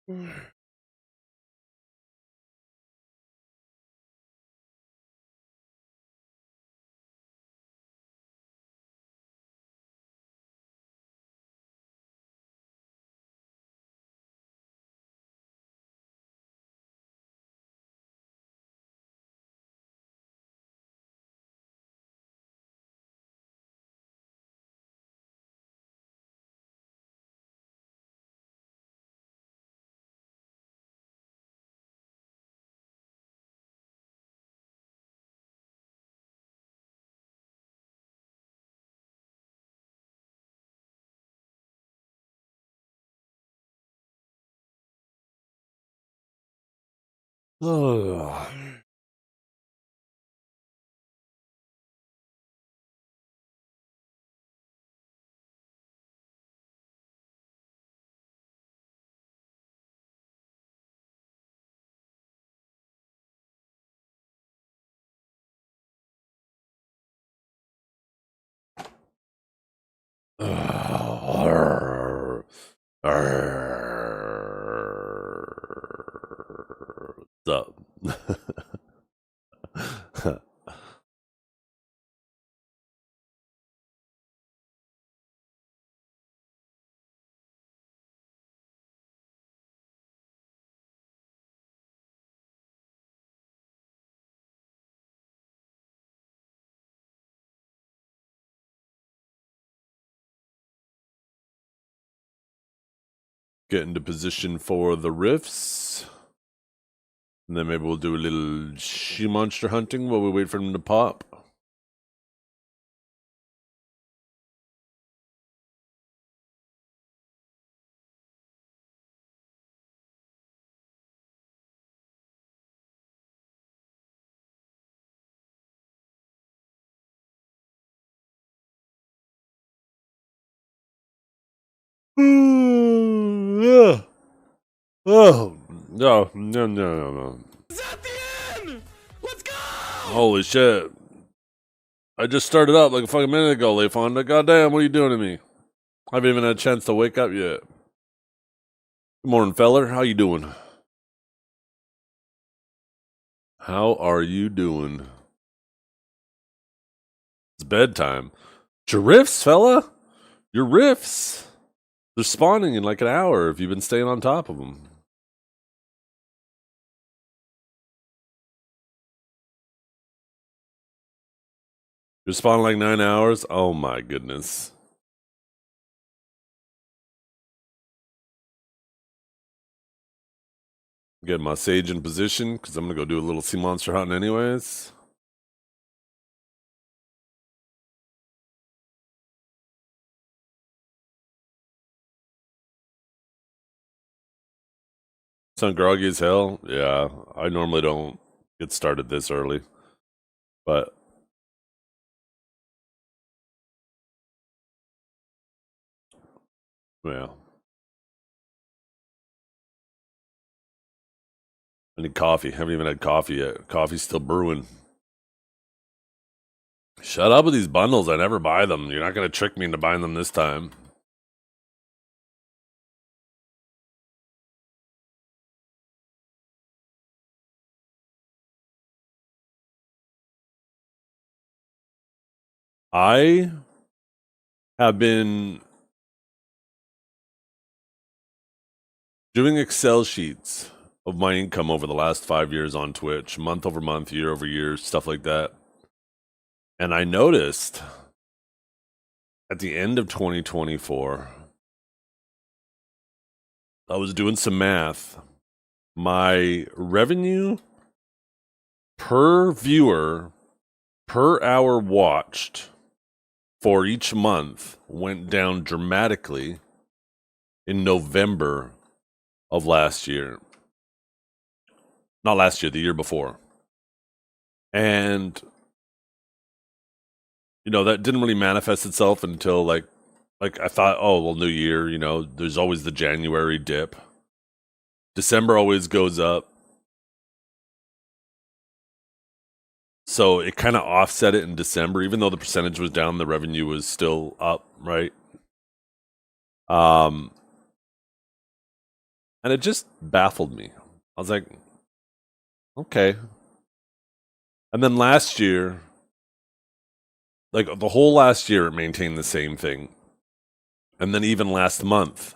Oh. What's up? Get into position for the riffs. And then maybe we'll do a little she monster hunting while we wait for them to pop. Oh, no. Zethiann! Let's go! Holy shit. I just started up like a fucking minute ago, Leifonda. Goddamn, what are you doing to me? I haven't even had a chance to wake up yet. Good morning, feller. How you doing? How are you doing? It's bedtime. Your riffs, fella? Your riffs. They're spawning in like an hour if you've been staying on top of them. You're spawning like 9 hours? Oh my goodness. Get my sage in position because I'm going to go do a little sea monster hunting anyways. Sound groggy as hell? Yeah, I normally don't get started this early. But yeah. I need coffee. Haven't even had coffee yet. Coffee's still brewing. Shut up with these bundles. I never buy them. You're not going to trick me into buying them this time. I have been doing Excel sheets of my income over the last 5 years on Twitch, month over month, year over year, stuff like that. And I noticed at the end of 2024, I was doing some math. My revenue per viewer, per hour watched for each month went down dramatically in November of last year. Not last year, the year before. And you know, that didn't really manifest itself until like I thought, oh, well, new year, you know, there's always the January dip. December always goes up. So it kind of offset it in December, even though the percentage was down, the revenue was still up, right? And And it just baffled me. I was like, okay. And then last year, like the whole last year, it maintained the same thing. And then even last month.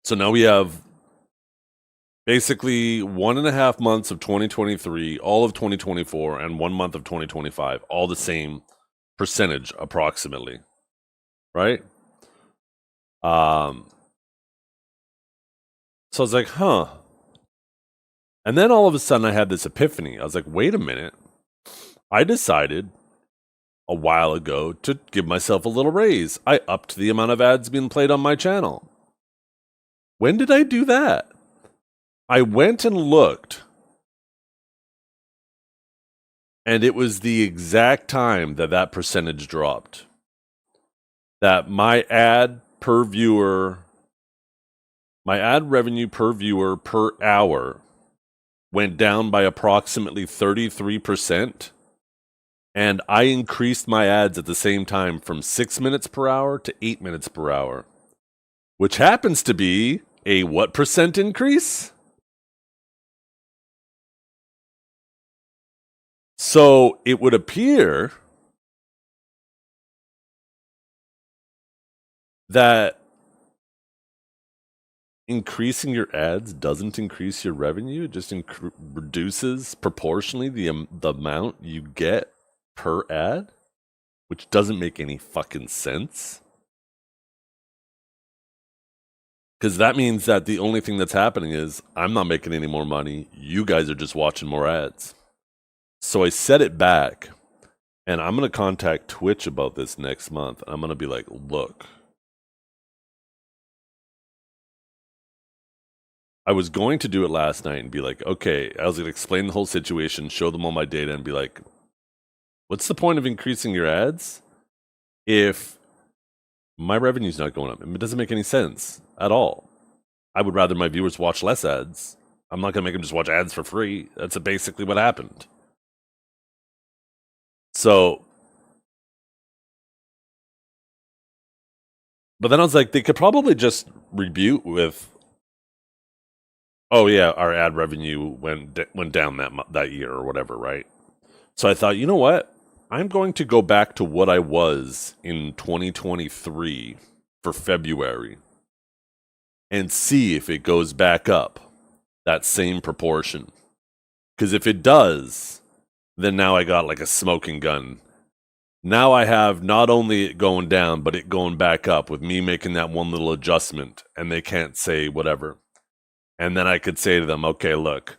So now we have basically 1.5 months of 2023, all of 2024, and 1 month of 2025, all the same percentage approximately. Right? So I was like, huh. And then all of a sudden I had this epiphany. I was like, wait a minute. I decided a while ago to give myself a little raise. I upped the amount of ads being played on my channel. When did I do that? I went and looked, and it was the exact time that that percentage dropped. That my ad revenue per viewer per hour went down by approximately 33%. And I increased my ads at the same time from 6 minutes per hour to 8 minutes per hour, which happens to be a what percent increase? So it would appear that increasing your ads doesn't increase your revenue. It just reduces proportionally the amount you get per ad, which doesn't make any fucking sense. Because that means that the only thing that's happening is I'm not making any more money. You guys are just watching more ads. So I set it back, and I'm going to contact Twitch about this next month. I'm going to be like, look, I was going to do it last night and be like, okay, I was going to explain the whole situation, show them all my data, and be like, what's the point of increasing your ads if my revenue's not going up? It doesn't make any sense at all. I would rather my viewers watch less ads. I'm not going to make them just watch ads for free. That's basically what happened. So, but then I was like, they could probably just rebuke with, oh yeah, our ad revenue went down that year or whatever, right? So I thought, you know what? I'm going to go back to what I was in 2023 for February and see if it goes back up that same proportion. Because if it does, then now I got like a smoking gun. Now I have not only it going down, but it going back up with me making that one little adjustment, and they can't say whatever. And then I could say to them, okay, look,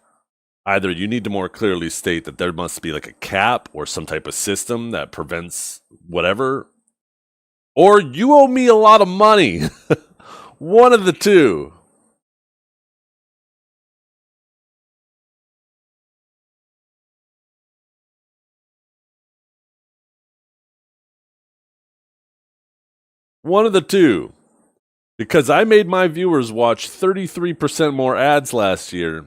either you need to more clearly state that there must be like a cap or some type of system that prevents whatever, or you owe me a lot of money. One of the two. One of the two. Because I made my viewers watch 33% more ads last year.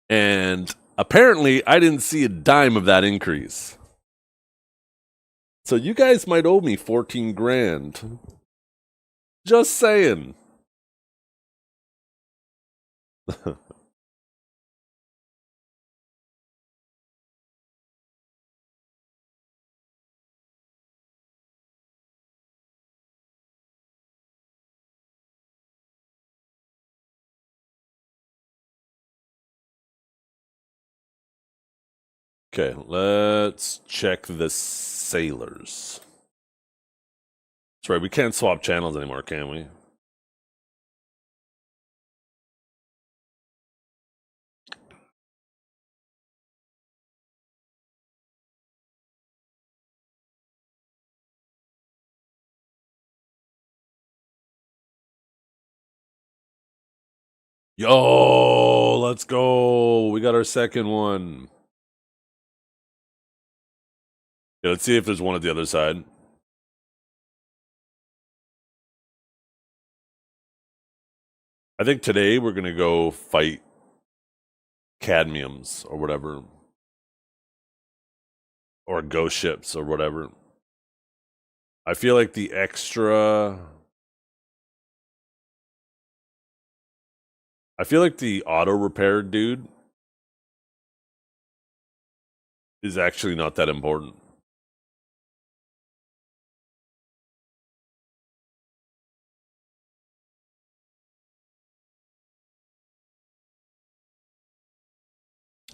And apparently, I didn't see a dime of that increase. So you guys might owe me 14 grand. Just saying. Okay, let's check the sailors. That's right, we can't swap channels anymore, can we? Yo, let's go. We got our second one. Yeah, let's see if there's one at the other side. I think today we're going to go fight cadmiums or whatever. Or ghost ships or whatever. I feel like the extra... I feel like the auto repair dude is actually not that important.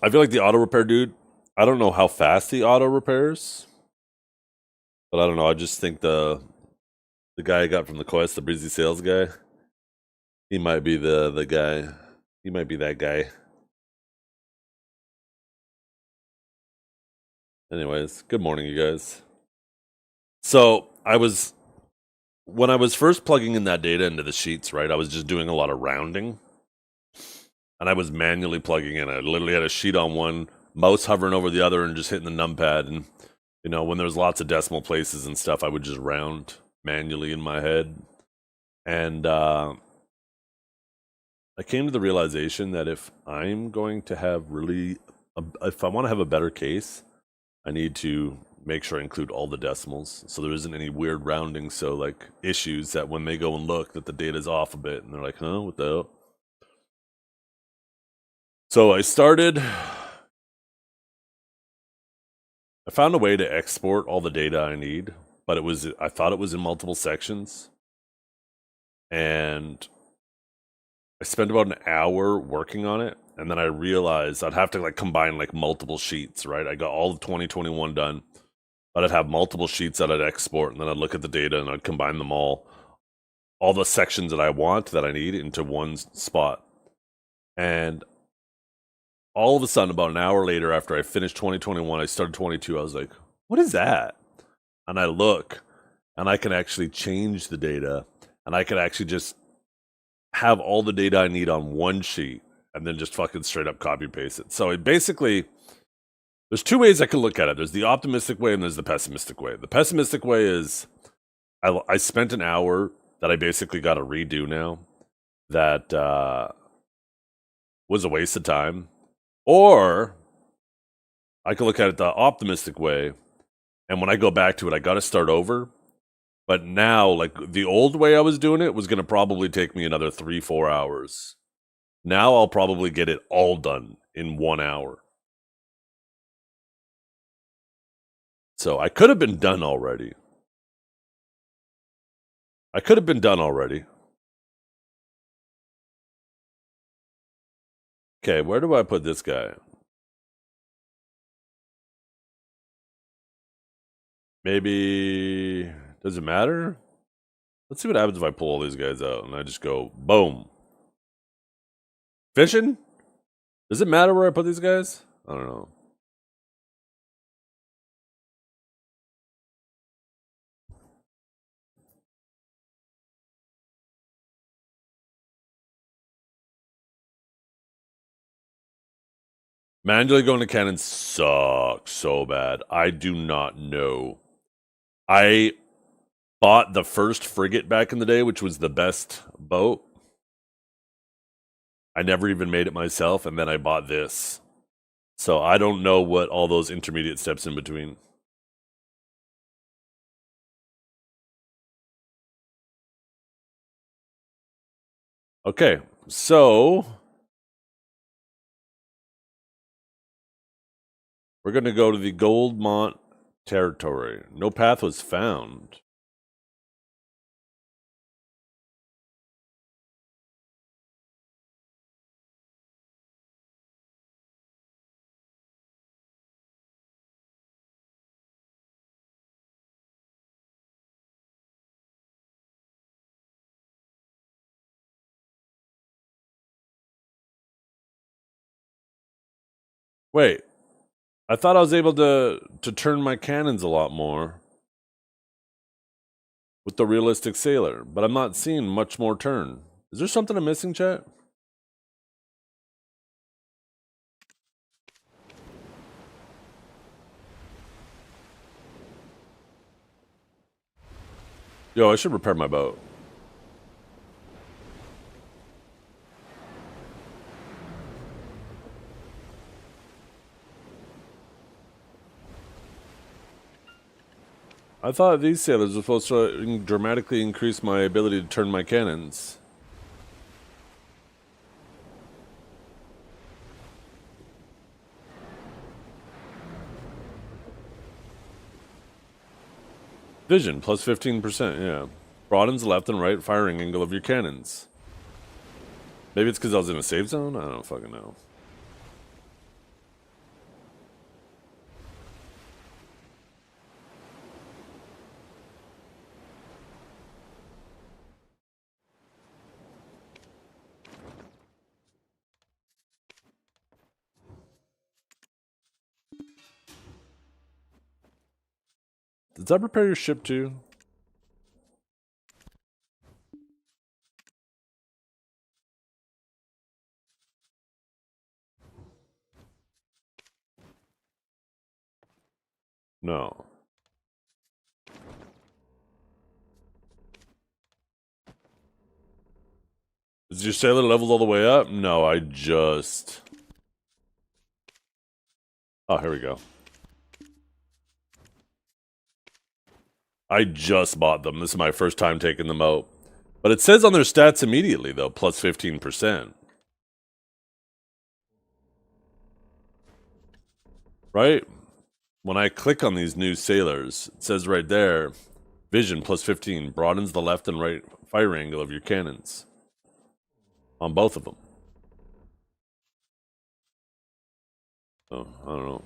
I feel like the auto repair dude, I don't know how fast the auto repairs, but I don't know. I just think the guy I got from the quest, the breezy sales guy, he might be the guy. He might be that guy. Anyways, good morning, you guys. So when I was first plugging in that data into the sheets, right, I was just doing a lot of rounding. And I was manually plugging in. I literally had a sheet on one, mouse hovering over the other, and just hitting the numpad. And, you know, when there was lots of decimal places and stuff, I would just round manually in my head. And I came to the realization that if I'm going to have if I want to have a better case, I need to make sure I include all the decimals so there isn't any weird rounding. So, like, issues that when they go and look that the data's off a bit and they're like, huh, what the hell? So I found a way to export all the data I need, but I thought it was in multiple sections. And I spent about an hour working on it, and then I realized I'd have to like combine like multiple sheets, right? I got all of 2021 done, but I'd have multiple sheets that I'd export, and then I'd look at the data and I'd combine them all the sections that I want, that I need, into one spot. And all of a sudden, about an hour later, after I finished 2021, I started 22. I was like, what is that? And I look, and I can actually change the data, and I can actually just have all the data I need on one sheet, and then just fucking straight up copy paste it. So it basically, there's two ways I can look at it. There's the optimistic way and there's the pessimistic way. The pessimistic way is I spent an hour that I basically got to redo now that was a waste of time. Or I can look at it the optimistic way, and when I go back to it, I got to start over. But now, like, the old way I was doing it was going to probably take me another 3-4 hours. Now I'll probably get it all done in 1 hour. So I could have been done already. Okay, where do I put this guy? Maybe... Does it matter? Let's see what happens if I pull all these guys out and I just go, boom. Fishing? Does it matter where I put these guys? I don't know. Manually going to cannon sucks so bad. I do not know. I bought the first frigate back in the day, which was the best boat. I never even made it myself, and then I bought this. So I don't know what all those intermediate steps in between. Okay, so we're going to go to the Goldmont territory. No path was found. Wait, I thought I was able to turn my cannons a lot more with the realistic sailor, but I'm not seeing much more turn. Is there something I'm missing, chat? Yo, I should repair my boat. I thought these sailors were supposed to dramatically increase my ability to turn my cannons. Vision, plus 15%, yeah. Broadens the left and right firing angle of your cannons. Maybe it's because I was in a safe zone? I don't fucking know. Does that repair your ship too? No. Is your sailor leveled all the way up? No, I just... Oh, here we go. I just bought them. This is my first time taking them out. But it says on their stats immediately, though, plus 15%. Right? When I click on these new sailors, it says right there, vision plus 15 broadens the left and right fire angle of your cannons. On both of them. Oh, I don't know.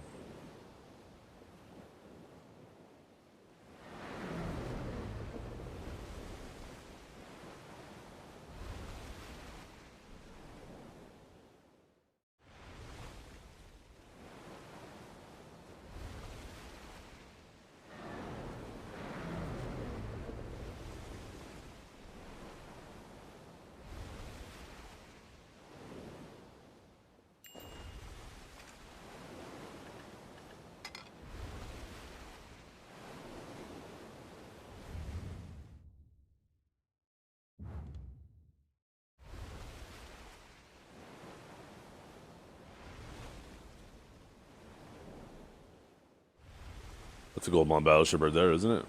That's a Goldmon battleship right there, isn't it?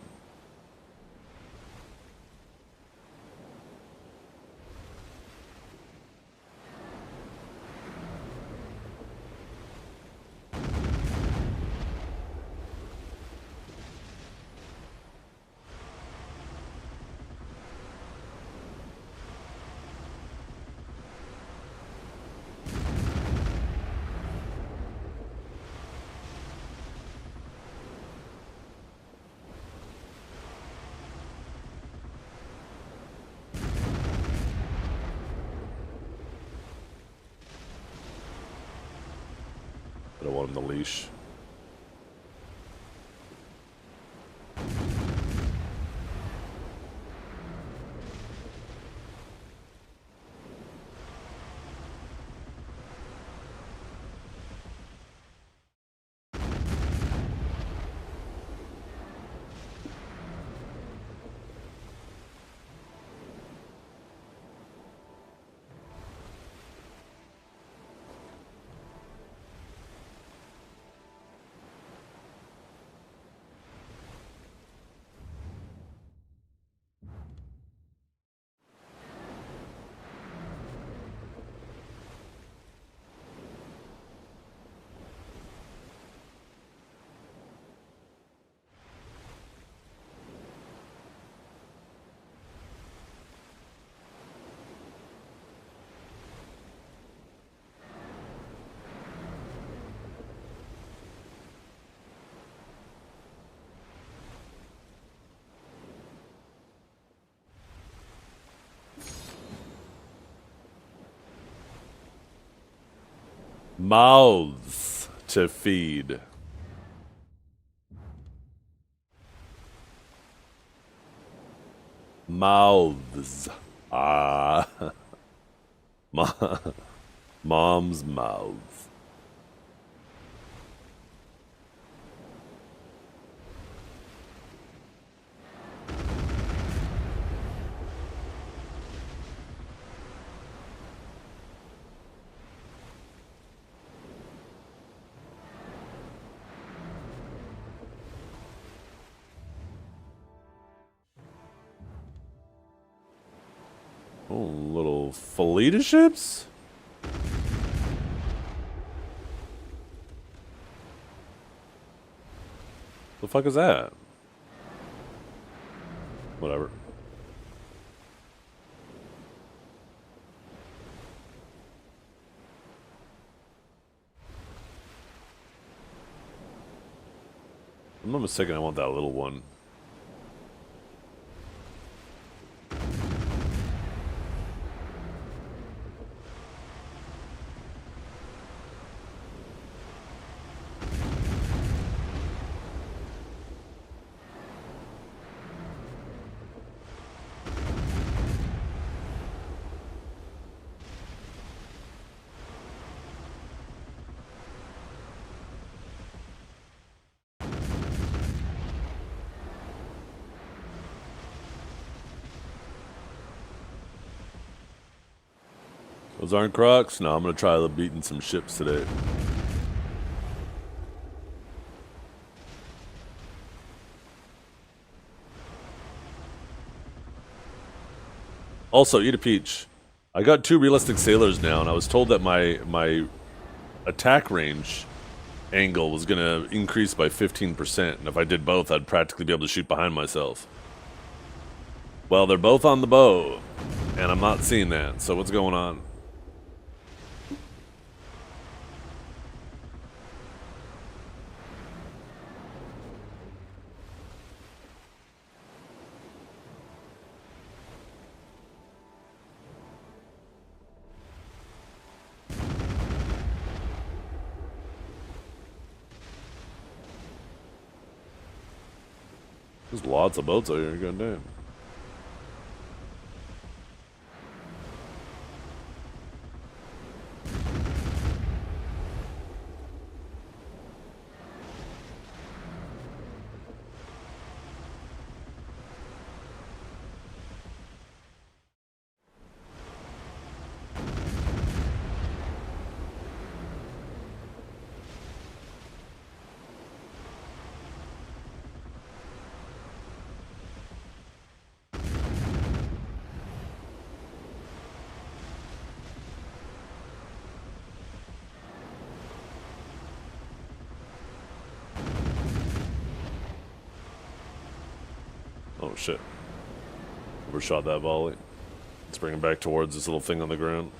I don't want him to leash. Mouths to feed. Mouths. Ah. Mom's mouths. Oh, little fleet of ships? The fuck is that? Whatever. If I'm not mistaken, I want that little one. Those aren't crocs? No, I'm gonna try beating some ships today. Also, eat a peach. I got 2 realistic sailors now, and I was told that my attack range angle was gonna increase by 15%, and if I did both, I'd practically be able to shoot behind myself. Well, they're both on the bow, and I'm not seeing that, so what's going on? There's lots of boats out here, goddamn. Oh shit. Overshot that volley. Let's bring him back towards this little thing on the ground.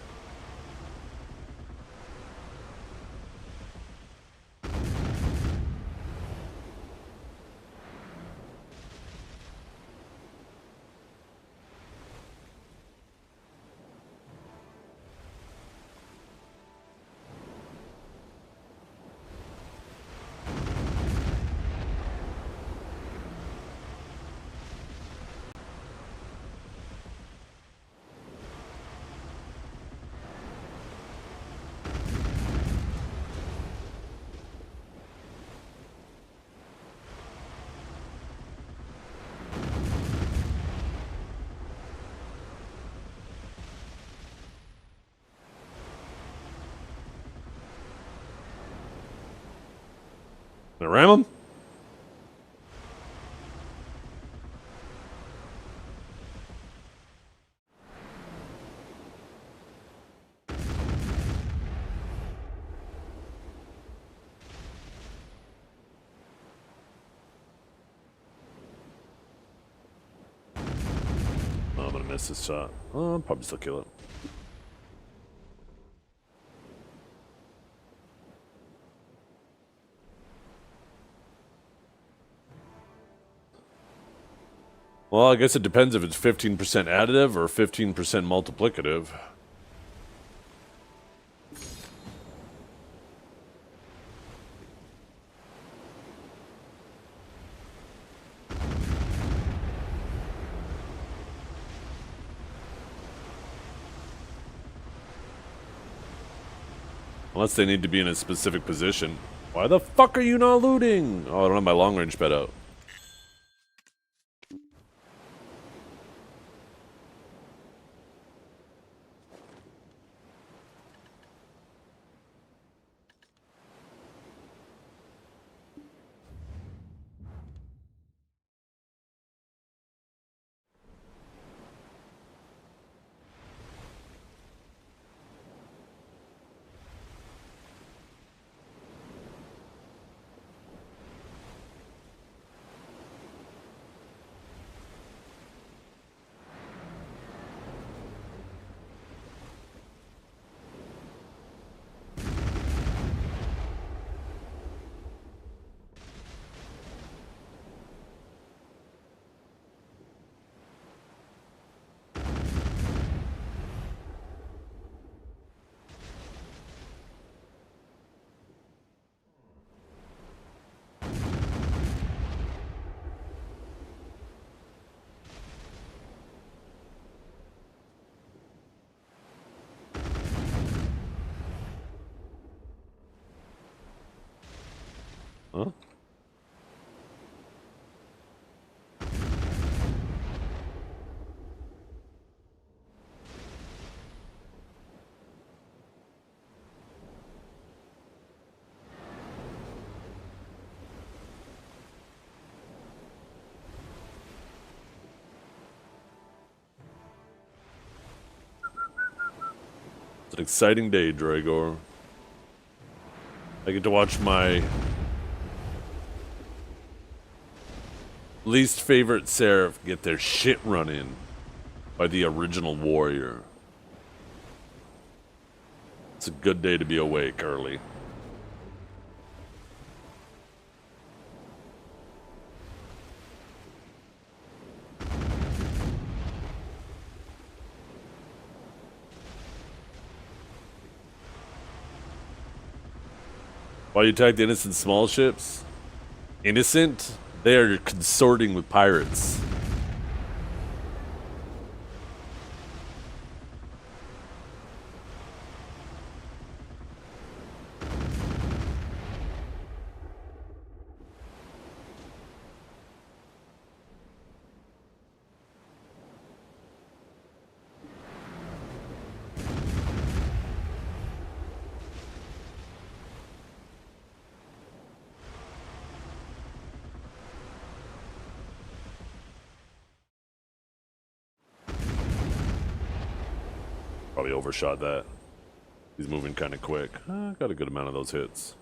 Gonna ram him? Oh, I'm gonna miss this shot. Oh, I'll probably still kill it. Well, I guess it depends if it's 15% additive or 15% multiplicative. Unless they need to be in a specific position. Why the fuck are you not looting? Oh, I don't have my long range pet out. It's an exciting day, Dragor. I get to watch my least favorite Seraph get their shit run in by the original warrior. It's a good day to be awake early. Why you attack the innocent small ships? Innocent? They are consorting with pirates. Probably overshot that. He's moving kind of quick. Got a good amount of those hits.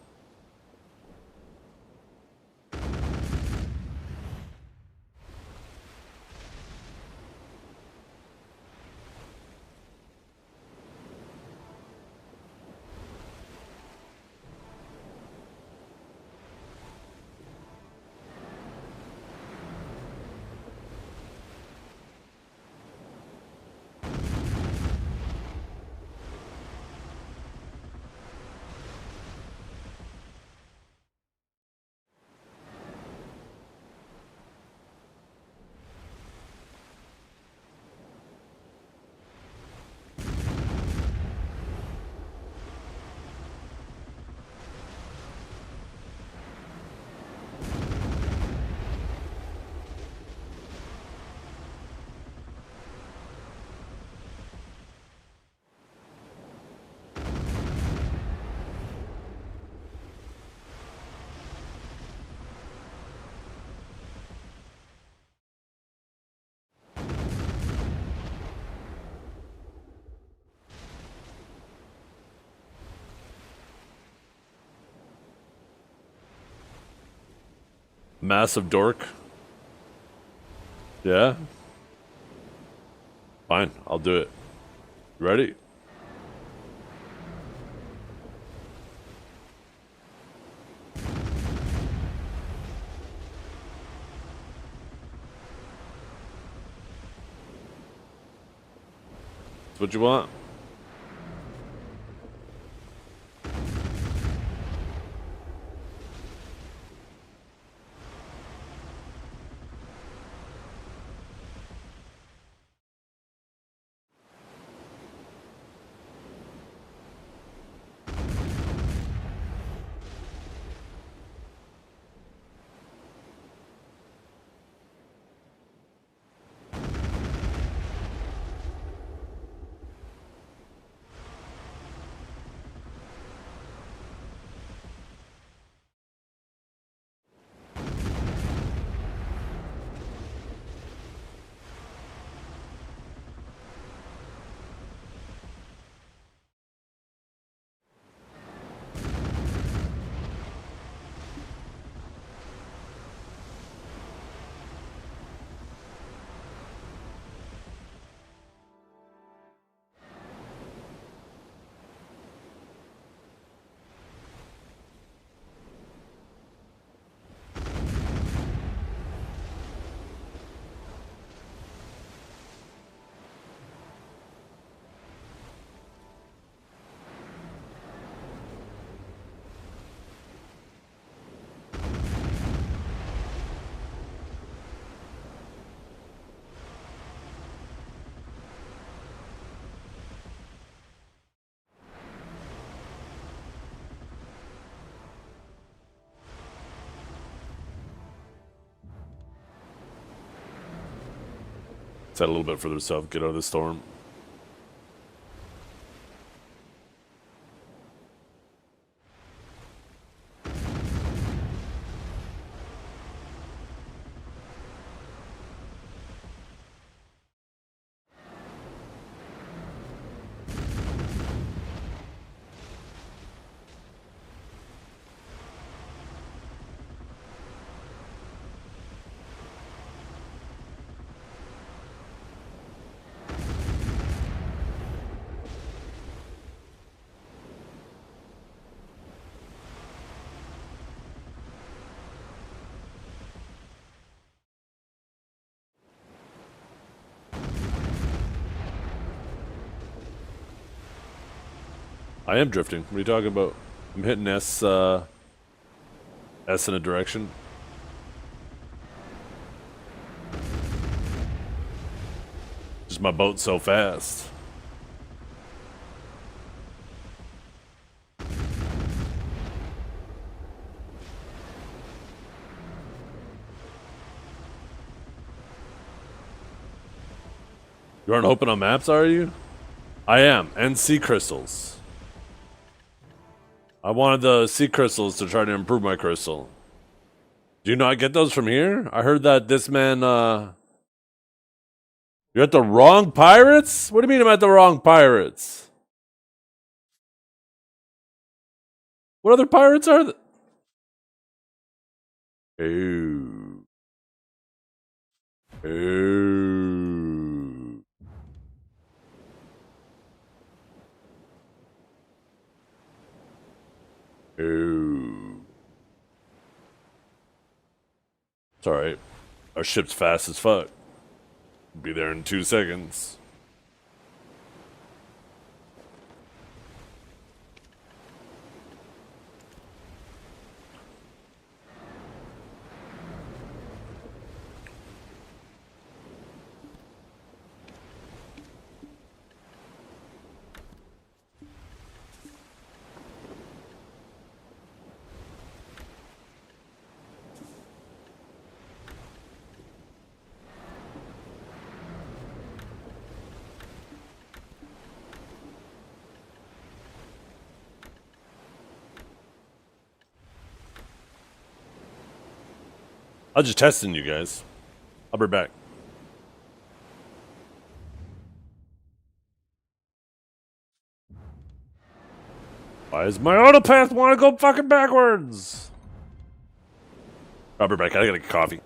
Massive dork. Yeah? Fine, I'll do it. Ready? That's what you want? Set a little bit further south, get out of the storm. I am drifting. What are you talking about? I'm hitting S in a direction. Just my boat's so fast. You aren't open on maps, are you? I am, and sea crystals. I wanted the sea crystals to try to improve my crystal. Do you not get those from here? I heard that this man, you're at the wrong pirates? What do you mean I'm at the wrong pirates? What other pirates are there? Ooh. Ooh. Ooh. It's alright. Our ship's fast as fuck. Be there in 2 seconds. I'm just testing you guys. I'll be back. Why does my autopath want to go fucking backwards? I'll be back. I gotta get coffee.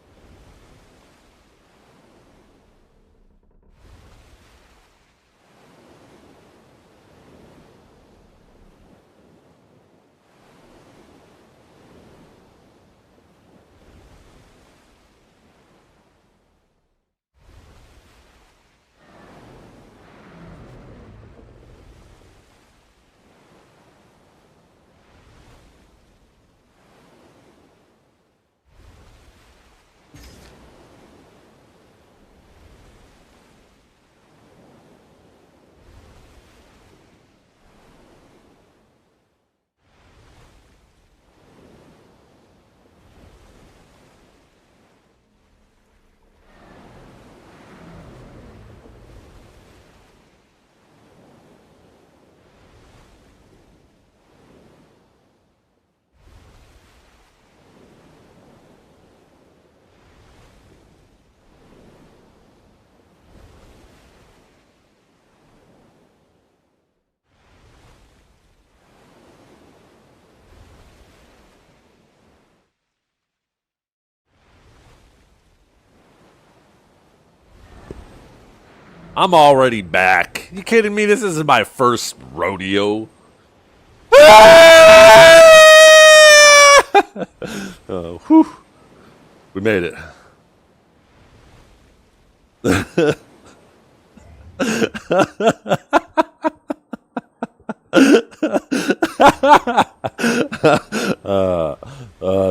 I'm already back. You kidding me? This is my first rodeo. Whew. We made it.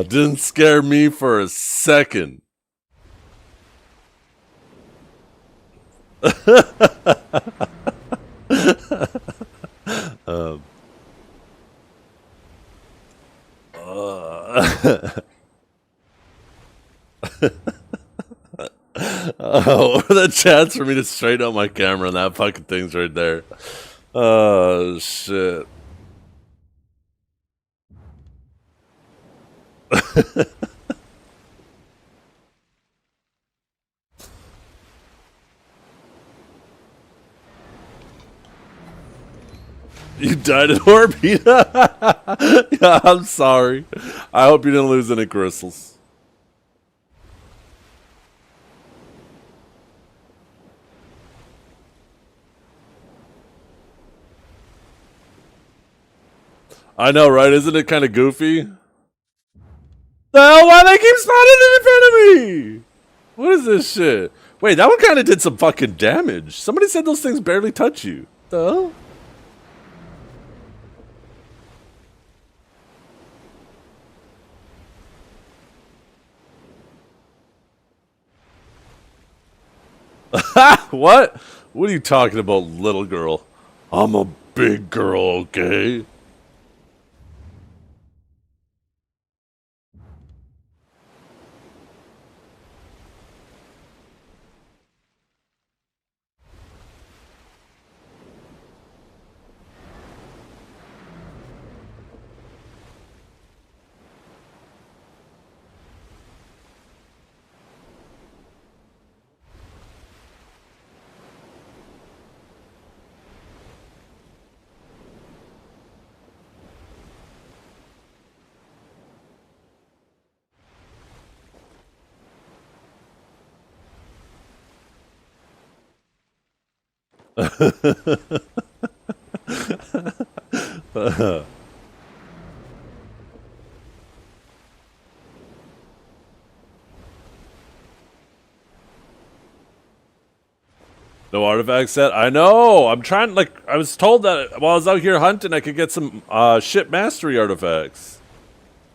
Didn't scare me for a second. Oh, what are the chance for me to straighten out my camera and that fucking thing's right there. Oh, shit. You died in orbit. Yeah, I'm sorry. I hope you didn't lose any crystals. I know, right? Isn't it kind of goofy? The hell? Why they keep spawning in front of me? What is this shit? Wait, that one kind of did some fucking damage. Somebody said those things barely touch you. The hell? What? What are you talking about, little girl? I'm a big girl, okay? No artifact set? I know! I'm trying, like, I was told that while I was out here hunting, I could get some ship mastery artifacts.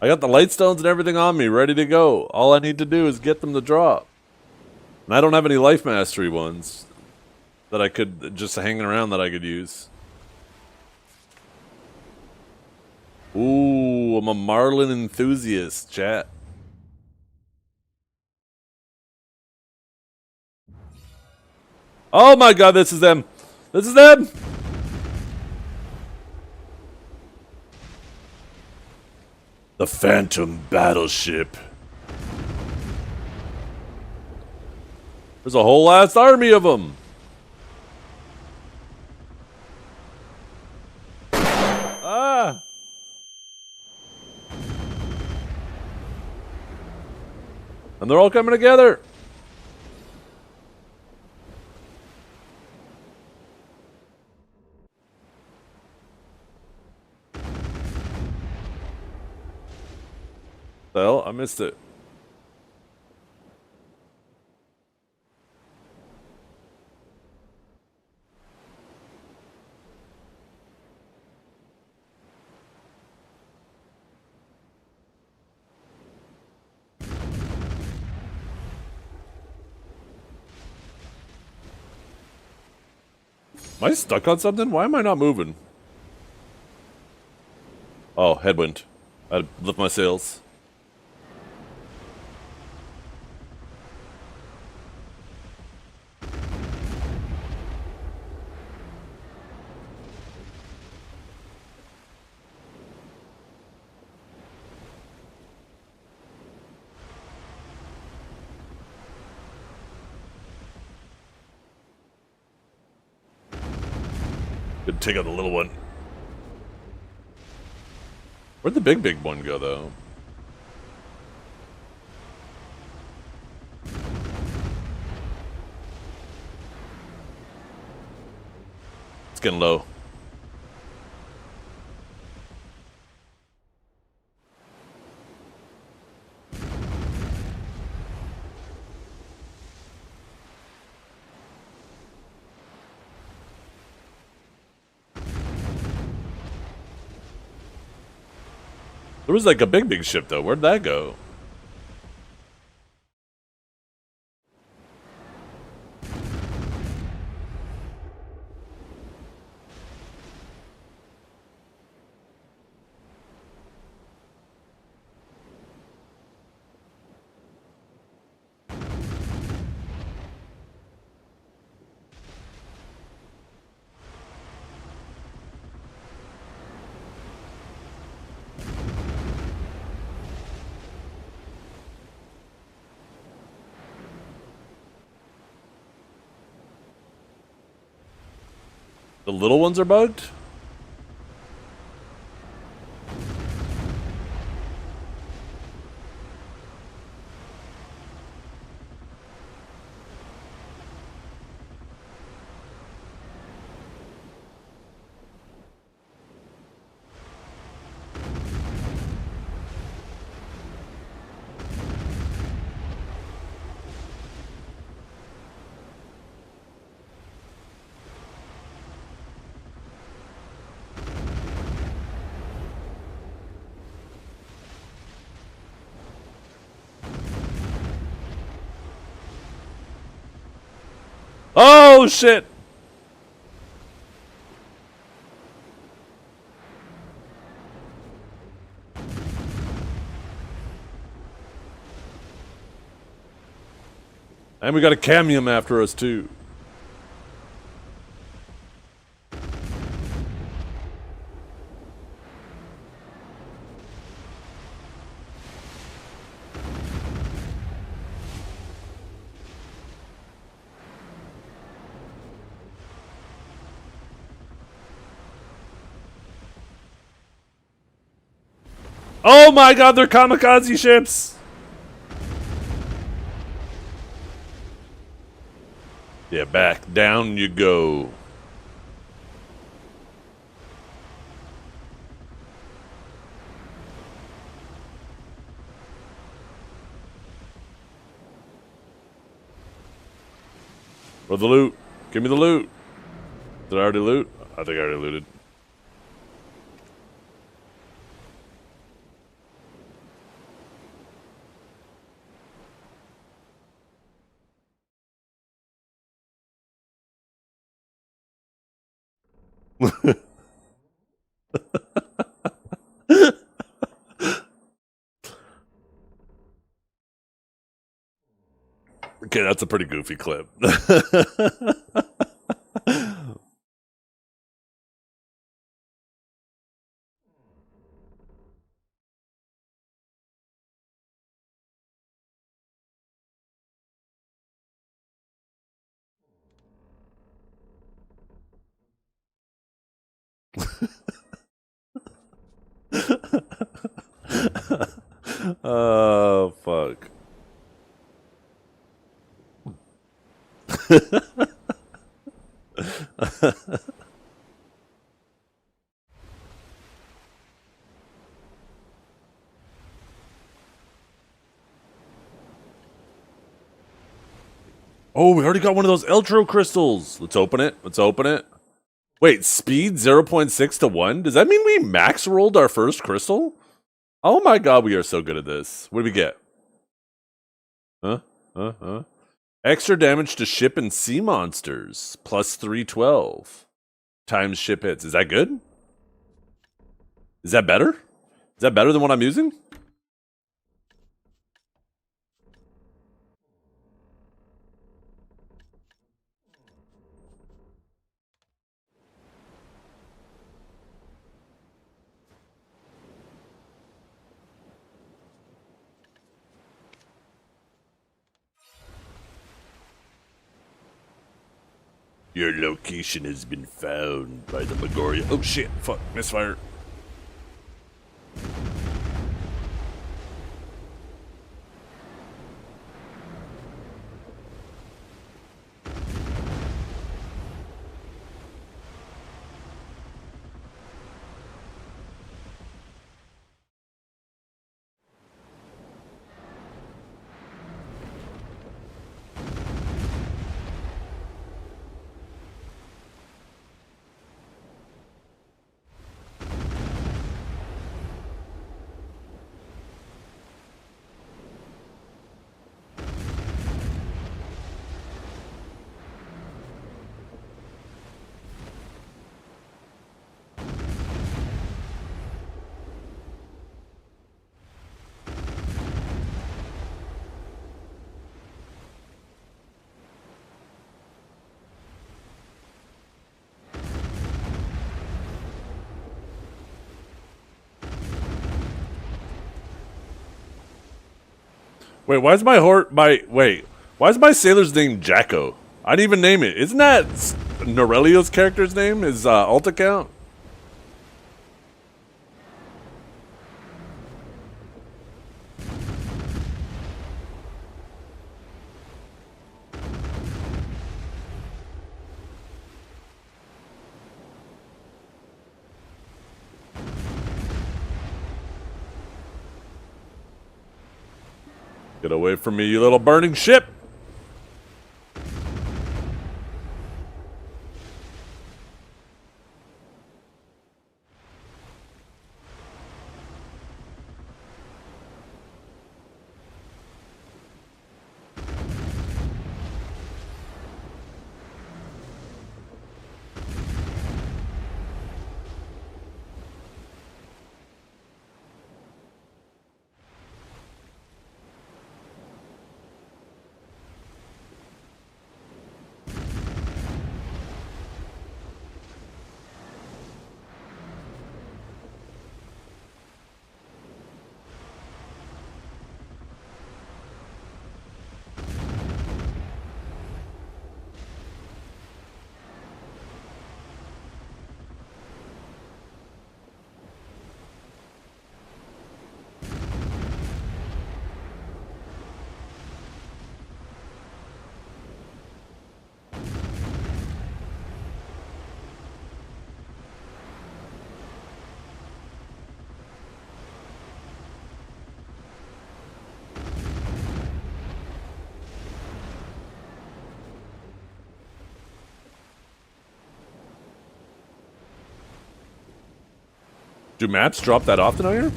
I got the light stones and everything on me, ready to go. All I need to do is get them to drop. And I don't have any life mastery ones that I could, just hanging around that I could use. Ooh, I'm a Marlin enthusiast, chat. Oh my god, this is them! This is them! The Phantom Battleship. There's a whole ass army of them! Ah! And they're all coming together! The hell? I missed it. Am I stuck on something? Why am I not moving? Oh, headwind. I lift my sails. Could take out the little one. Where'd the big one go, though? It's getting low. There was like a big ship, though. Where'd that go? The little ones are bugged? Oh, shit! And we got a Camium after us, too. Oh my god, they're kamikaze ships! Yeah, back down you go. For the loot. Give me the loot. Did I already loot? I think I already looted. Okay, that's a pretty goofy clip. Oh, fuck. Oh, we already got one of those Eltro crystals. Let's open it. Let's open it. Wait, speed 0.6 to 1? Does that mean we max rolled our first crystal? Oh my god, we are so good at this. What do we get? Huh? Extra damage to ship and sea monsters. Plus 312. Times ship hits. Is that good? Is that better? Is that better than what I'm using? Your location has been found by the Magoria. Oh shit, fuck, misfire. Wait, why is why is my sailor's name Jacko? I didn't even name it. Isn't that Norelio's character's name? His alt account? Get away from me, you little burning ship! Do maps drop that often out here?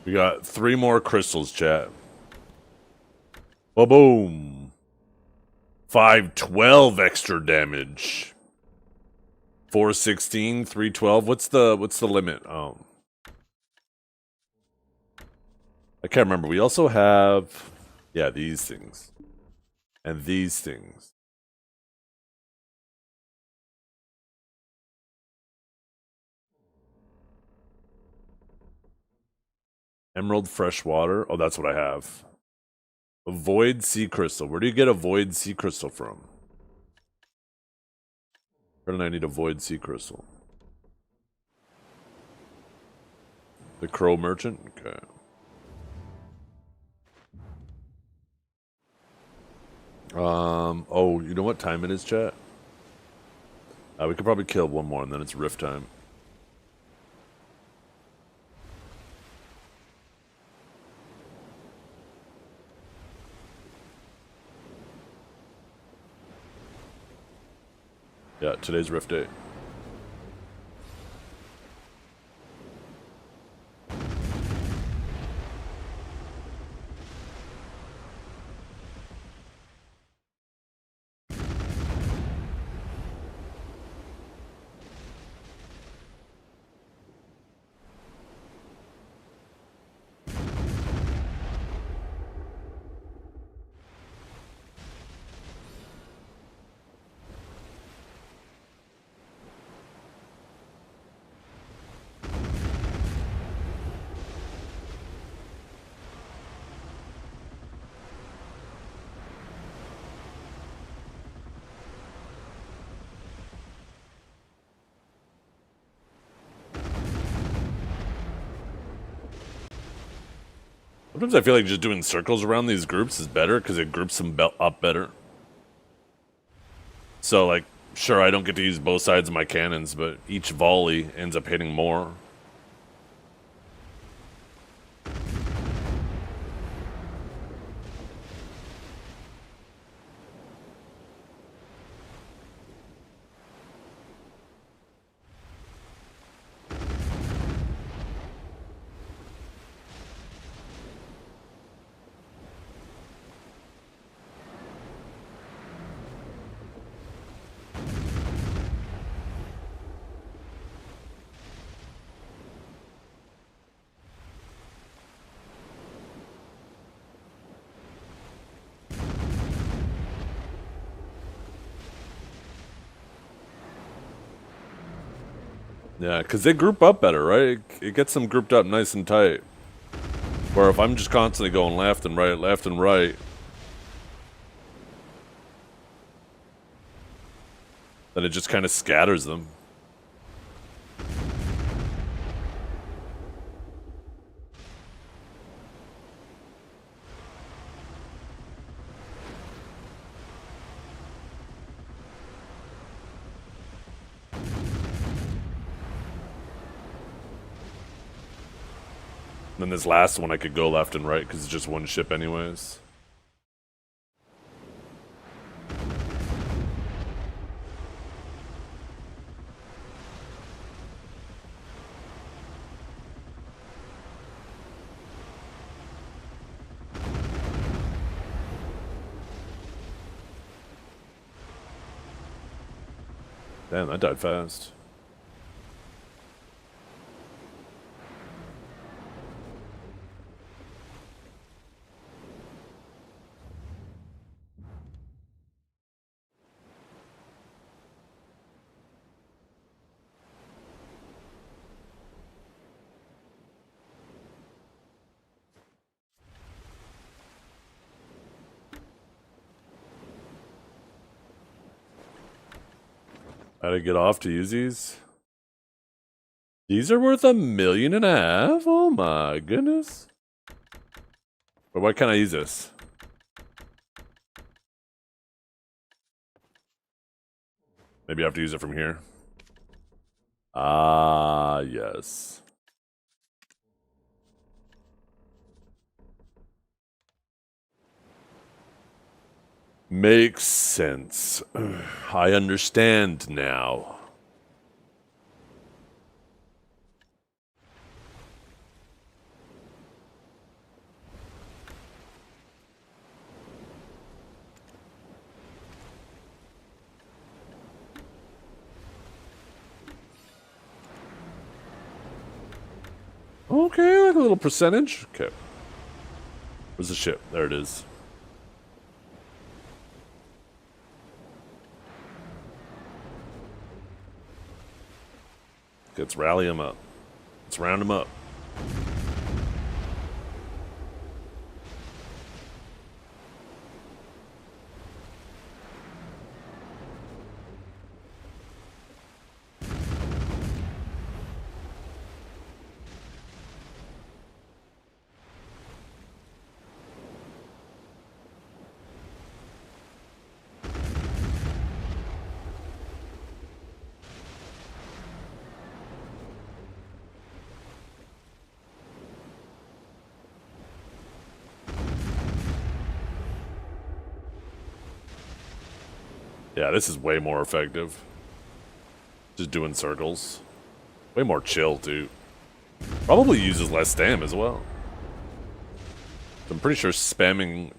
We got 3 more crystals, chat. Ba-boom. 512 extra damage. 416, 312. What's the limit? Oh. I can't remember. We also have, yeah, these things. And these things. Emerald fresh water. Oh, that's what I have. A void sea crystal. Where do you get a void sea crystal from? Where did I need a void sea crystal? The crow merchant? Okay. Oh, you know what time it is, chat? We could probably kill one more and then it's rift time. Yeah, today's rift day. Sometimes I feel like just doing circles around these groups is better because it groups them up better. So, like, sure, I don't get to use both sides of my cannons, but each volley ends up hitting more. Yeah, because they group up better, right? It gets them grouped up nice and tight. Where if I'm just constantly going left and right, then it just kind of scatters them. And then this last one I could go left and right because it's just one ship anyways. Damn, that died fast. How to get off to use these? These are worth $1.5 million? Oh my goodness. But why can't I use this? Maybe I have to use it from here. Ah, yes. Makes sense. I understand now. Okay, like a little percentage. Okay. Where's the ship? There it is. Let's rally him up. Let's round him up. Yeah, this is way more effective. Just doing circles. Way more chill, too. Probably uses less stam as well. I'm pretty sure spamming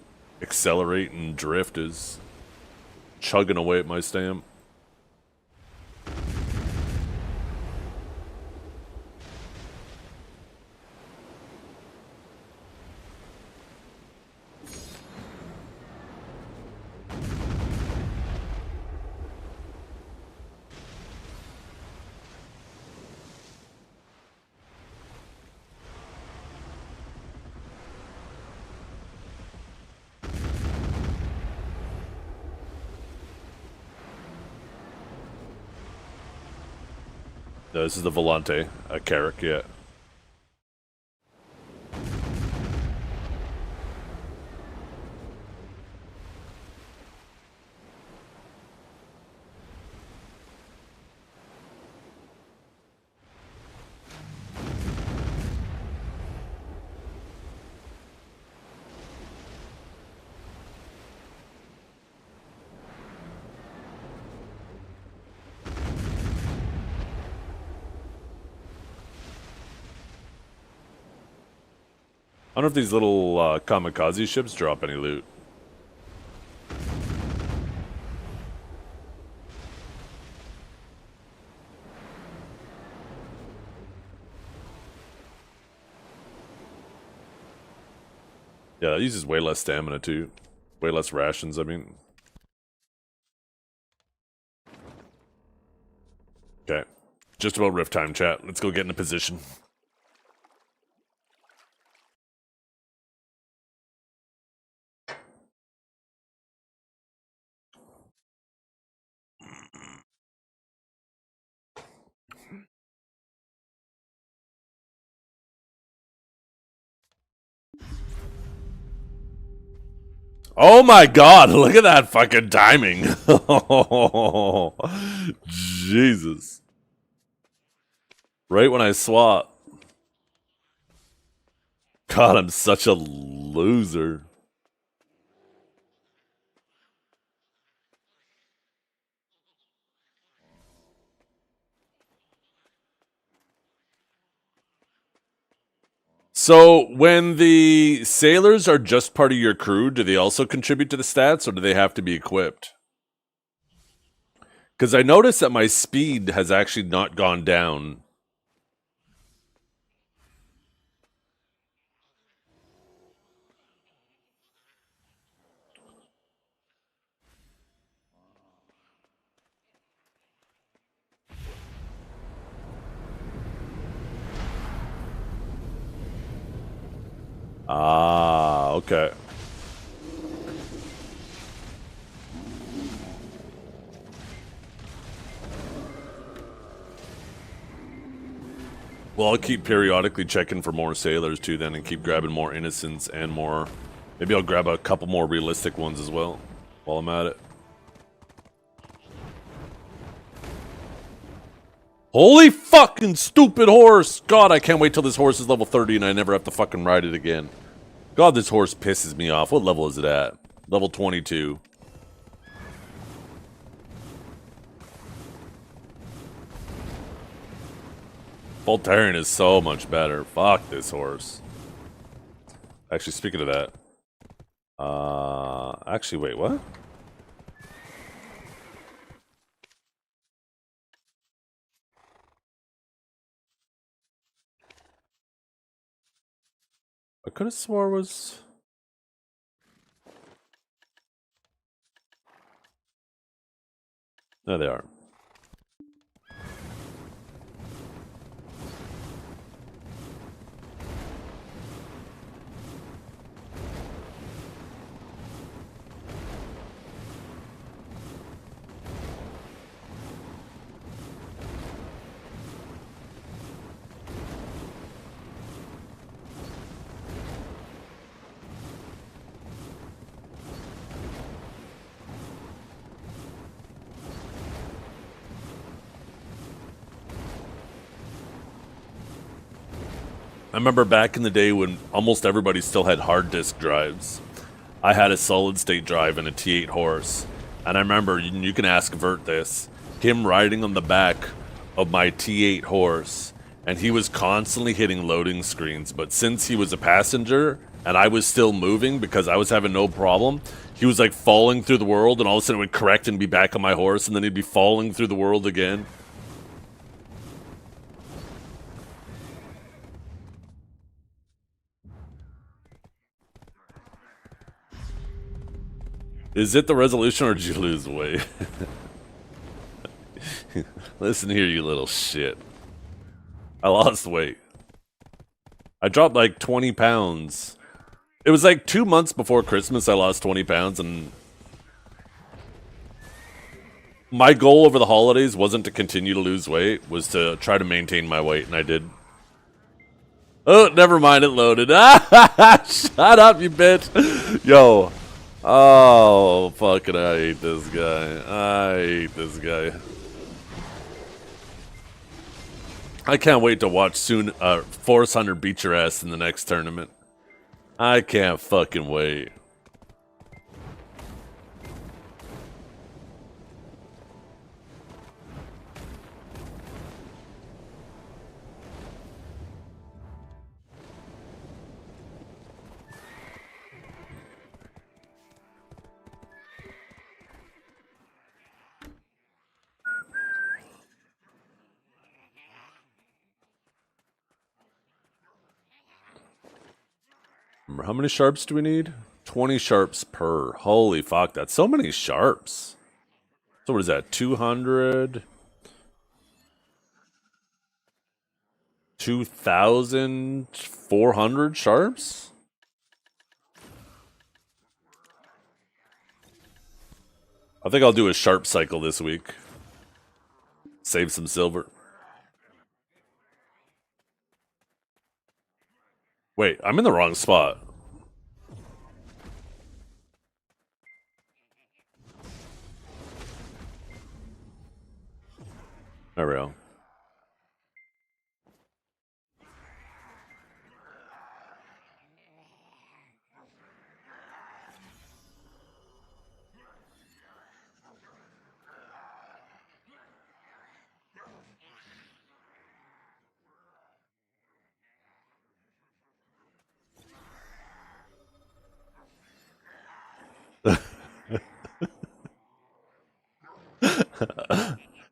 accelerate and drift is chugging away at my stam. No, this is the Volante, a Carrack, yeah. I wonder if these little kamikaze ships drop any loot. Yeah, that uses way less stamina too. Way less rations, I mean. Okay. Just about rift time, chat. Let's go get in a position. Oh my god, look at that fucking timing. Jesus. Right when I swap. God, I'm such a loser. So, when the sailors are just part of your crew, do they also contribute to the stats, or do they have to be equipped? Because I noticed that my speed has actually not gone down. Ah, okay. Well, I'll keep periodically checking for more sailors too then and keep grabbing more innocents and more... Maybe I'll grab a couple more realistic ones as well while I'm at it. Holy fucking stupid horse! God, I can't wait till this horse is level 30 and I never have to fucking ride it again. God, this horse pisses me off. What level is it at? Level 22. Voltarian is so much better. Fuck this horse. Actually, speaking of that. Actually, wait, what? I could have swore was... No, they are. I remember back in the day when almost everybody still had hard disk drives. I had a solid state drive and a T8 horse. And I remember, you can ask Vert this, him riding on the back of my T8 horse. And he was constantly hitting loading screens. But since he was a passenger and I was still moving because I was having no problem, he was like falling through the world and all of a sudden it would correct and be back on my horse and then he'd be falling through the world again. Is it the resolution or did you lose weight? Listen here, you little shit. I lost weight. I dropped like 20 pounds. It was like 2 months before Christmas I lost 20 pounds and... My goal over the holidays wasn't to continue to lose weight, was to try to maintain my weight, and I did. Oh, never mind, it loaded. Shut up, you bitch. Yo. Oh, fucking I hate this guy. I hate this guy. I can't wait to watch soon Forest Hunter beat your ass in the next tournament. I can't fucking wait. Remember, how many sharps do we need? 20 sharps per. Holy fuck, that's so many sharps. So what is that, 200? 2,400 sharps? I think I'll do a sharp cycle this week. Save some silver. Wait, I'm in the wrong spot. There we go.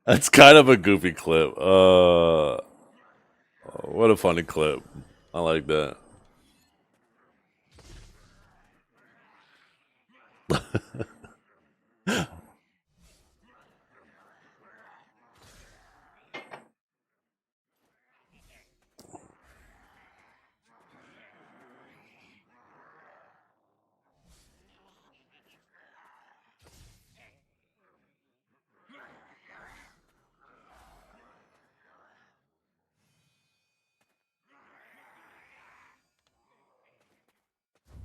That's kind of a goofy clip. What a funny clip. I like that.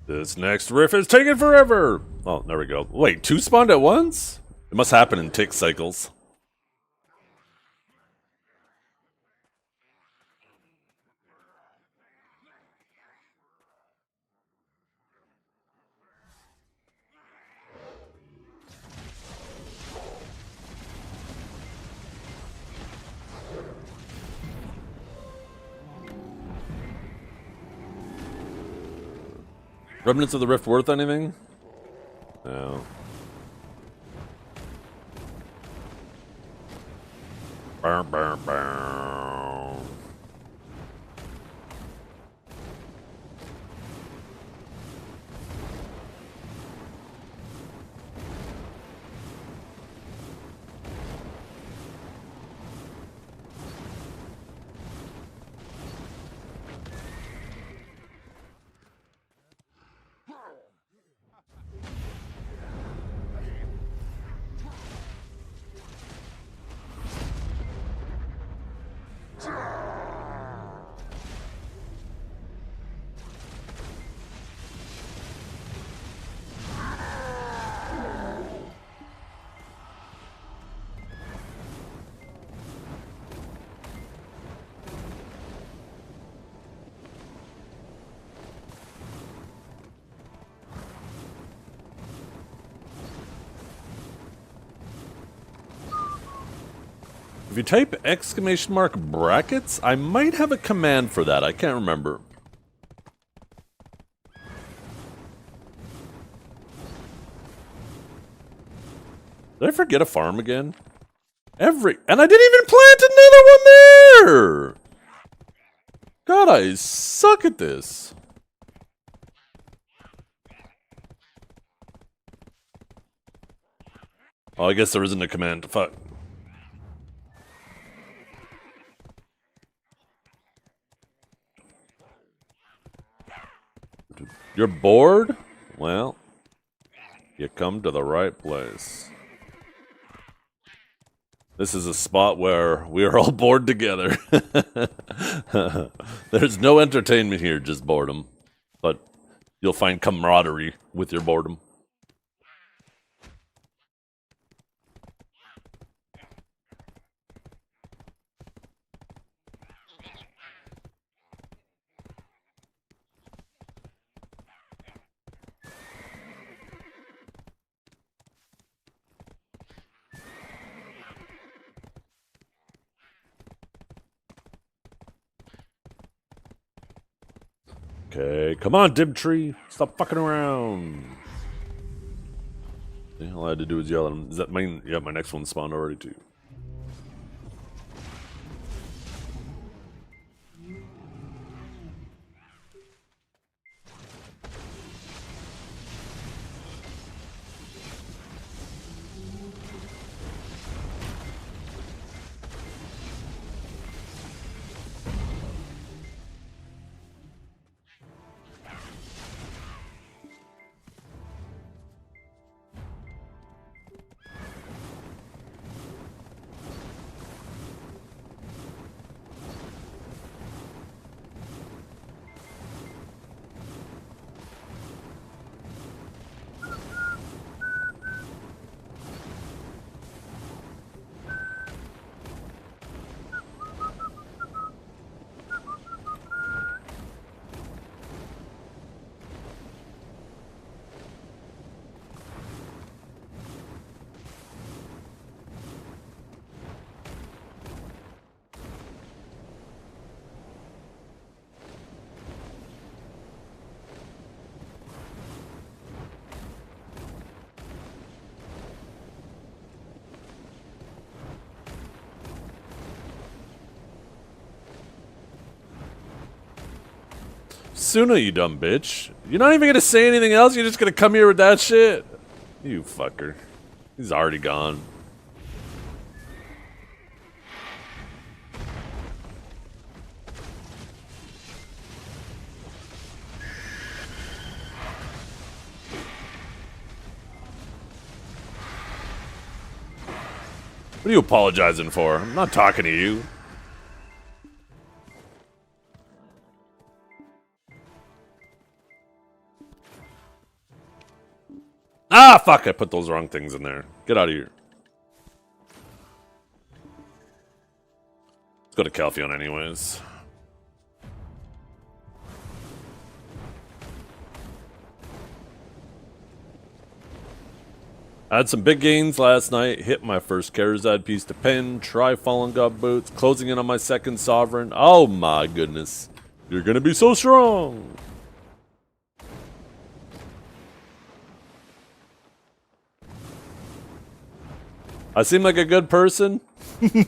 This next riff is taking forever! Oh, there we go. Wait, 2 spawned at once? It must happen in tick cycles. Remnants of the Rift worth anything? No. Burr, burr, burr. If you type exclamation mark brackets, I might have a command for that. I can't remember. Did I forget a farm again? And I didn't even plant another one there! God, I suck at this. Oh, I guess there isn't a command. Fuck. You're bored? Well, you come to the right place. This is a spot where we are all bored together. There's no entertainment here, just boredom. But you'll find camaraderie with your boredom. Okay, come on, Dibtree. Stop fucking around. Yeah, all I had to do was yell at him. Is that my... Yeah, my next one spawned already, too. Suna, you dumb bitch. You're not even gonna say anything else? You're just gonna come here with that shit? You fucker. He's already gone. What are you apologizing for? I'm not talking to you. Ah, fuck, I put those wrong things in there. Get out of here. Let's go to Calpheon anyways. I had some big gains last night. Hit my first Karazad piece to pin. Try Fallen God boots. Closing in on my second Sovereign. Oh my goodness. You're gonna be so strong. I seem like a good person? We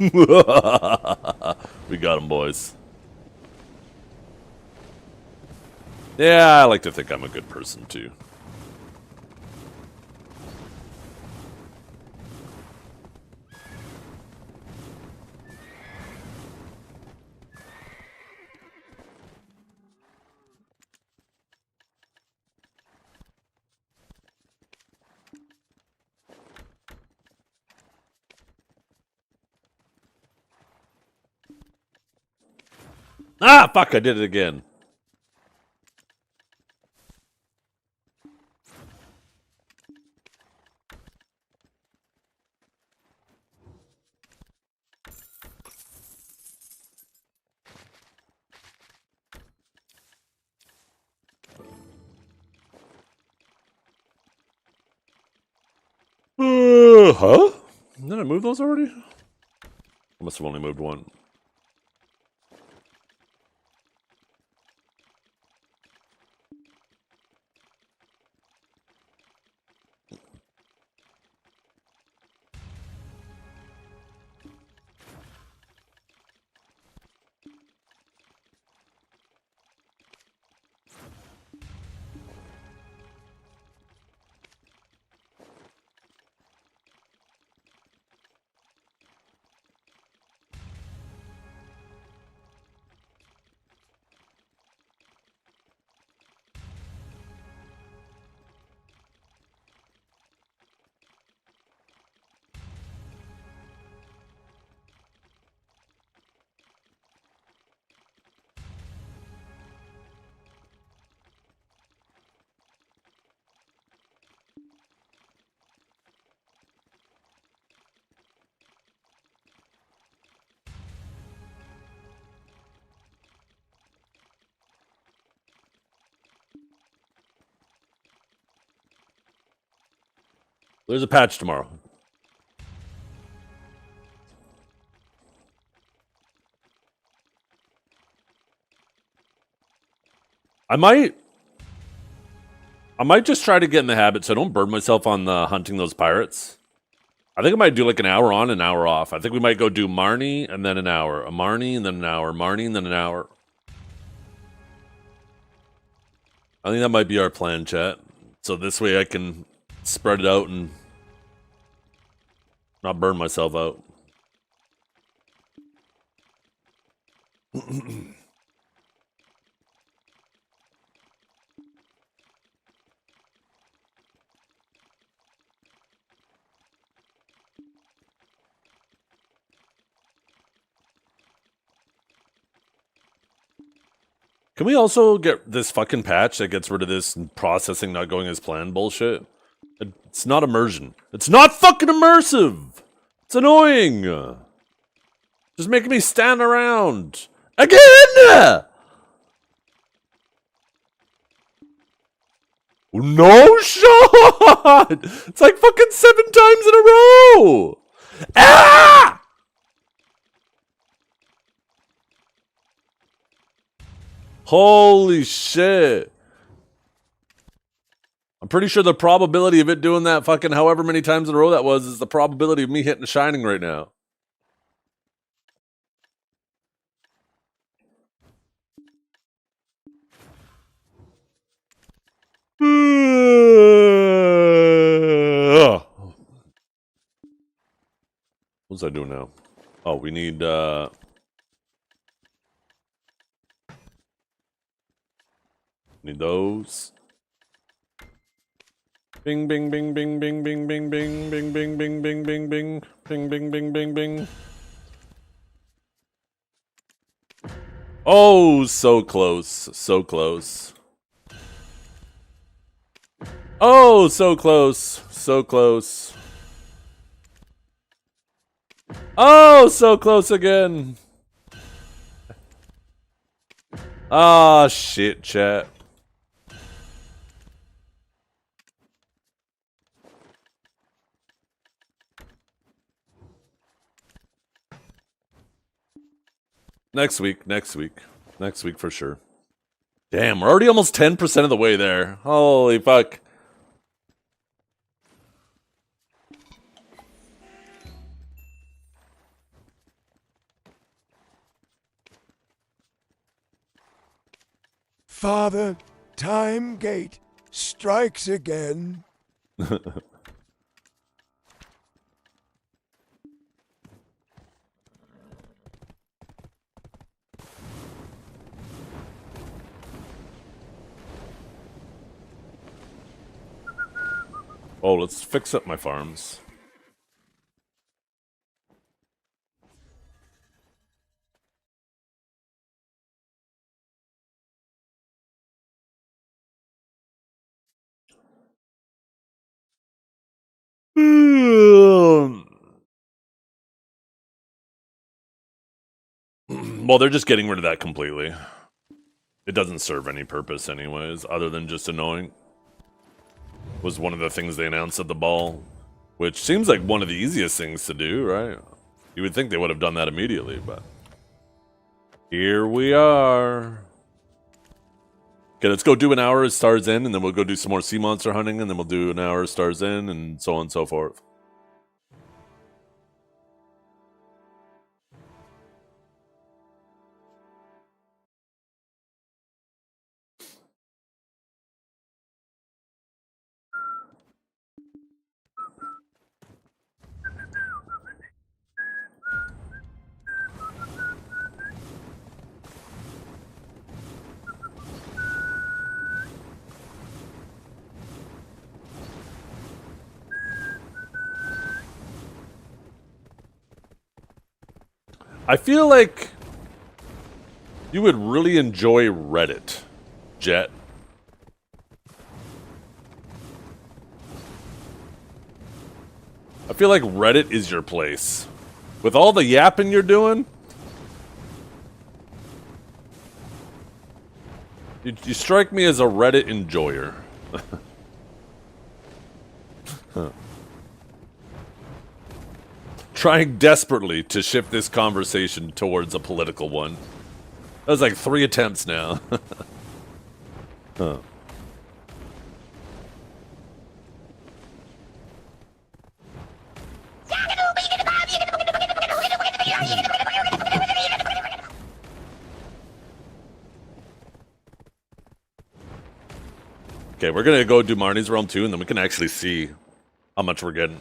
got him, boys. Yeah, I like to think I'm a good person, too. Ah, fuck, I did it again. Huh? Did I move those already? I must have only moved one. There's a patch tomorrow. I might just try to get in the habit so I don't burn myself on hunting those pirates. I think I might do like an hour on, an hour off. I think we might go do Marnie and then an hour. A Marnie and then an hour. Marnie and then an hour. I think that might be our plan, chat. So this way I can spread it out and not burn myself out. Can we also get this fucking patch that gets rid of this processing not going as planned bullshit? It's not immersion. It's not fucking immersive! It's annoying! Just making me stand around. Again! No shot! It's like fucking 7 times in a row! Ah! Holy shit. I'm pretty sure the probability of it doing that fucking however many times in a row that was is the probability of me hitting a shining right now. What's I doing now? Oh, we need those. Bing bing bing bing bing bing bing bing bing bing bing bing bing bing bing bing bing bing bing. Oh, so close. So close. Oh, so close. So close. Oh, so close again. Ah, shit, chat. Next week for sure. Damn, we're already almost 10% of the way there. Holy fuck. Father, Time Gate strikes again. Oh, let's fix up my farms. Well, they're just getting rid of that completely. It doesn't serve any purpose anyways, other than just annoying. Was one of the things they announced at the ball, which seems like one of the easiest things to do, right? You would think they would have done that immediately, but here we are. Okay, let's go do an hour as Stars In, and then we'll go do some more sea monster hunting, and then we'll do an hour as Stars In, and so on and so forth. I feel like you would really enjoy Reddit, Jet. I feel like Reddit is your place. With all the yapping you're doing, you strike me as a Reddit enjoyer. Huh. Trying desperately to shift this conversation towards a political one. That was like 3 attempts now. Huh. Okay, we're gonna go do Marnie's Realm 2, and then we can actually see how much we're getting.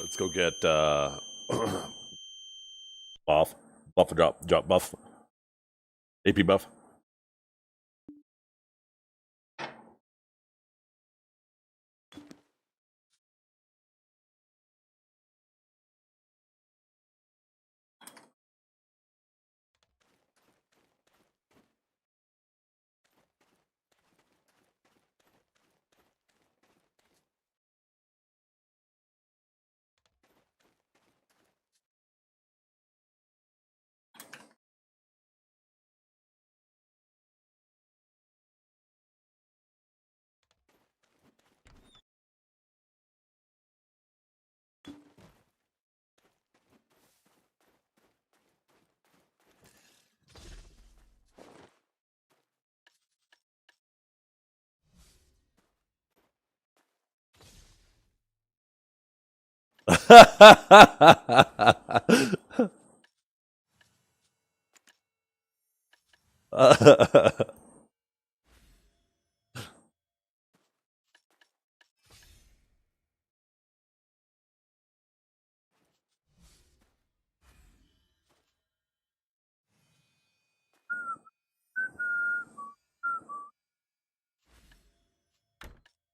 Let's go get buff drop buff, AP buff.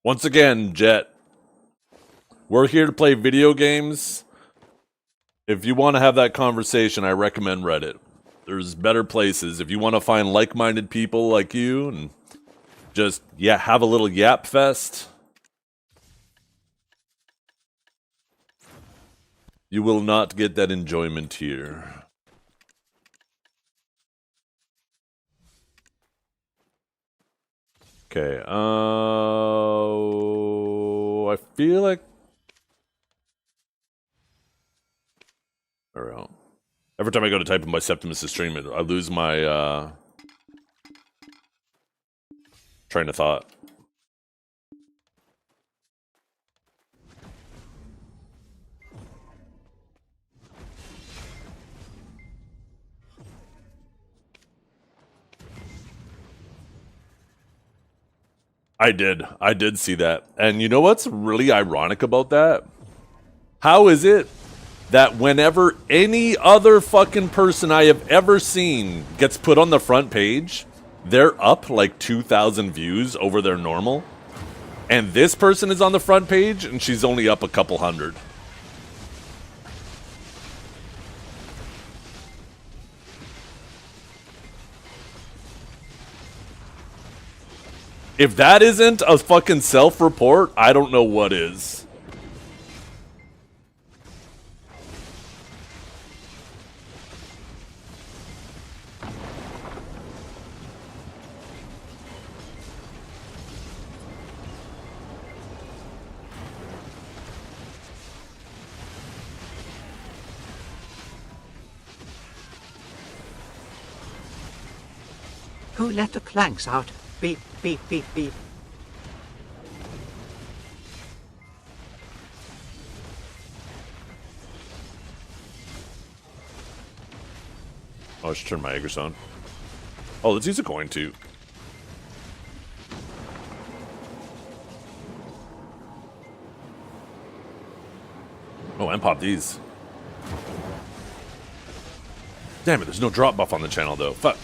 Once again, Jet, we're here to play video games. If you want to have that conversation, I recommend Reddit. There's better places. If you want to find like-minded people like you and just have a little yap fest, You will not get that enjoyment here. Okay, I feel like... Alright. Every time I go to type in my Septimus' stream, I lose my, train of thought. I did see that. And you know what's really ironic about that? How is it that whenever any other fucking person I have ever seen gets put on the front page, they're up like 2,000 views over their normal? And this person is on the front page and she's only up a couple hundred. If that isn't a fucking self-report, I don't know what is. Who let the clanks out? Beep, beep, beep, beep. Oh, I should turn my Aegis on. Oh, let's use a coin too. Oh, and pop these. Damn it, there's no drop buff on the channel though. Fuck.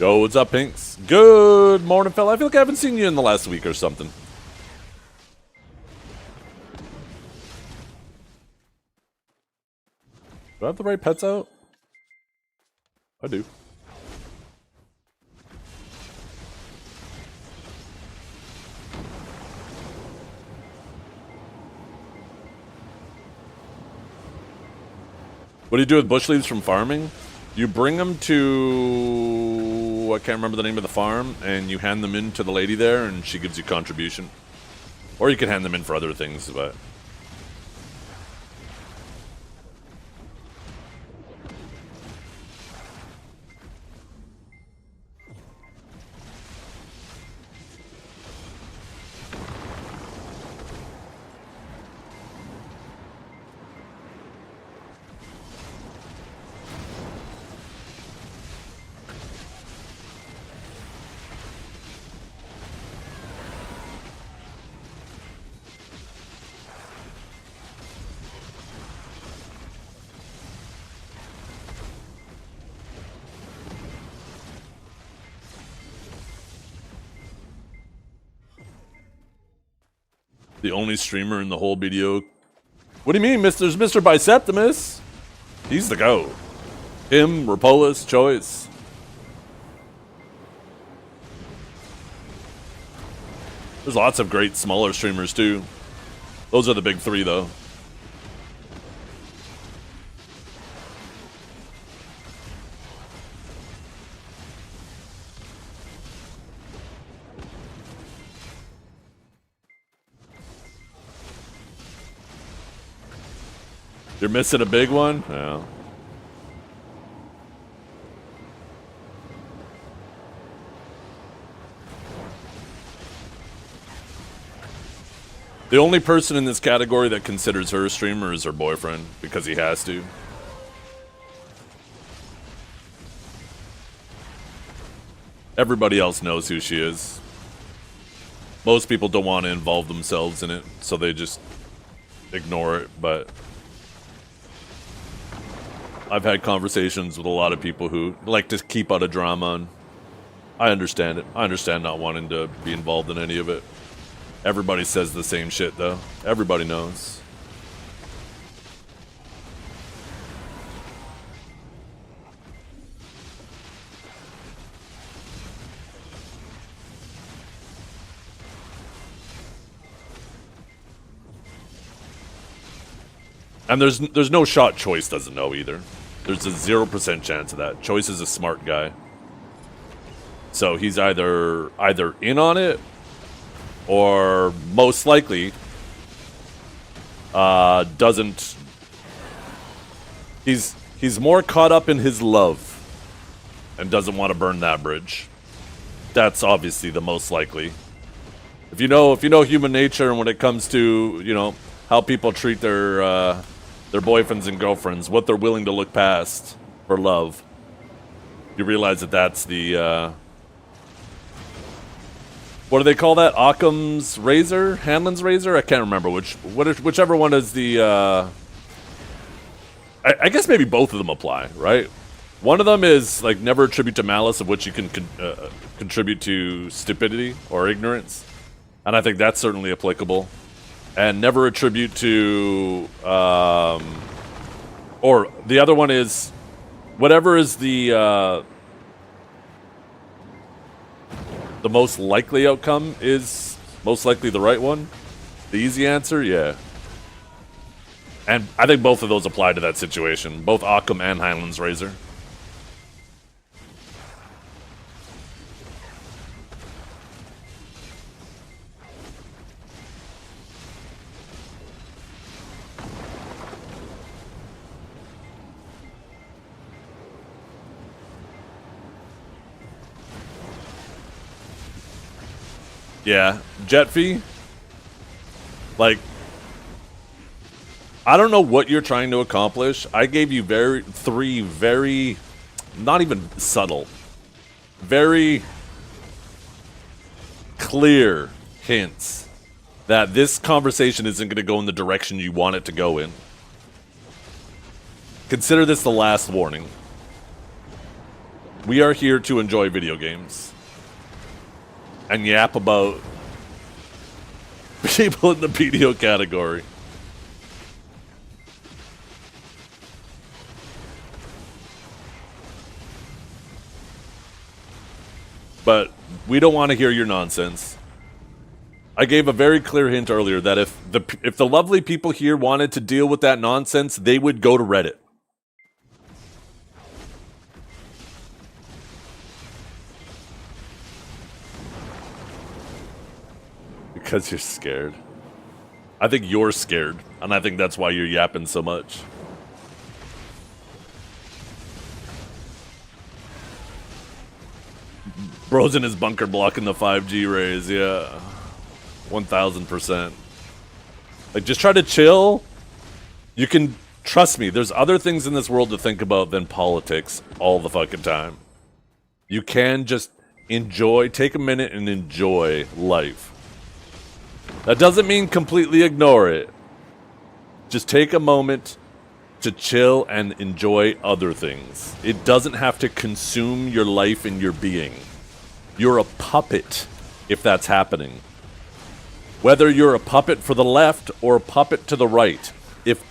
Yo, what's up, Pinks? Good morning, fella. I feel like I haven't seen you in the last week or something. Do I have the right pets out? I do. What do you do with bush leaves from farming? You bring them to... I can't remember the name of the farm, and you hand them in to the lady there, and she gives you contribution. Or you can hand them in for other things, but... The only streamer in the whole video. What do you mean, There's Mr. Biseptimus? He's the GOAT. Him, Rapolis, Choice. There's lots of great smaller streamers too. Those are the big three though. You're missing a big one? Yeah. The only person in this category that considers her a streamer is her boyfriend, because he has to. Everybody else knows who she is. Most people don't want to involve themselves in it, so they just ignore it, but I've had conversations with a lot of people who like to keep out of drama, and I understand it. I understand not wanting to be involved in any of it. Everybody says the same shit, though. Everybody knows. And there's no shot Choice doesn't know either. There's a 0% chance of that. Choice is a smart guy. So he's either in on it, or most likely doesn't. He's more caught up in his love and doesn't want to burn that bridge. That's obviously the most likely. If you know human nature, and when it comes to, you know, how people treat their boyfriends and girlfriends, what they're willing to look past for love, you realize that that's the what do they call that? Occam's razor? Hanlon's razor? I can't remember whichever one is the I guess maybe both of them apply, right? One of them is like never attribute to malice, of which you can contribute to stupidity or ignorance, and I think that's certainly applicable. And never attribute to or the other one is whatever is the most likely outcome is most likely the right one. The easy answer, yeah. And I think both of those apply to that situation. Both Occam and Heinlein's razor. Yeah, jet fee. Like, I don't know what you're trying to accomplish. I gave you three very, not even subtle, very clear hints that this conversation isn't going to go in the direction you want it to go in. Consider this the last warning. We are here to enjoy video games and yap about people in the PDO category. But we don't want to hear your nonsense. I gave a very clear hint earlier that if the lovely people here wanted to deal with that nonsense, they would go to Reddit. Because you're scared. I think you're scared, and I think that's why you're yapping so much. Bro's in his bunker blocking the 5G rays, yeah. 1000%. Like, just try to chill. You can, trust me, there's other things in this world to think about than politics all the fucking time. You can just enjoy, take a minute and enjoy life. That doesn't mean completely ignore it. Just take a moment to chill and enjoy other things. It doesn't have to consume your life and your being. You're a puppet if that's happening. Whether you're a puppet for the left or a puppet to the right. If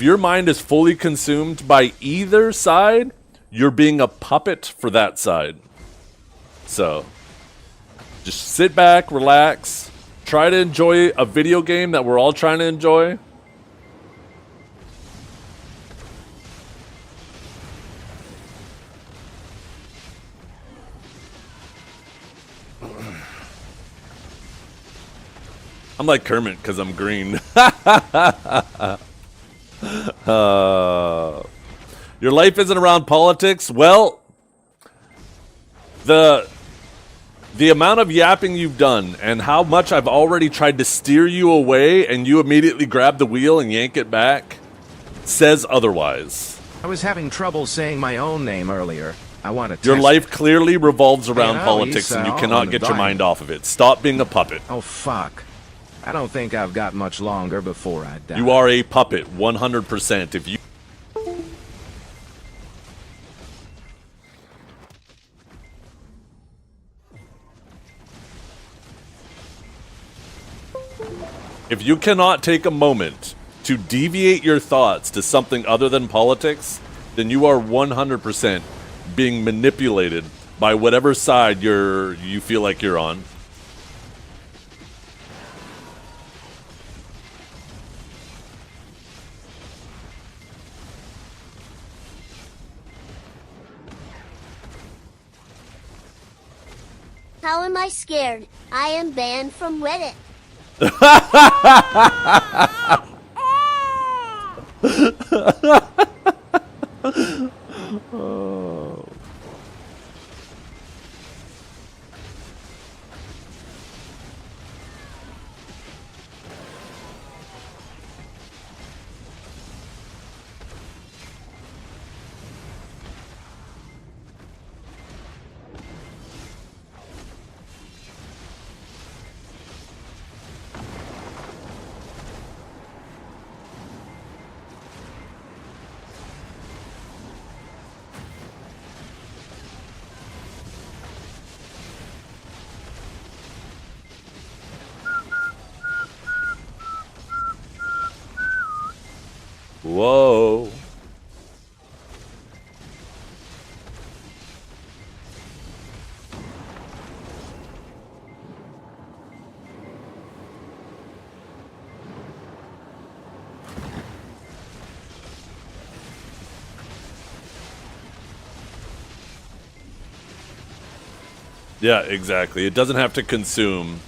your mind is fully consumed by either side, you're being a puppet for that side. So, just sit back, relax, try to enjoy a video game that we're all trying to enjoy. I'm like Kermit because I'm green. Your life isn't around politics? Well, the amount of yapping you've done and how much I've already tried to steer you away and you immediately grab the wheel and yank it back says otherwise. I was having trouble saying my own name earlier. I want to test Your life it. clearly revolves around Hey, politics he's, and you all cannot in the get your diamond. mind off of it. Stop being a puppet. Oh, fuck. I don't think I've got much longer before I die. You are a puppet, 100%. If you... If you cannot take a moment to deviate your thoughts to something other than politics, then you are 100% being manipulated by whatever side you feel like you're on. How am I scared? I am banned from Reddit. Whoa. Yeah, exactly. It doesn't have to consume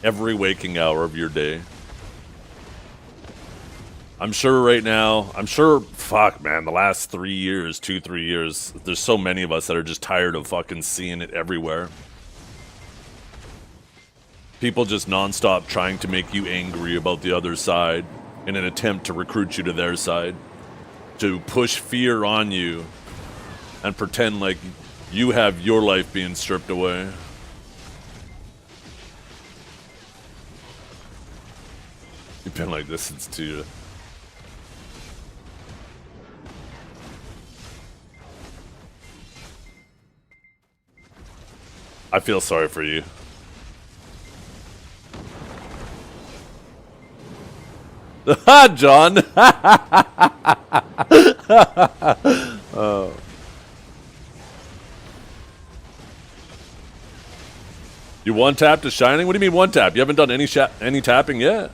every waking hour of your day. I'm sure right now, fuck, man, the last 3 years, 3 years, there's so many of us that are just tired of fucking seeing it everywhere. People just nonstop trying to make you angry about the other side in an attempt to recruit you to their side, to push fear on you and pretend like you have your life being stripped away. You've been like this since 2. I feel sorry for you. John. Oh. You one tap to Shining? What do you mean one tap? You haven't done any tapping yet?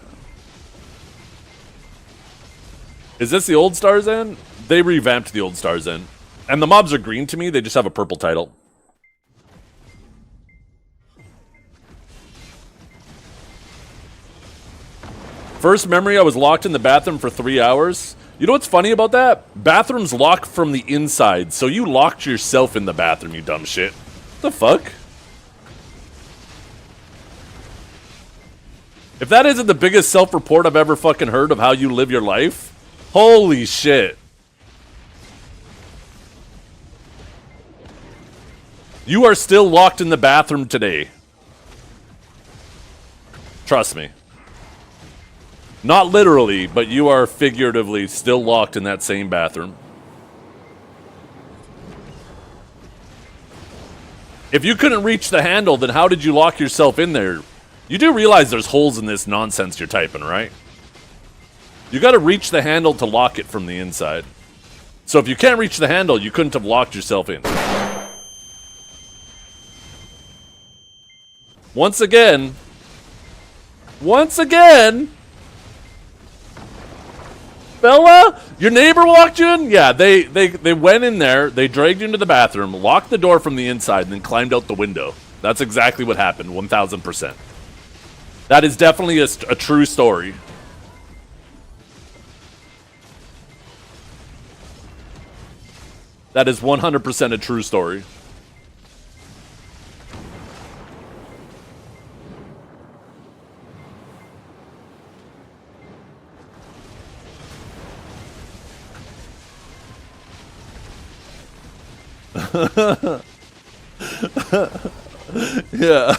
Is this the old Star's End? They revamped the old Star's End. And the mobs are green to me, they just have a purple title. First memory, I was locked in the bathroom for 3 hours. You know what's funny about that? Bathrooms lock from the inside, so you locked yourself in the bathroom, you dumb shit. What the fuck? If that isn't the biggest self-report I've ever fucking heard of how you live your life, holy shit. You are still locked in the bathroom today. Trust me. Not literally, but you are figuratively still locked in that same bathroom. If you couldn't reach the handle, then how did you lock yourself in there? You do realize there's holes in this nonsense you're typing, right? You gotta reach the handle to lock it from the inside. So if you can't reach the handle, you couldn't have locked yourself in. Once again, Bella, your neighbor walked you in? Yeah, they went in there, they dragged you into the bathroom, locked the door from the inside, and then climbed out the window. That's exactly what happened, 1000%. That is definitely a true story. That is 100% a true story. Yeah.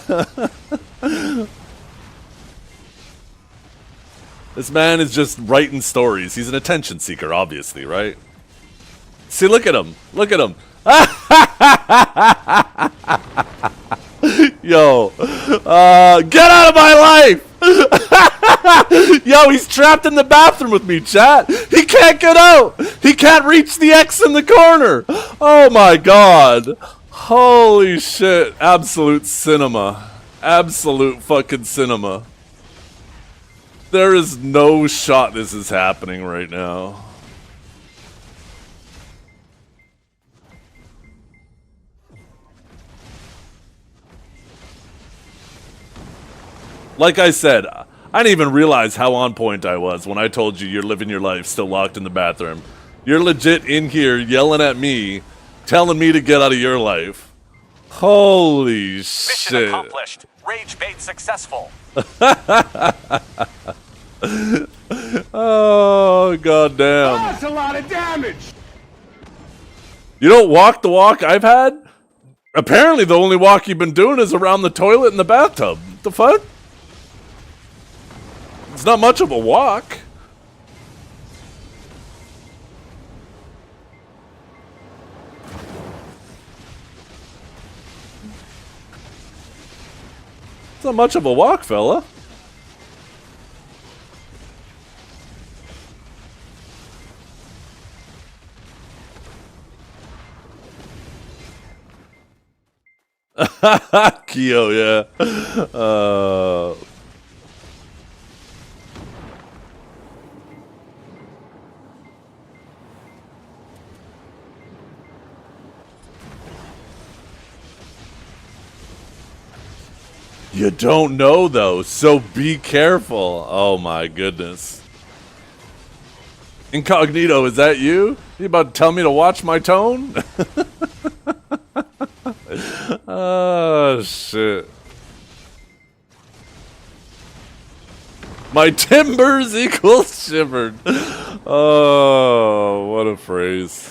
This man is just writing stories. He's an attention seeker, obviously, right? See, look at him. Look at him. Yo. Get out of my life! Yo, he's trapped in the bathroom with me, chat. He can't get out. He can't reach the X in the corner. Oh my god. Holy shit. Absolute cinema. Absolute fucking cinema. There is no shot this is happening right now. Like I said, I didn't even realize how on point I was when I told you you're living your life still locked in the bathroom. You're legit in here yelling at me, telling me to get out of your life. Holy shit. Mission accomplished. Rage bait successful. Oh, goddamn. That's a lot of damage! You don't walk the walk I've had? Apparently the only walk you've been doing is around the toilet and the bathtub. What the fuck? It's not much of a walk. It's not much of a walk, fella. Kyo, yeah. You don't know, though, so be careful. Oh, my goodness. Incognito, is that you? You about to tell me to watch my tone? Oh, shit. My timbers equals shivered. Oh, what a phrase.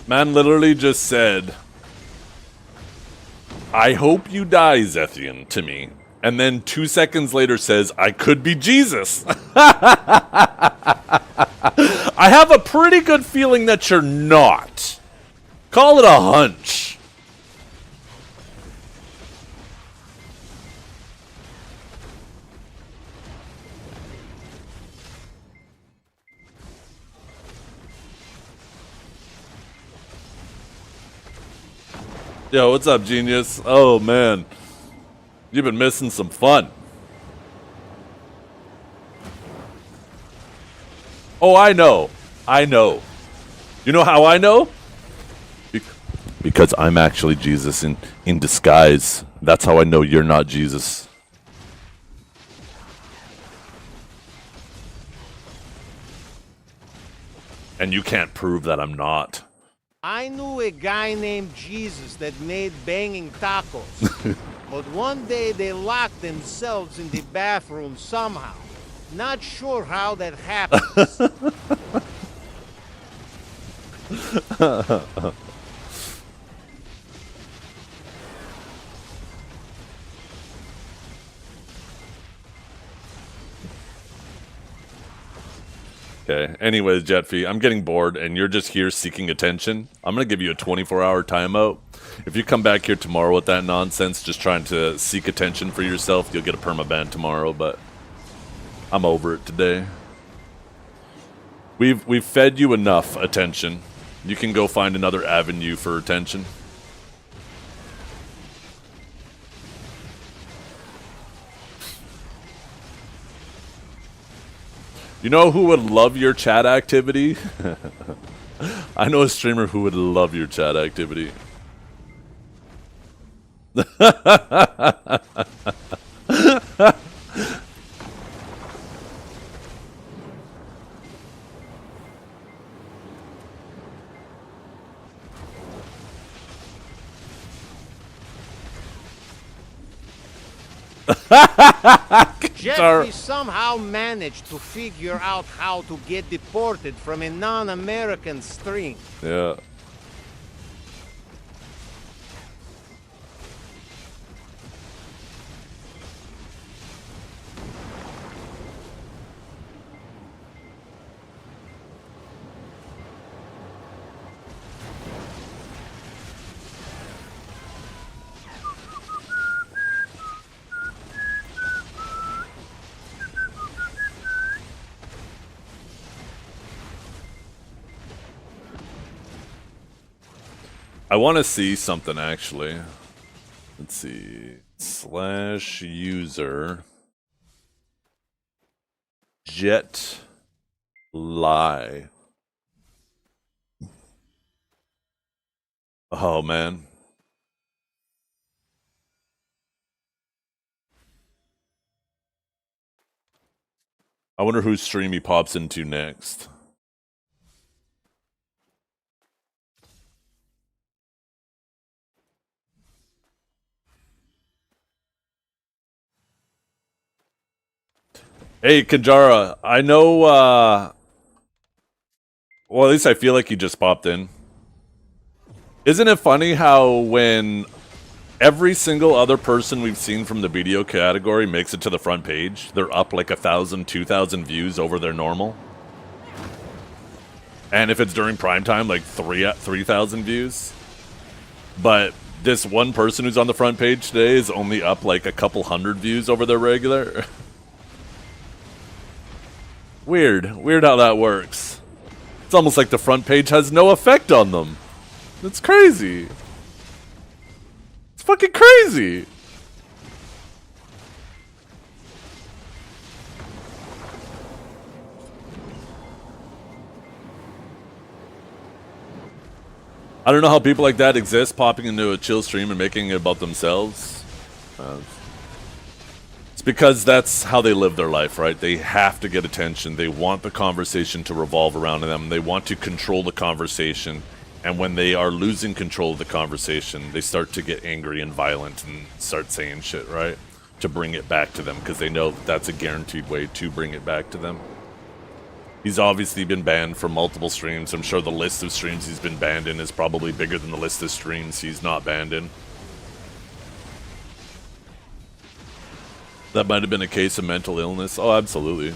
Man literally just said, I hope you die, Zethiann, to me. And then 2 seconds later says, I could be Jesus. I have a pretty good feeling that you're not. Call it a hunch. Yo, what's up, genius? Oh, man. You've been missing some fun. Oh, I know. I know. You know how I know? Because I'm actually Jesus in disguise. That's how I know you're not Jesus. And you can't prove that I'm not. I knew a guy named Jesus that made banging tacos. But one day they locked themselves in the bathroom somehow. Not sure how that happens. Okay, anyways, Jetfee, I'm getting bored and you're just here seeking attention. I'm going to give you a 24-hour timeout. If you come back here tomorrow with that nonsense, just trying to seek attention for yourself, you'll get a permaban tomorrow, but I'm over it today. We've fed you enough attention. You can go find another avenue for attention. You know who would love your chat activity? I know a streamer who would love your chat activity. Jeffrey somehow managed to figure out how to get deported from a non-American stream. Yeah. I want to see something actually. Let's see. /user jet lie. Oh man. I wonder whose stream he pops into next. Hey, Kanjara, I know, well, at least I feel like he just popped in. Isn't it funny how when every single other person we've seen from the video category makes it to the front page, they're up like 1,000, 2,000 views over their normal? And if it's during prime time, like 3,000 views? But this one person who's on the front page today is only up like a couple hundred views over their regular. Weird how that works. It's almost like the front page has no effect on them. It's crazy. It's fucking crazy. I don't know how people like that exist, popping into a chill stream and making it about themselves. It's because that's how they live their life, right? They have to get attention. They want the conversation to revolve around them. They want to control the conversation. And when they are losing control of the conversation, they start to get angry and violent and start saying shit, right? To bring it back to them, because they know that's a guaranteed way to bring it back to them. He's obviously been banned from multiple streams. I'm sure the list of streams he's been banned in is probably bigger than the list of streams he's not banned in. That might have been a case of mental illness. Oh, absolutely.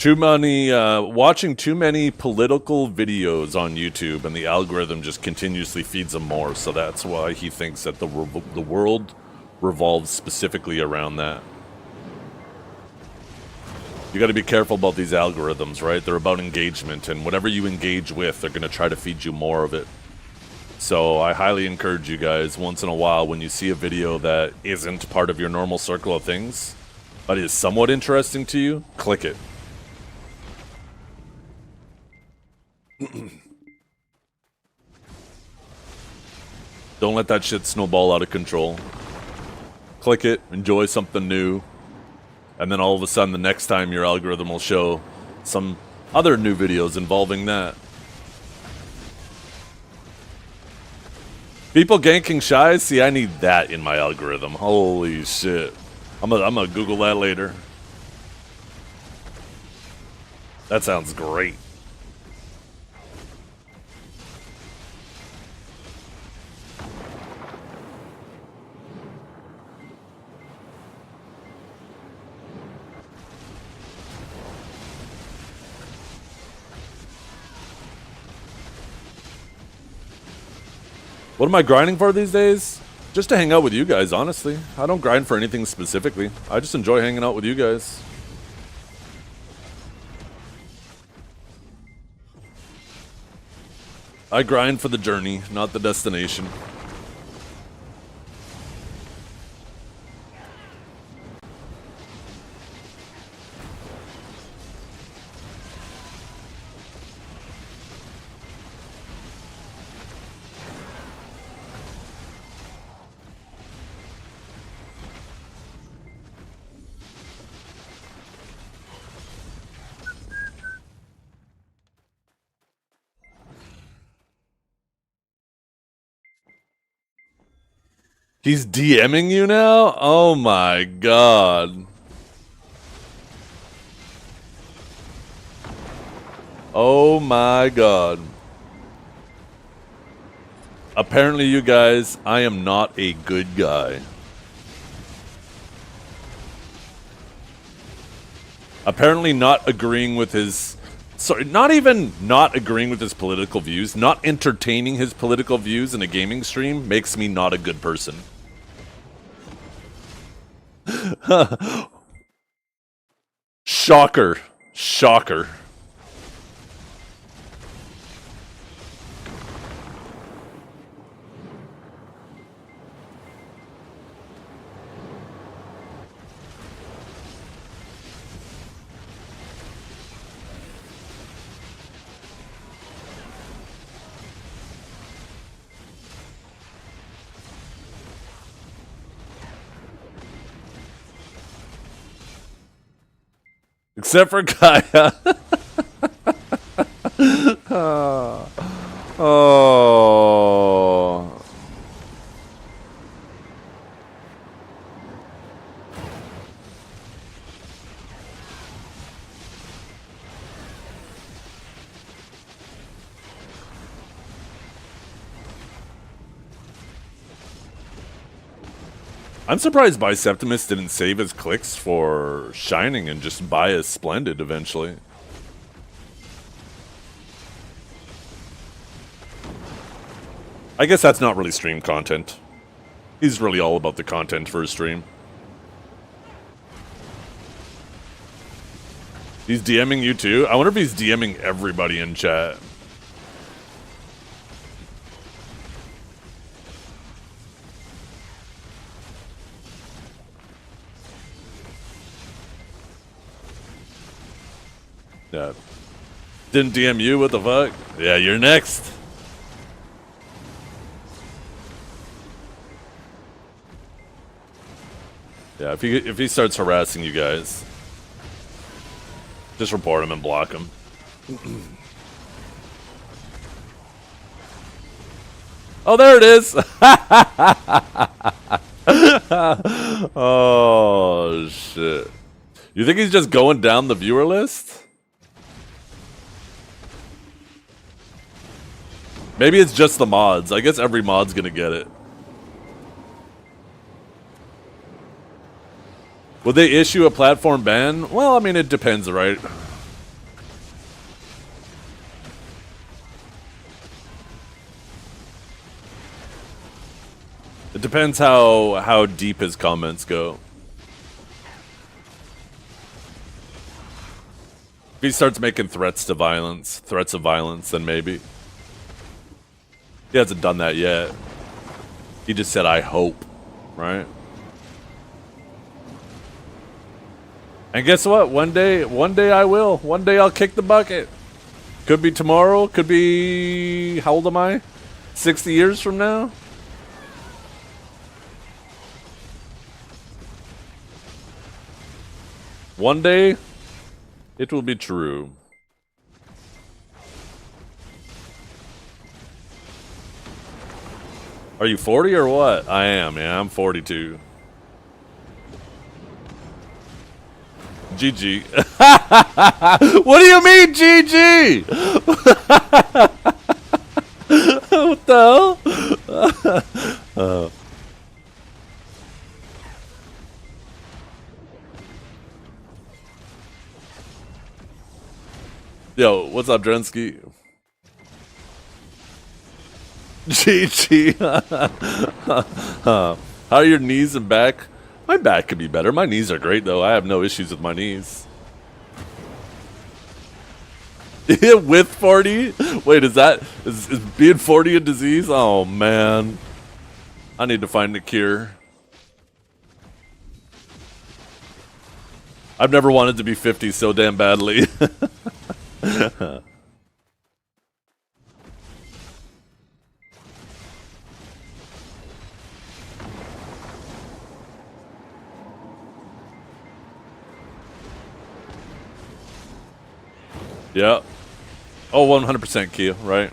Watching too many political videos on YouTube, and the algorithm just continuously feeds him more. So that's why he thinks that the world revolves specifically around that. You got to be careful about these algorithms, right? They're about engagement, and whatever you engage with, they're going to try to feed you more of it. So I highly encourage you guys, once in a while, when you see a video that isn't part of your normal circle of things, but is somewhat interesting to you, click it. Don't let that shit snowball out of control. Click it, enjoy something new, and then all of a sudden the next time your algorithm will show some other new videos involving that. People ganking Shy? See, I need that in my algorithm. Holy shit. I'm gonna Google that later. That sounds great. What am I grinding for these days? Just to hang out with you guys, honestly. I don't grind for anything specifically. I just enjoy hanging out with you guys. I grind for the journey, not the destination. He's DMing you now? Oh my god. Oh my god. Apparently, you guys, I am not a good guy. Apparently not agreeing with his... Sorry, not even not agreeing with his political views, not entertaining his political views in a gaming stream makes me not a good person. Shocker. Shocker. Except for Kaya. Oh. I'm surprised Biceptimus didn't save his clicks for Shining and just buy a Splendid eventually. I guess that's not really stream content. He's really all about the content for his stream. He's DMing you too? I wonder if he's DMing everybody in chat. Yeah. Didn't DM you? What the fuck? Yeah, you're next. Yeah, if he starts harassing you guys, just report him and block him. Oh, there it is. Oh shit. You think he's just going down the viewer list? Maybe it's just the mods. I guess every mod's gonna get it. Would they issue a platform ban? Well, I mean, it depends, right? It depends how deep his comments go. If he starts making threats of violence, then maybe. He hasn't done that yet. He just said, I hope, right? And guess what? One day I will. One day I'll kick the bucket. Could be tomorrow. Could be... How old am I? 60 years from now? One day, it will be true. Are you 40 or what? I am, yeah, I'm 42. GG. What do you mean, GG? What the hell? Yo, what's up, Drensky? GG. How are your knees and back? My back could be better. My knees are great, though. I have no issues with my knees. With 40? Wait, is being 40 a disease? Oh man. I need to find a cure. I've never wanted to be 50 so damn badly. Yeah. Oh, 100% Kia, right?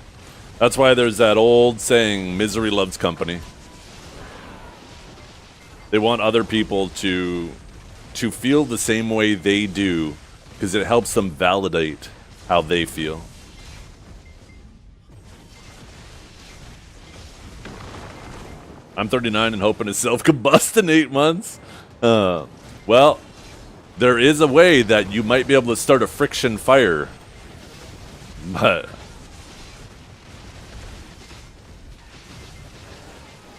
That's why there's that old saying, misery loves company. They want other people to feel the same way they do, because it helps them validate how they feel. I'm 39 and hoping to self-combust in 8 months. Well, there is a way that you might be able to start a friction fire. But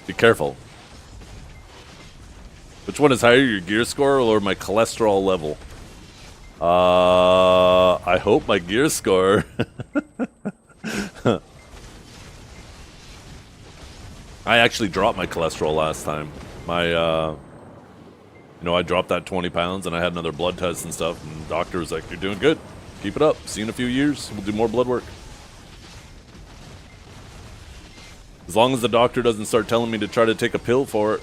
be careful. Which one is higher, your gear score or my cholesterol level? I hope my gear score. I actually dropped my cholesterol last time. I dropped that 20 pounds and I had another blood test and stuff. And the doctor was like, you're doing good. Keep it up. See you in a few years. We'll do more blood work. As long as the doctor doesn't start telling me to try to take a pill for it.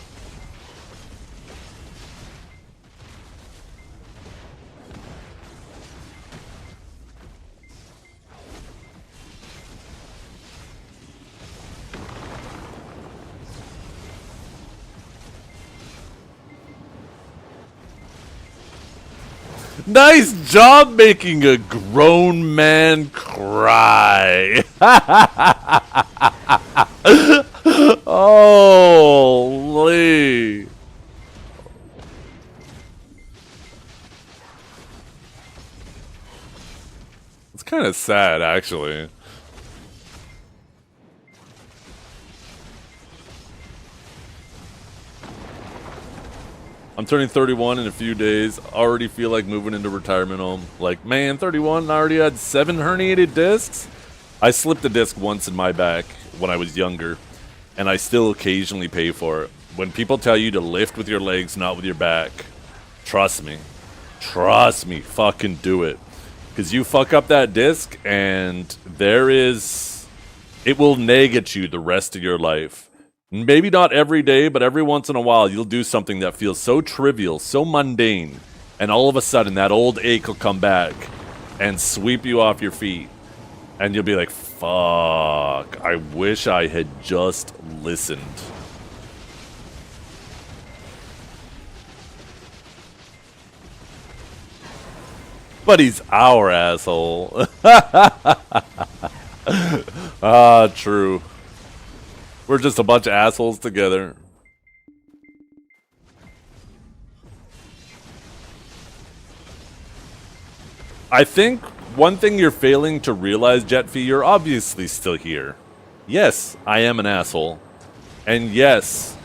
Nice job making a grown man cry. Holy. It's kind of sad, actually. I'm turning 31 in a few days. Already feel like moving into retirement home. Like, man, 31 and I already had 7 herniated discs? I slipped a disc once in my back when I was younger, and I still occasionally pay for it. When people tell you to lift with your legs, not with your back, trust me. Trust me, fucking do it. Because you fuck up that disc, and it will nag at you the rest of your life. Maybe not every day, but every once in a while, you'll do something that feels so trivial, so mundane, and all of a sudden, that old ache will come back and sweep you off your feet. And you'll be like, fuck, I wish I had just listened. But he's our asshole. Ah, true. We're just a bunch of assholes together. I think one thing you're failing to realize, Jetfee, you're obviously still here. Yes, I am an asshole. And yes,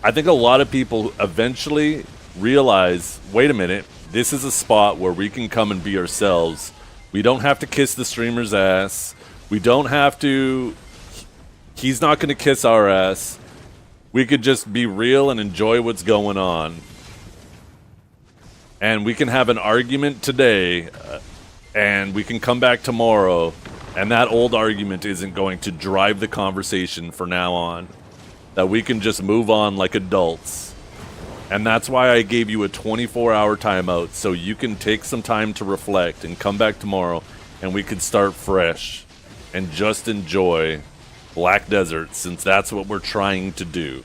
I think a lot of people eventually realize, wait a minute, this is a spot where we can come and be ourselves. We don't have to kiss the streamer's ass. We don't have to... He's not going to kiss our ass. We could just be real and enjoy what's going on. And we can have an argument today, and we can come back tomorrow, and that old argument isn't going to drive the conversation from now on. That we can just move on like adults. And that's why I gave you a 24-hour timeout, so you can take some time to reflect and come back tomorrow, and we could start fresh and just enjoy Black Desert, since that's what we're trying to do.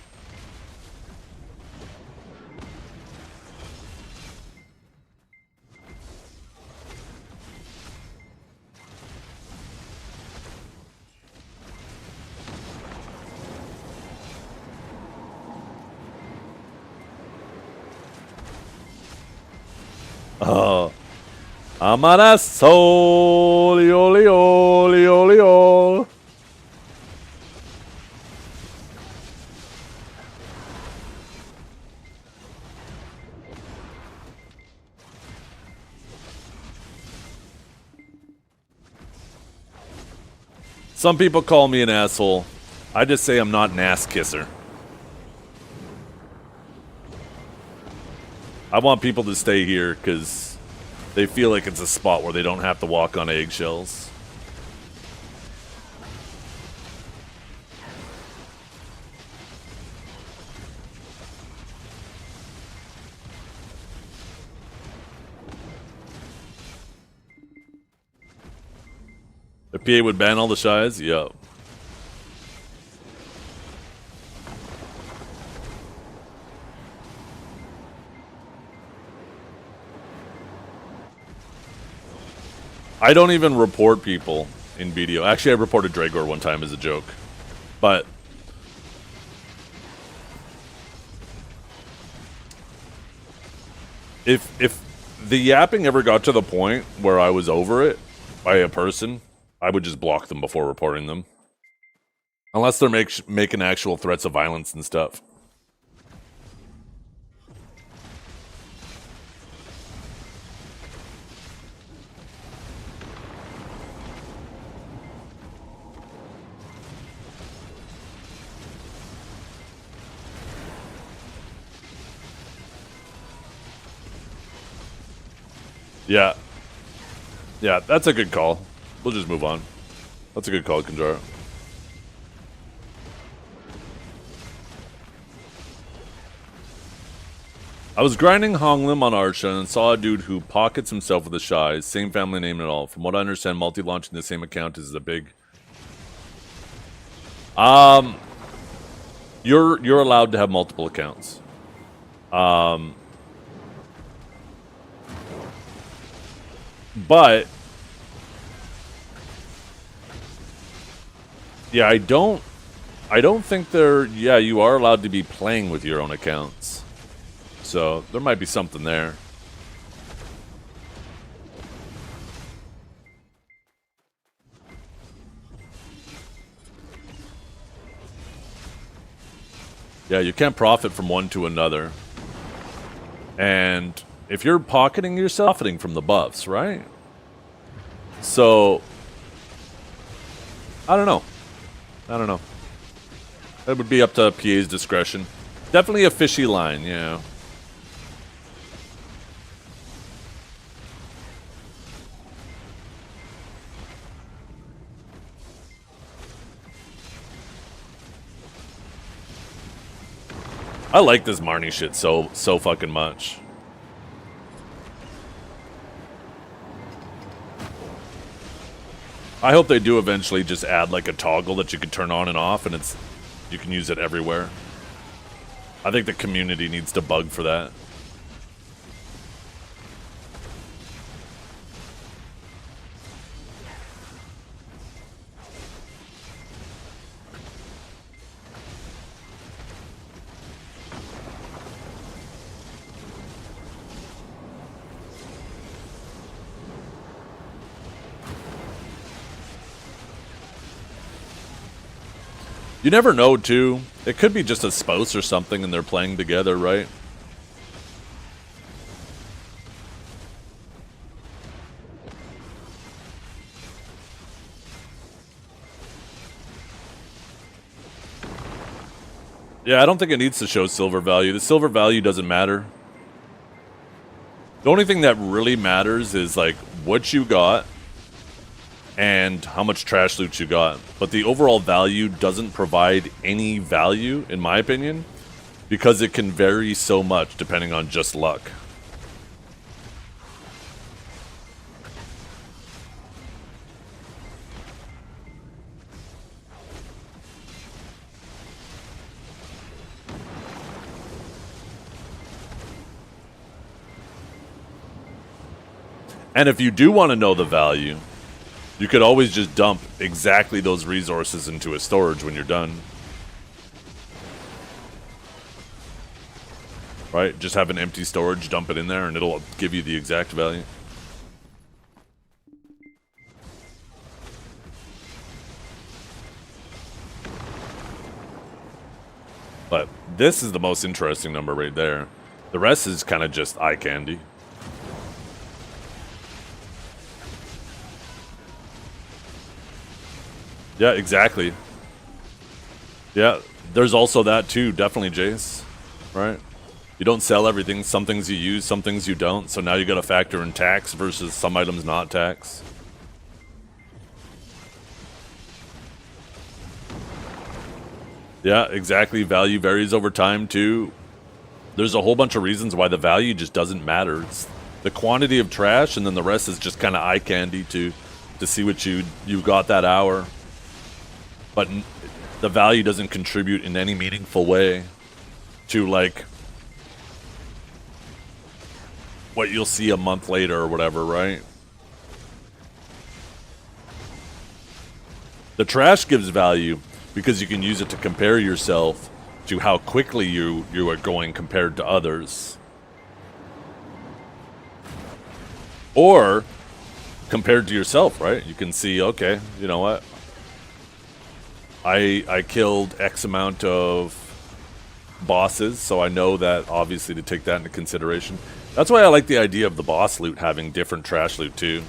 Oh, Amaraso, oli, oli, oli, oli. Some people call me an asshole. I just say I'm not an ass kisser. I want people to stay here because they feel like it's a spot where they don't have to walk on eggshells. The PA would ban all the shies? Yup. I don't even report people in BDO. Actually, I reported Dragor one time as a joke. But if the yapping ever got to the point where I was over it by a person, I would just block them before reporting them. Unless they're making actual threats of violence and stuff. Yeah. Yeah, that's a good call. We'll just move on. That's a good call, Kanjara. I was grinding Honglim on Arsha and saw a dude who pockets himself with a shy, same family name and all. From what I understand, multi-launching the same account is a big... You're allowed to have multiple accounts. But yeah, I don't think you are allowed to be playing with your own accounts. So there might be something there. Yeah, you can't profit from one to another. And if you're pocketing yourself, profiting from the buffs, right? So, I don't know. That would be up to PA's discretion. Definitely a fishy line, yeah. I like this Marnie shit so fucking much. I hope they do eventually just add like a toggle that you can turn on and off, and you can use it everywhere. I think the community needs to bug for that. You never know, too. It could be just a spouse or something and they're playing together, right? Yeah, I don't think it needs to show silver value. The silver value doesn't matter. The only thing that really matters is, like, what you got and how much trash loot you got. But the overall value doesn't provide any value, in my opinion, because it can vary so much depending on just luck. And if you do want to know the value, you could always just dump exactly those resources into a storage when you're done. Right? Just have an empty storage, dump it in there, and it'll give you the exact value. But this is the most interesting number right there. The rest is kind of just eye candy. Yeah, exactly. Yeah, there's also that too, definitely, Jace. Right? You don't sell everything. Some things you use, some things you don't. So now you got to factor in tax versus some items not tax. Yeah, exactly. Value varies over time too. There's a whole bunch of reasons why the value just doesn't matter. It's the quantity of trash, and then the rest is just kind of eye candy to see what you got that hour. But the value doesn't contribute in any meaningful way to like what you'll see a month later or whatever, right? The trash gives value because you can use it to compare yourself to how quickly you are going compared to others. Or compared to yourself, right? You can see, okay, you know what? I killed X amount of bosses, so I know that obviously to take that into consideration. That's why I like the idea of the boss loot having different trash loot too.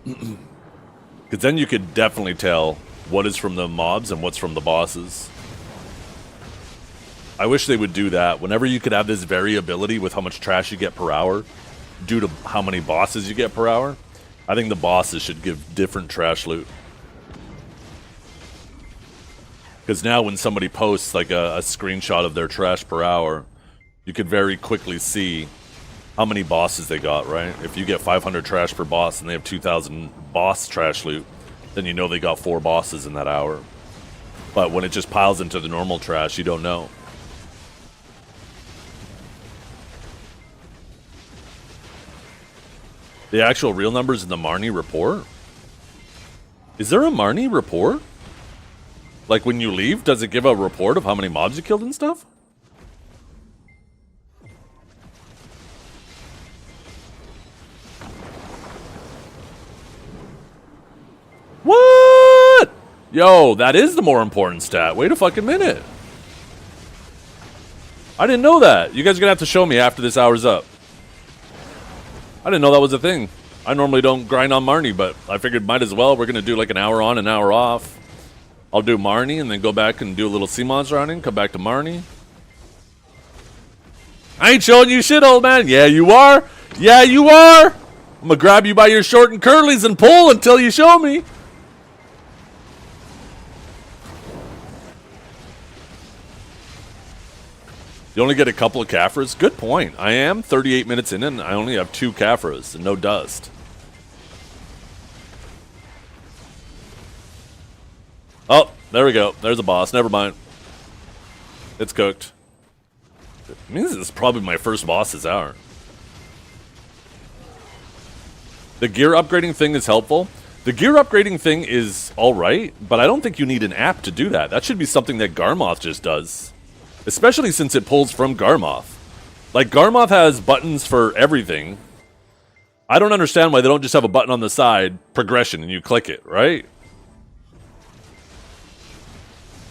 Because then you could definitely tell what is from the mobs and what's from the bosses. I wish they would do that. Whenever you could have this variability with how much trash you get per hour due to how many bosses you get per hour, I think the bosses should give different trash loot. Because now when somebody posts like a screenshot of their trash per hour, you could very quickly see how many bosses they got, right? If you get 500 trash per boss and they have 2,000 boss trash loot, then you know they got 4 bosses in that hour. But when it just piles into the normal trash, you don't know. The actual real numbers in the Marnie report? Is there a Marnie report? Like when you leave, does it give a report of how many mobs you killed and stuff? What? Yo, that is the more important stat. Wait a fucking minute. I didn't know that. You guys are gonna have to show me after this hour's up. I didn't know that was a thing. I normally don't grind on Marnie, but I figured might as well. We're gonna do like an hour on, an hour off. I'll do Marnie and then go back and do a little sea monster running, come back to Marnie. I ain't showing you shit, old man. Yeah, you are. Yeah, you are. I'm gonna grab you by your short and curlies and pull until you show me. You only get a couple of Caphras? Good point. I am 38 minutes in and I only have 2 Caphras and no dust. Oh, there we go. There's a boss. Never mind. It's cooked. It means this is probably my first boss this hour. The gear upgrading thing is helpful. The gear upgrading thing is alright, but I don't think you need an app to do that. That should be something that Garmoth just does. Especially since it pulls from Garmoth. Like, Garmoth has buttons for everything. I don't understand why they don't just have a button on the side, progression, and you click it, right?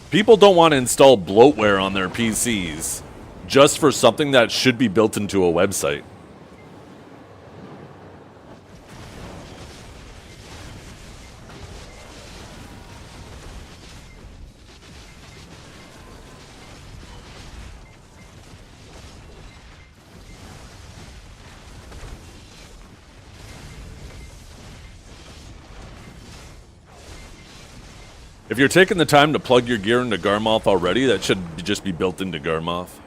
People don't want to install bloatware on their PCs just for something that should be built into a website. If you're taking the time to plug your gear into Garmoth already, that should just be built into Garmoth.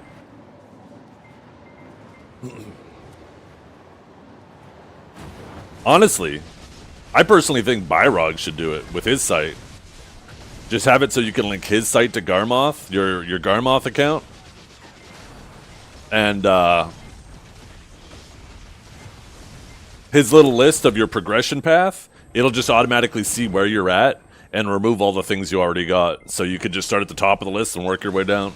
Honestly, I personally think Byrog should do it with his site. Just have it so you can link his site to Garmoth, your Garmoth account. And his little list of your progression path, it'll just automatically see where you're at and remove all the things you already got. So you could just start at the top of the list and work your way down.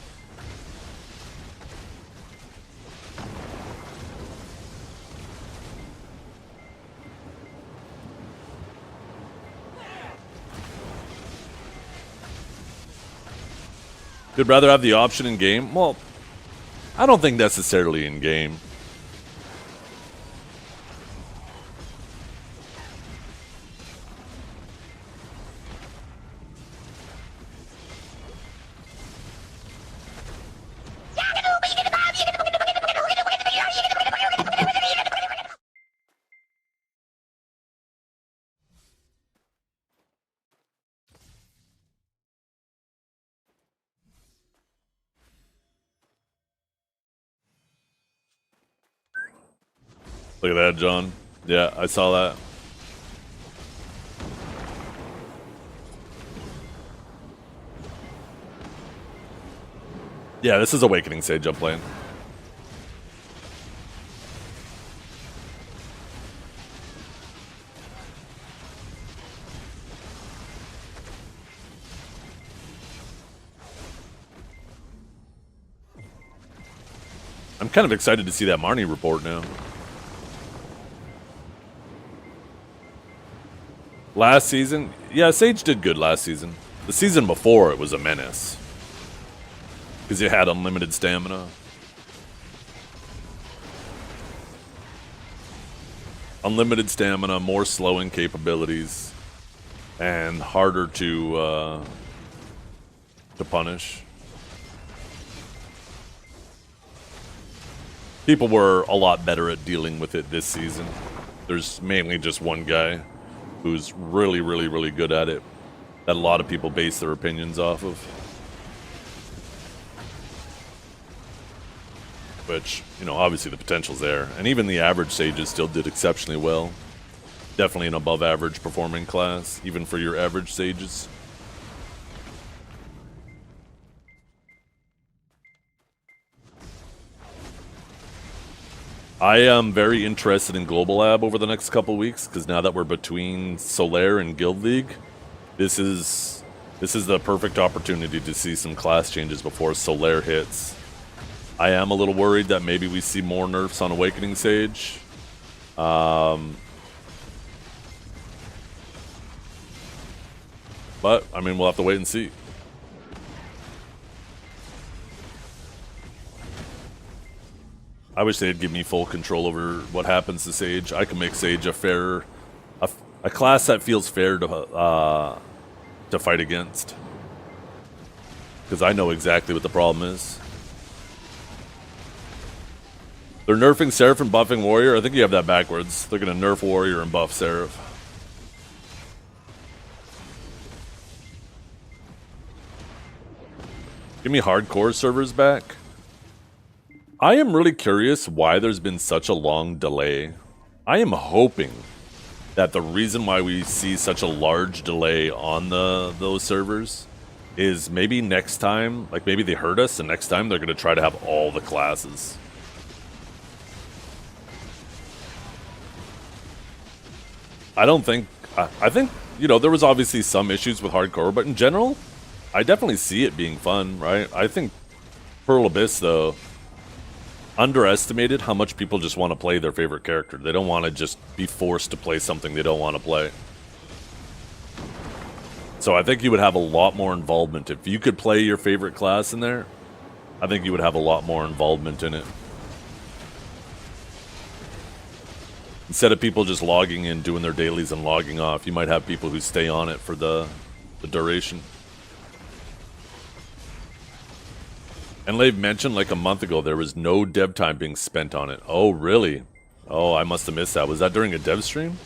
You'd rather have the option in game? Well, I don't think necessarily in game. Look at that, John. Yeah, I saw that. Yeah, this is Awakening Sage I'm playing. I'm kind of excited to see that Marnie report now. Last season? Yeah, Sage did good last season. The season before, it was a menace. Because you had unlimited stamina. Unlimited stamina, more slowing capabilities, and harder to punish. People were a lot better at dealing with it this season. There's mainly just one guy who's really, really, really good at it, that a lot of people base their opinions off of. Which, you know, obviously the potential's there. And even the average Sages still did exceptionally well. Definitely an above average performing class, even for your average Sages. I am very interested in Global Lab over the next couple weeks, because now that we're between Solaire and Guild League, this is the perfect opportunity to see some class changes before Solaire hits. I am a little worried that maybe we see more nerfs on Awakening Sage. But, I mean, we'll have to wait and see. I wish they'd give me full control over what happens to Sage. I can make Sage a class that feels fair to fight against. Because I know exactly what the problem is. They're nerfing Seraph and buffing Warrior. I think you have that backwards. They're going to nerf Warrior and buff Seraph. Give me hardcore servers back. I am really curious why there's been such a long delay. I am hoping that the reason why we see such a large delay on those servers is maybe next time, like maybe they heard us and next time they're going to try to have all the classes. I think, you know, there was obviously some issues with hardcore, but in general, I definitely see it being fun, right? I think Pearl Abyss, though, underestimated how much people just want to play their favorite character. They don't want to just be forced to play something they don't want to play. So I think you would have a lot more involvement. If you could play your favorite class in there, I think you would have a lot more involvement in it. Instead of people just logging in, doing their dailies, and logging off, you might have people who stay on it for the duration. And they've mentioned like a month ago there was no dev time being spent on it. Oh, really? Oh, I must have missed that. Was that during a dev stream?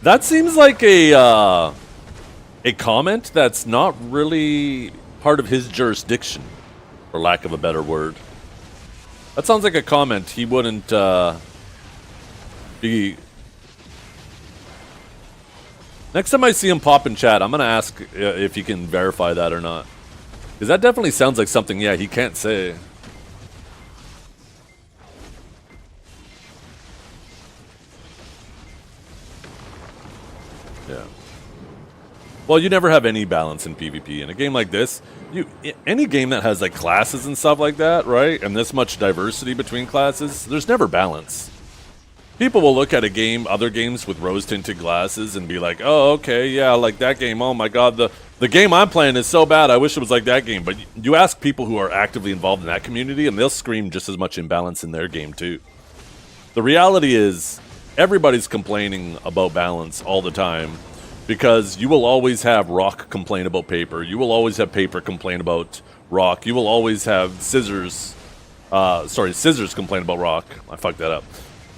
That seems like a comment that's not really part of his jurisdiction, for lack of a better word. That sounds like a comment he wouldn't be... Next time I see him pop in chat, I'm going to ask if he can verify that or not. Because that definitely sounds like something, yeah, he can't say. Yeah. Well, you never have any balance in PvP. In a game like this, any game that has like classes and stuff like that, right? And this much diversity between classes, there's never balance. People will look at a game, other games with rose-tinted glasses and be like, oh, okay, yeah, like that game, oh my god, the game I'm playing is so bad, I wish it was like that game. But you ask people who are actively involved in that community, and they'll scream just as much imbalance in their game, too. The reality is, everybody's complaining about balance all the time, because you will always have Rock complain about Paper. You will always have Paper complain about Rock. You will always have Scissors complain about Rock. I fucked that up.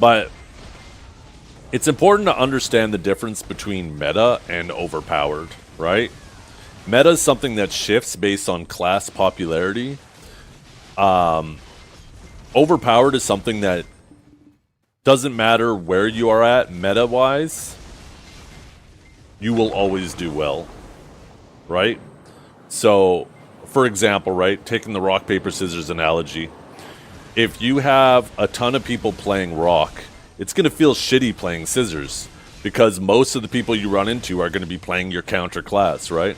But it's important to understand the difference between meta and overpowered, right? Meta is something that shifts based on class popularity. Overpowered is something that doesn't matter where you are at meta-wise, you will always do well, right? So, for example, right, taking the rock, paper, scissors analogy, if you have a ton of people playing rock, it's going to feel shitty playing scissors because most of the people you run into are going to be playing your counter class, right?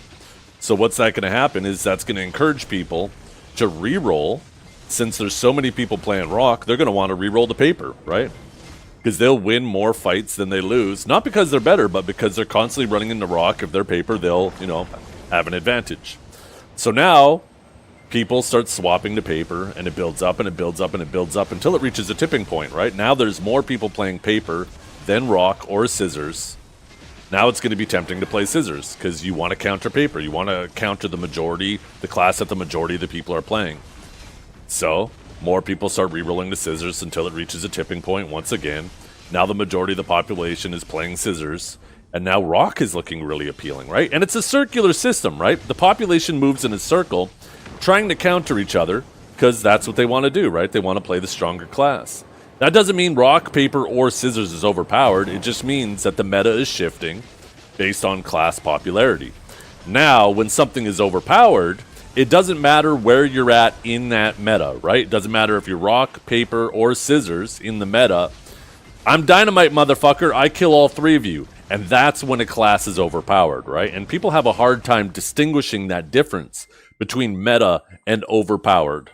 So what's that going to happen is that's going to encourage people to re-roll. Since there's so many people playing rock, they're going to want to re-roll the paper, right? Because they'll win more fights than they lose. Not because they're better, but because they're constantly running into rock. If they're paper, they'll, have an advantage. So now, people start swapping to paper, and it builds up, and it builds up, and it builds up until it reaches a tipping point, right? Now there's more people playing paper than rock or scissors. Now it's going to be tempting to play scissors, because you want to counter paper. You want to counter the class that the majority of the people are playing. So, more people start re-rolling the scissors until it reaches a tipping point once again. Now the majority of the population is playing scissors, and now rock is looking really appealing, right? And it's a circular system, right? The population moves in a circle, trying to counter each other, because that's what they want to do, right? They want to play the stronger class. That doesn't mean rock, paper, or scissors is overpowered. It just means that the meta is shifting based on class popularity. Now, when something is overpowered, it doesn't matter where you're at in that meta, right? It doesn't matter if you're rock, paper, or scissors in the meta. I'm dynamite, motherfucker. I kill all three of you. And that's when a class is overpowered, right? And people have a hard time distinguishing that difference between meta and overpowered.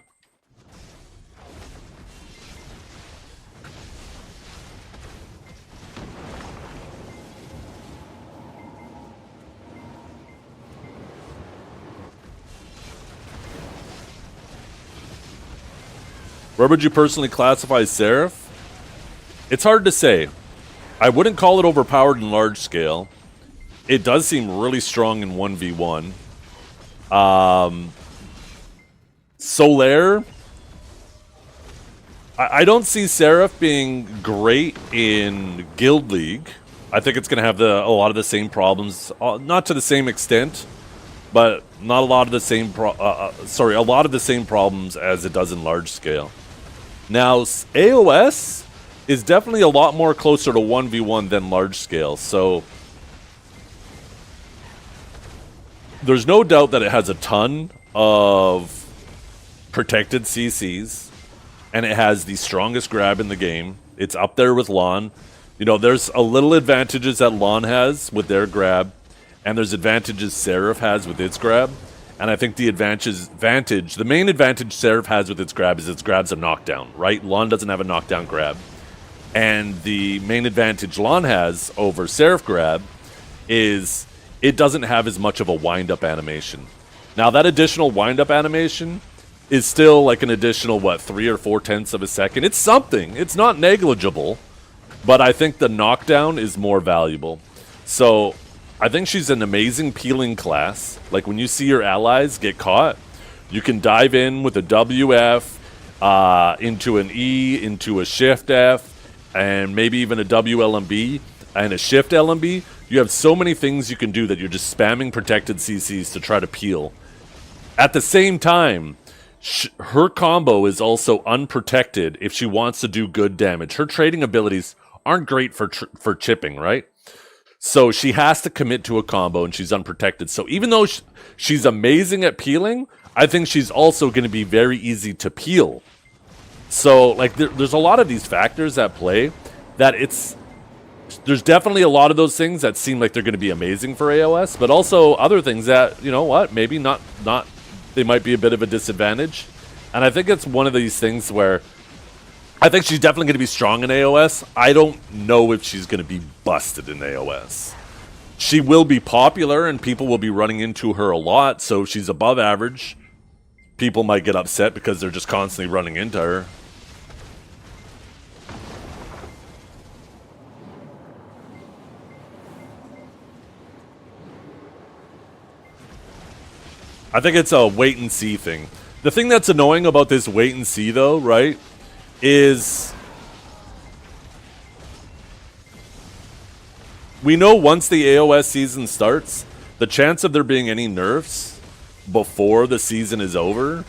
Where would you personally classify Seraph? It's hard to say. I wouldn't call it overpowered in large scale. It does seem really strong in 1v1. Solaire, I don't see Seraph being great in Guild League. I think it's going to have a lot of the same problems, not to the same extent, but not a lot of the same a lot of the same problems as it does in large scale. Now, AOS is definitely a lot more closer to 1v1 than large scale, so there's no doubt that it has a ton of protected CCs, and it has the strongest grab in the game. It's up there with Lon. There's a little advantages that Lon has with their grab, and there's advantages Seraph has with its grab. And I think the main advantage Seraph has with its grab is its grab's a knockdown, right? Lon doesn't have a knockdown grab. And the main advantage Lon has over Seraph grab is it doesn't have as much of a wind-up animation. Now, that additional wind-up animation is still like an additional, 3 or 4 tenths of a second. It's something. It's not negligible. But I think the knockdown is more valuable. So I think she's an amazing peeling class. Like, when you see your allies get caught, you can dive in with a WF, into an E, into a Shift F, and maybe even a WLMB and a Shift LMB. You have so many things you can do that you're just spamming protected CCs to try to peel. At the same time, her combo is also unprotected if she wants to do good damage. Her trading abilities aren't great for chipping, right? So she has to commit to a combo, and she's unprotected. So even though she's amazing at peeling, I think she's also going to be very easy to peel. So, like, there's a lot of these factors at play that there's definitely a lot of those things that seem like they're going to be amazing for AOS, but also other things that, maybe not they might be a bit of a disadvantage. And I think it's one of these things where I think she's definitely going to be strong in AOS. I don't know if she's going to be busted in AOS. She will be popular, and people will be running into her a lot, so if she's above average, people might get upset because they're just constantly running into her. I think it's a wait and see thing. The thing that's annoying about this wait and see, though, right, is we know once the AOS season starts, the chance of there being any nerfs before the season is over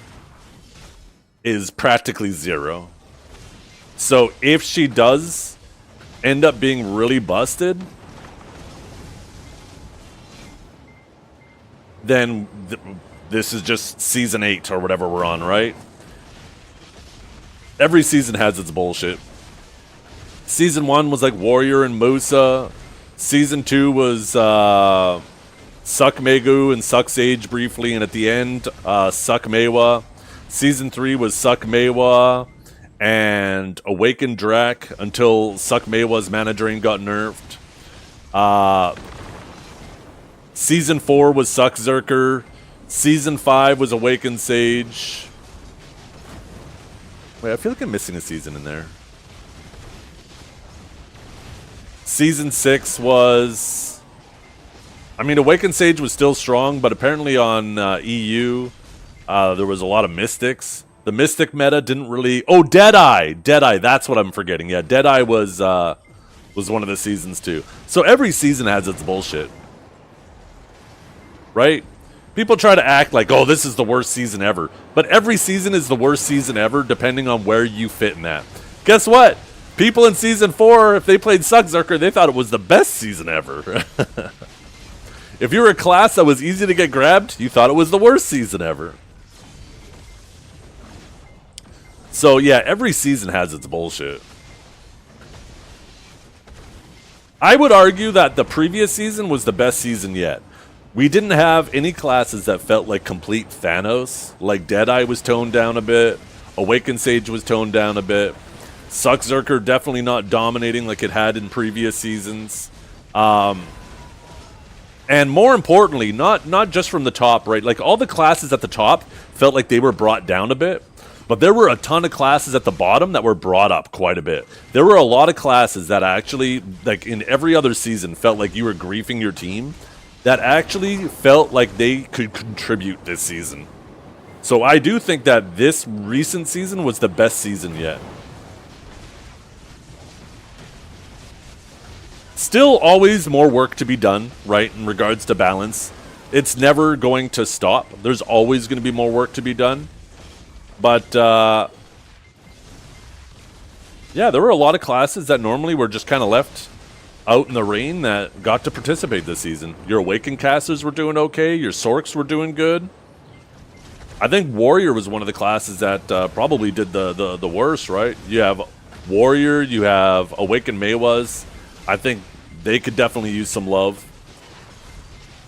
is practically zero. So if she does end up being really busted, then this is just season 8 or whatever we're on, right? Every season has its bullshit. Season 1 was like Warrior and Musa. Season 2 was Suck Megu and Suck Sage briefly, and at the end, Suck Mewa. Season 3 was Suck Mewa and Awaken Drak until Suck Mewa's Mana Drain got nerfed. Season 4 was Suck Zerker. Season 5 was Awaken Sage. Wait, I feel like I'm missing a season in there. Season 6 was... I mean, Awaken Sage was still strong, but apparently on EU, there was a lot of Mystics. The Mystic meta didn't really... Oh, Deadeye! Deadeye, that's what I'm forgetting. Yeah, Deadeye was one of the seasons too. So every season has its bullshit. Right? People try to act like, oh, this is the worst season ever. But every season is the worst season ever, depending on where you fit in that. Guess what? People in Season 4, if they played Suckzerker, they thought it was the best season ever. If you were a class that was easy to get grabbed, you thought it was the worst season ever. So, yeah, every season has its bullshit. I would argue that the previous season was the best season yet. We didn't have any classes that felt like complete Thanos. Like Deadeye was toned down a bit. Awaken Sage was toned down a bit. Suckzerker definitely not dominating like it had in previous seasons. And more importantly, not just from the top, right? Like all the classes at the top felt like they were brought down a bit. But there were a ton of classes at the bottom that were brought up quite a bit. There were a lot of classes that actually, like in every other season, felt like you were griefing your team. That actually felt like they could contribute this season. So I do think that this recent season was the best season yet. Still always more work to be done, right, in regards to balance. It's never going to stop. There's always going to be more work to be done. But, yeah, there were a lot of classes that normally were just kind of left out in the rain that got to participate this season. Your Awakened casters were doing okay. Your Sorks were doing good. I think Warrior was one of the classes that probably did the worst, right? You have Warrior, you have Awakened Mewas. I think they could definitely use some love.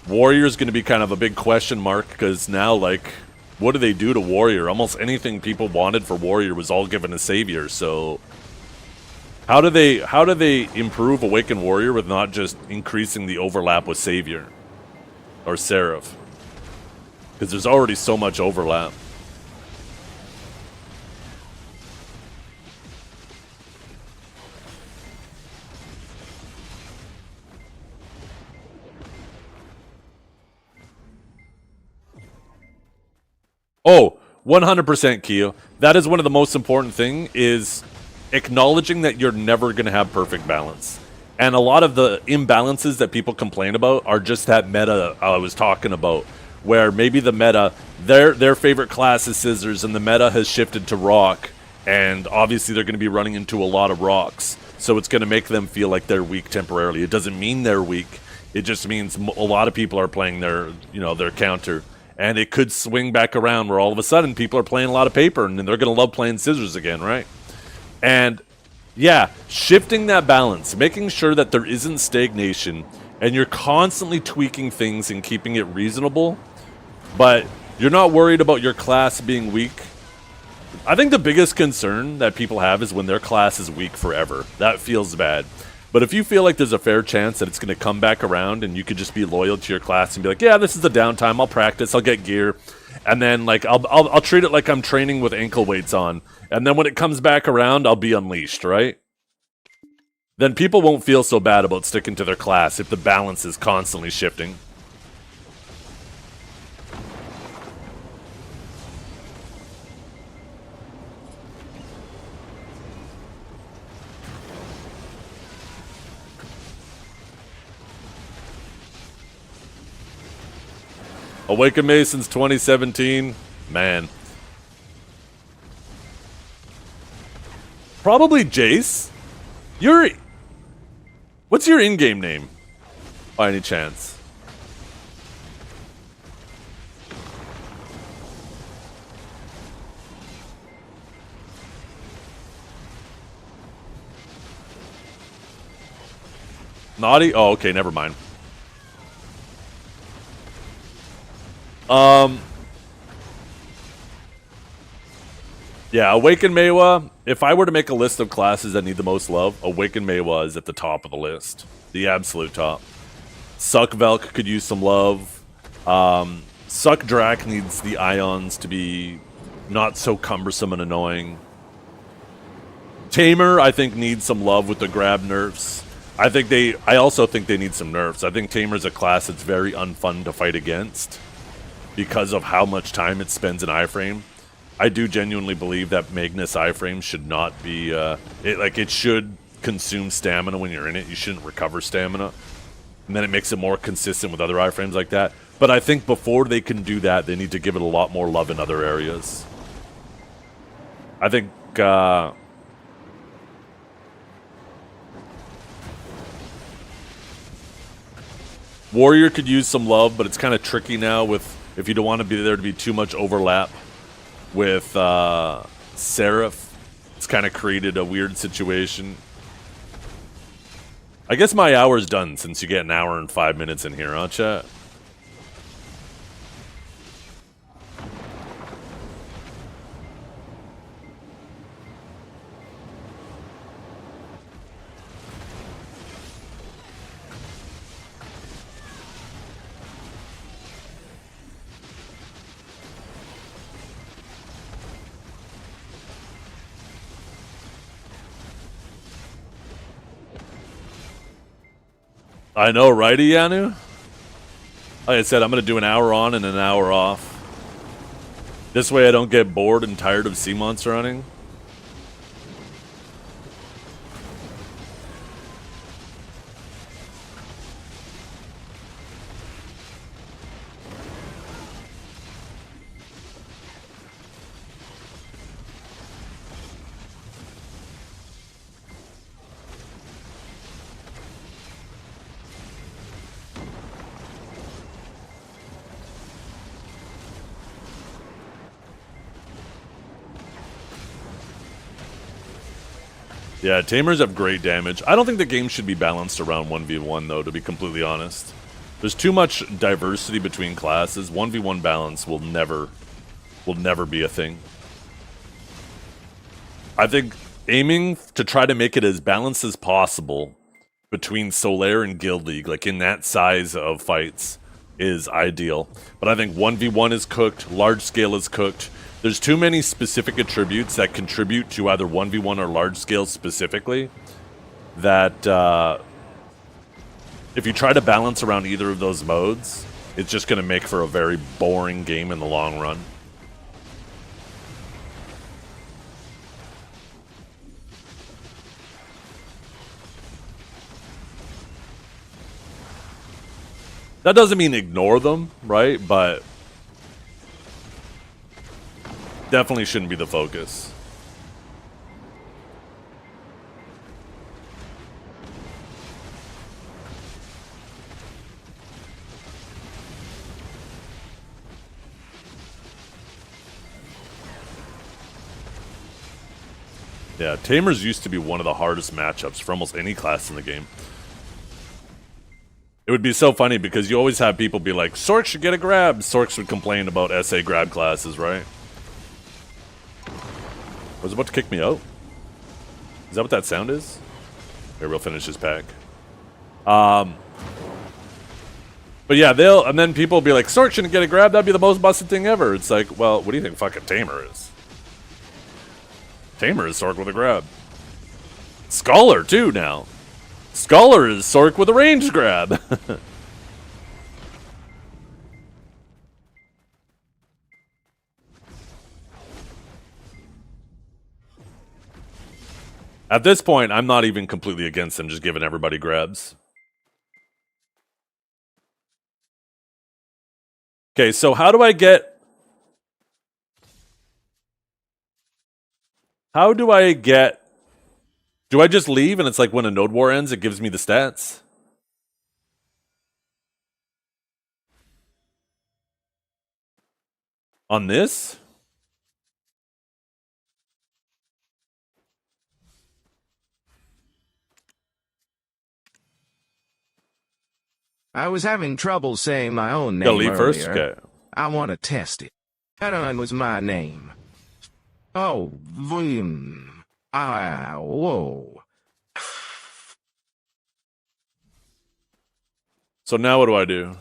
Warrior's going to be kind of a big question mark because now, like, what do they do to Warrior? Almost anything people wanted for Warrior was all given a Savior, so... How do they improve Awakened Warrior with not just increasing the overlap with Savior or Seraph? Because there's already so much overlap. Oh, 100% Keo. That is one of the most important thing is acknowledging that you're never going to have perfect balance. And a lot of the imbalances that people complain about are just that meta I was talking about, where maybe the meta, their favorite class is Scissors, and the meta has shifted to Rock, and obviously they're going to be running into a lot of Rocks, so it's going to make them feel like they're weak temporarily. It doesn't mean they're weak. It just means a lot of people are playing their counter, and it could swing back around where all of a sudden people are playing a lot of paper, and they're going to love playing Scissors again, right? And yeah, shifting that balance, making sure that there isn't stagnation, and you're constantly tweaking things and keeping it reasonable, but you're not worried about your class being weak. I think the biggest concern that people have is when their class is weak forever. That feels bad. But if you feel like there's a fair chance that it's going to come back around and you could just be loyal to your class and be like, yeah, this is the downtime, I'll practice, I'll get gear, and then like I'll treat it like I'm training with ankle weights on. And then when it comes back around, I'll be unleashed, right? Then people won't feel so bad about sticking to their class if the balance is constantly shifting. Awaken Masons 2017, man. Probably Jace. What's your in-game name, by any chance? Naughty? Oh, okay, never mind. Yeah, Awaken Meiwa. If I were to make a list of classes that need the most love, Awaken Meiwa is at the top of the list. The absolute top. Suck Velk could use some love. Suck Drak needs the Ions to be not so cumbersome and annoying. Tamer, I think, needs some love with the grab nerfs. I also think they need some nerfs. I think Tamer's a class that's very unfun to fight against because of how much time it spends in iframe. I do genuinely believe that Magnus iframe should not be it should consume stamina when you're in it. You shouldn't recover stamina. And then it makes it more consistent with other iframes like that. But I think before they can do that, they need to give it a lot more love in other areas. I think Warrior could use some love, but it's kind of tricky now with if you don't want to be there to be too much overlap with Seraph. It's kind of created a weird situation. I guess my hour's done since you get an hour and 5 minutes in here, huh, chat? I know, right, Ianu? Like I said, I'm going to do an hour on and an hour off. This way I don't get bored and tired of sea monster running. Yeah, Tamers have great damage. I don't think the game should be balanced around 1v1, though, to be completely honest. There's too much diversity between classes. 1v1 balance will never be a thing. I think aiming to try to make it as balanced as possible between Solaire and Guild League, like in that size of fights, is ideal. But I think 1v1 is cooked, large scale is cooked. There's too many specific attributes that contribute to either 1v1 or large scale specifically that if you try to balance around either of those modes, it's just going to make for a very boring game in the long run. That doesn't mean ignore them, right? But definitely shouldn't be the focus. Yeah, Tamers used to be one of the hardest matchups for almost any class in the game. It would be so funny because you always have people be like, Sork should get a grab. Sorks would complain about SA grab classes, right? I was about to kick me out. Is that what that sound is? Here, we'll finish this pack. But yeah, and then people will be like, Sork shouldn't get a grab, that'd be the most busted thing ever. It's like, well, what do you think fucking Tamer is? Tamer is Sork with a grab. Scholar, too, now. Scholar is Sork with a range grab. At this point, I'm not even completely against them just giving everybody grabs. Okay, so how do I get... How do I get Do I just leave and it's like when a node war ends, it gives me the stats? On this? I was having trouble saying my own Gotta name leave first? earlier. Okay. I want to test it. Zethiann was my name. Oh, Vim. Ah, whoa. So now what do I do?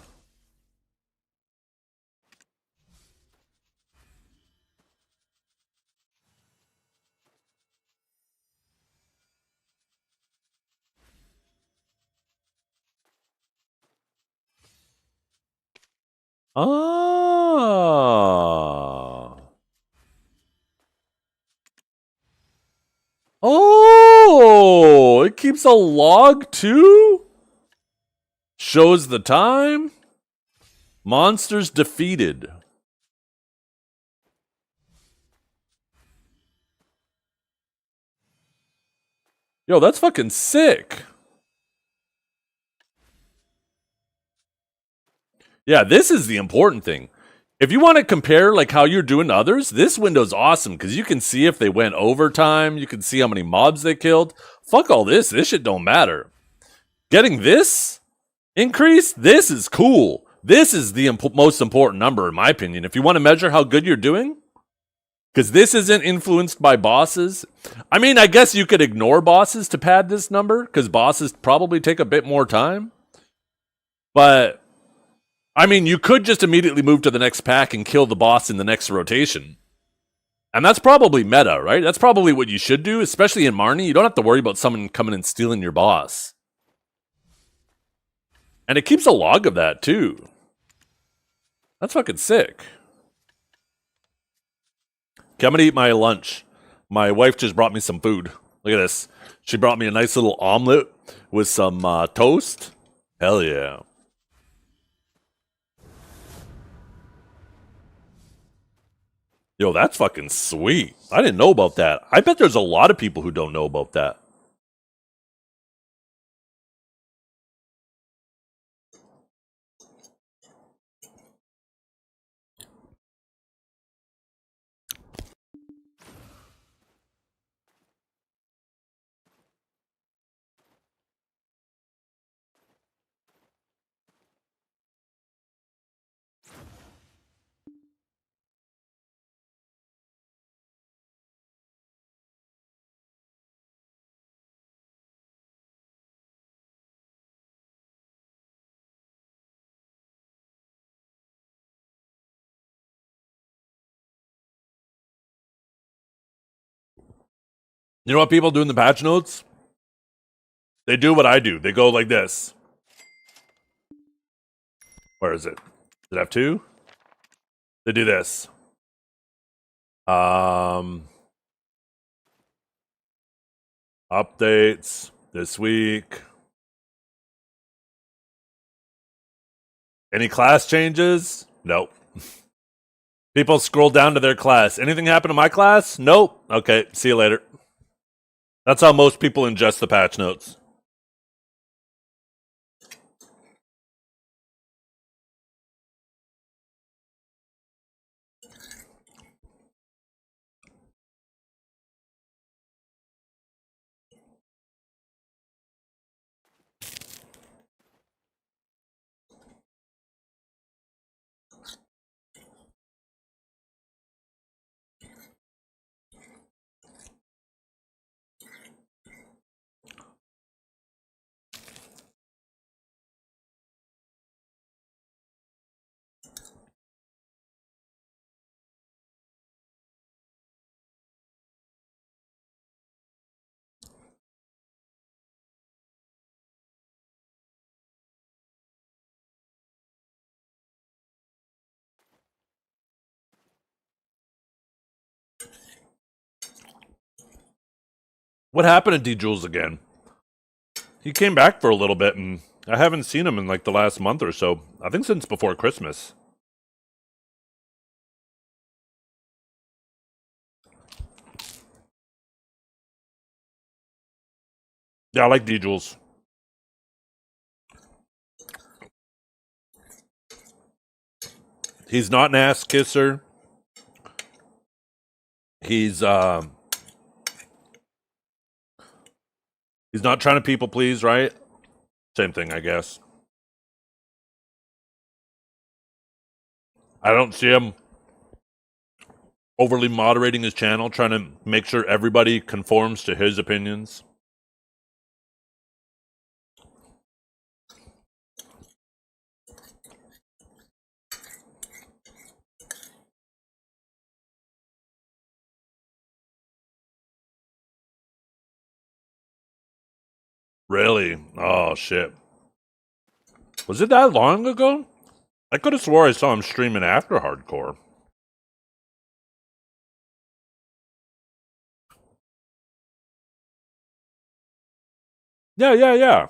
Ah. Oh, it keeps a log too? Shows the time? Monsters defeated. Yo, that's fucking sick. Yeah, this is the important thing. If you want to compare like how you're doing to others, this window's awesome because you can see if they went overtime. You can see how many mobs they killed. Fuck all this. This shit don't matter. Getting this increase, this is cool. This is the most important number in my opinion. If you want to measure how good you're doing, because this isn't influenced by bosses. I mean, I guess you could ignore bosses to pad this number because bosses probably take a bit more time. But I mean, you could just immediately move to the next pack and kill the boss in the next rotation. And that's probably meta, right? That's probably what you should do, especially in Marnie. You don't have to worry about someone coming and stealing your boss. And it keeps a log of that, too. That's fucking sick. Okay, I'm gonna eat my lunch. My wife just brought me some food. Look at this. She brought me a nice little omelet with some toast. Hell yeah. Yo, that's fucking sweet. I didn't know about that. I bet there's a lot of people who don't know about that. You know what people do in the patch notes? They do what I do. They go like this. Where is it? Is it F2? They do this. Updates this week. Any class changes? Nope. People scroll down to their class. Anything happen to my class? Nope. Okay, see you later. That's how most people ingest the patch notes. What happened to D Jules again? He came back for a little bit, and I haven't seen him in like the last month or so. I think since before Christmas. Yeah, I like D-Jules. He's not an ass kisser. He's not trying to people please, right? Same thing, I guess. I don't see him overly moderating his channel, trying to make sure everybody conforms to his opinions. Really? Oh, shit. Was it that long ago? I could have swore I saw him streaming after Hardcore. Yeah.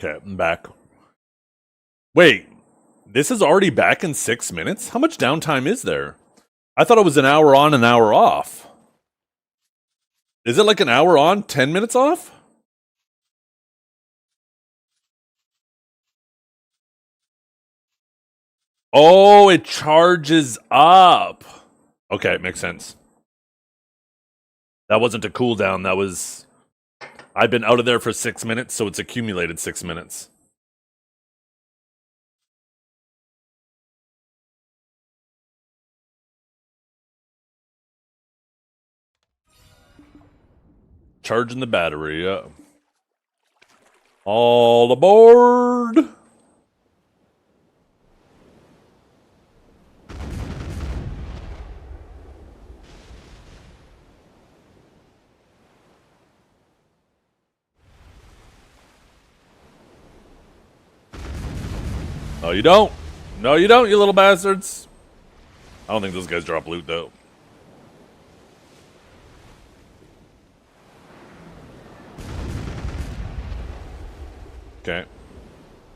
Okay, I'm back. Wait, this is already back in 6 minutes? How much downtime is there? I thought it was an hour on, an hour off. Is it like an hour on, 10 minutes off? Oh, it charges up. Okay, makes sense. That wasn't a cooldown. That was... I've been out of there for 6 minutes, so it's accumulated 6 minutes. Charging the battery, yeah. All aboard! No, you don't. No, you don't, you little bastards. I don't think those guys drop loot, though. Okay.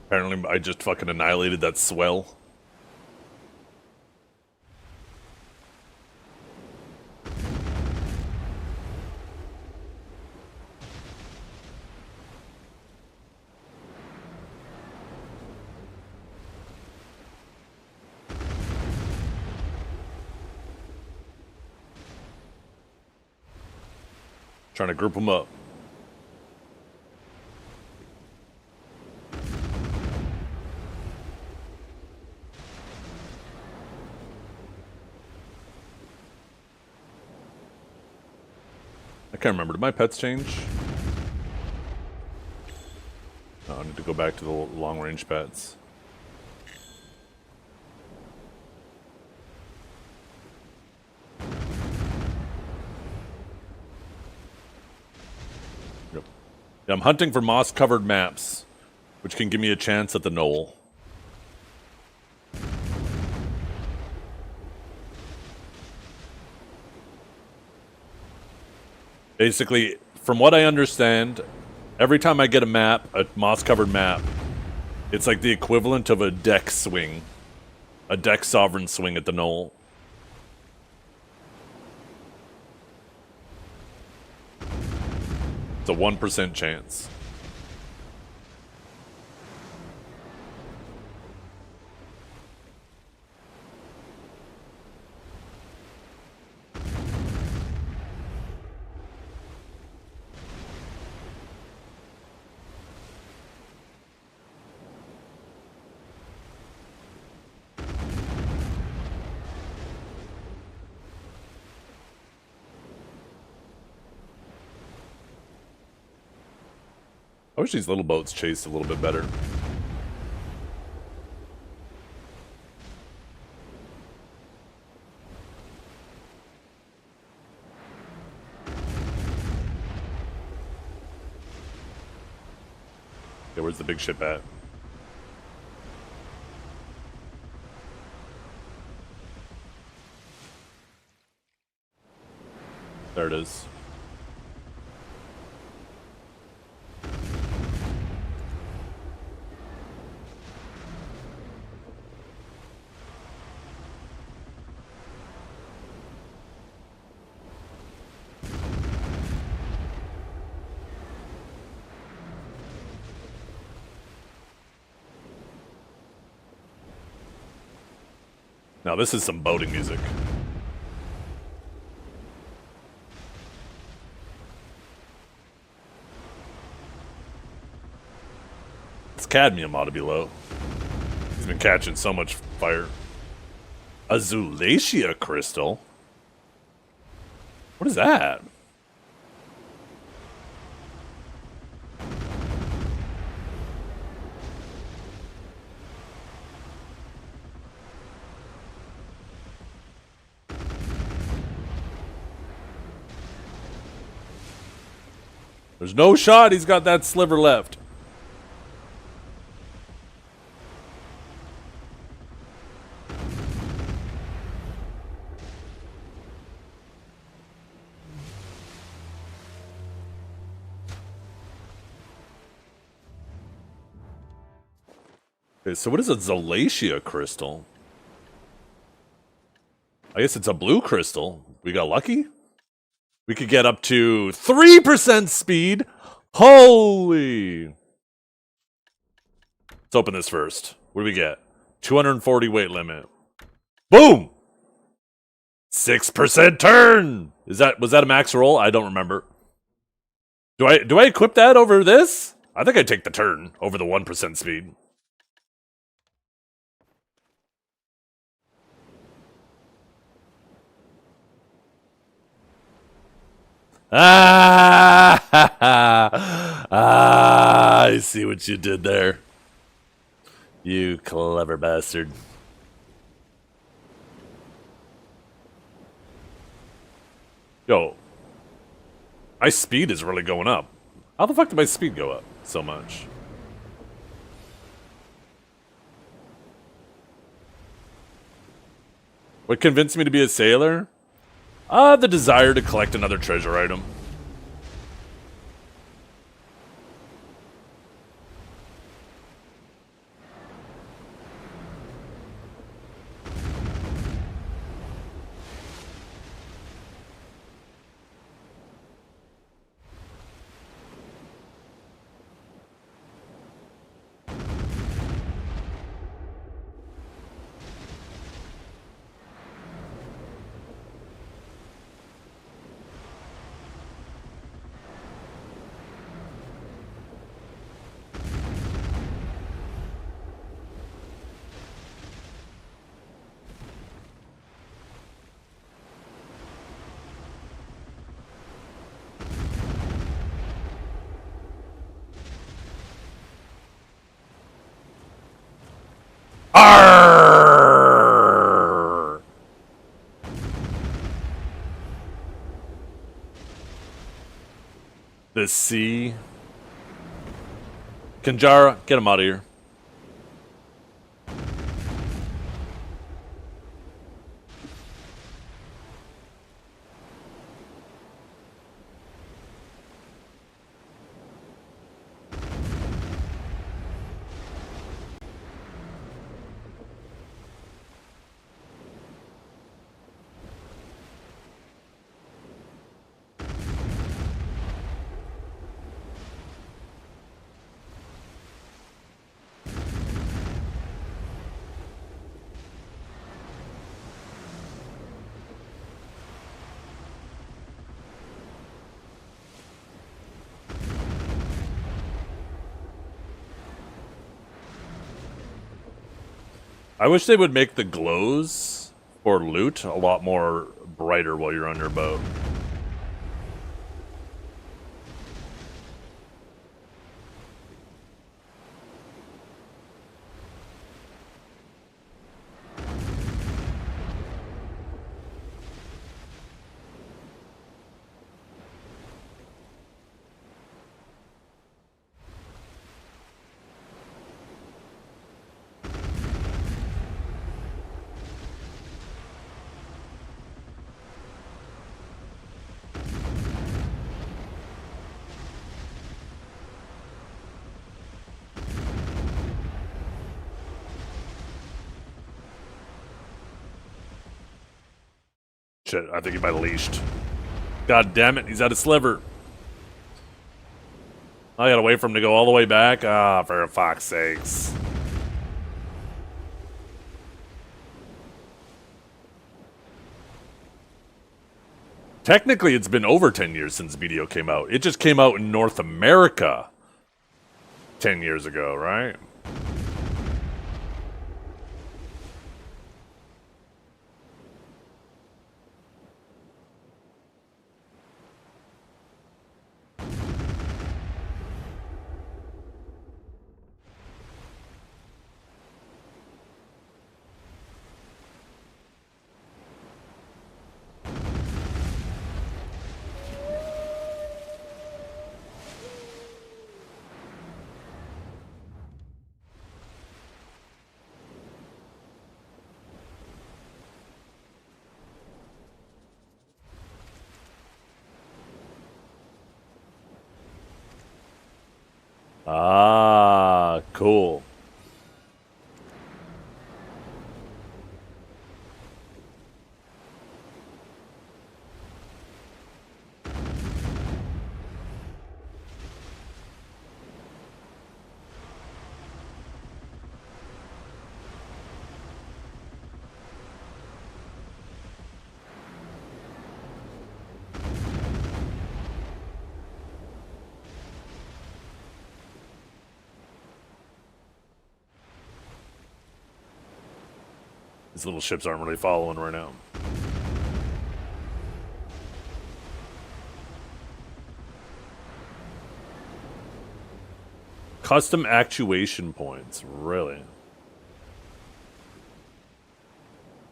Apparently, I just fucking annihilated that swell. Trying to group them up. I can't remember. Did my pets change? No, I need to go back to the long-range pets. Yep. Yeah, I'm hunting for moss-covered maps, which can give me a chance at the knoll. Basically, from what I understand, every time I get a map, a moss-covered map, it's like the equivalent of a deck swing. A deck sovereign swing at the knoll. It's a 1% chance. I wish these little boats chased a little bit better. Okay, where's the big ship at? There it is. Now this is some boating music. This cadmium ought to be low. He's been catching so much fire. A Zulacia crystal? What is that? There's no shot he's got that sliver left. Okay, so what is a Zulacia crystal? I guess it's a blue crystal. We got lucky? We could get up to 3% speed. Holy! Let's open this first. What do we get? 240 weight limit. Boom! 6% turn! Was that a max roll? I don't remember. Do I equip that over this? I think I'd take the turn over the 1% speed. I see what you did there. You clever bastard. Yo, my speed is really going up. How the fuck did my speed go up so much? What convinced me to be a sailor? The desire to collect another treasure item. Arrgh! The sea. Kanjara, get him out of here. I wish they would make the glows for loot a lot more brighter while you're on your boat. shit. I think he might have leashed. God damn it, he's out of sliver. I gotta wait for him to go all the way back. Ah, for fuck's sakes. Technically, it's been over 10 years since video came out. It just came out in North America 10 years ago, right? Ah, cool. These little ships aren't really following right now. Custom actuation points, really?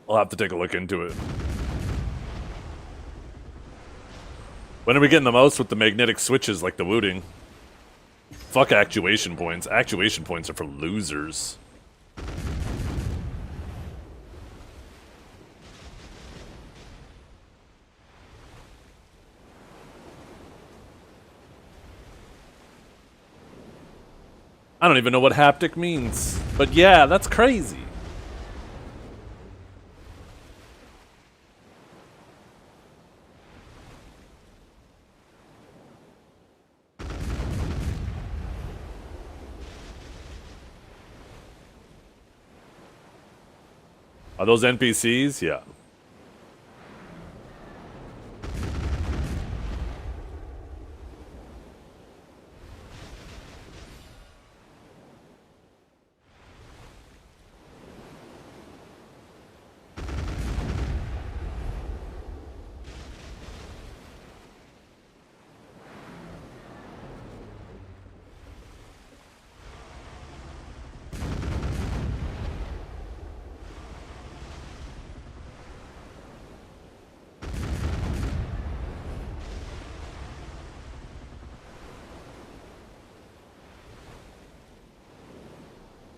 I'll have to take a look into it. When are we getting the most with the magnetic switches like the Wooting? Fuck actuation points. Actuation points are for losers. I don't even know what haptic means. But yeah, that's crazy. Are those NPCs? Yeah.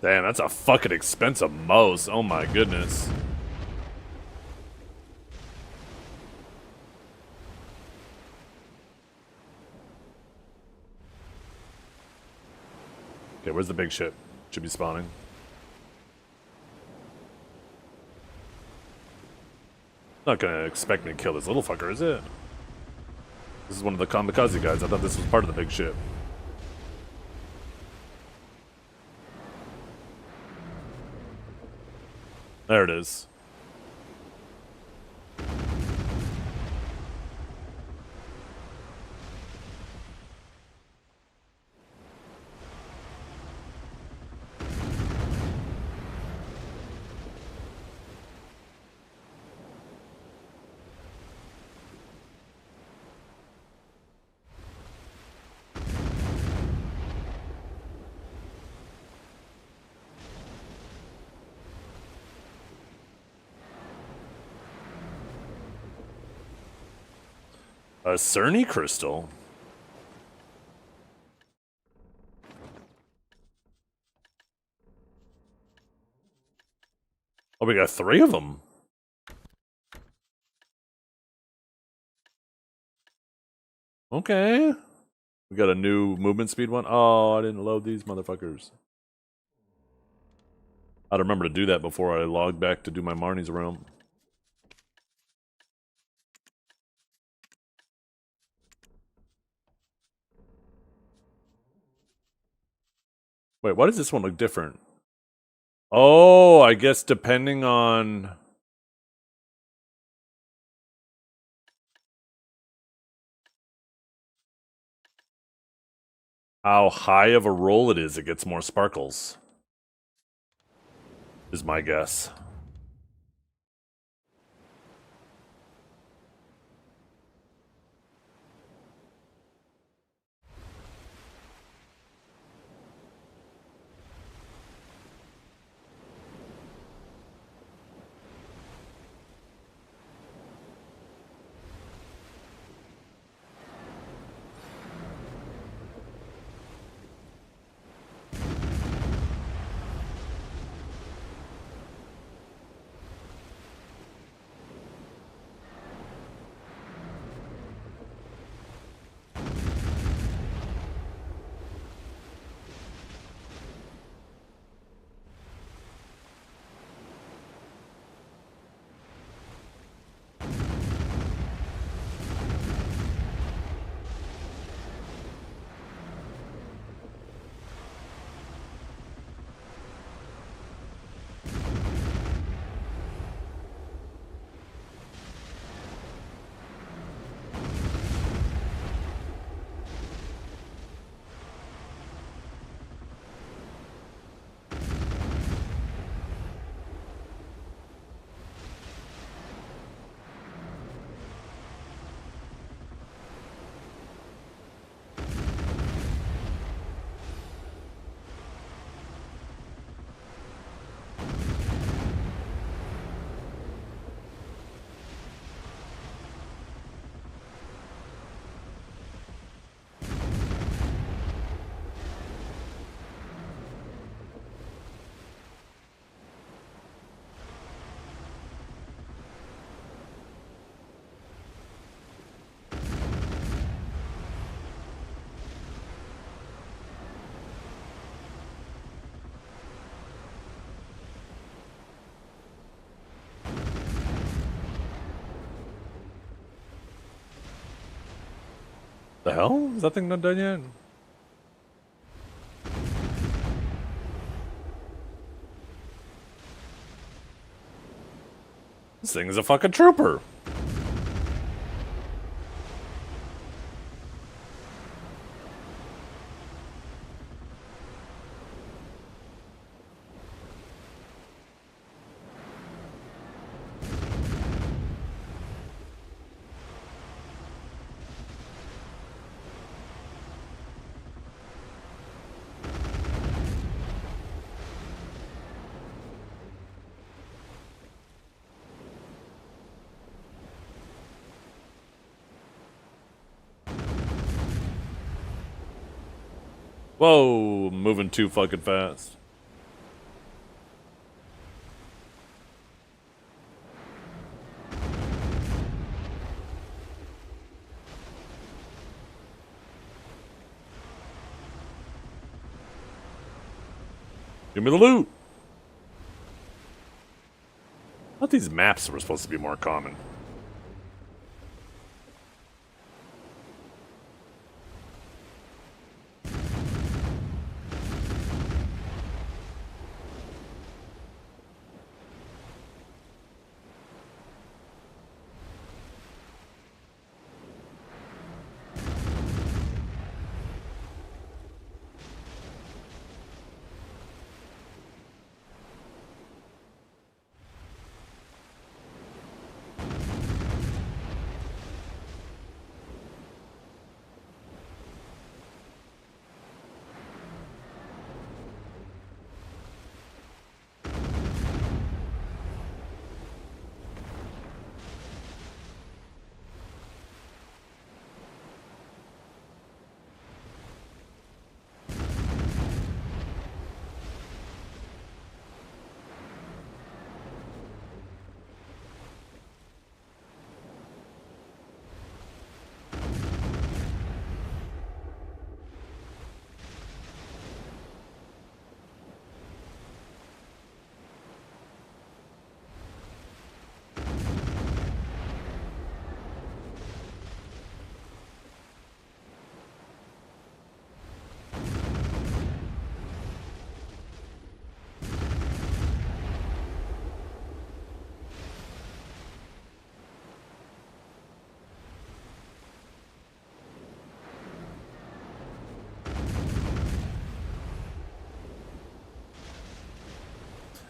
Damn, that's a fucking expensive mouse. Oh my goodness. Okay, where's the big ship? Should be spawning. Not gonna expect me to kill this little fucker, is it? This is one of the kamikaze guys. I thought this was part of the big ship. There it is. A Cerny crystal? Oh, we got 3 of them. Okay. We got a new movement speed one. Oh, I didn't load these motherfuckers. I'd remember to do that before I log back to do my Marnie's realm. Wait, why does this one look different? Oh, I guess depending on... how high of a roll it is, it gets more sparkles. Is my guess. The hell? Is that thing not done yet? This thing is a fucking trooper. Whoa, moving too fucking fast. Give me the loot. I thought these maps were supposed to be more common.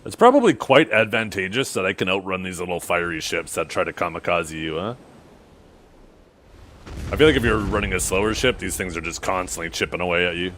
It's probably quite advantageous that I can outrun these little fiery ships that try to kamikaze you, huh? I feel like if you're running a slower ship, these things are just constantly chipping away at you.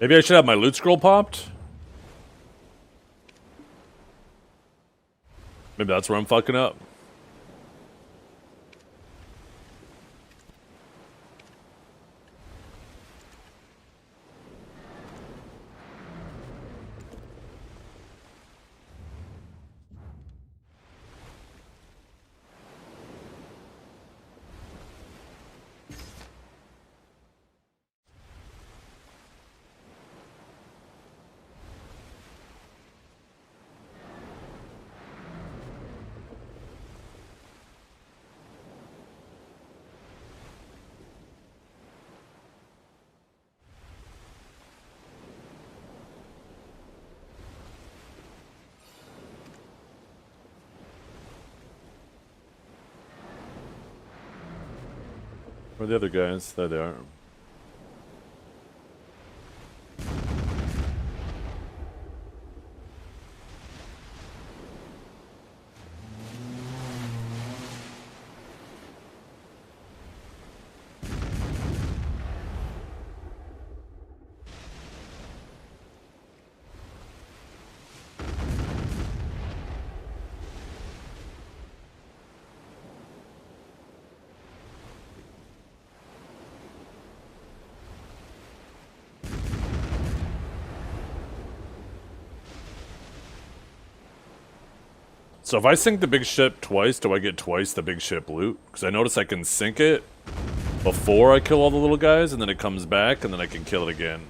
Maybe I should have my loot scroll popped? Maybe that's where I'm fucking up. Where are the other guys? There they are. So if I sink the big ship twice, do I get twice the big ship loot? Because I notice I can sink it before I kill all the little guys, and then it comes back, and then I can kill it again.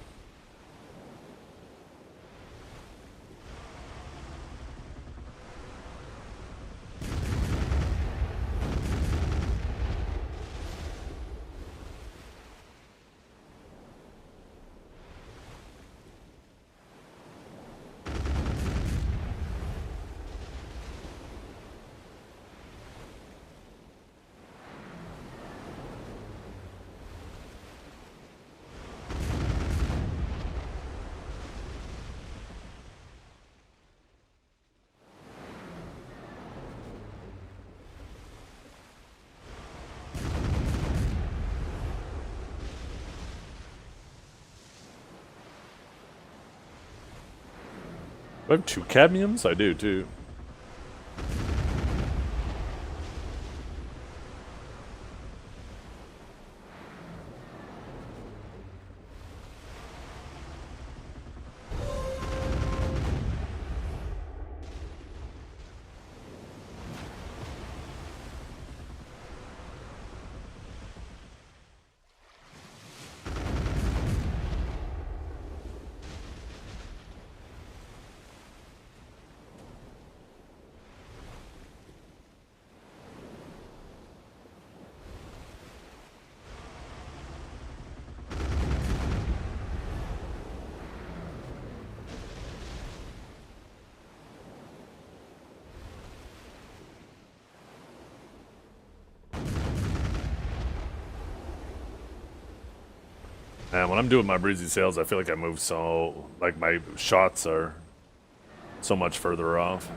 Do I have 2 cadmiums? I do, too. Man, when I'm doing my breezy sails, I feel like I move so... like, my shots are so much further off.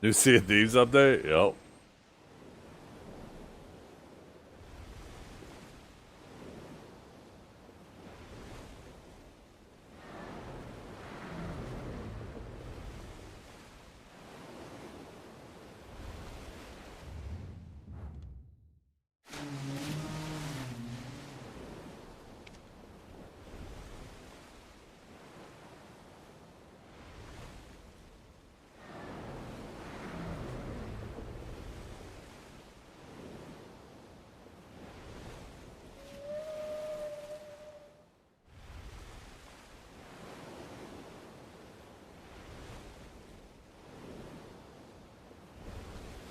New Sea of Thieves update? Yep.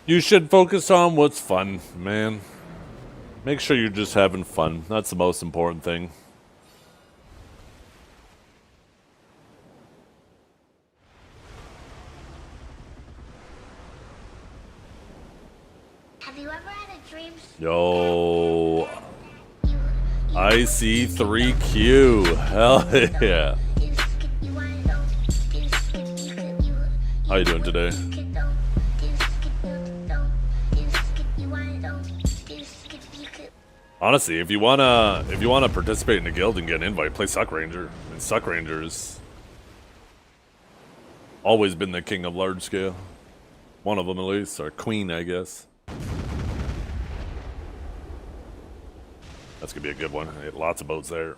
You should focus on what's fun, man. Make sure you're just having fun. That's the most important thing. Have you ever had a dream? Yo, IC3Q. Hell yeah. How you doing today? Honestly, if you wanna participate in a guild and get an invite, play Suck Ranger. I mean, Suck Ranger's always been the king of large scale. One of them at least, or queen, I guess. That's gonna be a good one. Lots of boats there.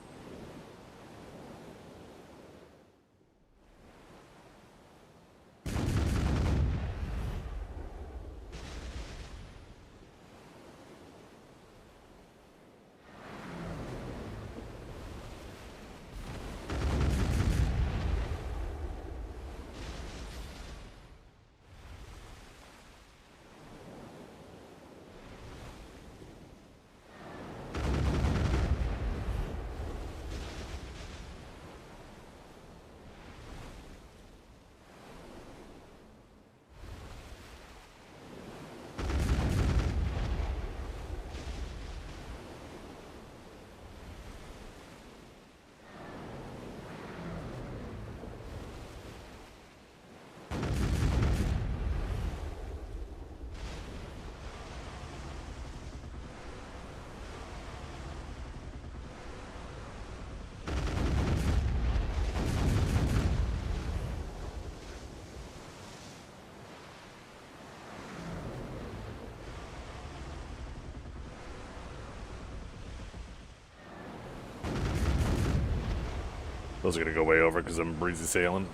Those are gonna go way over because I'm breezy sailing.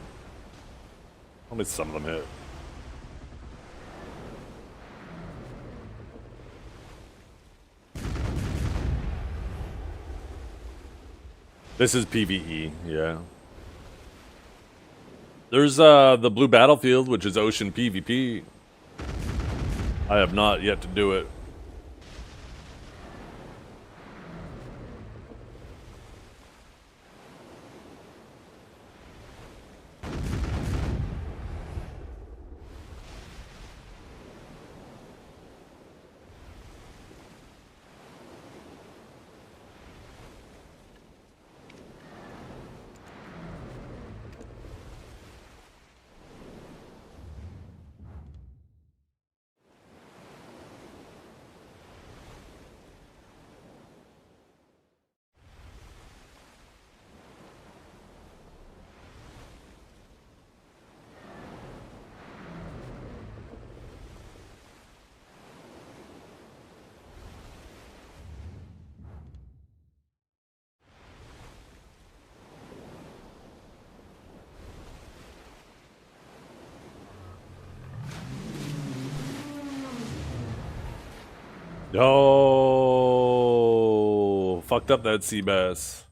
Only some of them hit. This is PvE, yeah. There's the Blue Battlefield, which is Ocean PvP. I have not yet to do it. Oh, fucked up that sea bass.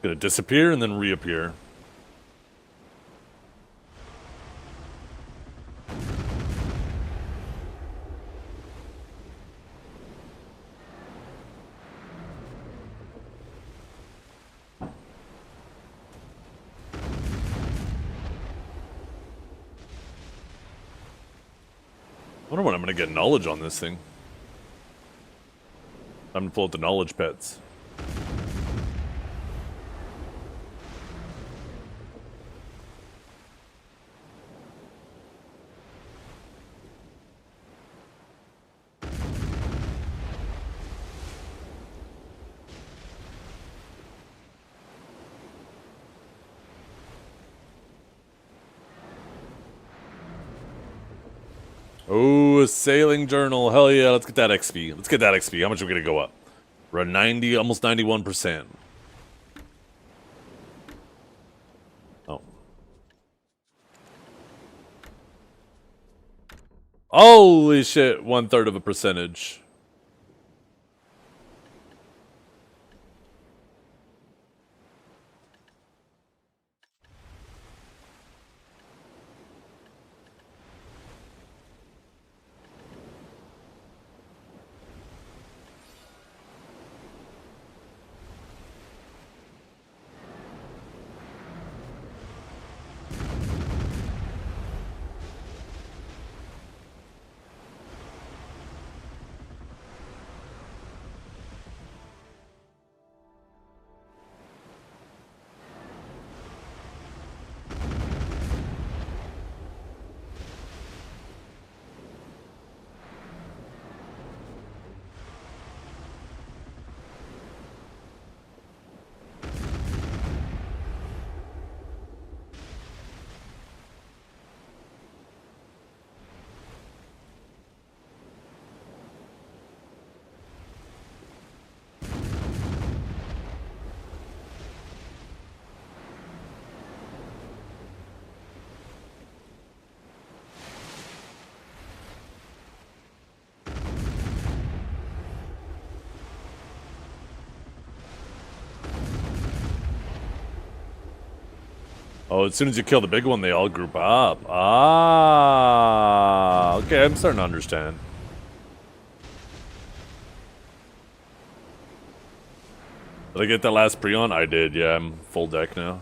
gonna disappear and then reappear. I wonder when I'm gonna get knowledge on this thing. I'm gonna pull out the knowledge pets. Oh, a sailing journal. Hell yeah, let's get that XP. Let's get that XP. How much are we gonna go up? We're at 90, almost 91%. Oh. Holy shit, 1/3 of a percentage. Oh, as soon as you kill the big one, they all group up. Ah, okay, I'm starting to understand. Did I get that last Prion? I did, yeah, I'm full deck now.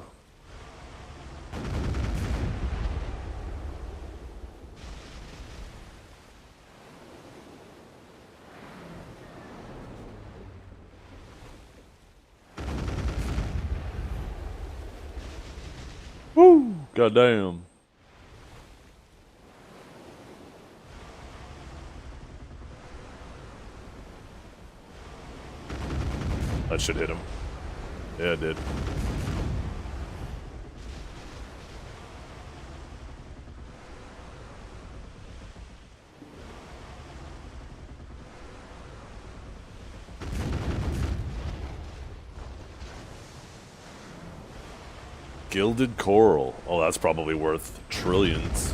Woo! Goddamn. That should hit him. Yeah, it did. Gilded coral. Oh, that's probably worth trillions.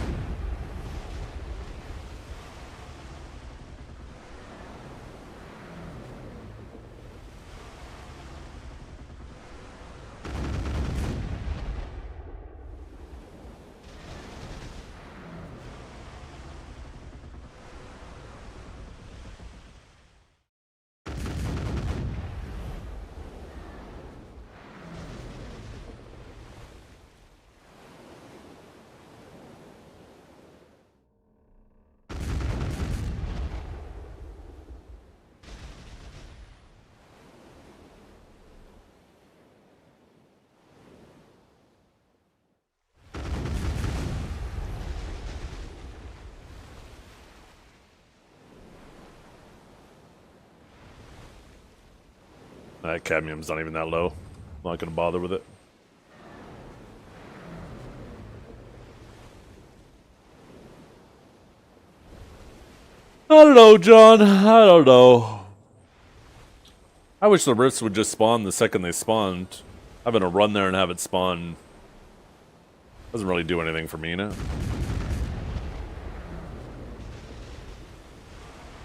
Cadmium's not even that low. I'm not gonna bother with it. I don't know, John. I don't know. I wish the rifts would just spawn the second they spawned. Having to run there and have it spawn doesn't really do anything for me now.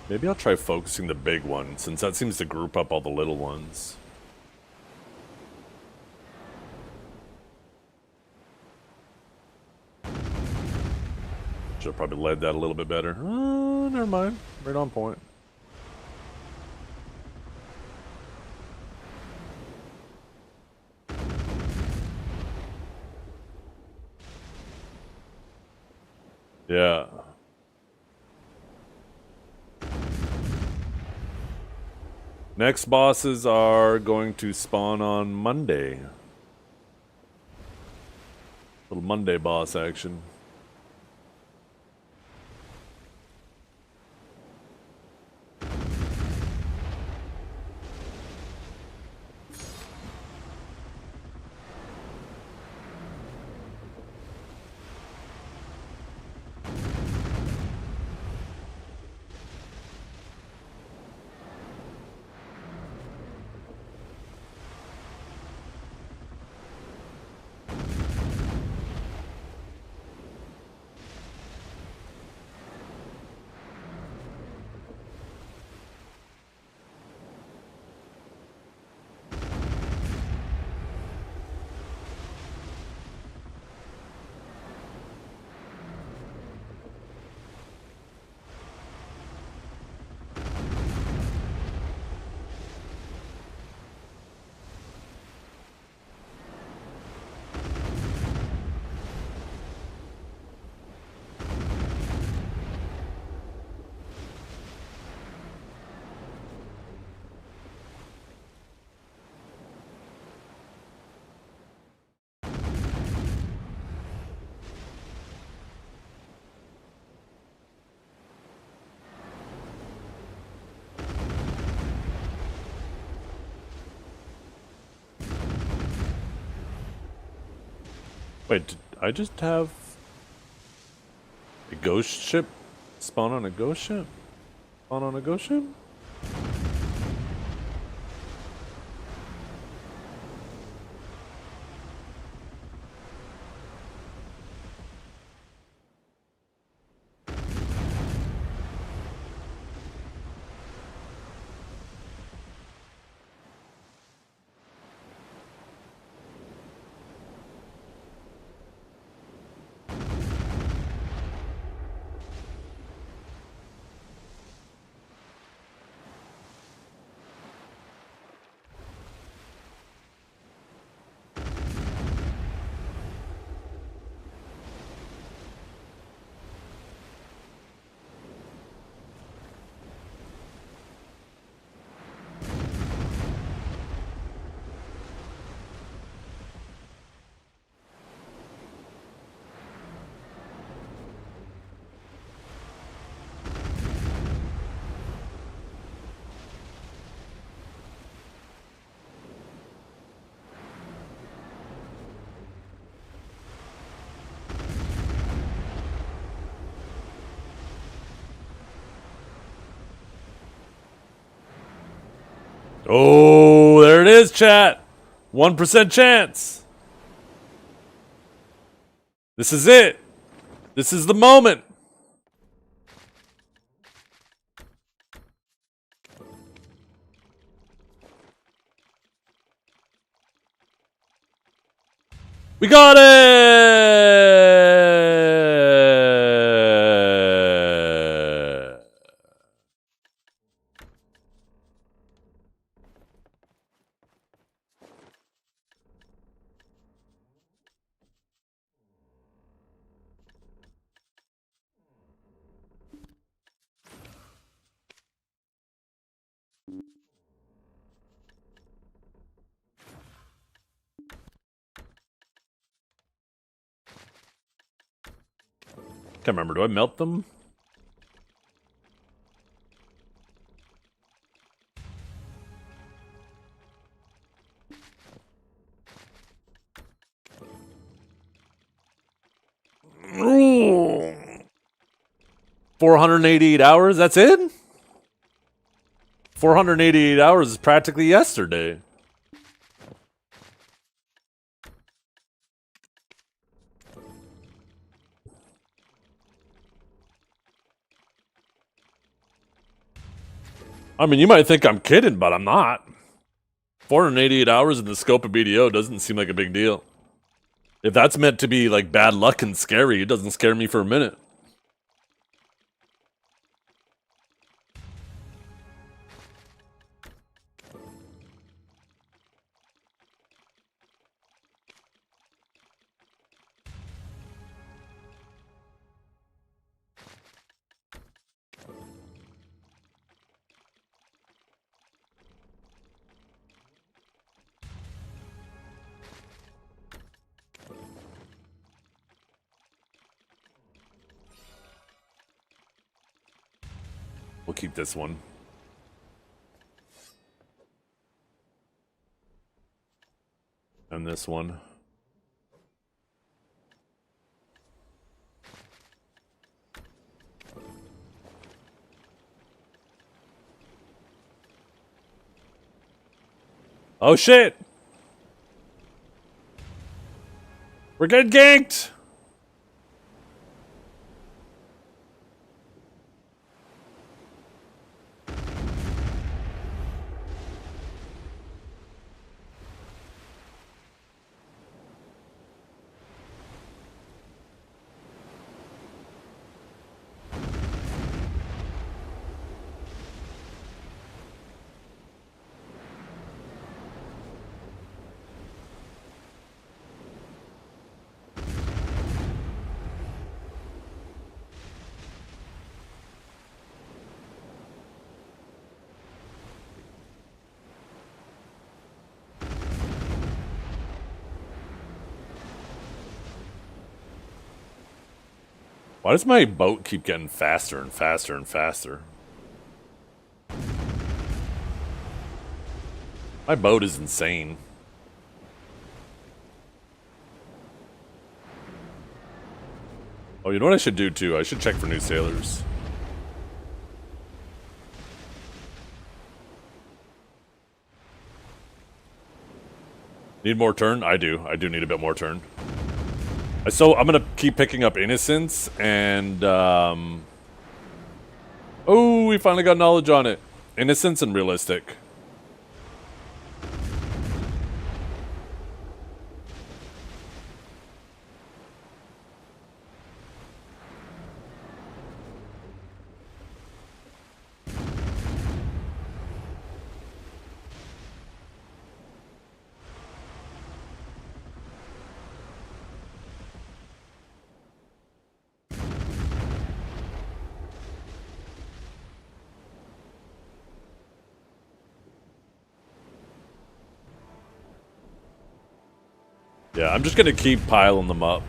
Maybe I'll try focusing the big one, since that seems to group up all the little ones. Should have probably led that a little bit better. Never mind. Right on point. Yeah. Next bosses are going to spawn on Monday. Little Monday boss action. Wait, did I just have a ghost ship spawn on a ghost ship? Spawn on a ghost ship? Oh, there it is, chat. 1% chance. This is it. This is the moment. We got it! Can't remember. Do I melt them? Ooh. 488 hours? That's it? 488 hours is practically yesterday. I mean, you might think I'm kidding, but I'm not. 488 hours in the scope of BDO doesn't seem like a big deal. If that's meant to be like bad luck and scary, it doesn't scare me for a minute. We'll keep this one. And this one. Oh shit! We're getting ganked! Why does my boat keep getting faster and faster and faster? My boat is insane. Oh, you know what I should do too? I should check for new sailors. Need more turn? I do. I do need a bit more turn. So I'm gonna keep picking up innocence and oh, we finally got knowledge on it. Innocence and realistic. Yeah, I'm just gonna keep piling them up.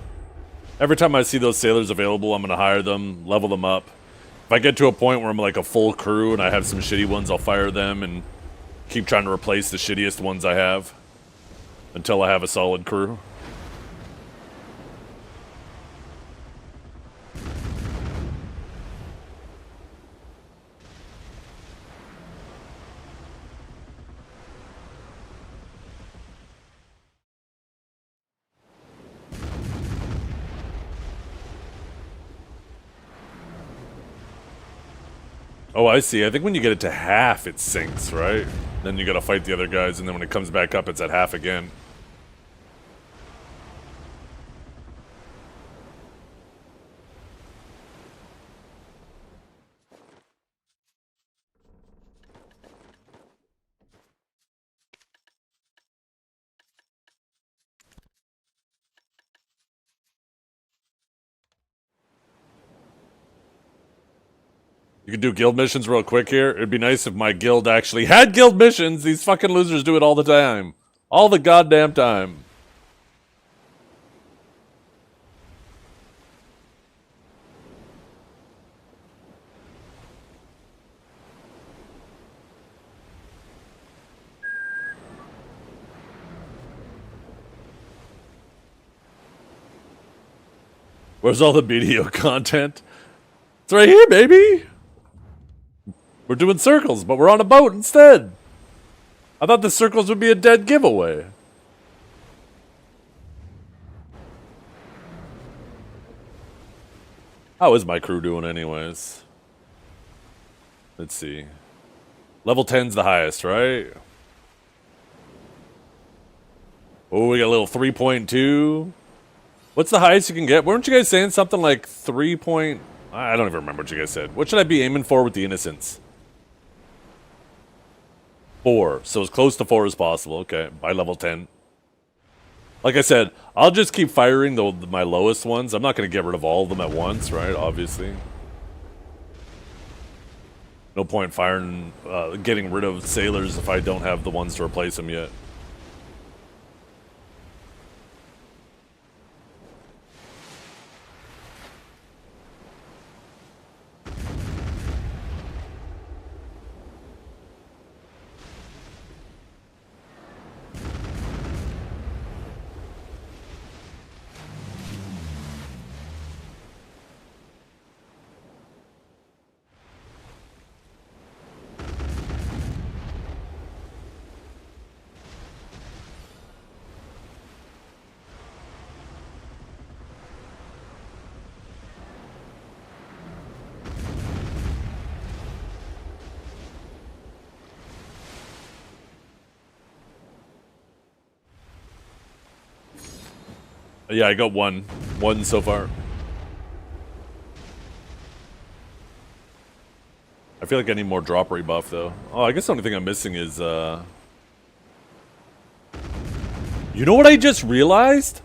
Every time I see those sailors available, I'm gonna hire them, level them up. If I get to a point where I'm like a full crew and I have some shitty ones, I'll fire them and keep trying to replace the shittiest ones I have until I have a solid crew. Oh, I see. I think when you get it to half, it sinks, right? Then you gotta fight the other guys, and then when it comes back up, it's at half again. You can do guild missions real quick here. It'd be nice if my guild actually had guild missions. These fucking losers do it all the time. All the goddamn time. Where's all the BDO content? It's right here, baby. We're doing circles, but we're on a boat instead. I thought the circles would be a dead giveaway. How is my crew doing anyways? Let's see. Level 10's the highest, right? Oh, we got a little 3.2. What's the highest you can get? Weren't you guys saying something like 3 point... I don't even remember what you guys said. What should I be aiming for with the innocence? 4. So as close to 4 as possible. Okay, by level 10. Like I said, I'll just keep firing my lowest ones. I'm not going to get rid of all of them at once, right? Obviously. No point firing, getting rid of sailors if I don't have the ones to replace them yet. Yeah, I got one. One so far. I feel like I need more drop rate buff, though. Oh, I guess the only thing I'm missing is, You know what I just realized?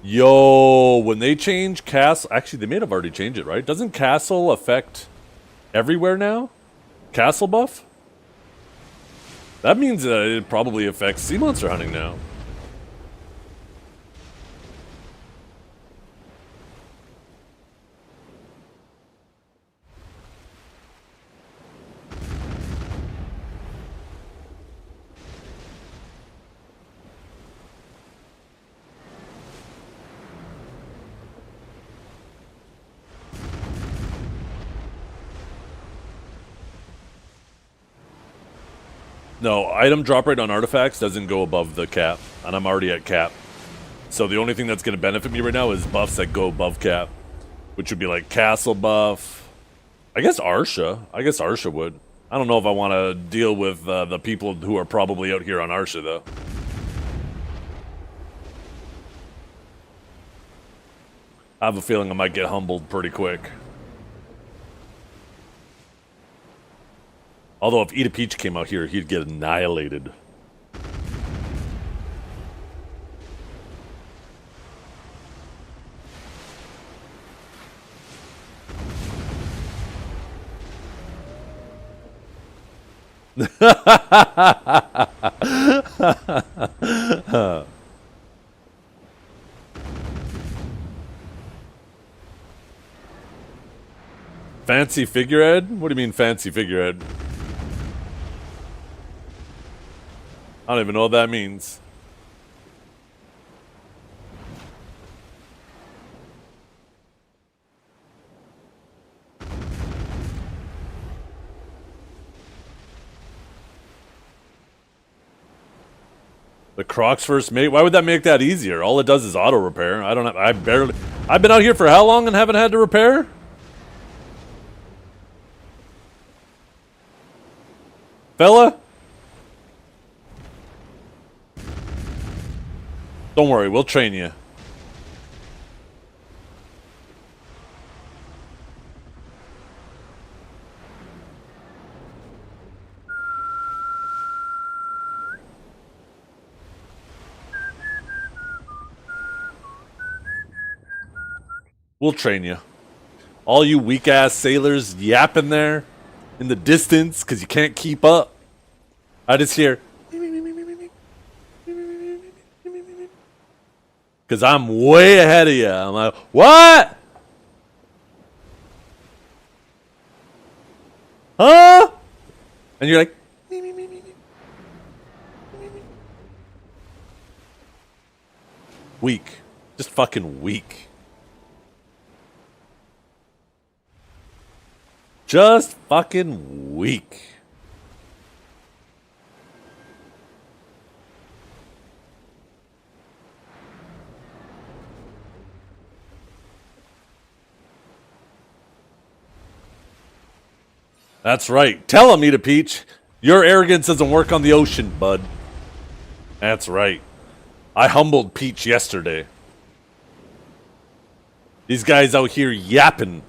Yo, when they change Castle... Actually, they may have already changed it, right? Doesn't Castle affect everywhere now? Castle buff? That means it probably affects sea monster hunting now. No, item drop rate on artifacts doesn't go above the cap, and I'm already at cap. So the only thing that's going to benefit me right now is buffs that go above cap, which would be like Castle buff. I guess Arsha. I guess Arsha would. I don't know if I want to deal with the people who are probably out here on Arsha, though. I have a feeling I might get humbled pretty quick. Although if Eat Peach came out here, he'd get annihilated. Fancy figurehead? What do you mean fancy figurehead? I don't even know what that means. The Crocs first mate? Why would that make that easier? All it does is auto repair. I don't have. I've been out here for how long and haven't had to repair? Fella? Don't worry, we'll train you. We'll train you. All you weak-ass sailors yapping there in the distance because you can't keep up. I just hear... Because I'm way ahead of you. I'm like, what? Huh? And you're like... Weak. Just fucking weak. Just fucking weak. That's right. Tell him, Eat a Peach. Your arrogance doesn't work on the ocean, bud. That's right. I humbled Peach yesterday. These guys out here yapping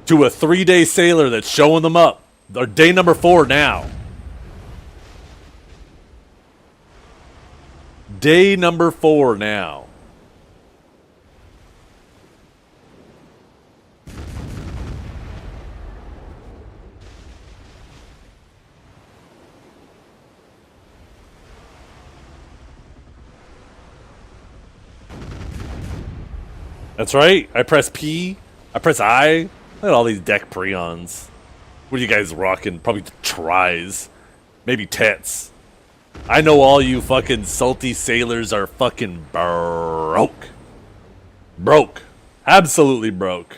to a 3-day sailor that's showing them up. They're day number 4 now. Day number 4 now. That's right. I press P. I press I. Look at all these deck Prions. What are you guys rocking? Probably tries. Maybe tets. I know all you fucking salty sailors are fucking broke. Broke. Absolutely broke.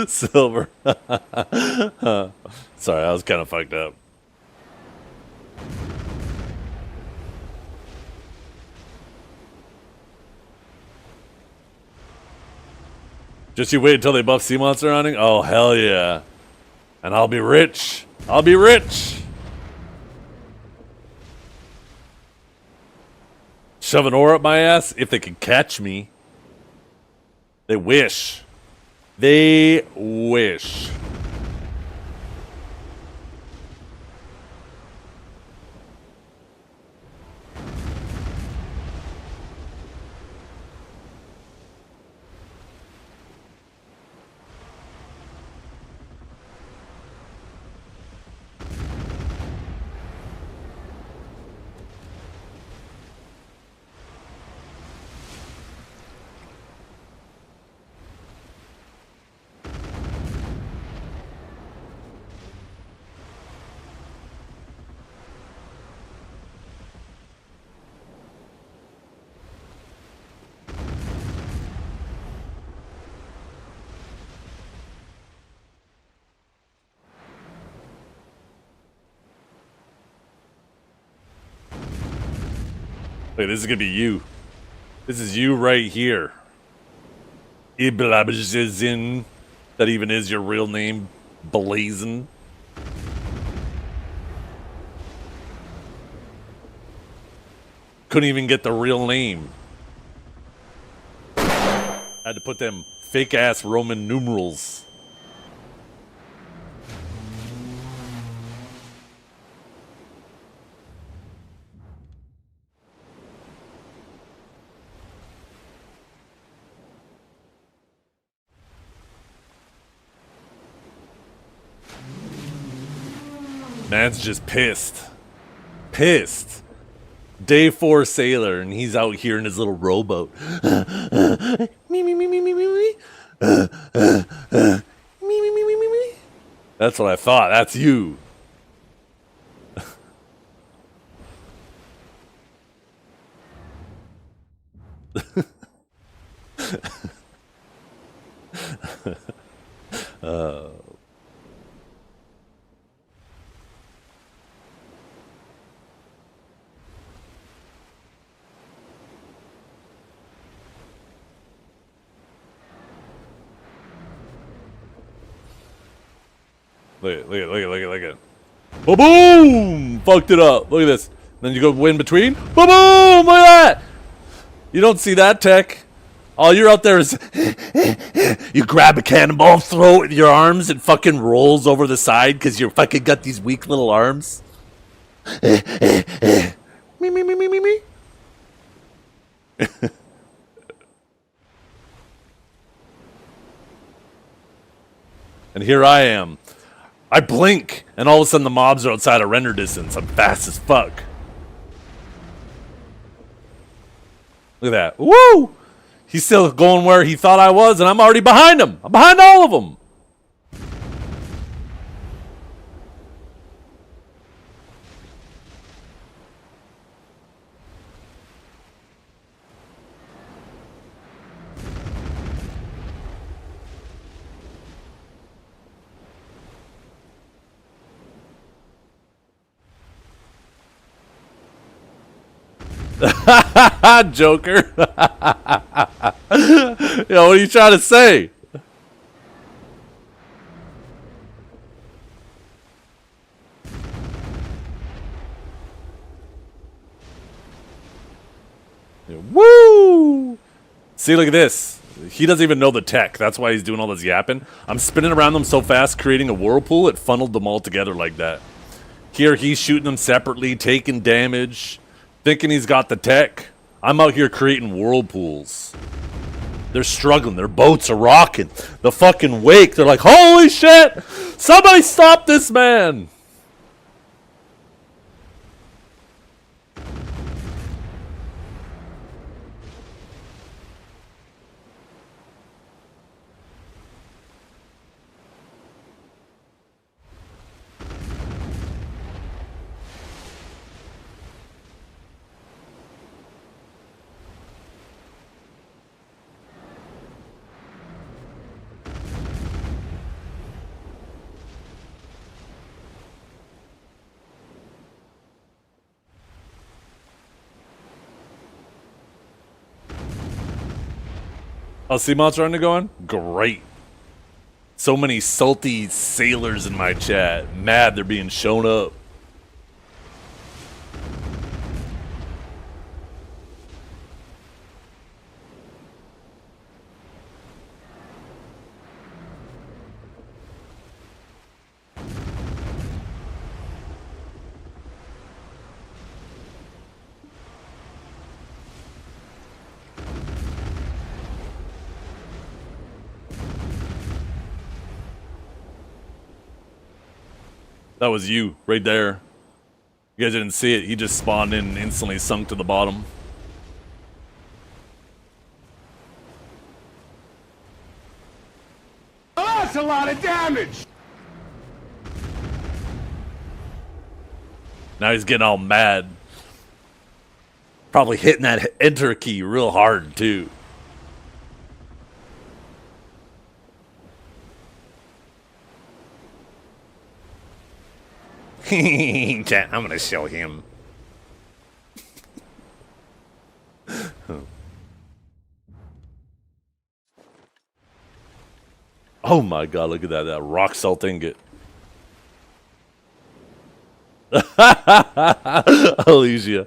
Silver. Sorry, I was kind of fucked up. Just you wait until they buff sea monster hunting? Oh, hell yeah. And I'll be rich. I'll be rich. Shove an ore up my ass if they can catch me. They wish. They wish. Wait, this is gonna be you. This is you right here. Iblabjizin. That even is your real name. Blazin. Couldn't even get the real name. Had to put them fake ass Roman numerals. Man's just pissed. Pissed. Day 4 sailor, and he's out here in his little rowboat. Me, me, me, me, me, me, me. Me, me, me, me, me, me. That's what I thought. That's you. Look at it. Ba-boom! Fucked it up. Look at this. Then you go in between. Ba-boom! Look at that! You don't see that tech. All you're out there is you grab a cannonball, throw it with your arms, and fucking rolls over the side because you fucking got these weak little arms. Me, me, me, me, me, me. And here I am. I blink, and all of a sudden the mobs are outside of render distance. I'm fast as fuck. Look at that. Woo! He's still going where he thought I was, and I'm already behind him. I'm behind all of them. Joker. Yo, what are you trying to say? Woo! See, look at this. He doesn't even know the tech. That's why he's doing all this yapping. I'm spinning around them so fast, creating a whirlpool, it funneled them all together like that. Here, he's shooting them separately, taking damage, thinking he's got the tech. I'm out here creating whirlpools. They're struggling. Their boats are rocking. The fucking wake. They're like, holy shit! Somebody stop this man! Oh, sea monster hunter going? Great. So many salty sailors in my chat. Mad they're being shown up. That was you, right there. You guys didn't see it. He just spawned in and instantly sunk to the bottom. Oh, that's a lot of damage! Now he's getting all mad. Probably hitting that enter key real hard, too. Chat, I'm gonna show him. Oh my god, look at that rock salt ingot. Alicia.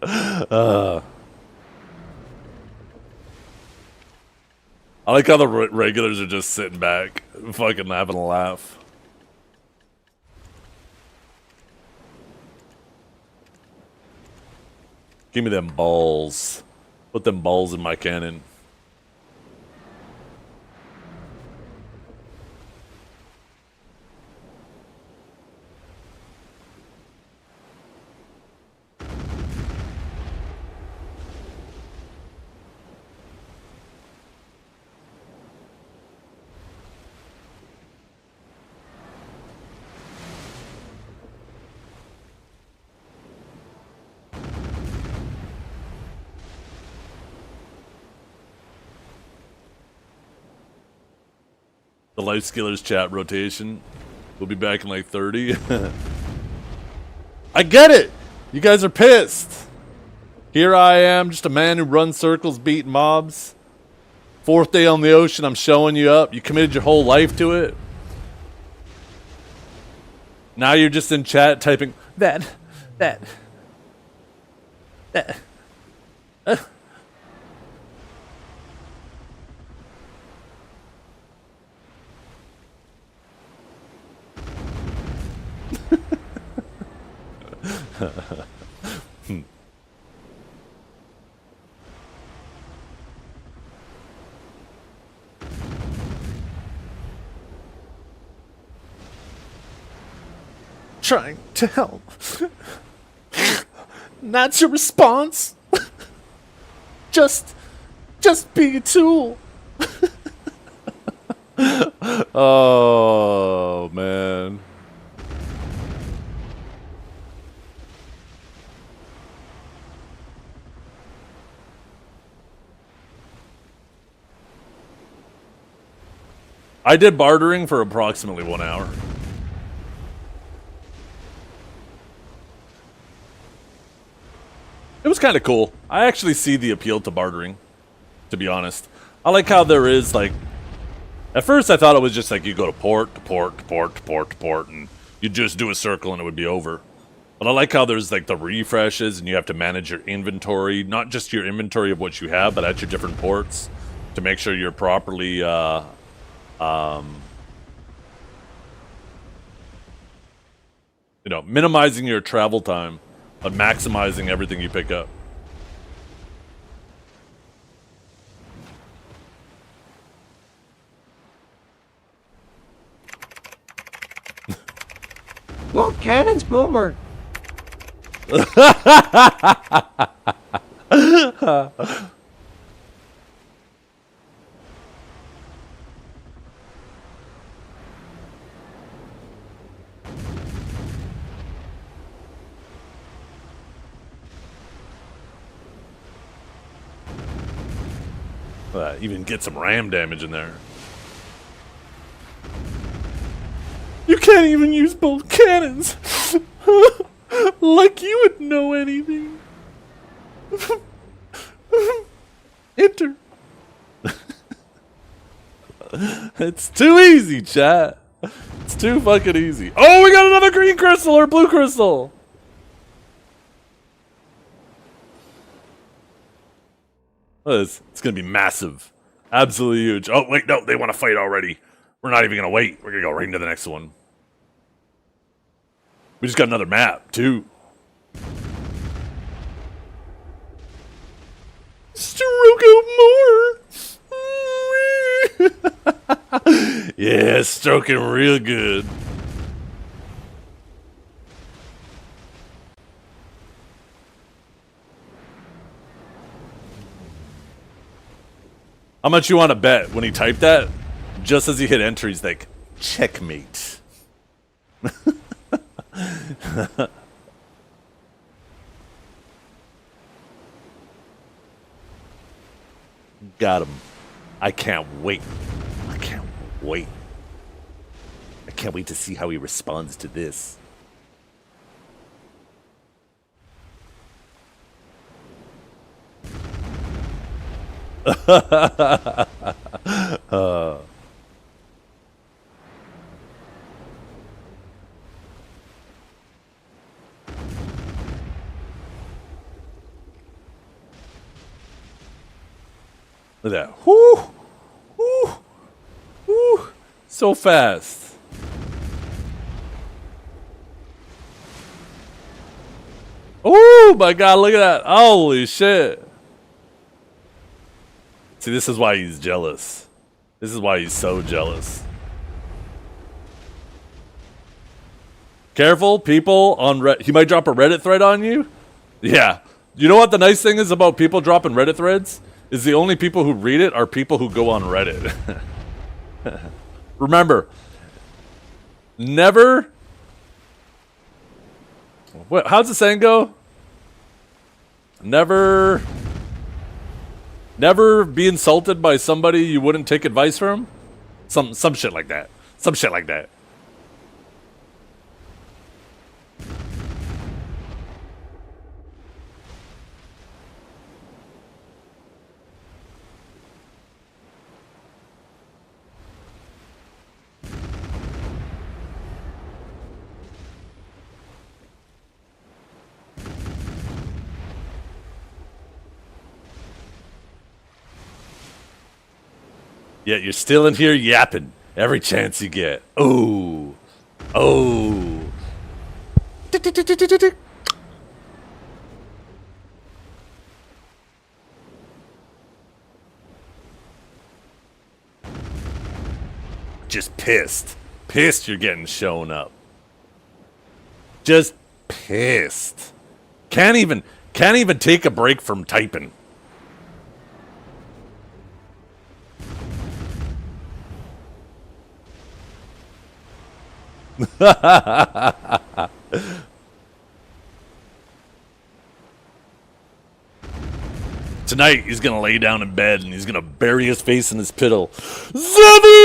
I like how the regulars are just sitting back, fucking having a laugh. Give me them balls. Put them balls in my cannon. The Life Skillers chat rotation. We'll be back in like 30. I get it! You guys are pissed. Here I am, just a man who runs circles beating mobs. 4th day on the ocean, I'm showing you up. You committed your whole life to it. Now you're just in chat typing, that. Trying to help. That's your response? Just be a tool. Oh, man. I did bartering for approximately 1 hour. It was kind of cool. I actually see the appeal to bartering, to be honest. I like how there is, like... At first I thought it was just like you go to port, to port, to port, to port, to port, and you just do a circle and it would be over. But I like how there's like the refreshes and you have to manage your inventory. Not just your inventory of what you have, but at your different ports. To make sure you're properly, you know, minimizing your travel time, but maximizing everything you pick up. More cannons, Boomer. Even get some ram damage in there. You can't even use both cannons. Like you would know anything. Enter. It's too easy, chat. It's too fucking easy. Oh, we got another green crystal or blue crystal. Oh, it's gonna be massive. Absolutely huge. Oh, wait, no, they want to fight already. We're not even gonna wait. We're gonna go right into the next one. We just got another map, too. Stroke out more. Yeah, stroking real good. How much you want to bet when he typed that? Just as he hit enter, he's like, checkmate. Got him. I can't wait. I can't wait. I can't wait to see how he responds to this. Look at that. Whoo! Whoo! Whoo! So fast. Oh my god, look at that. Holy shit. See, this is why he's jealous. This is why he's so jealous. Careful, people on Reddit. He might drop a Reddit thread on you. Yeah. You know what the nice thing is about people dropping Reddit threads? Is the only people who read it are people who go on Reddit. Remember, never... What? How's the saying go? Never be insulted by somebody you wouldn't take advice from? Some shit like that. Some shit like that. Yet you're still in here yapping every chance you get. Oh. Oh. Just pissed. Pissed you're getting shown up. Just pissed. Can't even take a break from typing. Tonight he's gonna lay down in bed and he's gonna bury his face in his pillow. Zethiann!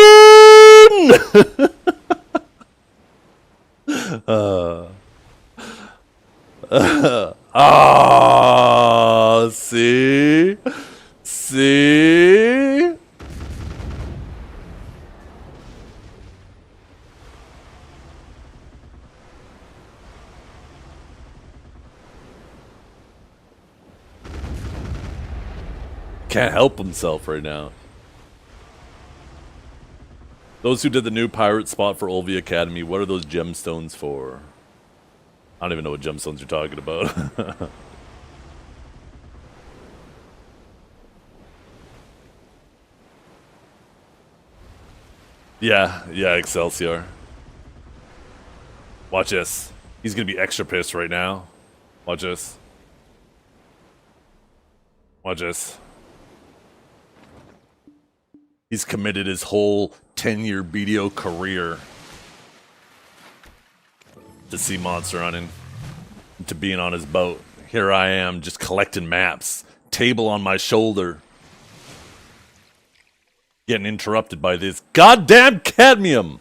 See? See? Can't help himself right now. Those who did the new pirate spot for Olvi Academy, what are those gemstones for? I don't even know what gemstones you're talking about. Yeah, Excelsior. Watch this. He's gonna be extra pissed right now. Watch this. Watch this. He's committed his whole 10-year BDO career to sea monster hunting, to being on his boat. Here I am, just collecting maps, table on my shoulder, getting interrupted by this goddamn cadmium.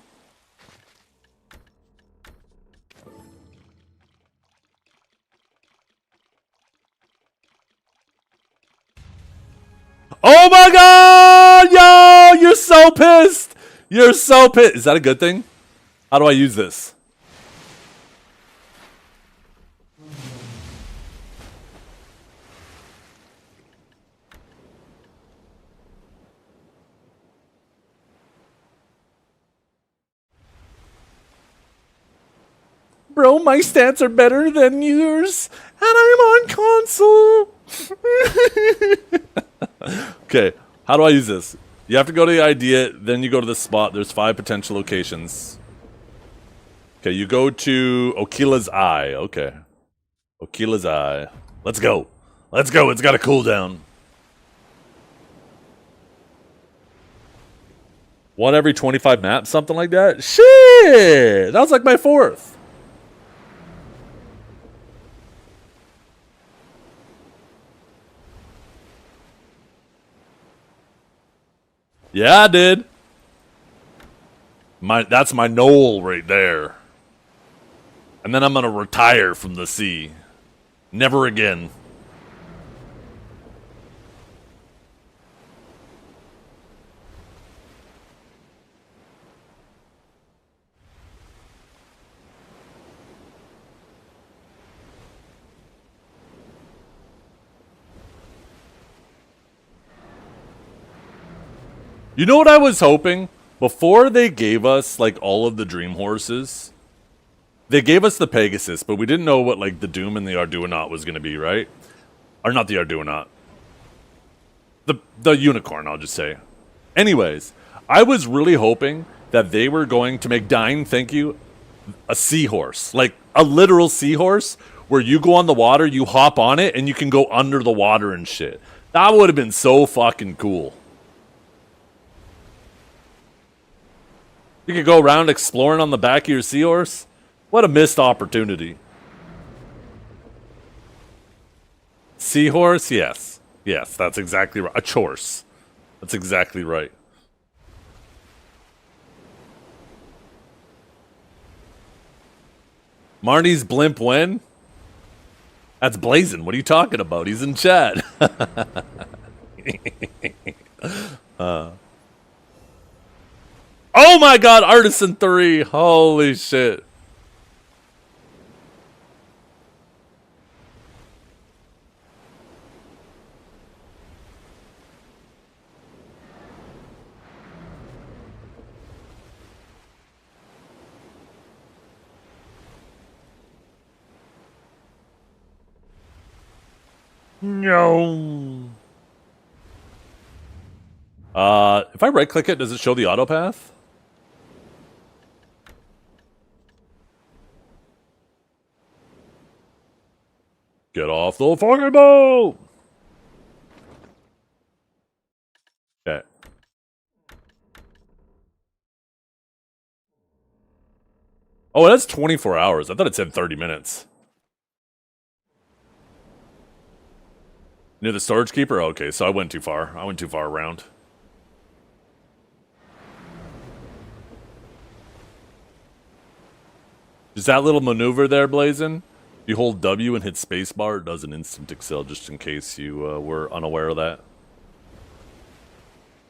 Oh my god, yo, you're so pissed. You're so pissed. Is that a good thing? How do I use this? Bro, my stats are better than yours, and I'm on console. Okay, how do I use this? You have to go to the idea, then you go to the spot. There's 5 potential locations. Okay, you go to Okila's Eye. Okay. Okila's Eye. Let's go. Let's go. It's got a cooldown. 1 every 25 maps, something like that? Shit! That was like my 4th. Yeah, I did. That's my knoll right there. And then I'm gonna retire from the sea. Never again. You know what I was hoping? Before they gave us, like, all of the Dream Horses, they gave us the Pegasus, but we didn't know what, like, the Doom and the Arduinout was going to be, right? Or not the Arduinout. The Unicorn, I'll just say. Anyways, I was really hoping that they were going to make Dying Thank You a seahorse. Like, a literal seahorse, where you go on the water, you hop on it, and you can go under the water and shit. That would have been so fucking cool. You could go around exploring on the back of your seahorse. What a missed opportunity. Seahorse? Yes. Yes, that's exactly right. A chorse. That's exactly right. Marnie's blimp when? That's Blazin'. What are you talking about? He's in chat. Oh my god, Artisan 3! Holy shit. No. If I right click it, does it show the auto path? Get off the fucking boat! Okay. Oh, that's 24 hours. I thought it said 30 minutes. Near the storage keeper? Okay, so I went too far. I went too far around. Is that little maneuver there, Blazin'? You hold W and hit spacebar, it does an instant excel, just in case you were unaware of that.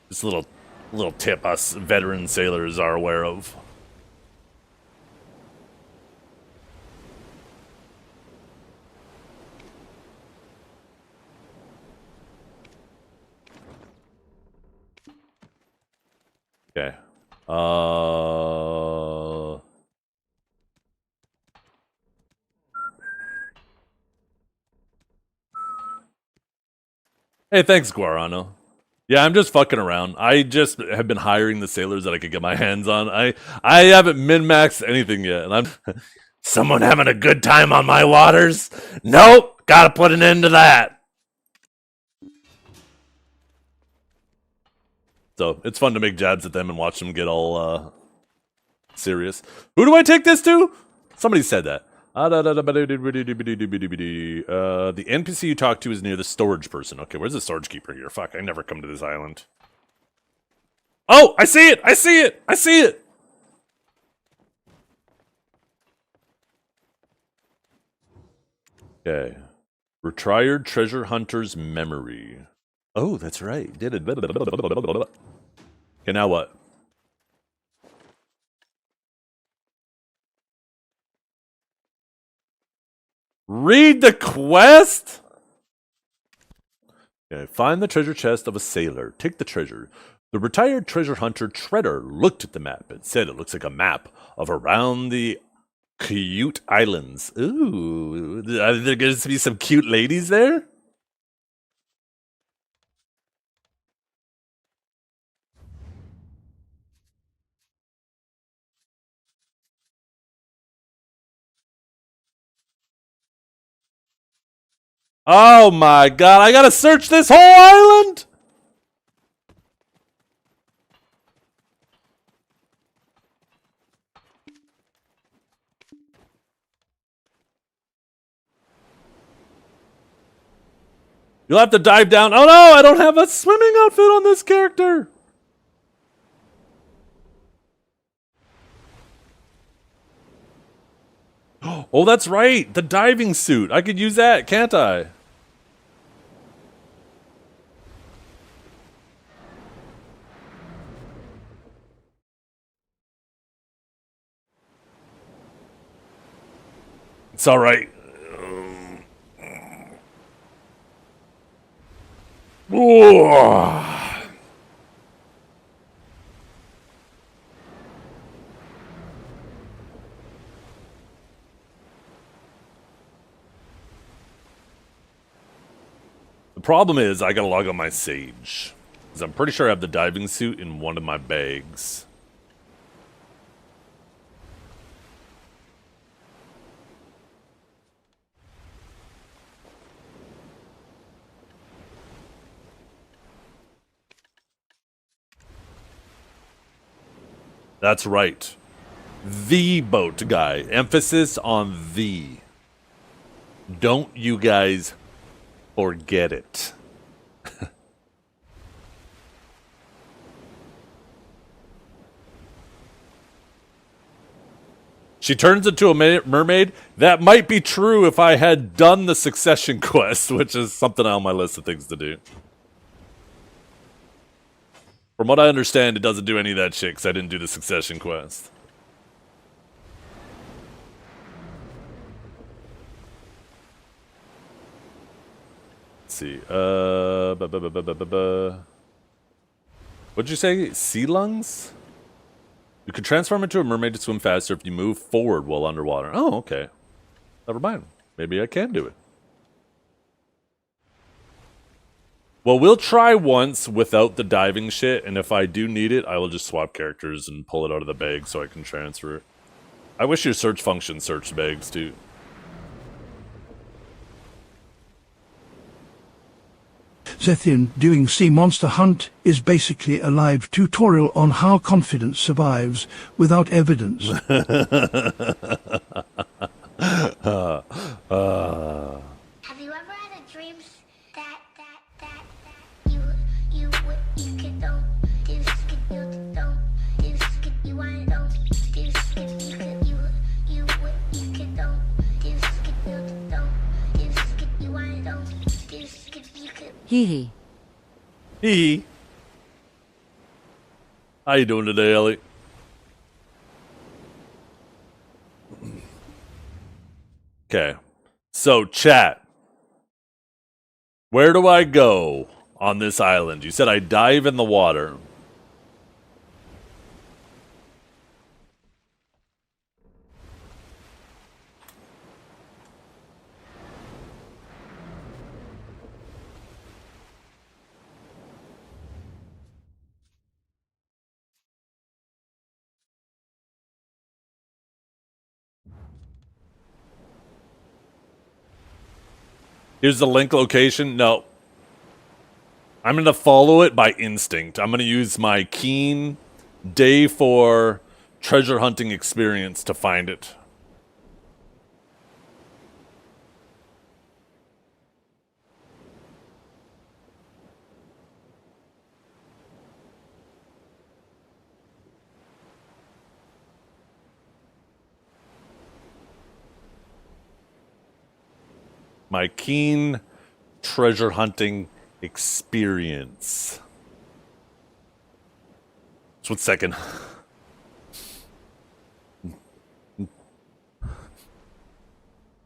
Just a little tip us veteran sailors are aware of. Okay. Hey, thanks, Guarano. Yeah, I'm just fucking around. I just have been hiring the sailors that I could get my hands on. I haven't min-maxed anything yet, and I'm... Someone having a good time on my waters? Nope! Gotta put an end to that! So, it's fun to make jabs at them and watch them get all, serious. Who do I take this to? Somebody said that. The NPC you talk to is near the storage person. Okay, where's the storage keeper here? Fuck, I never come to this island. Oh, I see it! I see it! I see it! Okay. Retired treasure hunter's memory. Oh, that's right. Did it. Okay, now what? Read the quest? Okay, find the treasure chest of a sailor. Take the treasure. The retired treasure hunter Treader looked at the map and said it looks like a map of around the cute islands. Ooh, are there going to be some cute ladies there? Oh my god, I gotta search this whole island? You'll have to dive down. Oh no, I don't have a swimming outfit on this character. Oh, that's right. The diving suit. I could use that, can't I? It's all right. The problem is I gotta log on my Sage. Because I'm pretty sure I have the diving suit in one of my bags. That's right. The boat guy. Emphasis on the. Don't you guys forget it. She turns into a mermaid. That might be true if I had done the Succession quest, which is something on my list of things to do. From what I understand, it doesn't do any of that shit because I didn't do the Succession quest. Let's see. What'd you say? Sea lungs? You can transform into a mermaid to swim faster if you move forward while underwater. Oh, okay. Never mind. Maybe I can do it. Well, we'll try once without the diving shit, and if I do need it, I will just swap characters and pull it out of the bag so I can transfer it. I wish your search function searched bags, too. Zethiann doing Sea Monster Hunt is basically a live tutorial on how confidence survives without evidence. Have you ever had a dream that you could don't do skid you don't do skid you want don't do skid you could you could don't do skid you don't do skid you want don't do skid you could. Hee hee. Hee. How you doing today, Ellie? Okay. So, chat. Where do I go on this island? You said I dive in the water. Here's the link location. No. I'm going to follow it by instinct. I'm going to use my keen day 4 treasure hunting experience to find it. My keen treasure hunting experience. Just 1 second.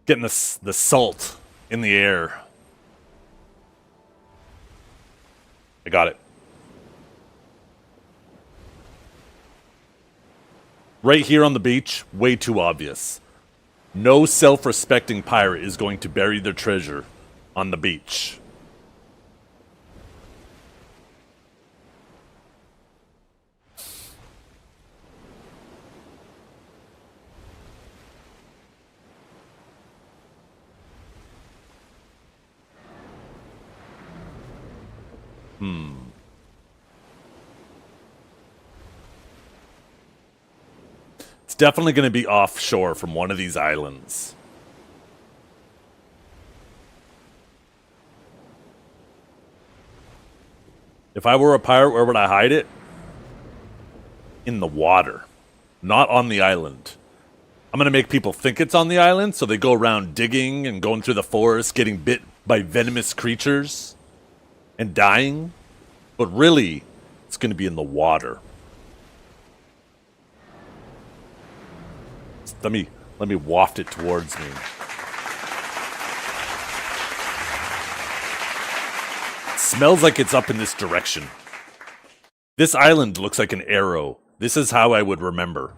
Getting the salt in the air. I got it. Right here on the beach, way too obvious. No self-respecting pirate is going to bury their treasure on the beach. It's definitely going to be offshore from one of these islands. If I were a pirate, where would I hide it? In the water, not on the island. I'm going to make people think it's on the island, so they go around digging and going through the forest, getting bit by venomous creatures and dying. But really, it's going to be in the water. Let me waft it towards me. It smells like it's up in this direction. This island looks like an arrow. This is how I would remember.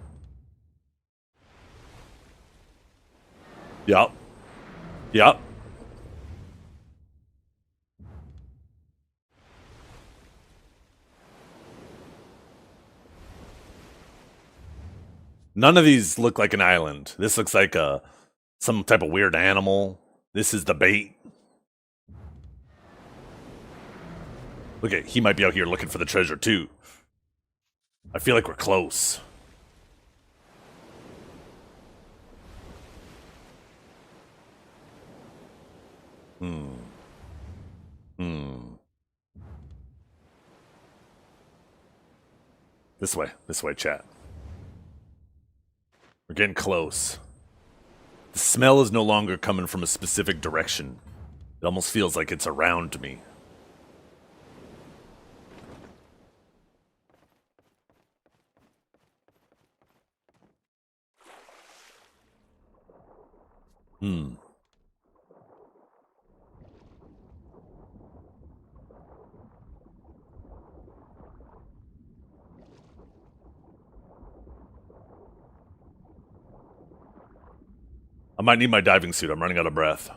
Yup. Yup. None of these look like an island. This looks like some type of weird animal. This is the bait. Look at, he might be out here looking for the treasure too. I feel like we're close. This way, chat. We're getting close. The smell is no longer coming from a specific direction. It almost feels like it's around me. I might need my diving suit. I'm running out of breath.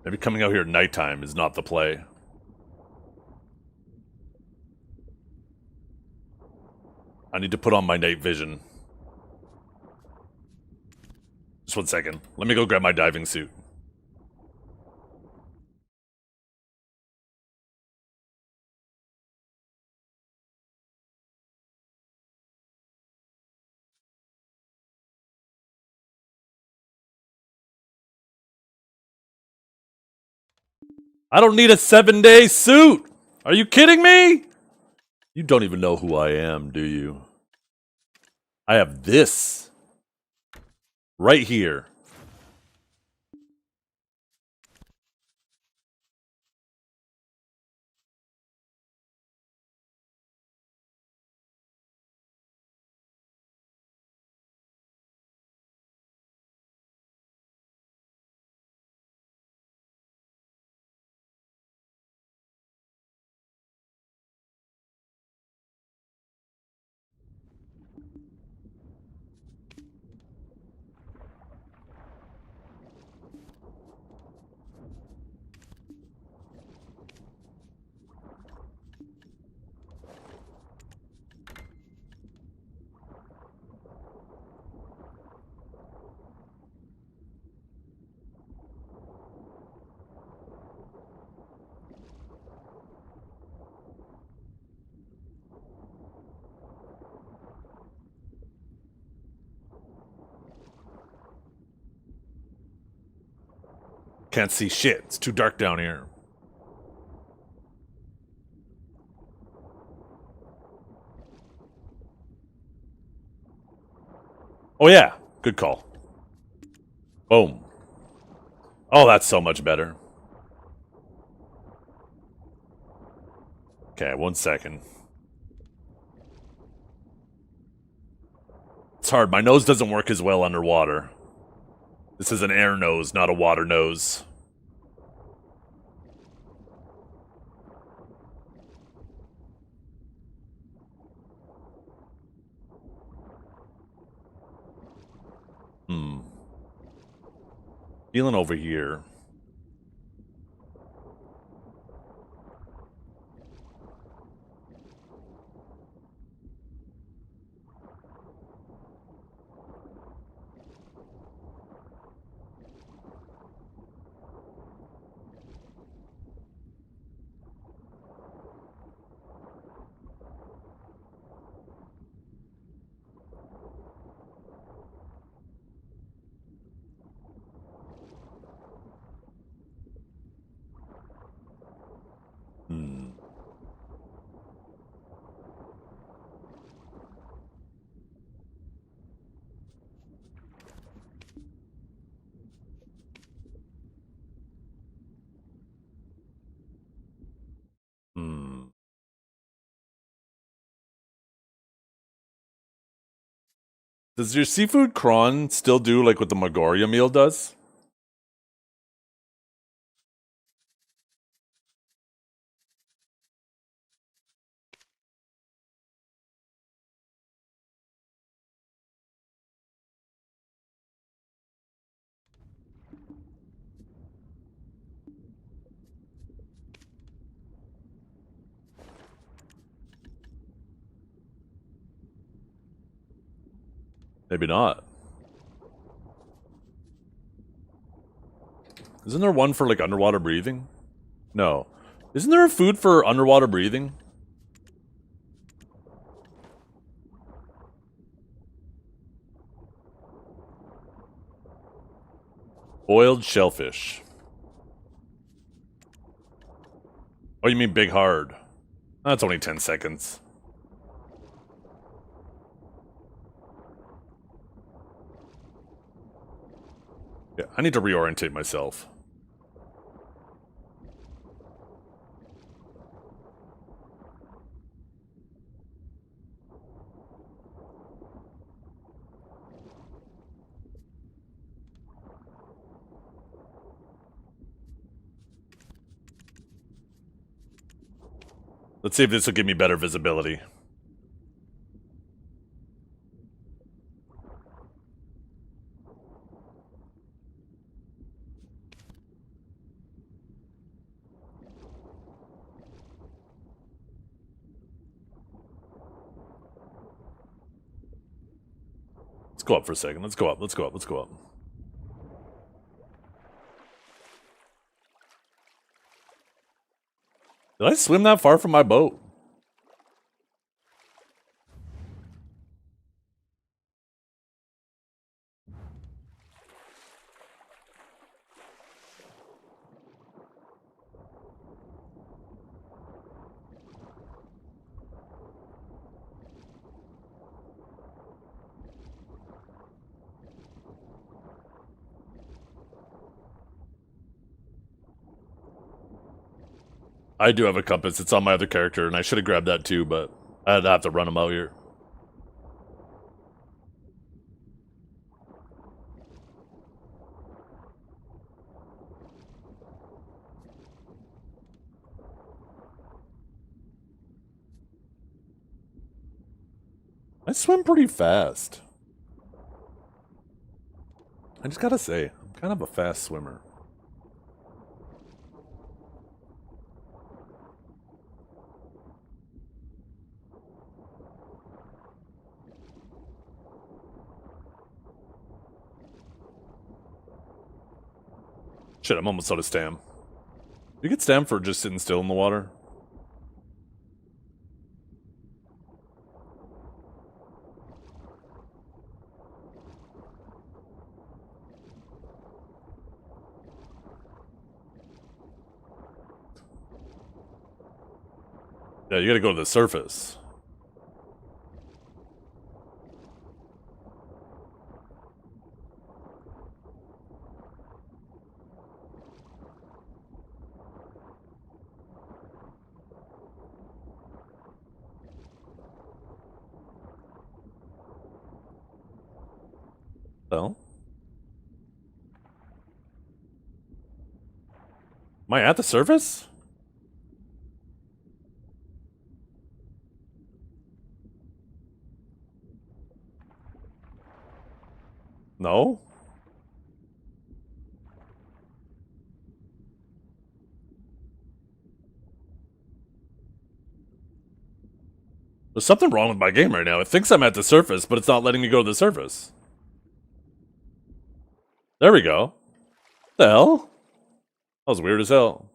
Maybe coming out here at nighttime is not the play. I need to put on my night vision. Just 1 second. Let me go grab my diving suit. I don't need a 7-day suit! Are you kidding me? You don't even know who I am, do you? I have this. Right here. Can't see shit. It's too dark down here. Oh yeah, good call. Boom. Oh, that's so much better. Okay, 1 second. It's hard. My nose doesn't work as well underwater. This is an air nose, not a water nose. Feeling over here. Does your seafood cron still do like what the Magoria meal does? Maybe not. Isn't there one for like underwater breathing? No. Isn't there a food for underwater breathing? Boiled shellfish. Oh, you mean big hard? That's only 10 seconds. Yeah, I need to reorientate myself. Let's see if this will give me better visibility. Let's go up for a second. Let's go up. Let's go up. Let's go up. Did I swim that far from my boat? I do have a compass. It's on my other character, and I should have grabbed that too, but I'd have to run him out here. I swim pretty fast. I just gotta say, I'm kind of a fast swimmer. Shit, I'm almost out of stam. You get stam for just sitting still in the water? Yeah, you gotta go to the surface. So? Am I at the surface? No? There's something wrong with my game right now. It thinks I'm at the surface, but it's not letting me go to the surface. There we go. The hell? That was weird as hell.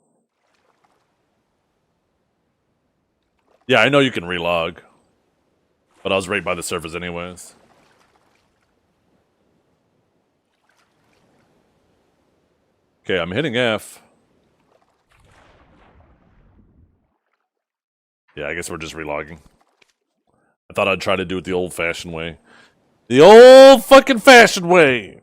Yeah, I know you can relog. But I was right by the surface anyways. Okay, I'm hitting F. Yeah, I guess we're just relogging. I thought I'd try to do it the old-fashioned way. The old fucking fashioned way!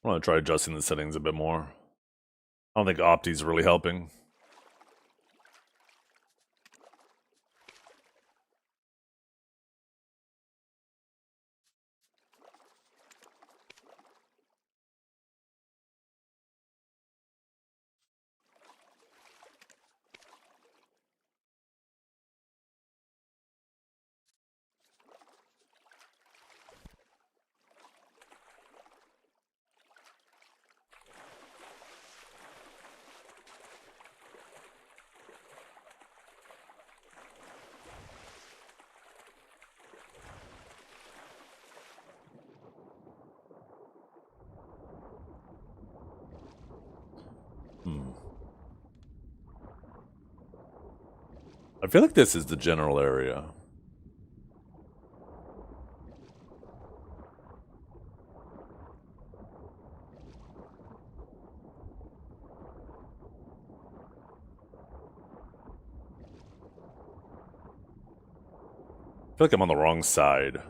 I want to try adjusting the settings a bit more. I don't think Opti's really helping. I feel like this is the general area. I feel like I'm on the wrong side.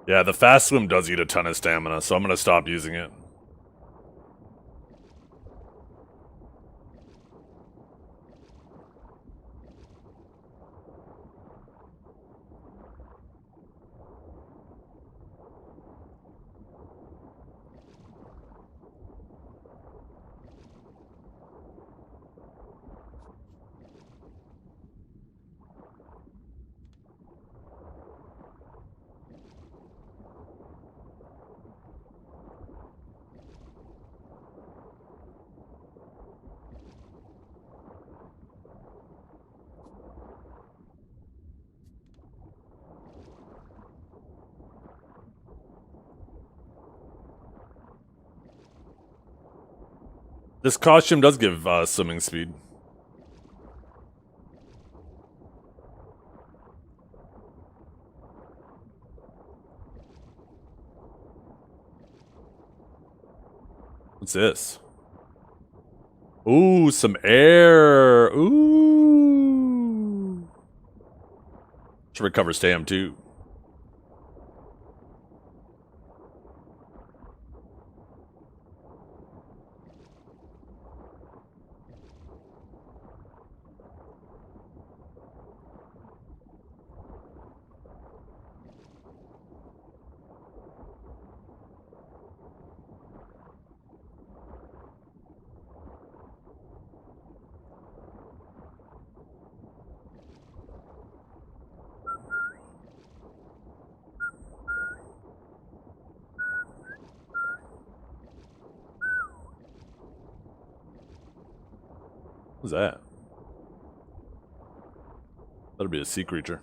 Yeah, the fast swim does eat a ton of stamina, so I'm gonna stop using it. This costume does give swimming speed. What's this? Ooh, some air. Ooh. Should recover stam too. What's that? That'll be a sea creature.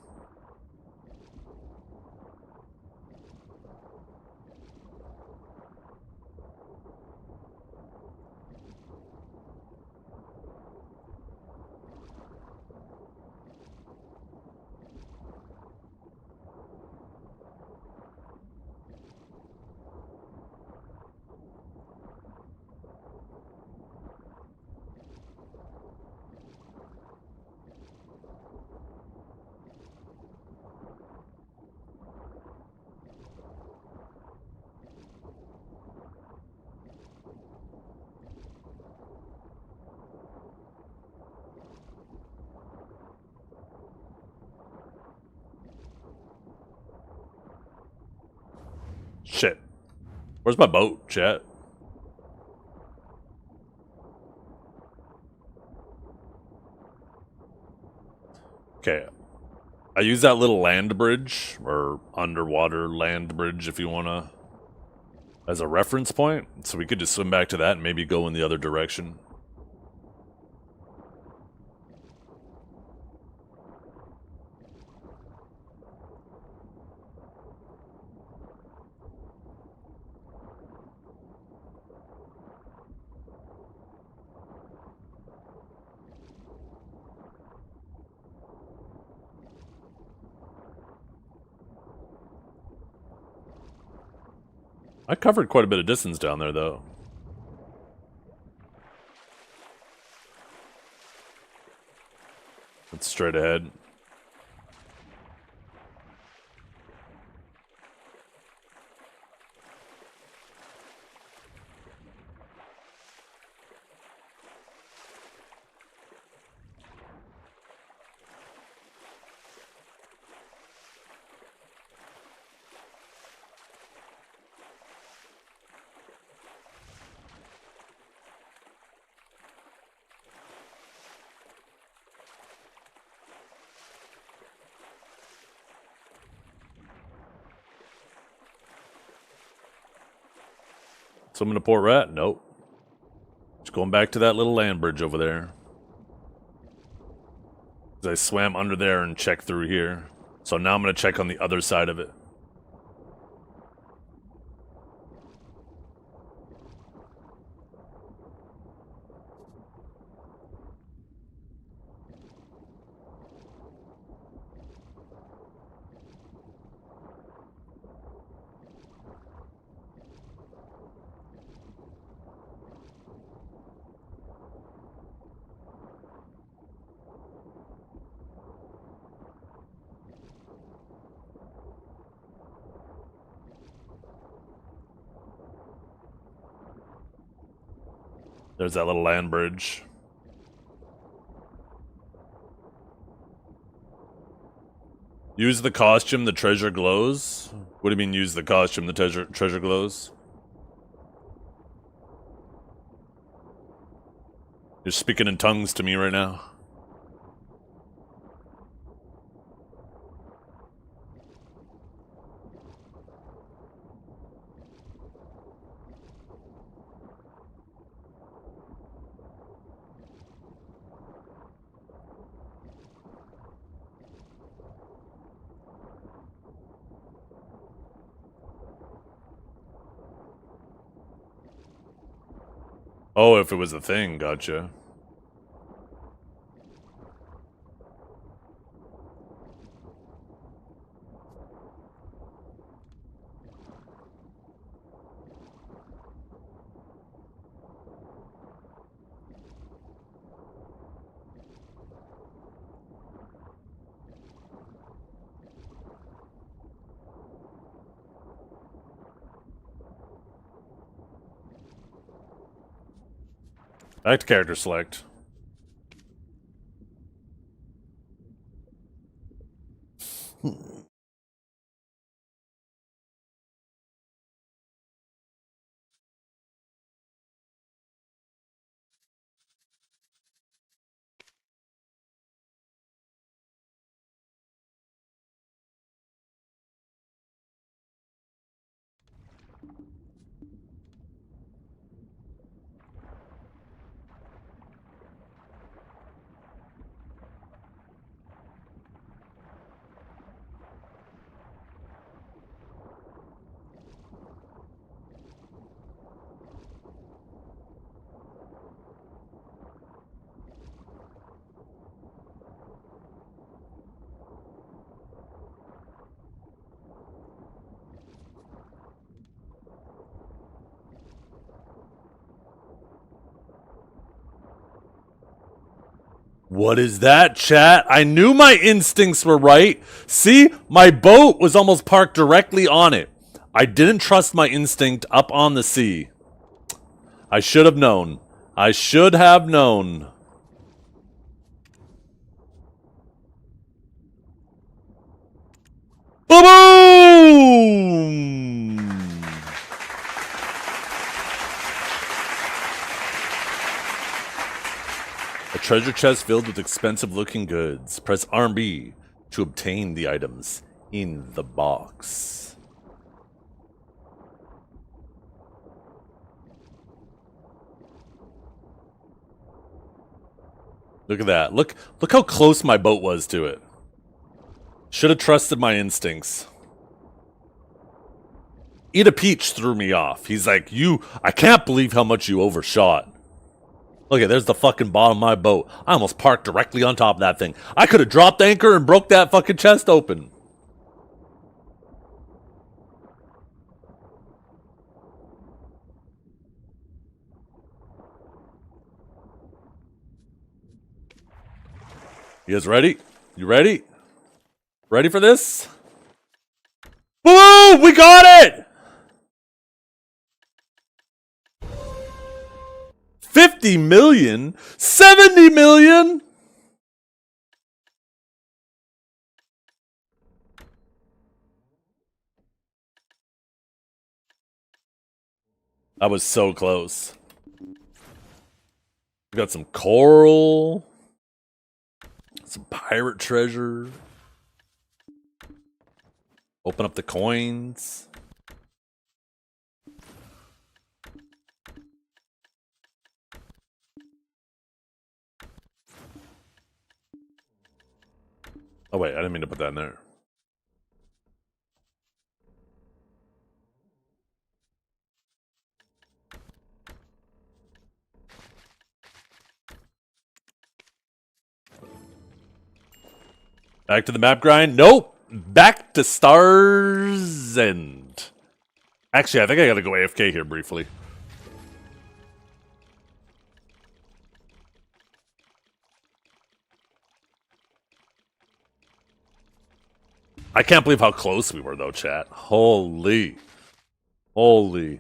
Shit. Where's my boat, chat? Okay. I use that little land bridge, or underwater land bridge if you wanna, as a reference point. So we could just swim back to that and maybe go in the other direction. I covered quite a bit of distance down there, though. It's straight ahead. Swimming to Port Rat? Nope. Just going back to that little land bridge over there. I swam under there and checked through here. So now I'm going to check on the other side of it. There's that little land bridge. Use the costume, the treasure glows? What do you mean use the costume, the treasure glows? You're speaking in tongues to me right now. Oh, if it was a thing, gotcha. Back to character select. What is that, chat? I knew my instincts were right. See, my boat was almost parked directly on it. I didn't trust my instinct up on the sea. I should have known. I should have known. Boom! A treasure chest filled with expensive-looking goods. Press RB to obtain the items in the box. Look at that. Look how close my boat was to it. Should have trusted my instincts. Eat a Peach threw me off. He's like, I can't believe how much you overshot. Look at, there's the fucking bottom of my boat. I almost parked directly on top of that thing. I could have dropped anchor and broke that fucking chest open. You guys ready? You ready? Ready for this? Boom! We got it! 50 million? 70 million? I was so close. We got some coral. Some pirate treasure. Open up the coins. Oh wait, I didn't mean to put that in there. Back to the map grind? Nope. Back to Star's End. Actually, I think I gotta go AFK here briefly. I can't believe how close we were, though, chat. Holy. Holy.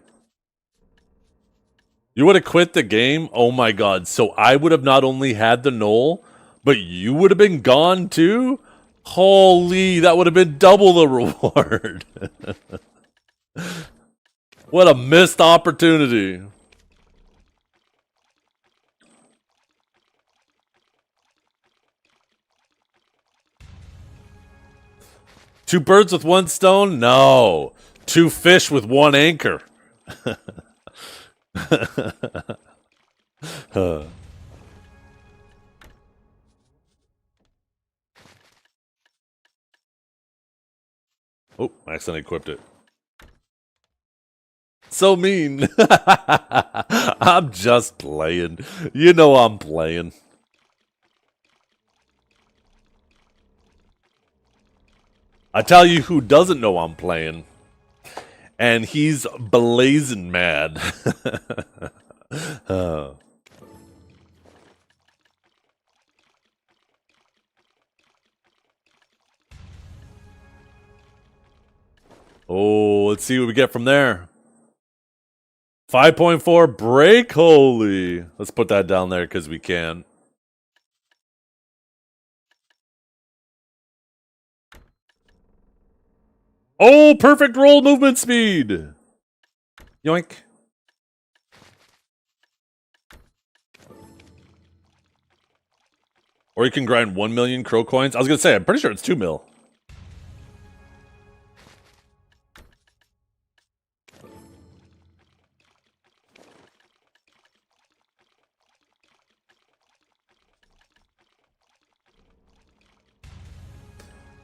You would have quit the game? Oh my god. So I would have not only had the knoll, but you would have been gone too? Holy, that would have been double the reward. What a missed opportunity. Two birds with one stone? No. Two fish with one anchor. Oh, I accidentally equipped it. So mean. I'm just playing. You know I'm playing. I tell you who doesn't know I'm playing. And he's blazing mad. Oh, let's see what we get from there. 5.4 break, holy. Let's put that down there because we can. Oh, perfect roll movement speed. Yoink. Or you can grind 1 million crow coins. I was going to say, I'm pretty sure it's 2 mil.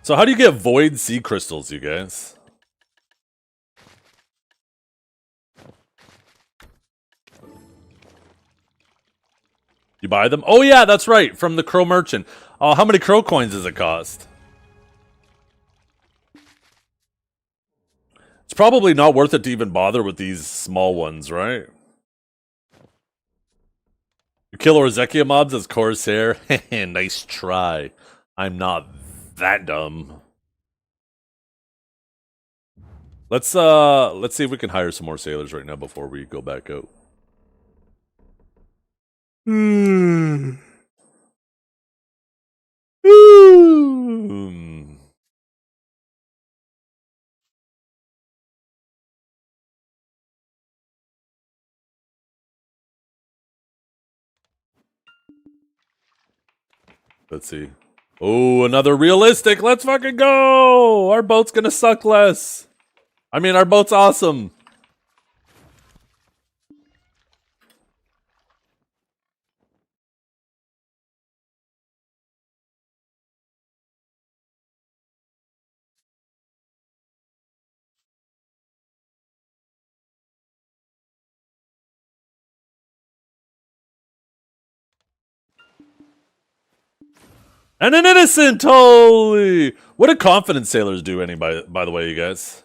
So how do you get void sea crystals, you guys? You buy them? Oh yeah, that's right, from the crow merchant. Oh, how many crow coins does it cost? It's probably not worth it to even bother with these small ones, right? You kill Zethiann mobs as Corsair? Nice try. I'm not that dumb. Let's see if we can hire some more sailors right now before we go back out. Let's see. Oh, another realistic. Let's fucking go. Our boat's gonna suck less. I mean, our boat's awesome. And an innocent, holy! What do confident sailors do, anybody, by the way, you guys?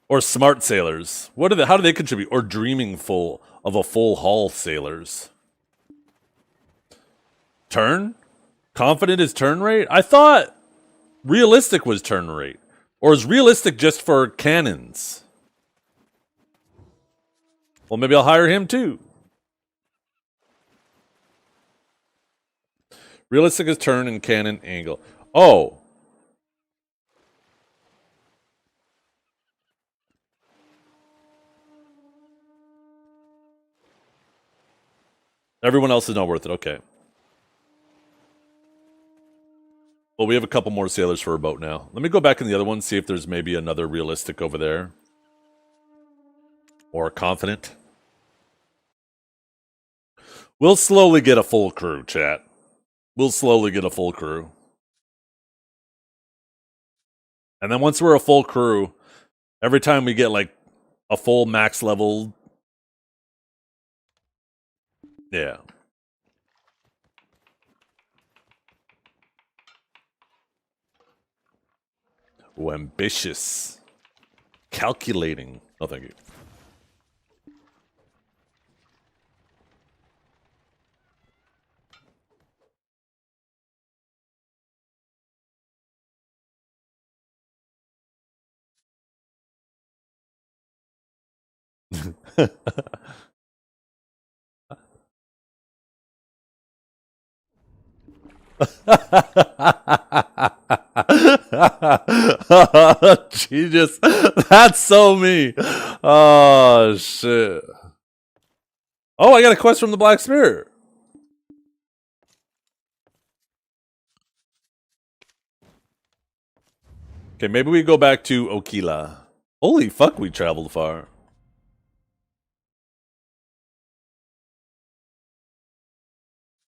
Or smart sailors? What do they, how do they contribute? Or dreaming full of a full hull sailors? Turn? Confident is turn rate? I thought realistic was turn rate. Or is realistic just for cannons? Well, maybe I'll hire him too. Realistic is turn and cannon angle. Oh. Everyone else is not worth it. Okay. Well, we have a couple more sailors for a boat now. Let me go back in the other one, see if there's maybe another realistic over there. Or confident. We'll slowly get a full crew, chat. We'll slowly get a full crew. And then once we're a full crew, every time we get like a full max level. Yeah. Oh, ambitious. Calculating. Oh, thank you. Genius. That's so me. Oh, shit. Oh, I got a quest from the Black Spirit. Okay, maybe we go back to Okila. Holy fuck, we traveled far.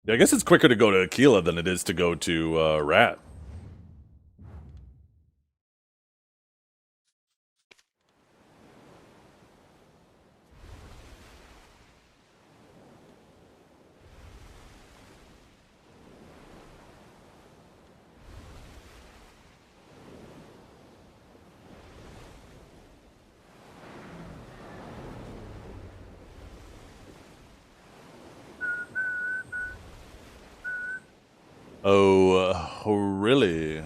Yeah, I guess it's quicker to go to Aquila than it is to go to Rat. Oh, really?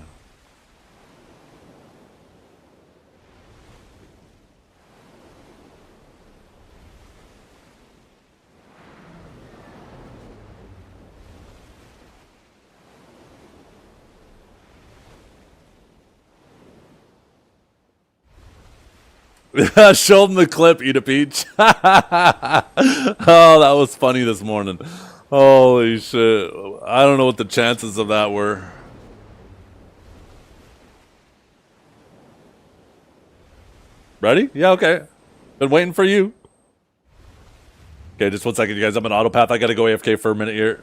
Show them the clip, eat a peach. Oh, that was funny this morning. Holy shit. I don't know what the chances of that were. Ready? Yeah, okay. Been waiting for you. Okay, just 1 second, you guys. I'm an autopath. I gotta go AFK for a minute here.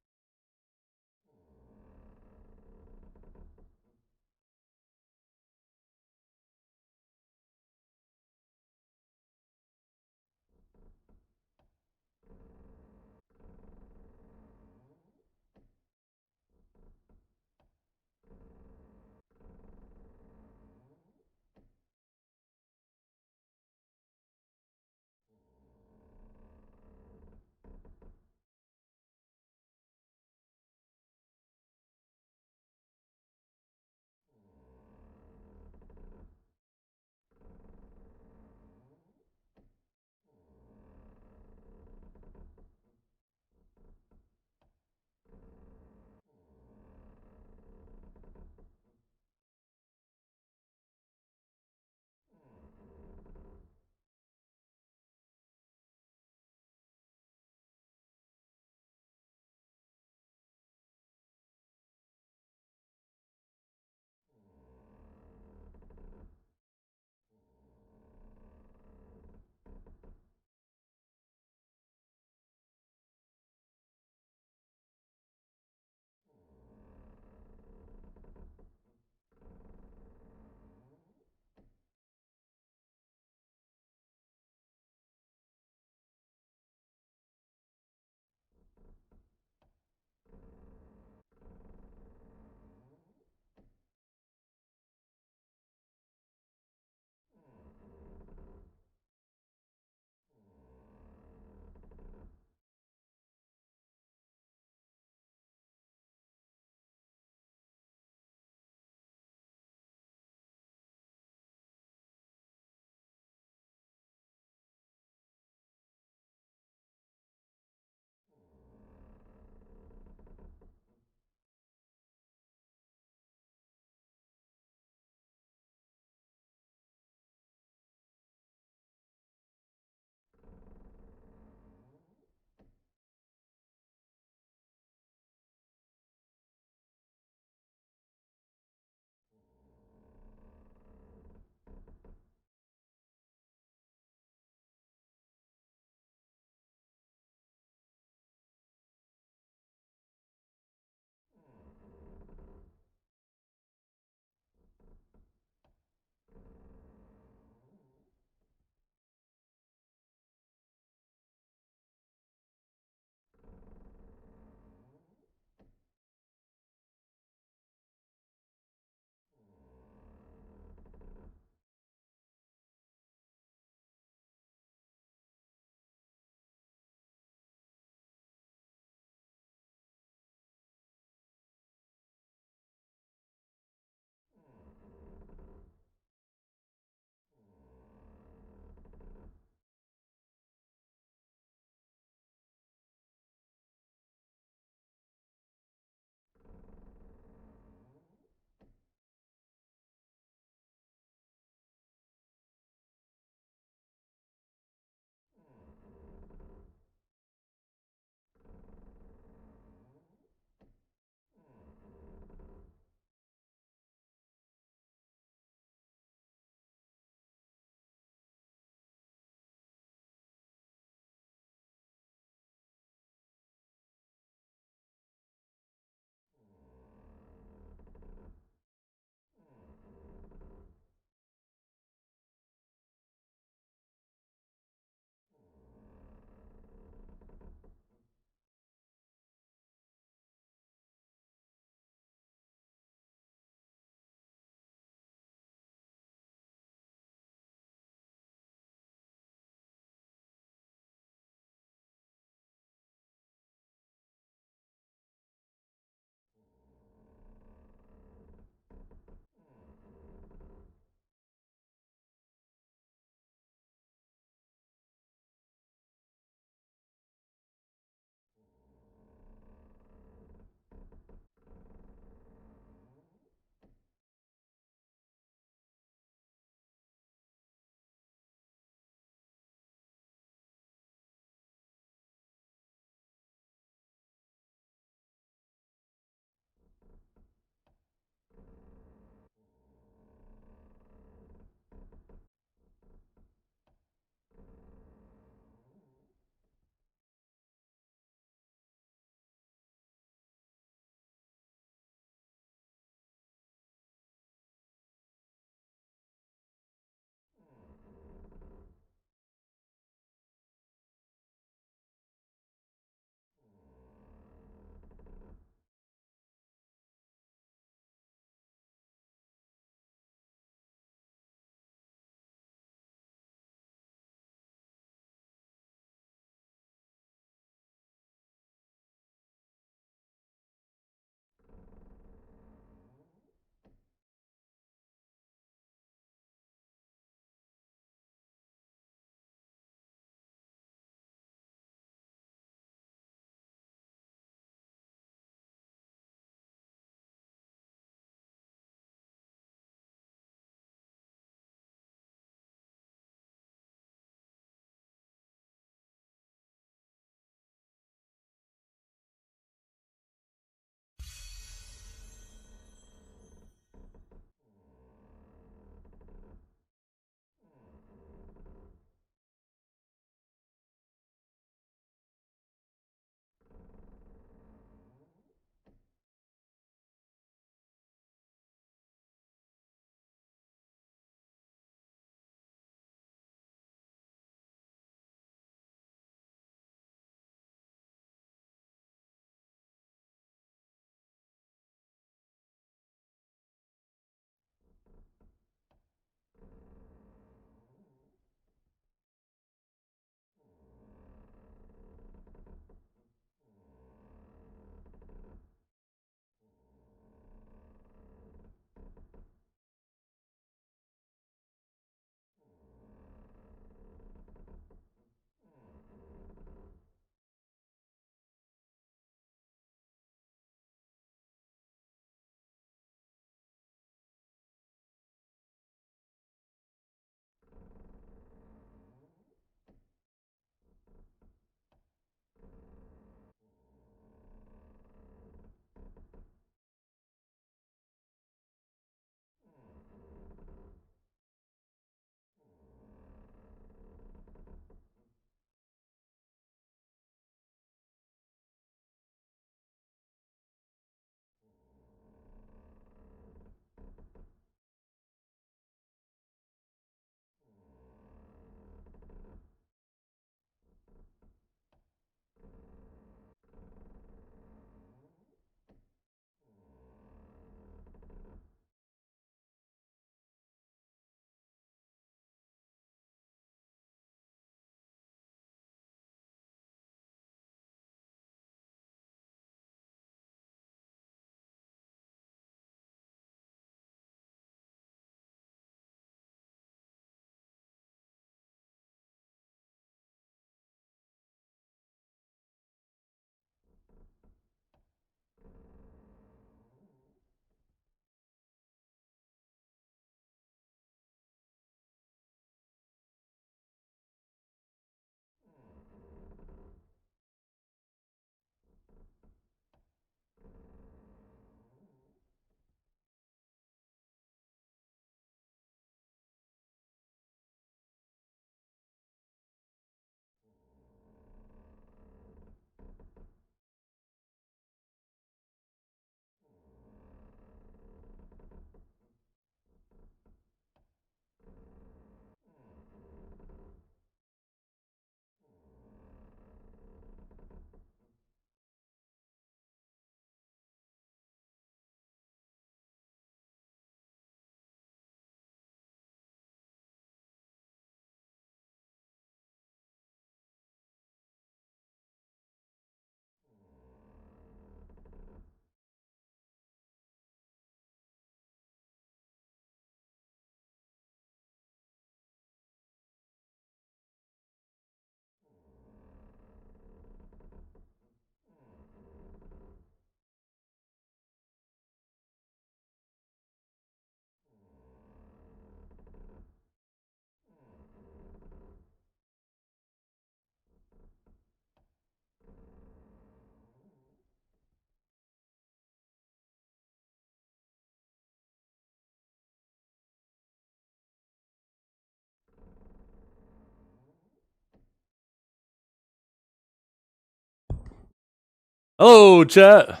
Hello, chat.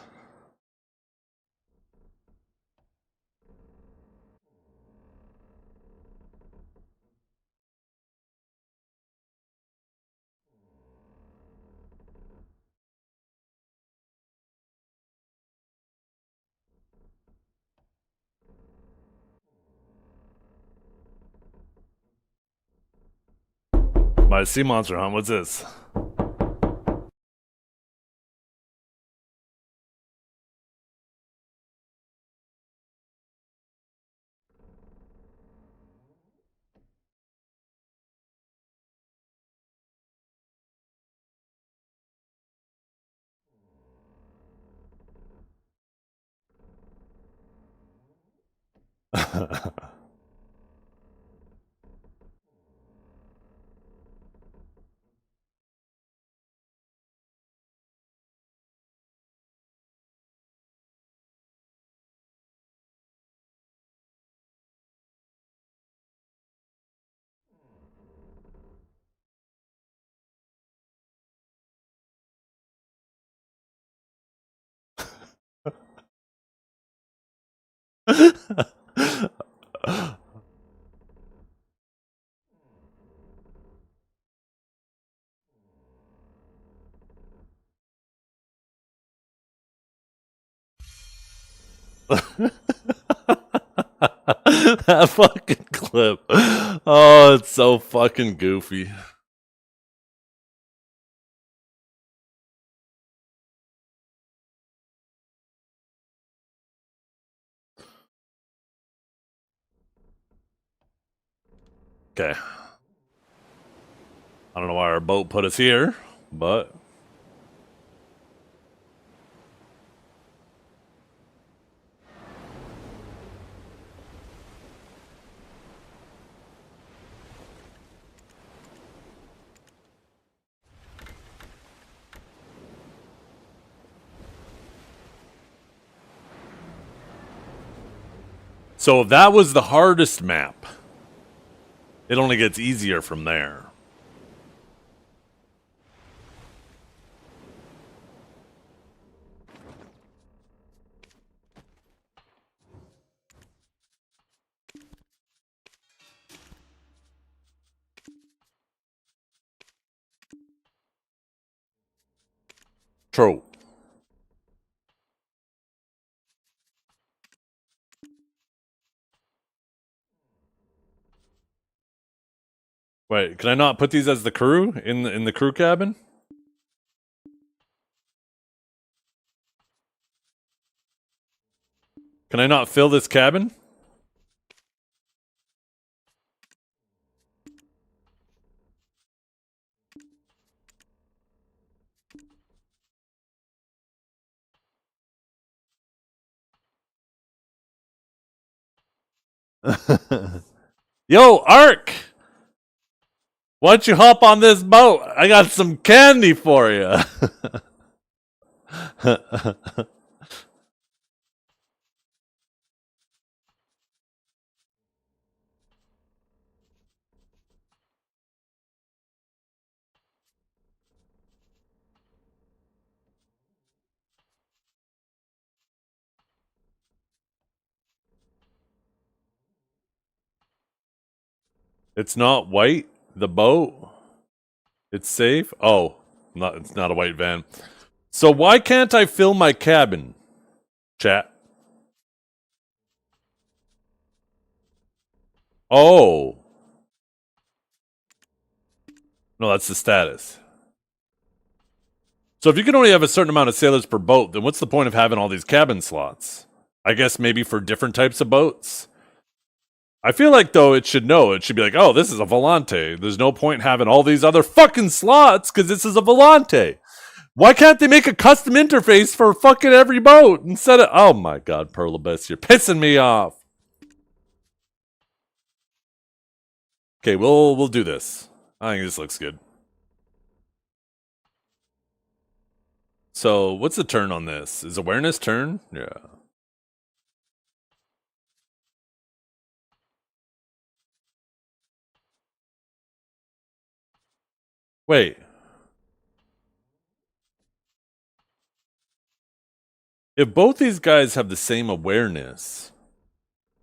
My sea monster hunt. What's this? That fucking clip. Oh, it's so fucking goofy. Okay. I don't know why our boat put us here, but so if that was the hardest map, it only gets easier from there. True. Wait, can I not put these as the crew in the crew cabin? Can I not fill this cabin? Yo, Ark! Why don't you hop on this boat? I got some candy for you. It's not white, the boat. It's safe. Oh, it's not a white van. So why can't I fill my cabin? Chat. Oh. No, that's the status. So if you can only have a certain amount of sailors per boat, then what's the point of having all these cabin slots? I guess maybe for different types of boats. I feel like, though, it should know. It should be like, oh, this is a Volante. There's no point having all these other fucking slots because this is a Volante. Why can't they make a custom interface for fucking every boat instead of... Oh my god, Perlibus, you're pissing me off. Okay, we'll do this. I think this looks good. So, what's the turn on this? Is awareness turn? Yeah. Wait. If both these guys have the same awareness,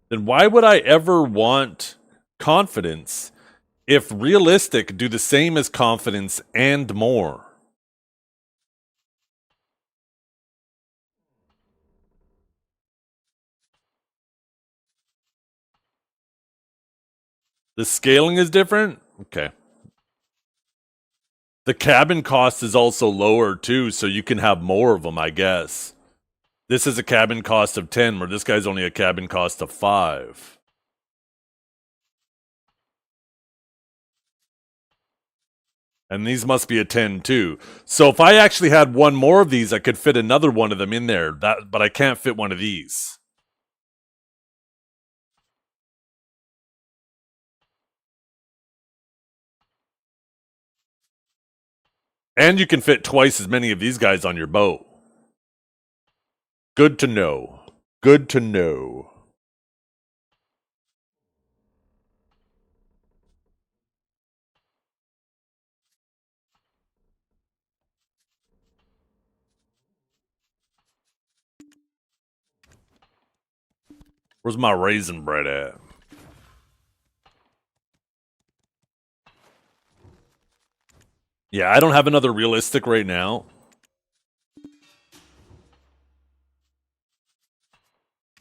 then why would I ever want confidence if realistic do the same as confidence and more? The scaling is different? Okay. The cabin cost is also lower too, so you can have more of them, I guess. This is a cabin cost of 10, where this guy's only a cabin cost of 5. And these must be a 10 too. So if I actually had one more of these, I could fit another one of them in there. But I can't fit one of these. And you can fit twice as many of these guys on your boat. Good to know. Good to know. Where's my raisin bread at? Yeah, I don't have another realistic right now.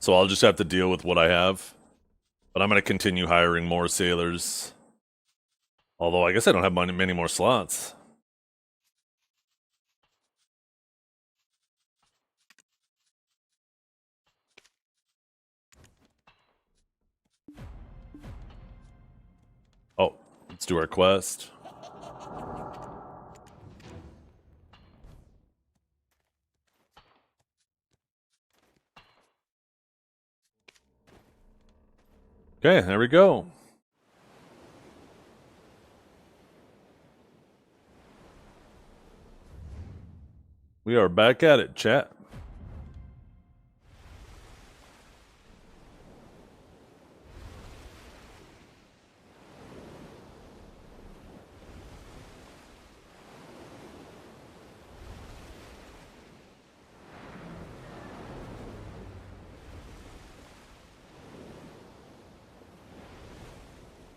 So I'll just have to deal with what I have. But I'm going to continue hiring more sailors. Although I guess I don't have many more slots. Oh, let's do our quest. Okay, there we go. We are back at it, chat.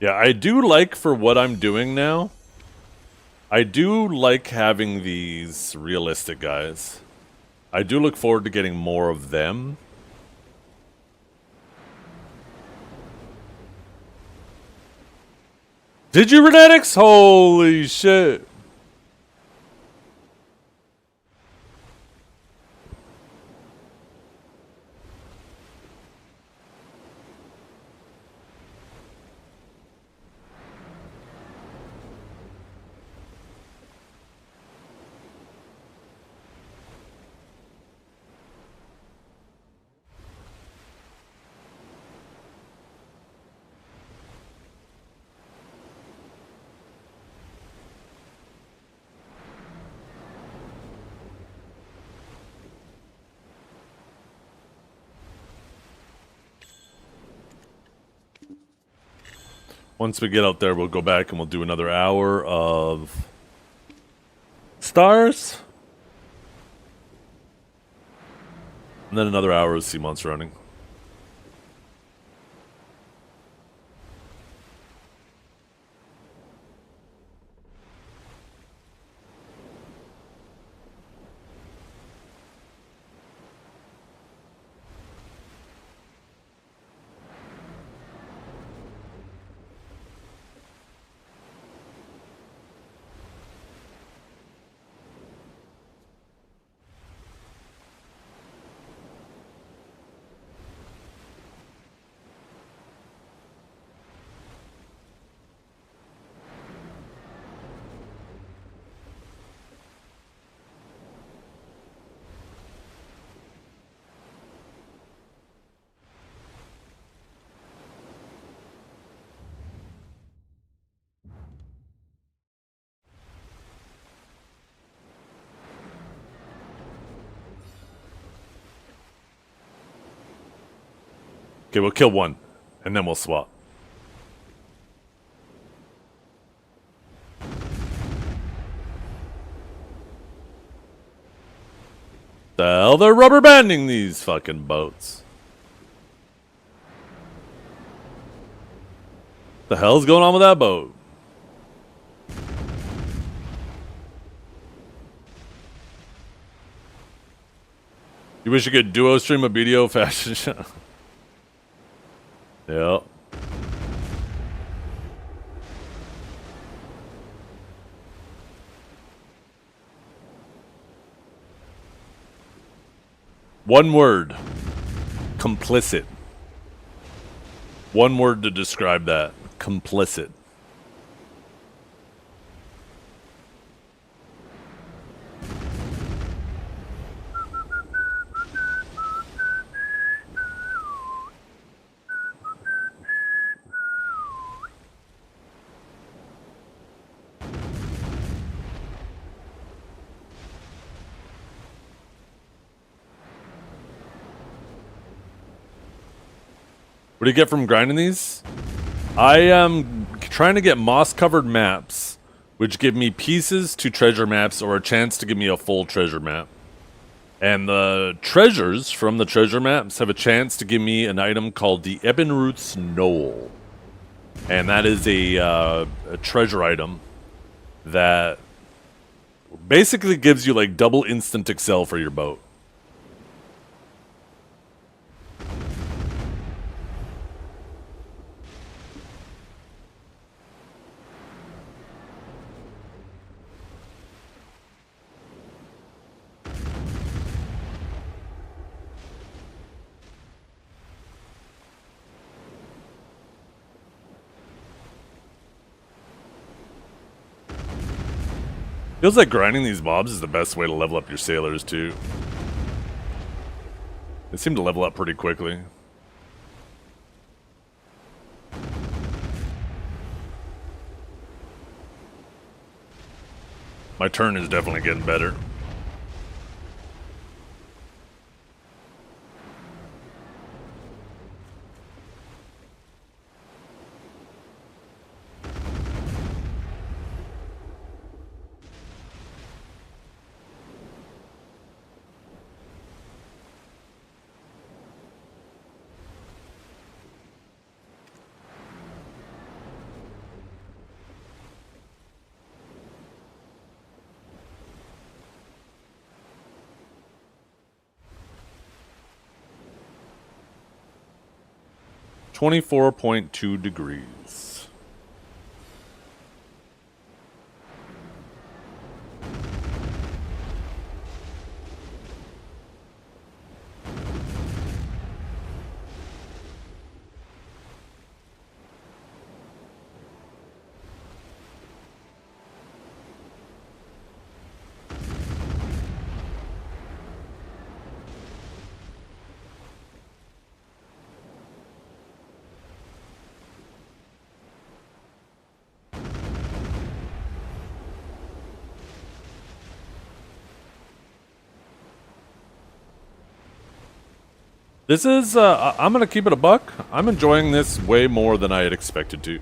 Yeah, I do like for what I'm doing now. I do like having these realistic guys. I do look forward to getting more of them. Did you, Renetics? Holy shit. Once we get out there, we'll go back and we'll do another hour of stars. And then another hour of sea monster running. Okay, we'll kill one, and then we'll swap. The hell, they're rubber banding these fucking boats. The hell's going on with that boat? You wish you could duo stream a video fashion show. Yeah. One word. Complicit. One word to describe that. Complicit. What do you get from grinding these? I am trying to get moss-covered maps, which give me pieces to treasure maps or a chance to give me a full treasure map. And the treasures from the treasure maps have a chance to give me an item called the Ebonroots Knoll. And that is a treasure item that basically gives you like double instant excel for your boat. Feels like grinding these mobs is the best way to level up your sailors, too. They seem to level up pretty quickly. My turn is definitely getting better. .2 degrees. This is, I'm gonna keep it a buck. I'm enjoying this way more than I had expected to.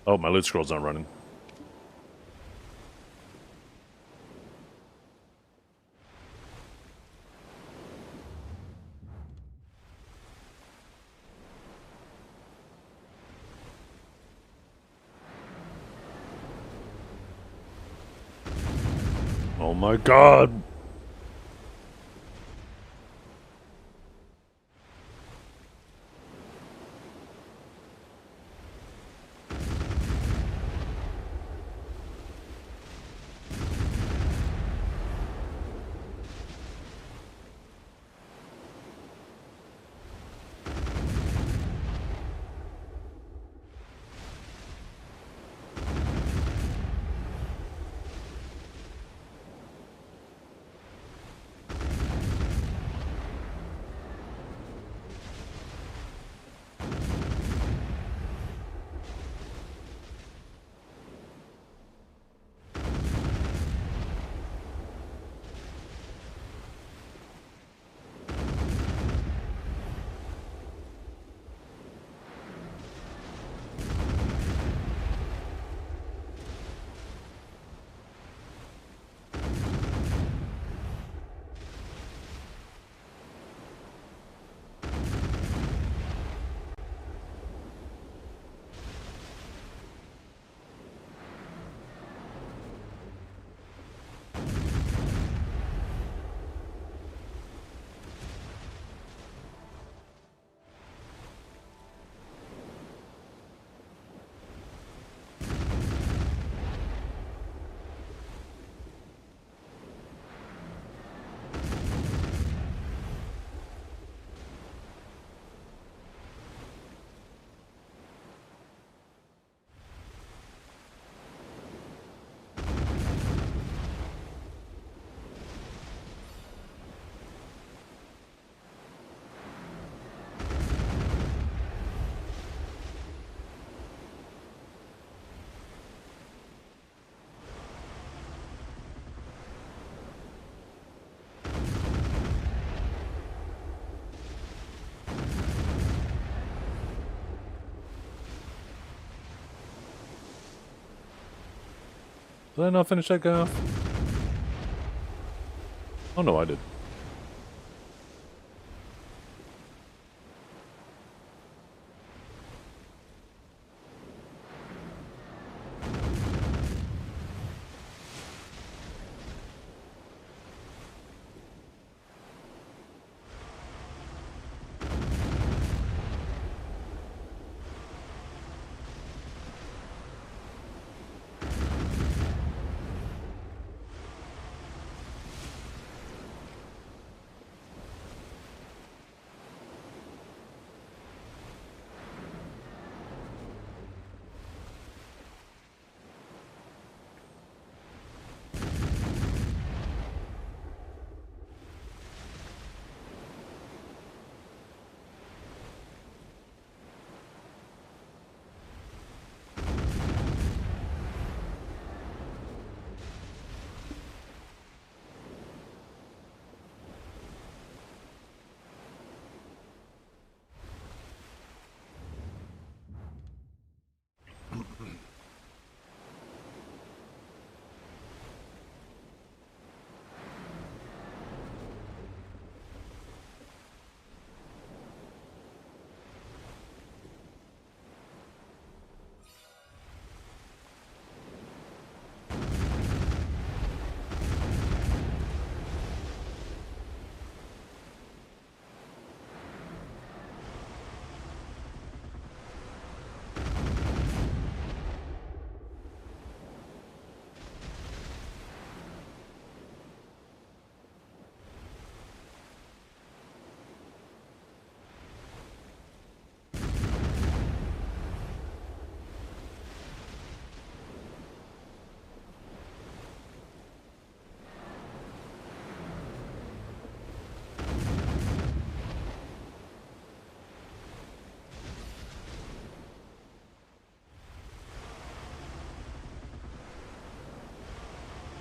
Oh, my loot scroll's not running. Oh my god! Did I not finish that guy off? Oh no, I did.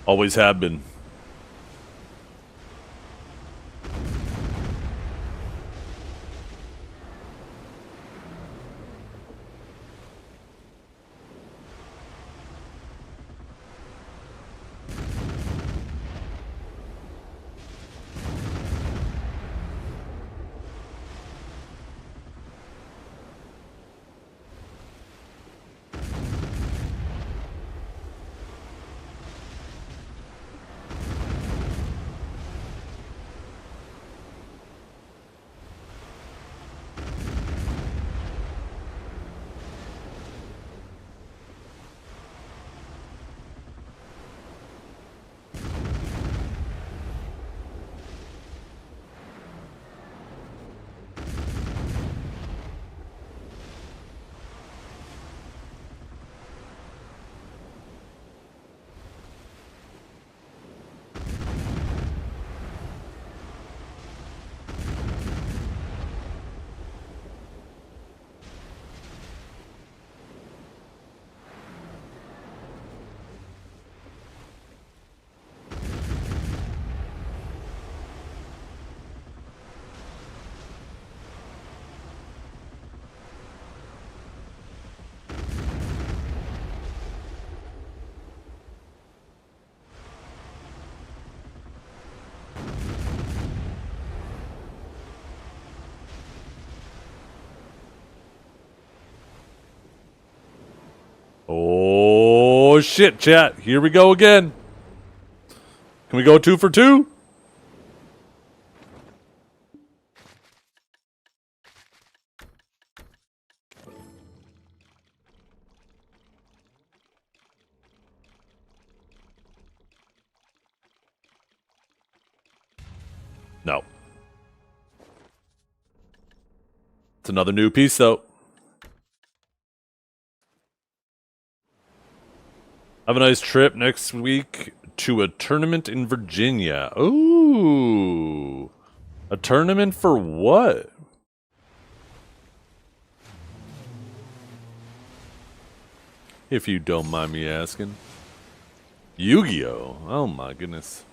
Always have been. Oh, shit, chat. Here we go again. Can we go 2 for 2? No. It's another new piece, though. Have a nice trip next week to a tournament in Virginia. Ooh. A tournament for what? If you don't mind me asking. Yu-Gi-Oh! Oh my goodness.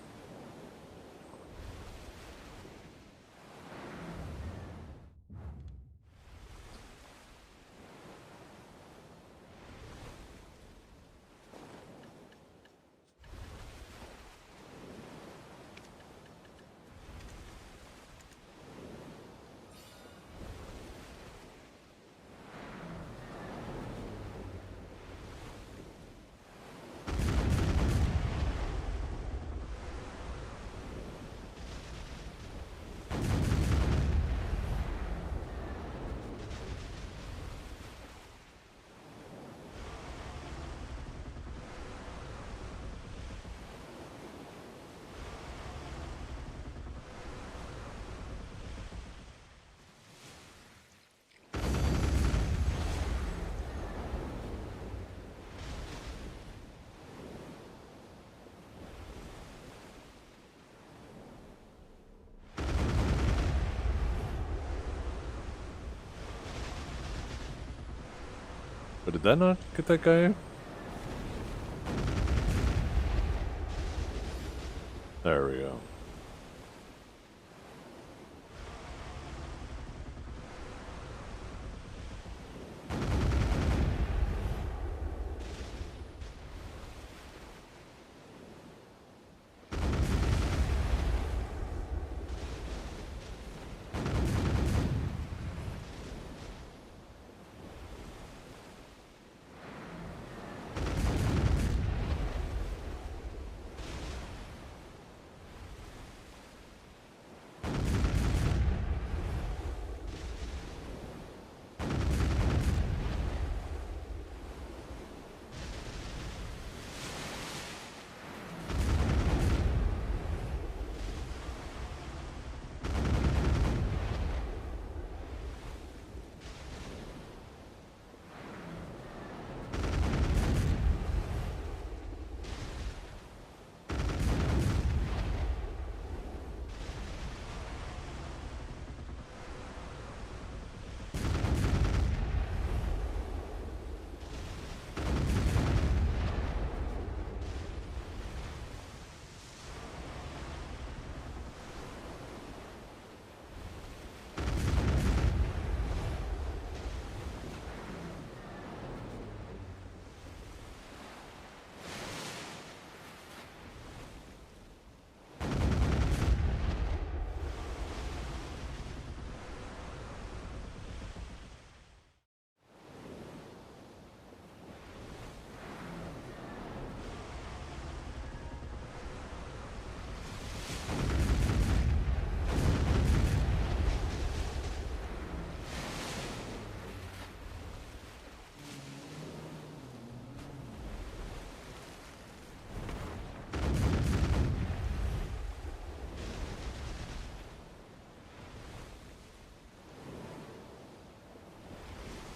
But did that not get that guy? There we go.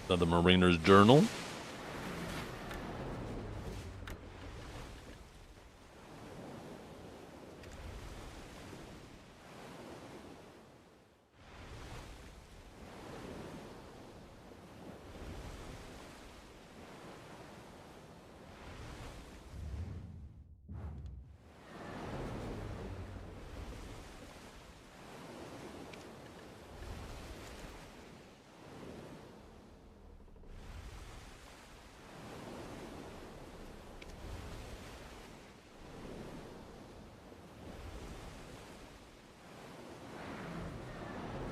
Another Mariner's Journal.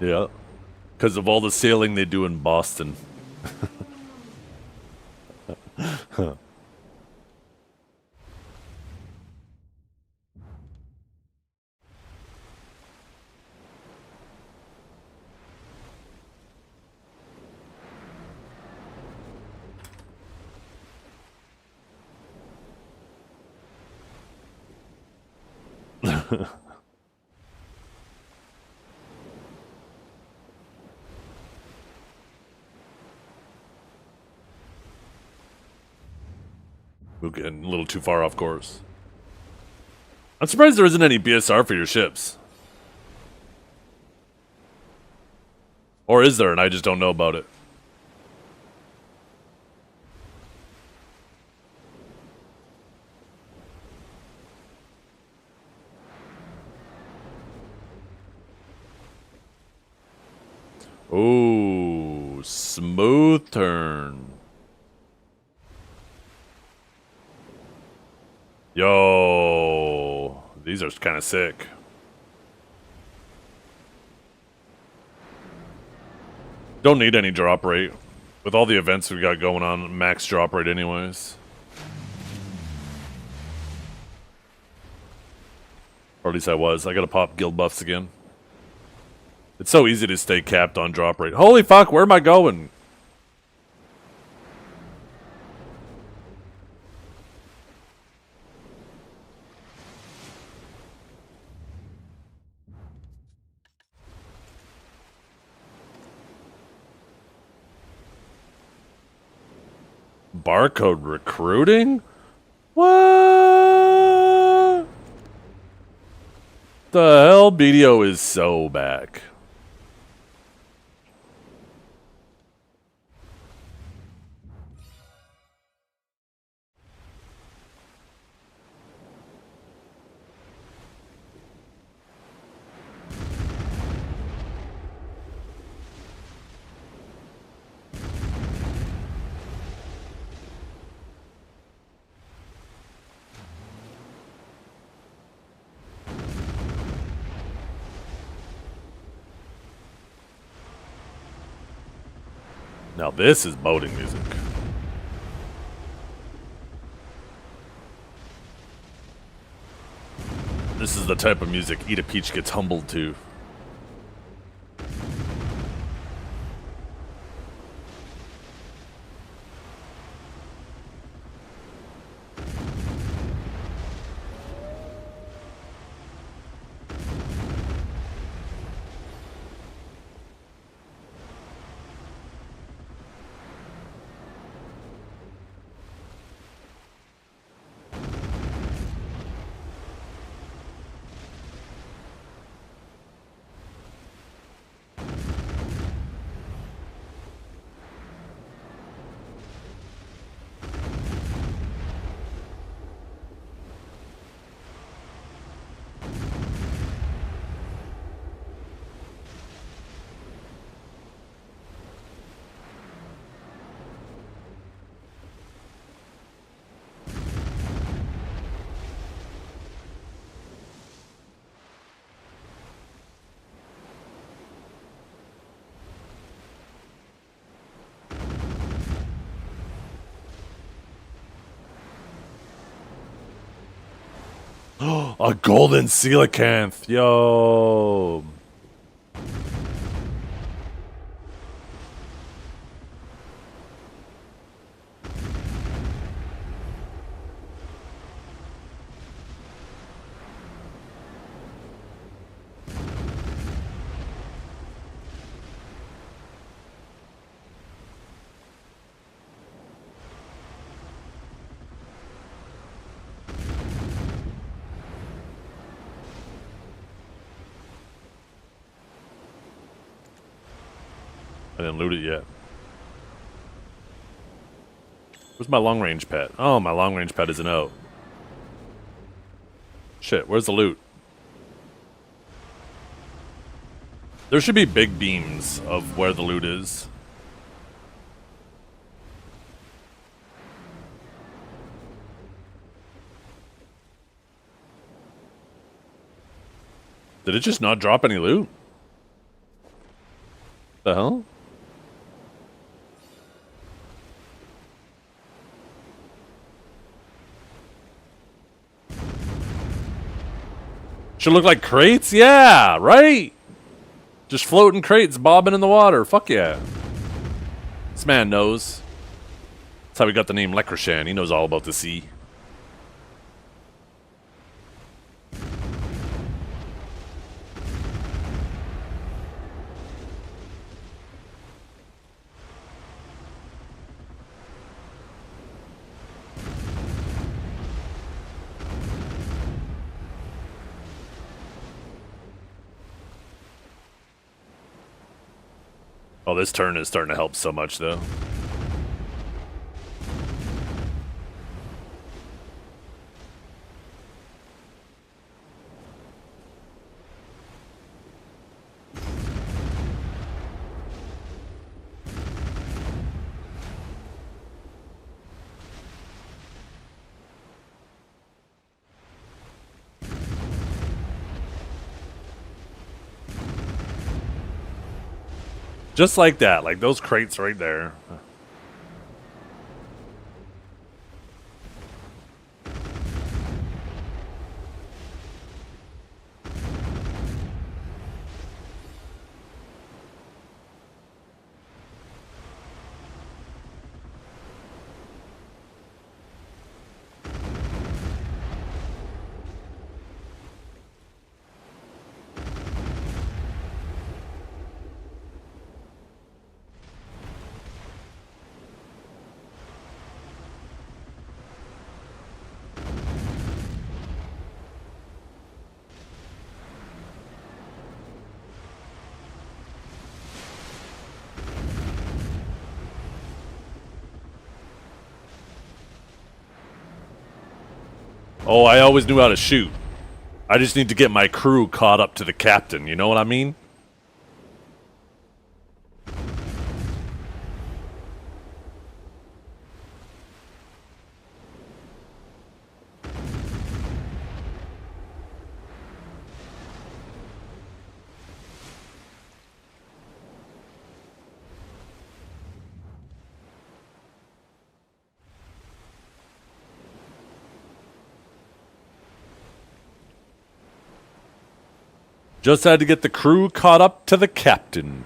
Yeah. Because of all the sailing they do in Boston. We're getting a little too far off course. I'm surprised there isn't any BSR for your ships. Or is there and I just don't know about it? Ooh, smooth turn. Yo, these are kind of sick. Don't need any drop rate. With all the events we got going on, max drop rate anyways. Or at least I was. I gotta pop guild buffs again. It's so easy to stay capped on drop rate. Holy fuck, where am I going? Barcode recruiting? What? The hell? BDO is so back. Now this is boating music. This is the type of music Eat a Peach gets humbled to. A golden coelacanth, yo. I didn't loot it yet. Where's my long range pet? Oh, my long range pet isn't out. Shit, where's the loot? There should be big beams of where the loot is. Did it just not drop any loot? The hell? Should look like crates? Yeah, right? Just floating crates bobbing in the water. Fuck yeah. This man knows. That's how we got the name Lekrashan. He knows all about the sea. Oh, this turn is starting to help so much, though. Just like that, like those crates right there. Oh, I always knew how to shoot. I just need to get my crew caught up to the captain, you know what I mean? Just had to get the crew caught up to the captain.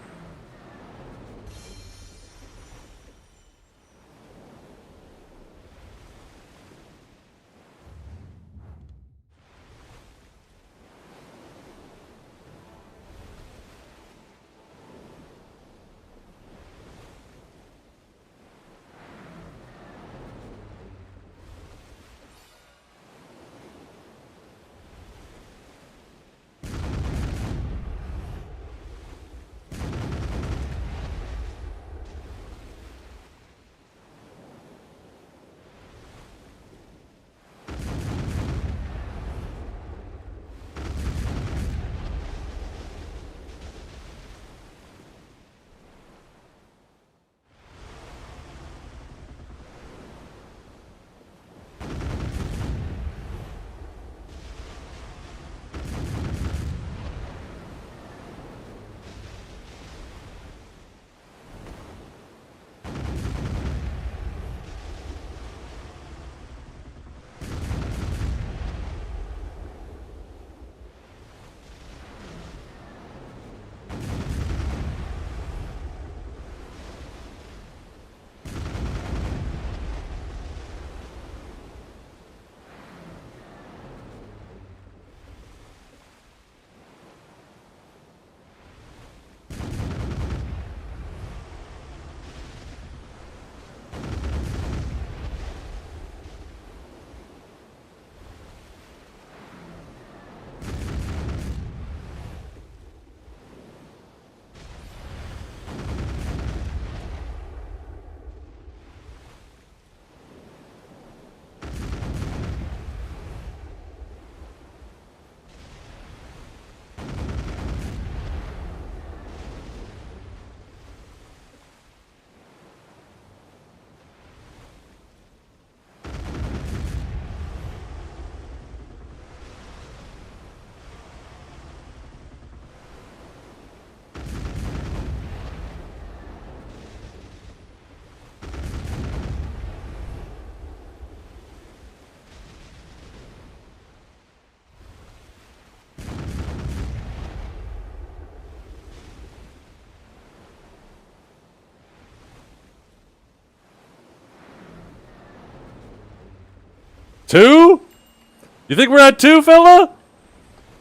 2? You think we're at 2, fella?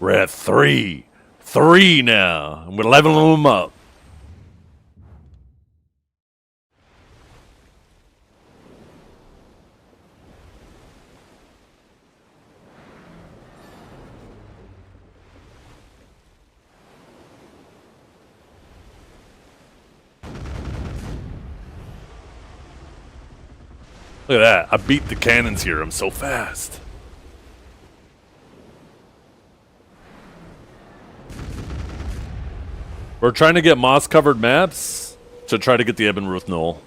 We're at 3. 3 now. And we're leveling them up. Look at that. I beat the cannons here. I'm so fast. We're trying to get moss-covered maps to try to get the Ebonruth Knoll.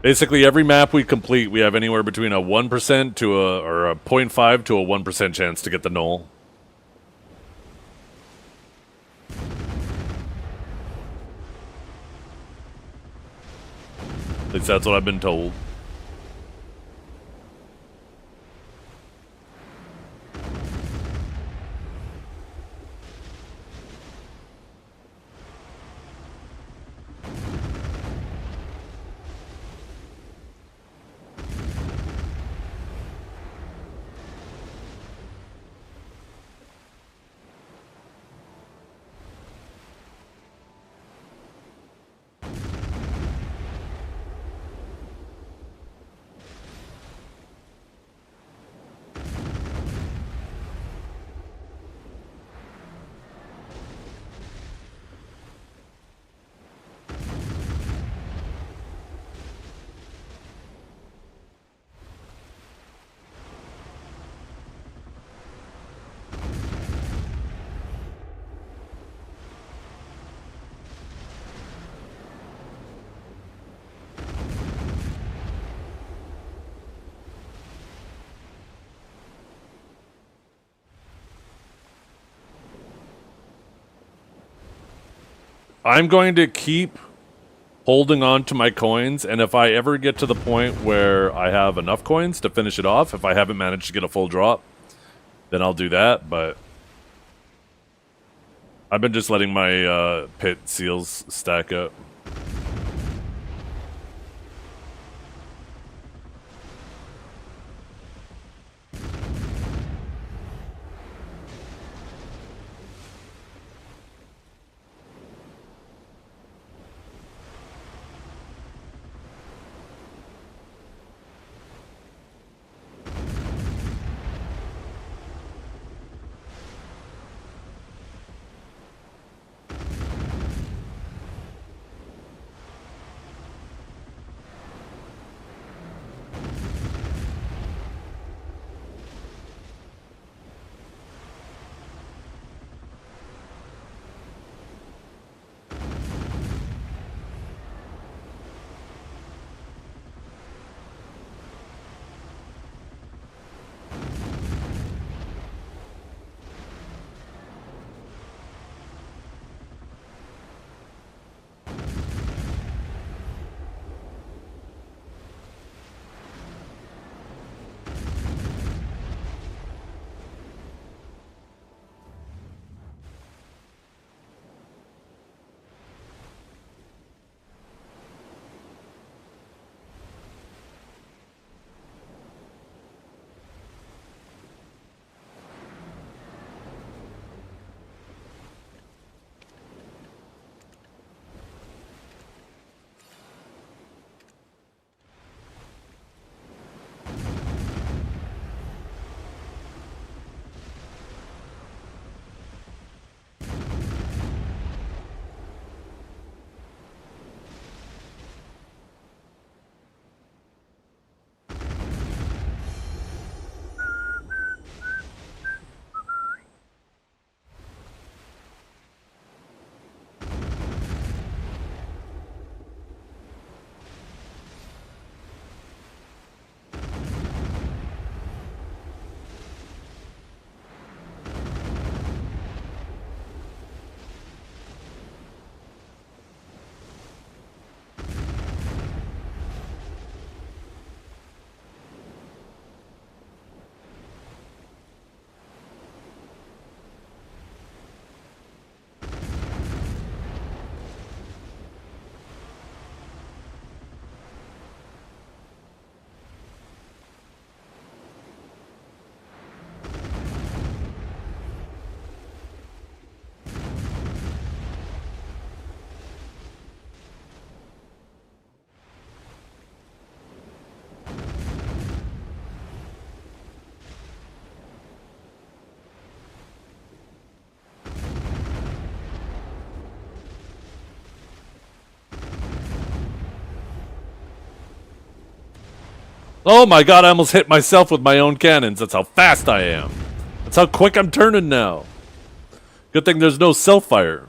Basically, every map we complete, we have anywhere between a 1% to a 0.5 to a 1% chance to get the Knoll. At least that's what I've been told. I'm going to keep holding on to my coins, and if I ever get to the point where I have enough coins to finish it off, if I haven't managed to get a full drop, then I'll do that, but I've been just letting my pit seals stack up. Oh my god, I almost hit myself with my own cannons. That's how fast I am. That's how quick I'm turning now. Good thing there's no self-fire.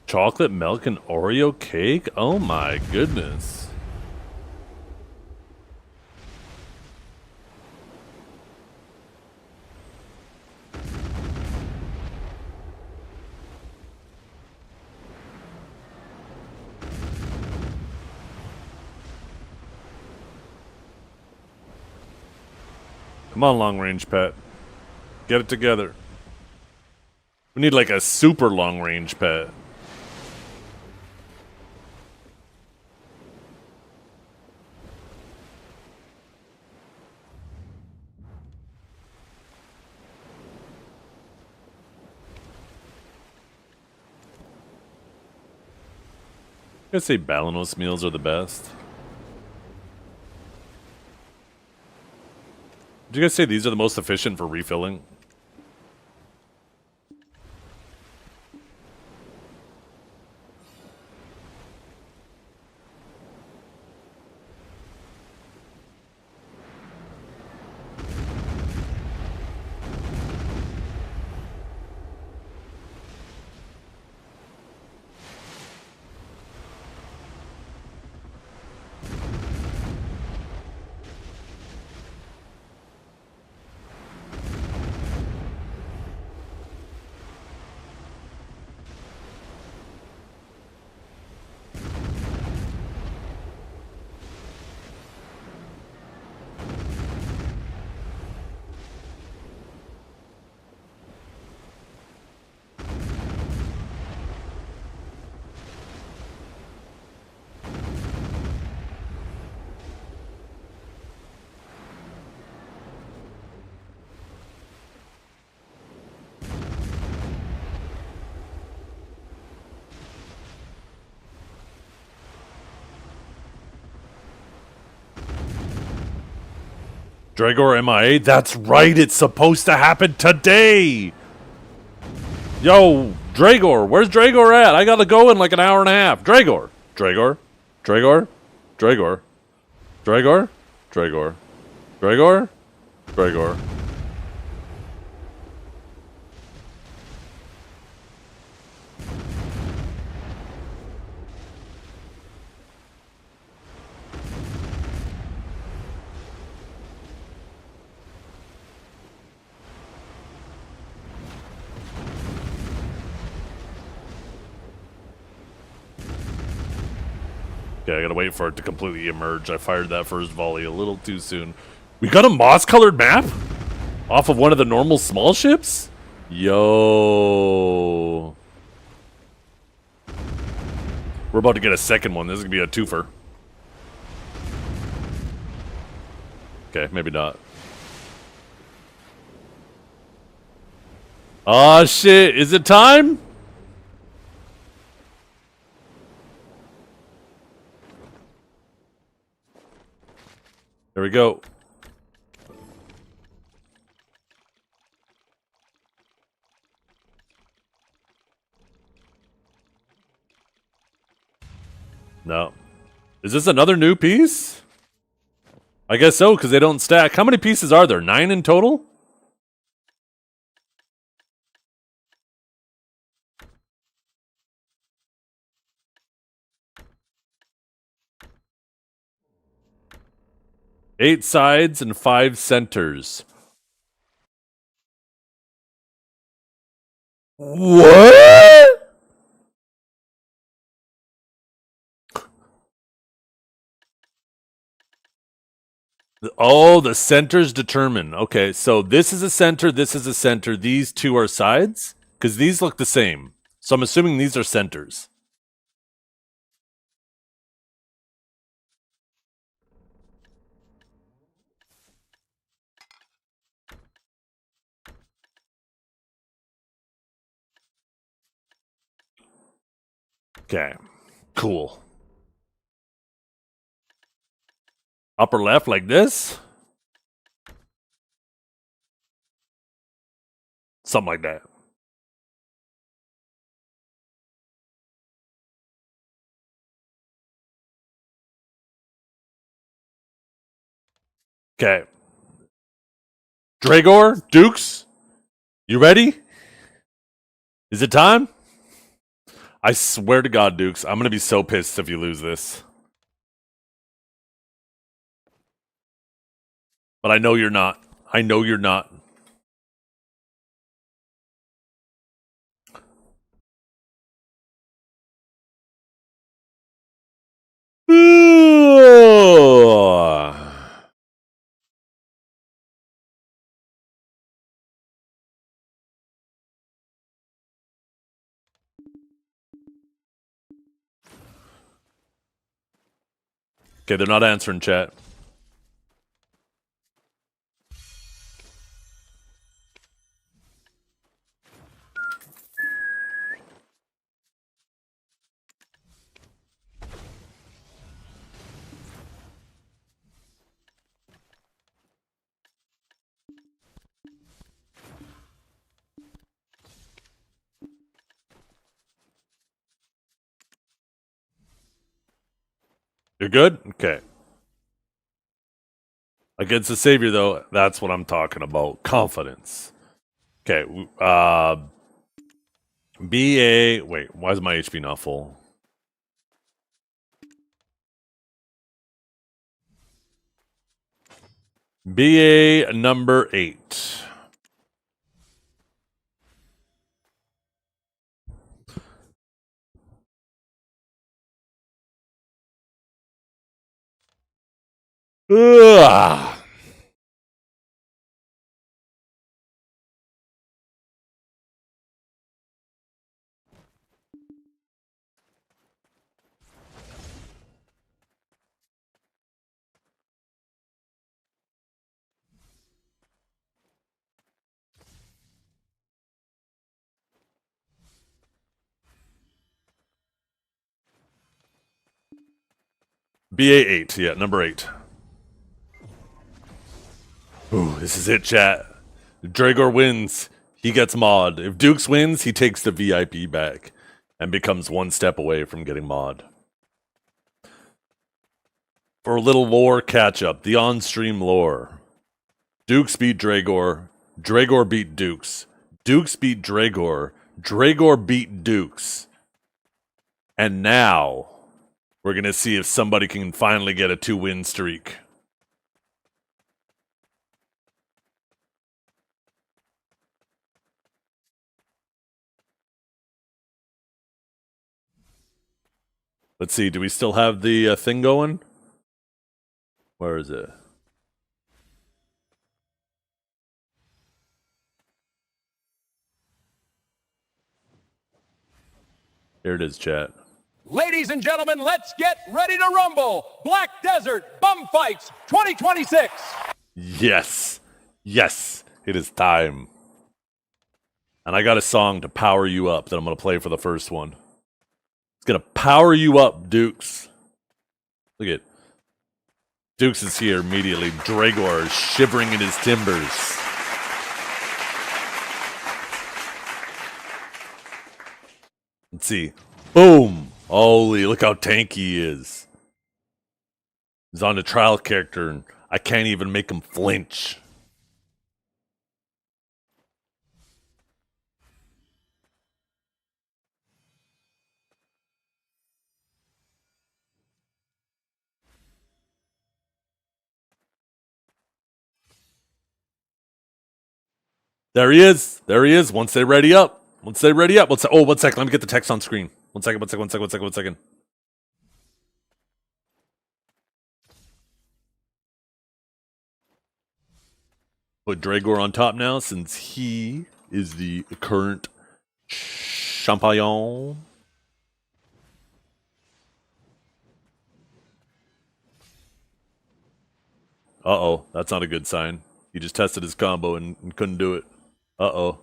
Chocolate milk and Oreo cake? Oh my goodness. Come on, long range pet. Get it together. We need like a super long range pet. I say Balanos meals are the best. Did you guys say these are the most efficient for refilling? Dragor MIA? That's right, it's supposed to happen today! Yo, Dragor, where's Dragor at? I gotta go in like an hour and a half. Dragor! Dragor? Dragor? Dragor? Dragor? Dragor? Dragor? Dragor? Okay, I gotta wait for it to completely emerge. I fired that first volley a little too soon. We got a moss-colored map? Off of one of the normal small ships? Yo. We're about to get a second one. This is gonna be a twofer. Okay, maybe not. Aw, shit. Is it time? There we go. No. Is this another new piece? I guess so, because they don't stack. How many pieces are there? 9 in total? 8 sides and 5 centers. What? Oh, the centers determine. Okay, so this is a center, this is a center. These two are sides? Because these look the same. So I'm assuming these are centers. Okay, cool. Upper left like this? Something like that. Okay. Dragor, Dukes, you ready? Is it time? I swear to God, Dukes, I'm gonna be so pissed if you lose this. But I know you're not. I know you're not. Okay, they're not answering chat. You're good? Okay. Against the Savior, though, that's what I'm talking about. Confidence. Okay. BA. Wait, why is my HP not full? BA number 8. Ugh. BA 8. Yeah, number 8. Ooh, this is it, chat. If Dragor wins, he gets mod. If Dukes wins, he takes the VIP back and becomes one step away from getting mod. For a little lore catch-up, the on-stream lore. Dukes beat Dragor. Dragor beat Dukes. Dukes beat Dragor. Dragor beat Dukes. And now, we're going to see if somebody can finally get a 2-win streak. Let's see, do we still have the thing going? Where is it? Here it is, chat. Ladies and gentlemen, let's get ready to rumble. Black Desert Bum Fights 2026. Yes. Yes. It is time. And I got a song to power you up that I'm going to play for the first one. It's going to power you up, Dukes. Look at Dukes is here immediately. Dragor is shivering in his timbers. Let's see. Boom. Holy, look how tanky he is. He's on a trial character, and I can't even make him flinch. There he is. There he is. Once they ready up. Once they ready up. Oh, 1 second. Let me get the text on screen. 1 second, 1 second, 1 second, 1 second, 1 second. Put Dragor on top now since he is the current champion. Uh-oh. That's not a good sign. He just tested his combo and couldn't do it. Uh-oh.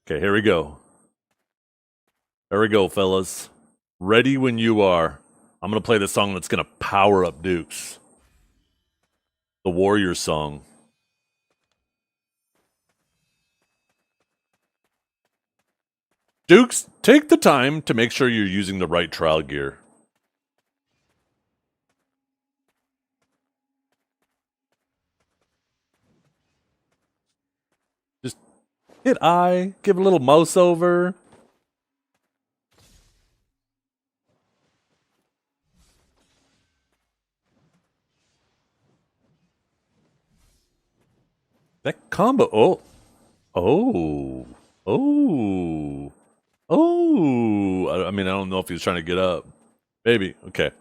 Okay, here we go. Here we go, fellas. Ready when you are. I'm going to play the song that's going to power up Dukes. The Warrior song. Dukes, take the time to make sure you're using the right trial gear. Just hit I, give a little mouse over. That combo, oh. I mean, I don't know if he was trying to get up. Maybe, okay.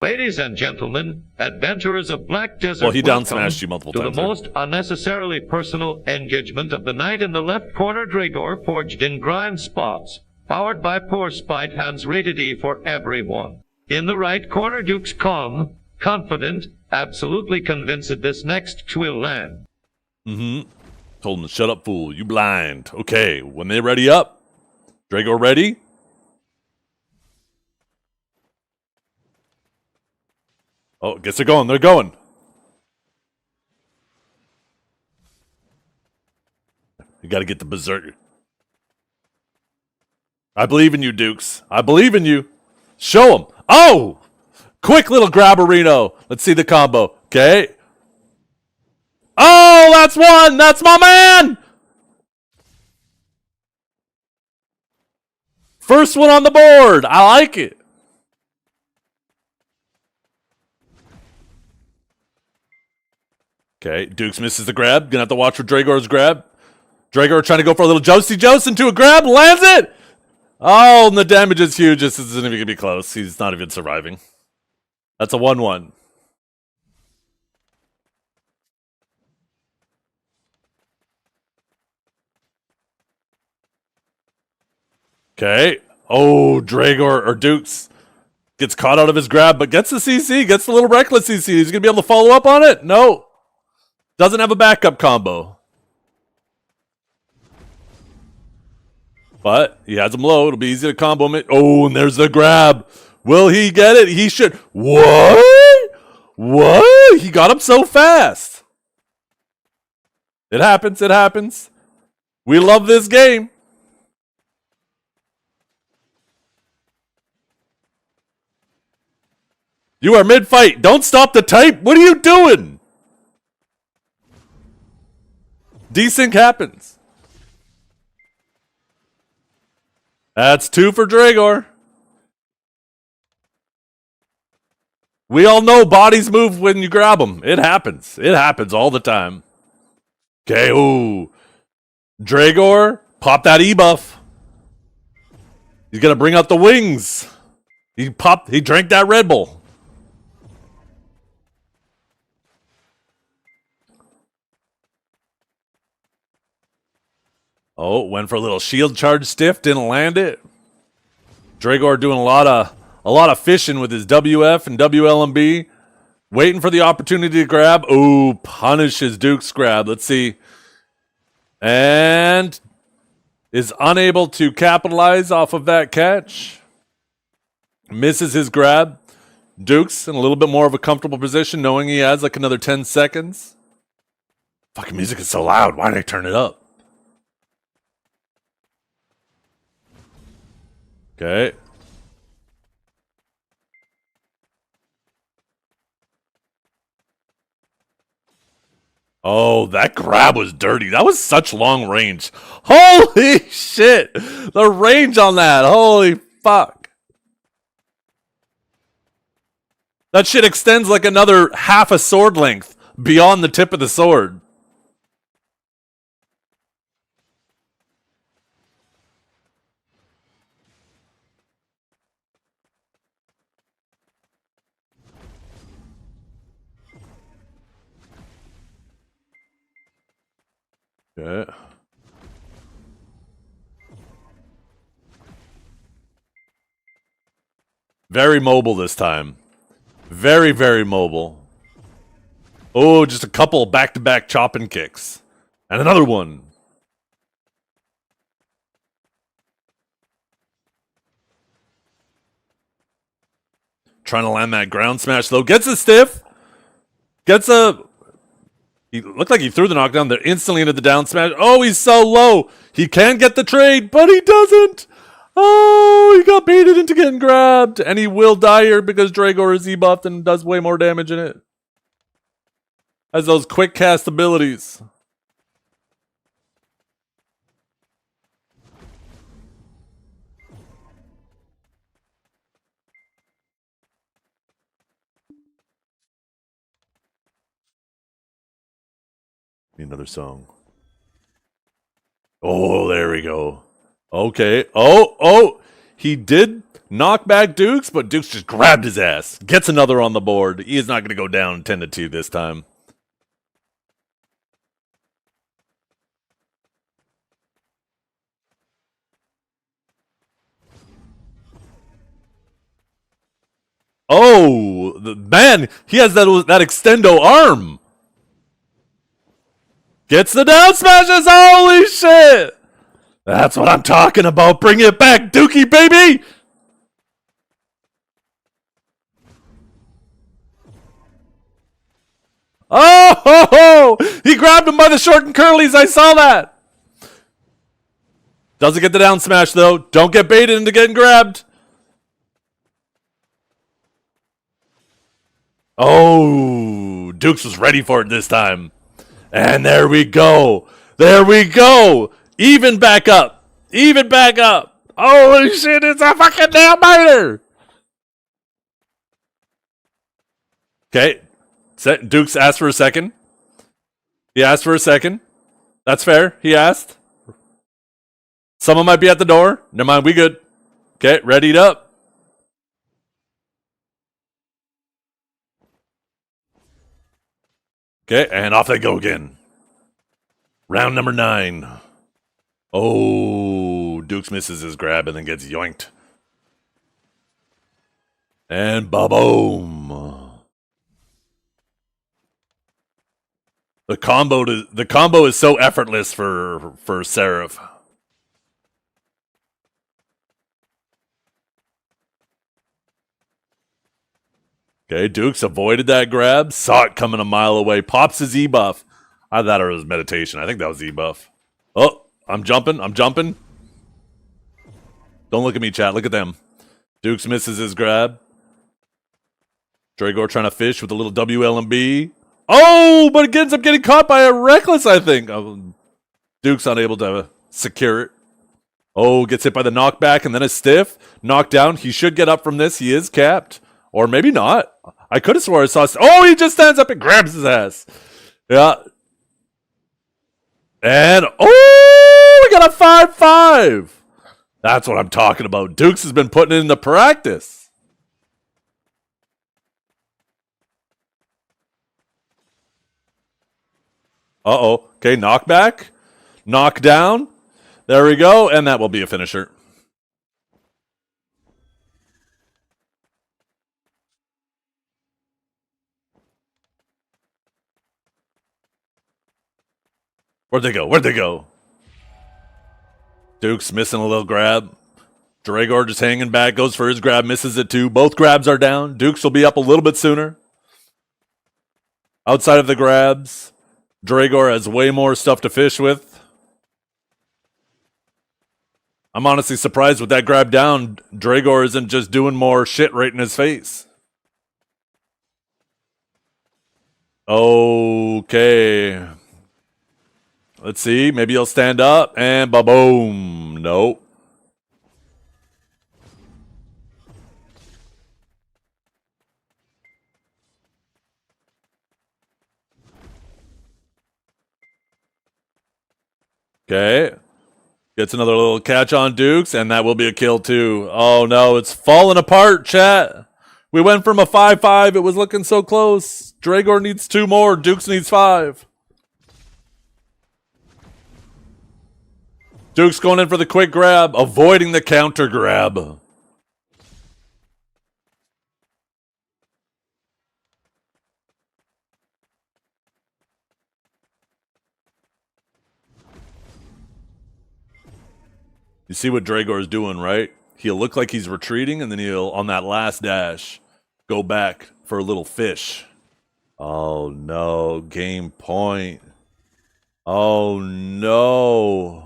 Ladies and gentlemen, adventurers of Black Desert, Well, he down welcome smashed you multiple to times the there. most unnecessarily personal engagement of the night. In the left corner, Dragor, forged in grind spots, powered by Poor Spite, hands rated E for everyone. In the right corner, Duke's calm, confident, absolutely convinced that this next will land. Mm-hmm. Told him to shut up, fool. You blind. Okay, when they ready up, Drago ready? Oh, guess they're going. They're going. You got to get the berserker. I believe in you, Dukes. I believe in you. Show them. Oh! Quick little grabberino. Let's see the combo. Okay. Oh, that's one. That's my man. First one on the board. I like it. Okay, Dukes misses the grab. Gonna have to watch for Dragor's grab. Dragor trying to go for a little Josie into a grab. Lands it. Oh, and the damage is huge. This isn't even gonna be close. He's not even surviving. That's a 1-1. Okay. Oh, Dragor or Dukes gets caught out of his grab, but gets the CC, gets the little reckless CC. He's going to be able to follow up on it? No. Doesn't have a backup combo. But he has him low. It'll be easy to combo him. Oh, and there's the grab. Will he get it? He should. What? What? He got him so fast. It happens. It happens. We love this game. You are mid-fight. Don't stop the type. What are you doing? Desync happens. That's 2 for Dragor. We all know bodies move when you grab them. It happens. It happens all the time. Okay, ooh. Dragor, pop that E buff. He's gonna bring out the wings. He drank that Red Bull. Oh, went for a little shield charge stiff, didn't land it. Dragor doing a lot of fishing with his WF and WLMB, waiting for the opportunity to grab. Ooh, punishes Duke's grab. Let's see. And is unable to capitalize off of that catch. Misses his grab. Duke's in a little bit more of a comfortable position, knowing he has like another 10 seconds. Fucking music is so loud. Why did I turn it up? Okay. Oh, that grab was dirty. That was such long range. Holy shit. The range on that. Holy fuck? That shit extends like another half a sword length beyond the tip of the sword. Okay. Very mobile this time. Very, very mobile. Oh, just a couple back-to-back chopping kicks. And another one. Trying to land that ground smash, though. Gets a stiff. Gets a... He looked like he threw the knockdown there instantly into the down smash. Oh, he's so low. He can get the trade, but he doesn't. Oh, he got baited into getting grabbed. And he will die here because Dragor is E-buffed and does way more damage in it. Has those quick cast abilities. Another song. Oh, there we go. Okay. Oh, he did knock back Dukes, but Dukes just grabbed his ass. Gets another on the board. He is not going to go down 10-2 this time. Oh, the man, he has that extendo arm. Gets the down smashes. Holy shit. That's what I'm talking about. Bring it back, Dookie, baby. Oh, ho, ho. He grabbed him by the short and curlies. I saw that. Doesn't get the down smash, though. Don't get baited into getting grabbed. Oh, Dukes was ready for it this time. And there we go. There we go. Even back up. Even back up. Holy shit, it's a fucking nail biter. Okay. Dukes asked for a second. He asked for a second. That's fair. He asked. Someone might be at the door. Never mind, we good. Okay, readied up. Okay, and off they go again. Round number 9. Oh, Dukes misses his grab and then gets yoinked. And ba-boom. The combo is so effortless for Seraph. Okay, Dukes avoided that grab, saw it coming a mile away, pops his E-buff. I thought it was meditation. I think that was E-buff. Oh, I'm jumping. Don't look at me, chat. Look at them. Dukes misses his grab. Dragor trying to fish with a little WLMB. Oh, but it ends up getting caught by a Reckless, I think. Duke's unable to secure it. Oh, gets hit by the knockback and then a stiff. Knocked down. He should get up from this. He is capped. Or maybe not. I could have swore I saw... Oh, he just stands up and grabs his ass. Yeah. And... Oh, we got a 5-5. That's what I'm talking about. Dukes has been putting it into practice. Uh-oh. Okay, knockback. Knockdown. There we go. And that will be a finisher. Where'd they go? Duke's missing a little grab. Dragor just hanging back, goes for his grab, misses it too. Both grabs are down. Dukes will be up a little bit sooner. Outside of the grabs, Dragor has way more stuff to fish with. I'm honestly surprised with that grab down, Dragor isn't just doing more shit right in his face. Okay. Let's see. Maybe he'll stand up and ba-boom. Nope. Okay. Gets another little catch on Dukes, and that will be a kill too. Oh no, it's falling apart, chat. We went from a 5-5. It was looking so close. Dragor needs 2 more. Dukes needs 5. Dukes going in for the quick grab, avoiding the counter grab. You see what Dragor is doing, right? He'll look like he's retreating, and then he'll, on that last dash, go back for a little fish. Oh no, game point. Oh no.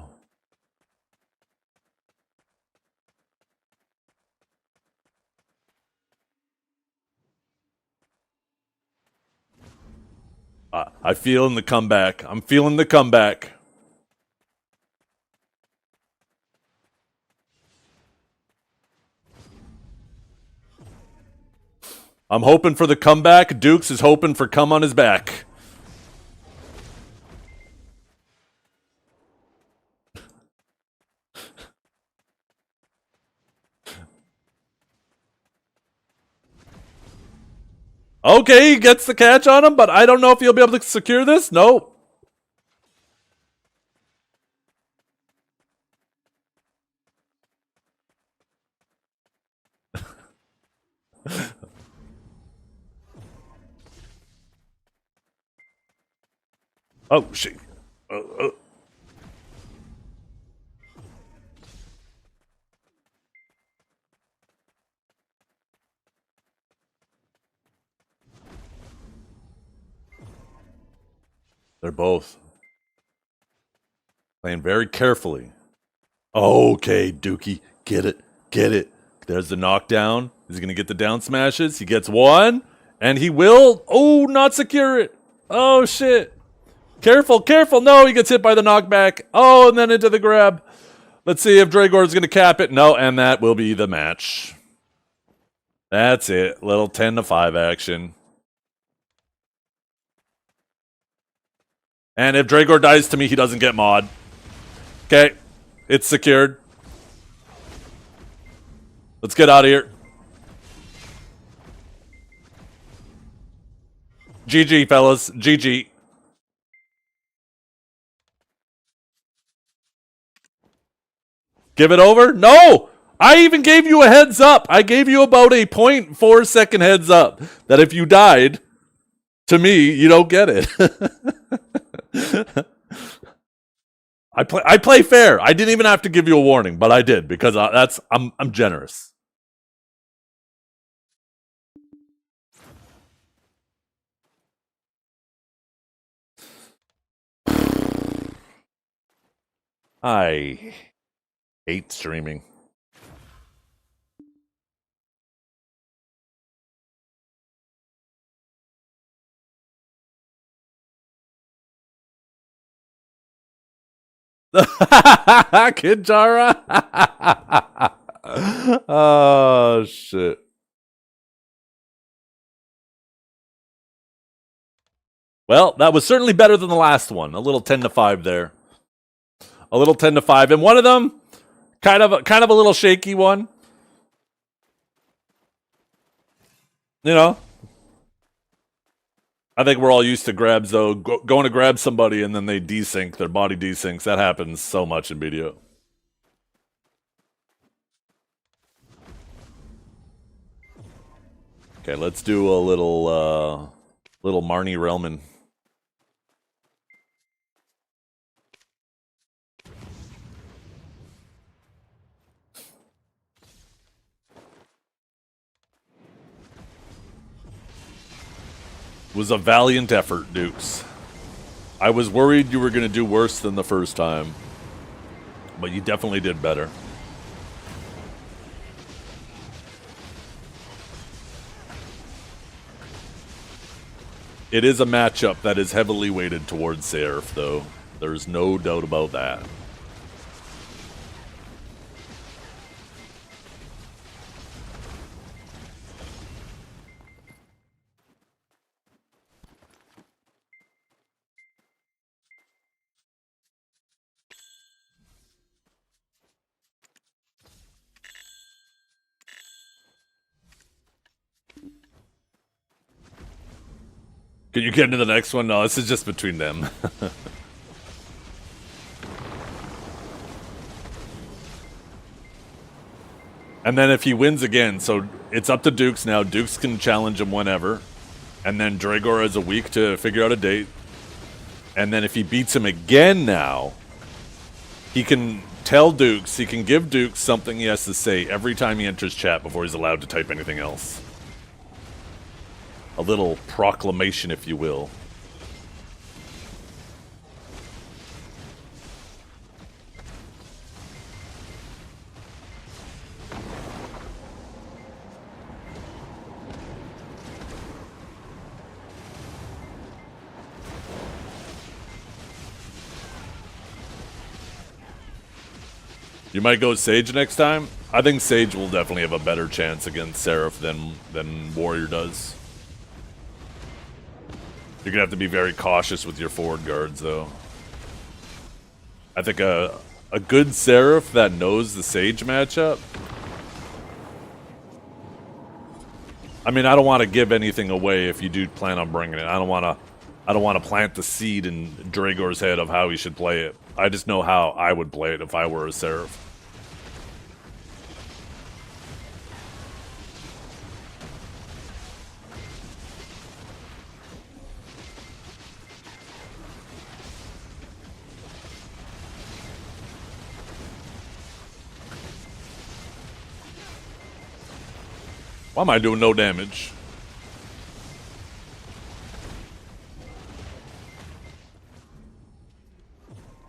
I feeling the comeback. I'm feeling the comeback. I'm hoping for the comeback. Dukes is hoping for come on his back. Okay, he gets the catch on him, but I don't know if he'll be able to secure this. Nope. Oh, shit. They're both playing very carefully. Okay, Dookie. Get it. Get it. There's the knockdown. Is he going to get the down smashes? He gets 1. And he will. Oh, not secure it. Oh, shit. Careful, careful. No, he gets hit by the knockback. Oh, and then into the grab. Let's see if Dragor is going to cap it. No, and that will be the match. That's it. Little 10-5 action. And if Dragor dies to me, he doesn't get mod. Okay. It's secured. Let's get out of here. GG, fellas. GG. Give it over? No! I even gave you a heads up. I gave you about a 0.4 second heads up that if you died to me, you don't get it. I play fair. I didn't even have to give you a warning, but I did because I'm generous. I hate streaming. Kinjara. Oh shit. Well, that was certainly better than the last one. A little 10-5 there. A little 10-5, and one of them, kind of a little shaky one. You know, I think we're all used to grabs though. Going to grab somebody and then they desync, their body desyncs. That happens so much in video. Okay, let's do a little Marnie Relman. Was a valiant effort, Dukes. I was worried you were going to do worse than the first time, but you definitely did better. It is a matchup that is heavily weighted towards Seraph, though. There's no doubt about that. Can you get into the next one? No, this is just between them. And then if he wins again, so it's up to Dukes now. Dukes can challenge him whenever. And then Dragor has a week to figure out a date. And then if he beats him again now, he can tell Dukes, he can give Dukes something he has to say every time he enters chat before he's allowed to type anything else. A little proclamation, if you will. You might go Sage next time. I think Sage will definitely have a better chance against Seraph than Warrior does. You're gonna have to be very cautious with your forward guards, though. I think a good Seraph that knows the Sage matchup. I mean, I don't want to give anything away if you do plan on bringing it. I don't want to plant the seed in Dragor's head of how he should play it. I just know how I would play it if I were a Seraph. Why am I doing no damage?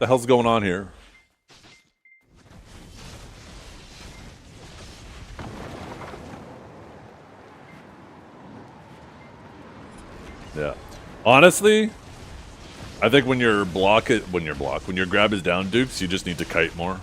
The hell's going on here? Yeah. Honestly, I think when your grab is down, Dukes, you just need to kite more.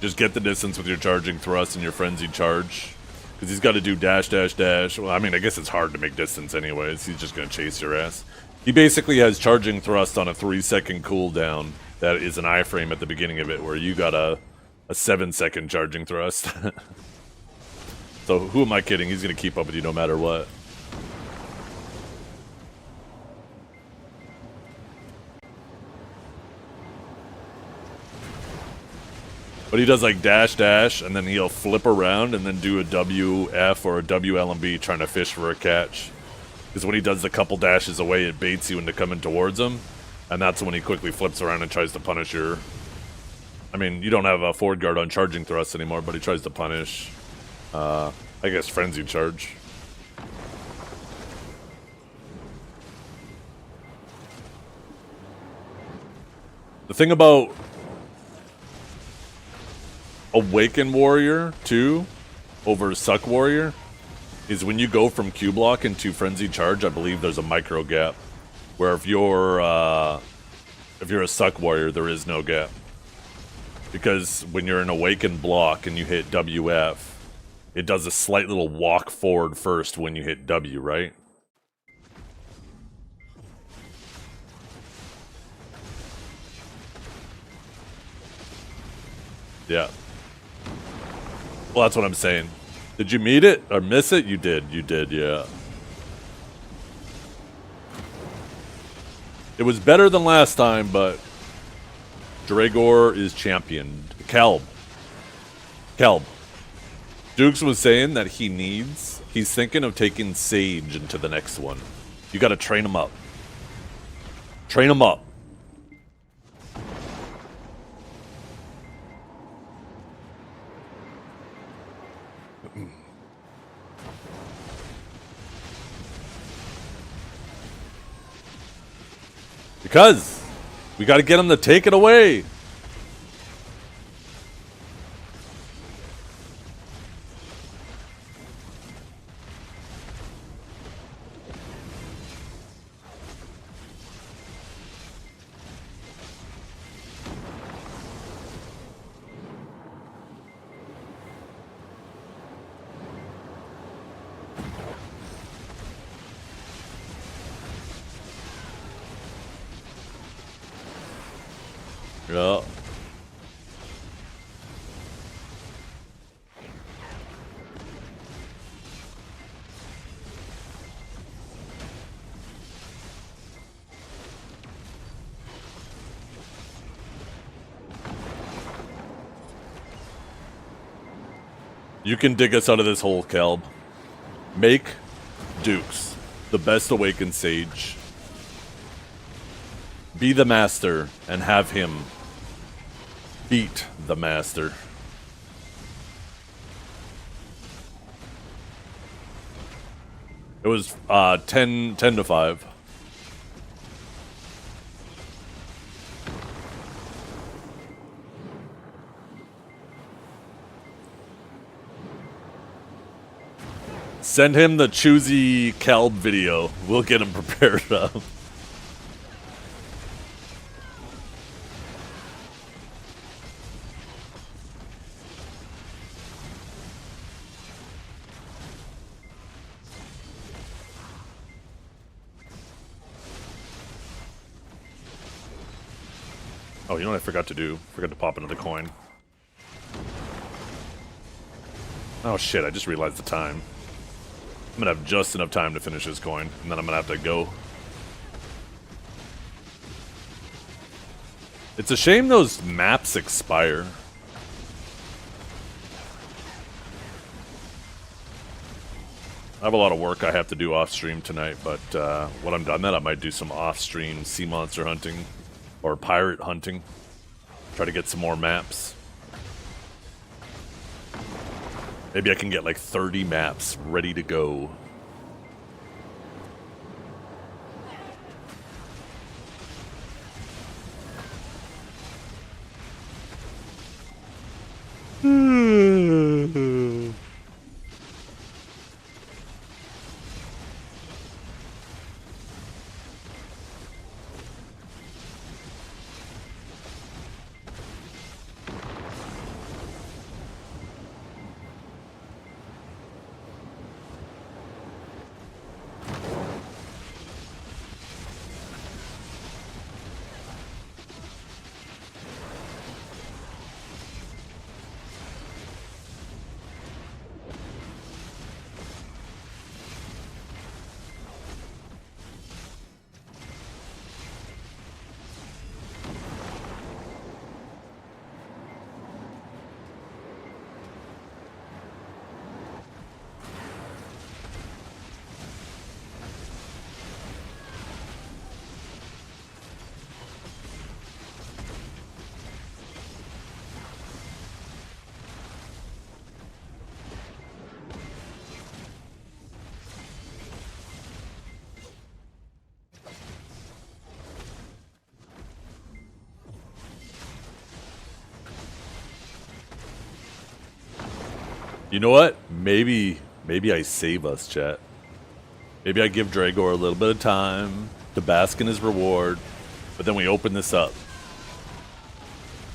Just get the distance with your charging thrust and your frenzied charge. Because he's got to do dash, dash, dash. Well, I mean, I guess it's hard to make distance anyways. He's just going to chase your ass. He basically has charging thrust on a 3-second cooldown that is an iframe at the beginning of it, where you got a 7-second charging thrust. So who am I kidding? He's going to keep up with you no matter what. But he does like dash, dash, and then he'll flip around and then do a WF or a WLMB trying to fish for a catch. Because when he does the couple dashes away, it baits you into coming towards him. And that's when he quickly flips around and tries to punish your... I mean, you don't have a forward guard on charging thrust anymore, but he tries to punish, I guess, frenzy charge. The thing about Awaken Warrior, too, over Suck Warrior, is when you go from Q block into Frenzy Charge, I believe there's a micro gap. Where if you're a Suck Warrior, there is no gap. Because when you're in Awaken block and you hit WF, it does a slight little walk forward first when you hit W, right? Yeah. Well, that's what I'm saying. Did you meet it or miss it? You did, yeah. It was better than last time, but Dragor is championed. Kelb. Dukes was saying that he's thinking of taking Sage into the next one. You gotta train him up. Train him up. Because we got to get him to take it away. Yeah. You can dig us out of this hole, Kelb. Make Dukes the best awakened sage. Be the master and have him beat the master. It was 10 to 5. Send him the choosy Kelb video. We'll get him prepared up. Oh, you know what I forgot to do? Forgot to pop another coin. Oh shit, I just realized the time. I'm gonna have just enough time to finish this coin, and then I'm gonna have to go. It's a shame those maps expire. I have a lot of work I have to do off stream tonight, but when I'm done that, I might do some off stream sea monster hunting or pirate hunting. Try to get some more maps. Maybe I can get like 30 maps ready to go. You know what? Maybe I save us, chat. Maybe I give Dragor a little bit of time to bask in his reward, but then we open this up.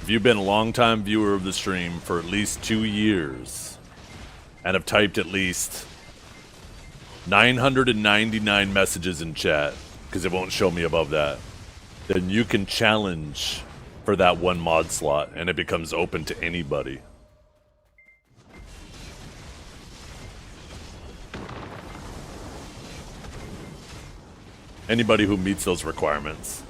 If you've been a long-time viewer of the stream for at least 2 years and have typed at least 999 messages in chat, because it won't show me above that, then you can challenge for that one mod slot, and it becomes open to anybody. Anybody who meets those requirements.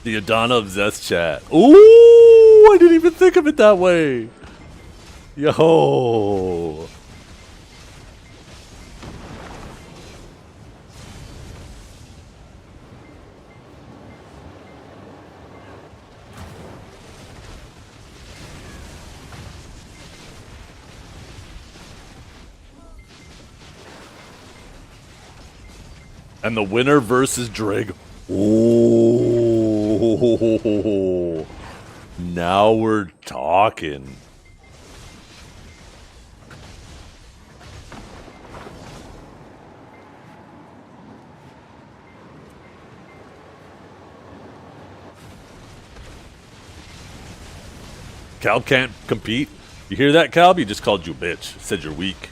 The Adana of Zest chat. Ooh, I didn't even think of it that way. Yo. And the winner versus Drag. Ooh. Now we're talking. Cal can't compete. You hear that, Cal? He just called you a bitch. Said you're weak.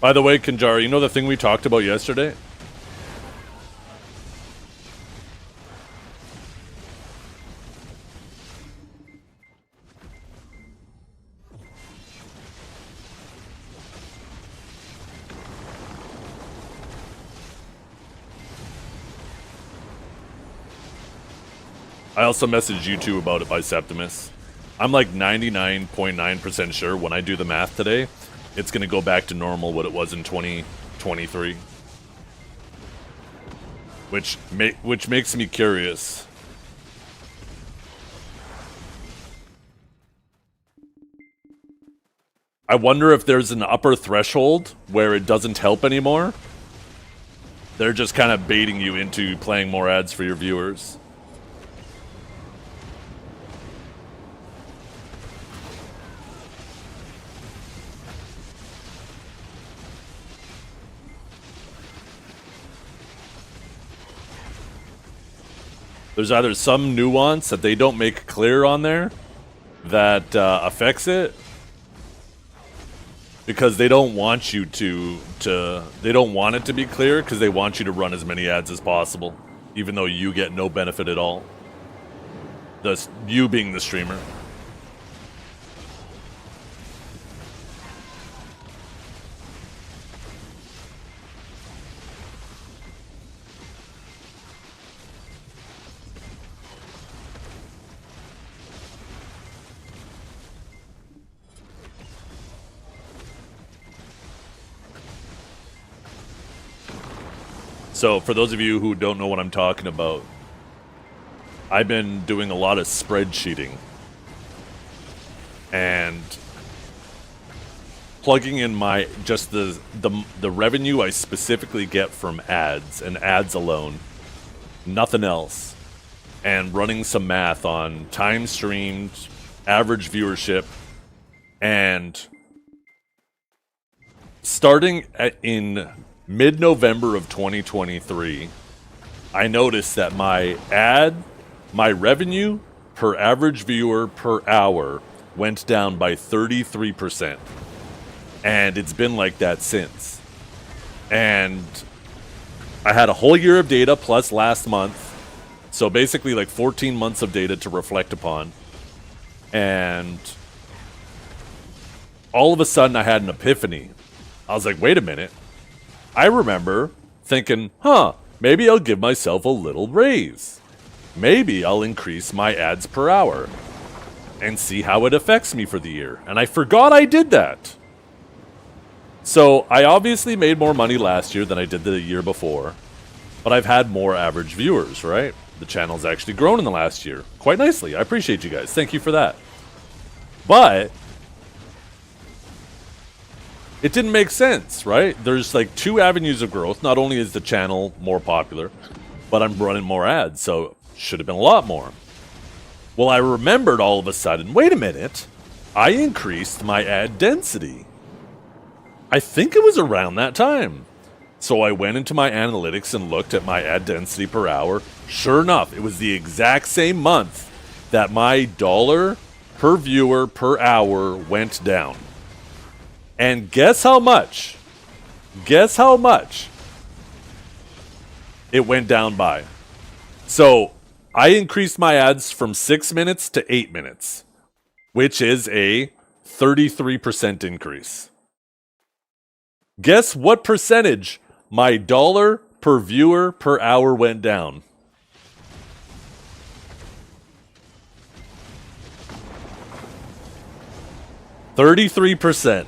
By the way, Kanjara, you know the thing we talked about yesterday? I also messaged you two about it by Septimus. I'm like 99.9% sure when I do the math today, it's going to go back to normal what it was in 2023. Which makes me curious. I wonder if there's an upper threshold where it doesn't help anymore. They're just kind of baiting you into playing more ads for your viewers. There's either some nuance that they don't make clear on there that affects it, because they don't want you to they don't want it to be clear because they want you to run as many ads as possible, even though you get no benefit at all. Thus, you being the streamer. So, for those of you who don't know what I'm talking about, I've been doing a lot of spreadsheeting and plugging in my just the revenue I specifically get from ads and ads alone, nothing else, and running some math on time streamed, average viewership, and starting in mid-November of 2023, I noticed that my revenue per average viewer per hour went down by 33%. And it's been like that since. And I had a whole year of data plus last month. So basically like 14 months of data to reflect upon. And all of a sudden I had an epiphany. I was like, wait a minute. I remember thinking, maybe I'll give myself a little raise. Maybe I'll increase my ads per hour and see how it affects me for the year. And I forgot I did that. So I obviously made more money last year than I did the year before, but I've had more average viewers, right? The channel's actually grown in the last year quite nicely. I appreciate you guys. Thank you for that. But it didn't make sense, right? There's like two avenues of growth. Not only is the channel more popular, but I'm running more ads, so should have been a lot more. Well, I remembered all of a sudden, wait a minute, I increased my ad density. I think it was around that time. So I went into my analytics and looked at my ad density per hour. Sure enough, it was the exact same month that my dollar per viewer per hour went down. And guess how much? Guess how much it went down by? So I increased my ads from 6 minutes to 8 minutes, which is a 33% increase. Guess what percentage my dollar per viewer per hour went down? 33%.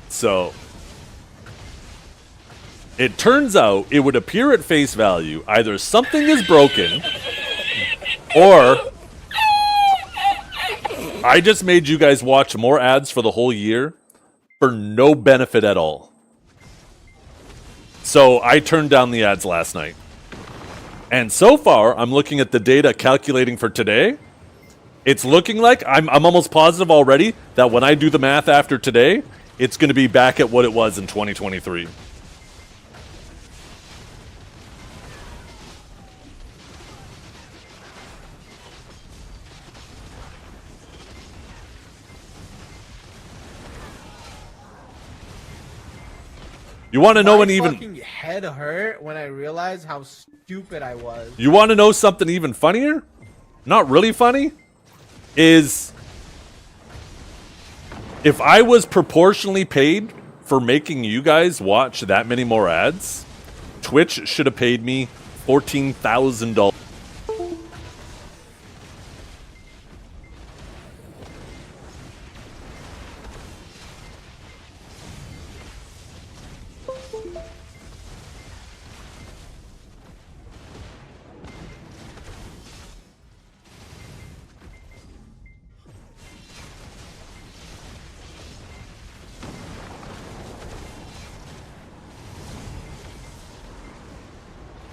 So it turns out it would appear at face value either something is broken or I just made you guys watch more ads for the whole year for no benefit at all. So I turned down the ads last night. And so far, I'm looking at the data calculating for today. It's looking like, I'm almost positive already, that when I do the math after today, it's going to be back at what it was in 2023. You want to know My an even... fucking head hurt when I realized how stupid I was. You want to know something even funnier? Not really funny? Is... If I was proportionally paid for making you guys watch that many more ads, Twitch should have paid me $14,000.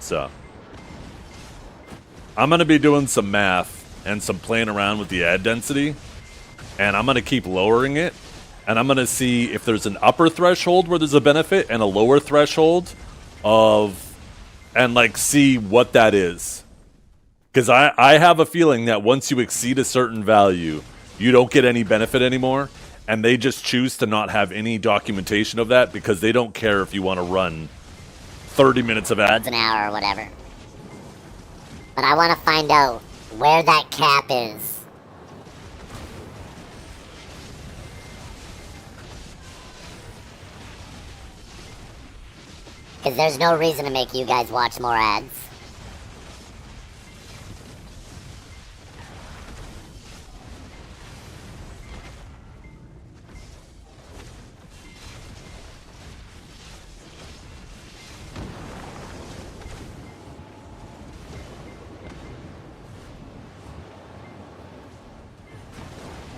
So, I'm going to be doing some math and some playing around with the ad density, and I'm going to keep lowering it, and I'm going to see if there's an upper threshold where there's a benefit and a lower threshold of, and like see what that is. Because I have a feeling that once you exceed a certain value, you don't get any benefit anymore, and they just choose to not have any documentation of that because they don't care if you want to run 30 minutes of ads an hour or whatever. But I want to find out where that cap is. Because there's no reason to make you guys watch more ads.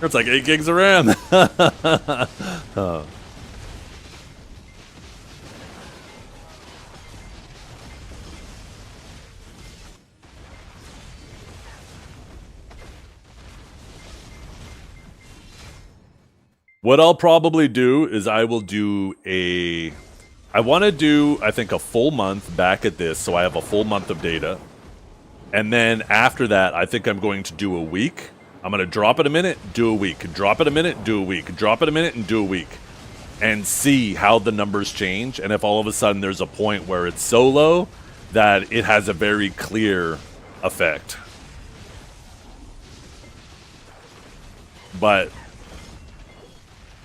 It's like 8 gigs of RAM. Oh. What I'll probably do is I will do a... I want to do, I think, a full month back at this, so I have a full month of data. And then after that, I think I'm going to do a week. I'm going to drop it a minute, do a week. Drop it a minute, do a week. Drop it a minute, and do a week. And see how the numbers change. And if all of a sudden there's a point where it's so low that it has a very clear effect. But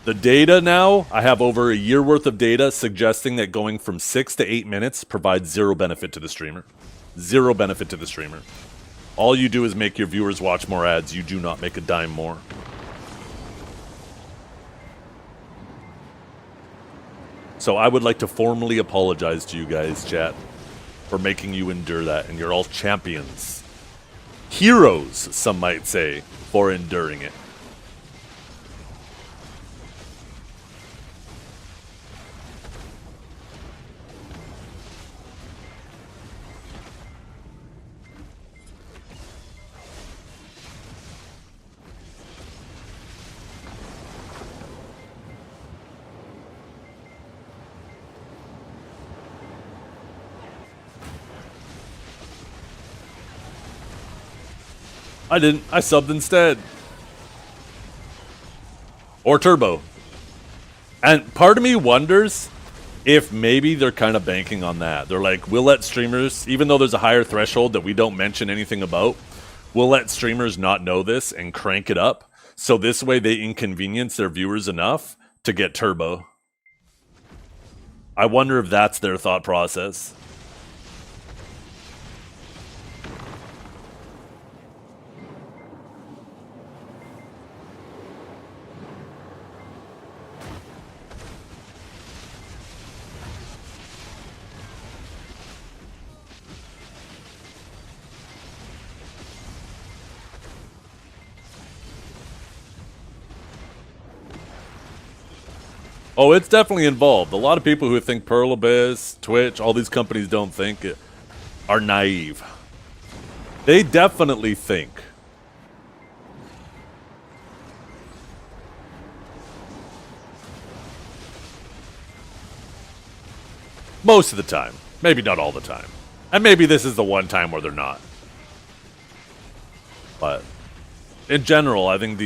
the data now, I have over a year worth of data suggesting that going from 6 to 8 minutes provides zero benefit to the streamer. Zero benefit to the streamer. All you do is make your viewers watch more ads. You do not make a dime more. So I would like to formally apologize to you guys, chat, for making you endure that. And you're all champions. Heroes, some might say, for enduring it. I didn't. I subbed instead. Or Turbo. And part of me wonders if maybe they're kind of banking on that. They're like, we'll let streamers, even though there's a higher threshold that we don't mention anything about, we'll let streamers not know this and crank it up. So this way they inconvenience their viewers enough to get Turbo. I wonder if that's their thought process. Oh, it's definitely involved. A lot of people who think Pearl Abyss, Twitch, all these companies don't think it, are naive. They definitely think. Most of the time. Maybe not all the time. And maybe this is the one time where they're not. But in general, I think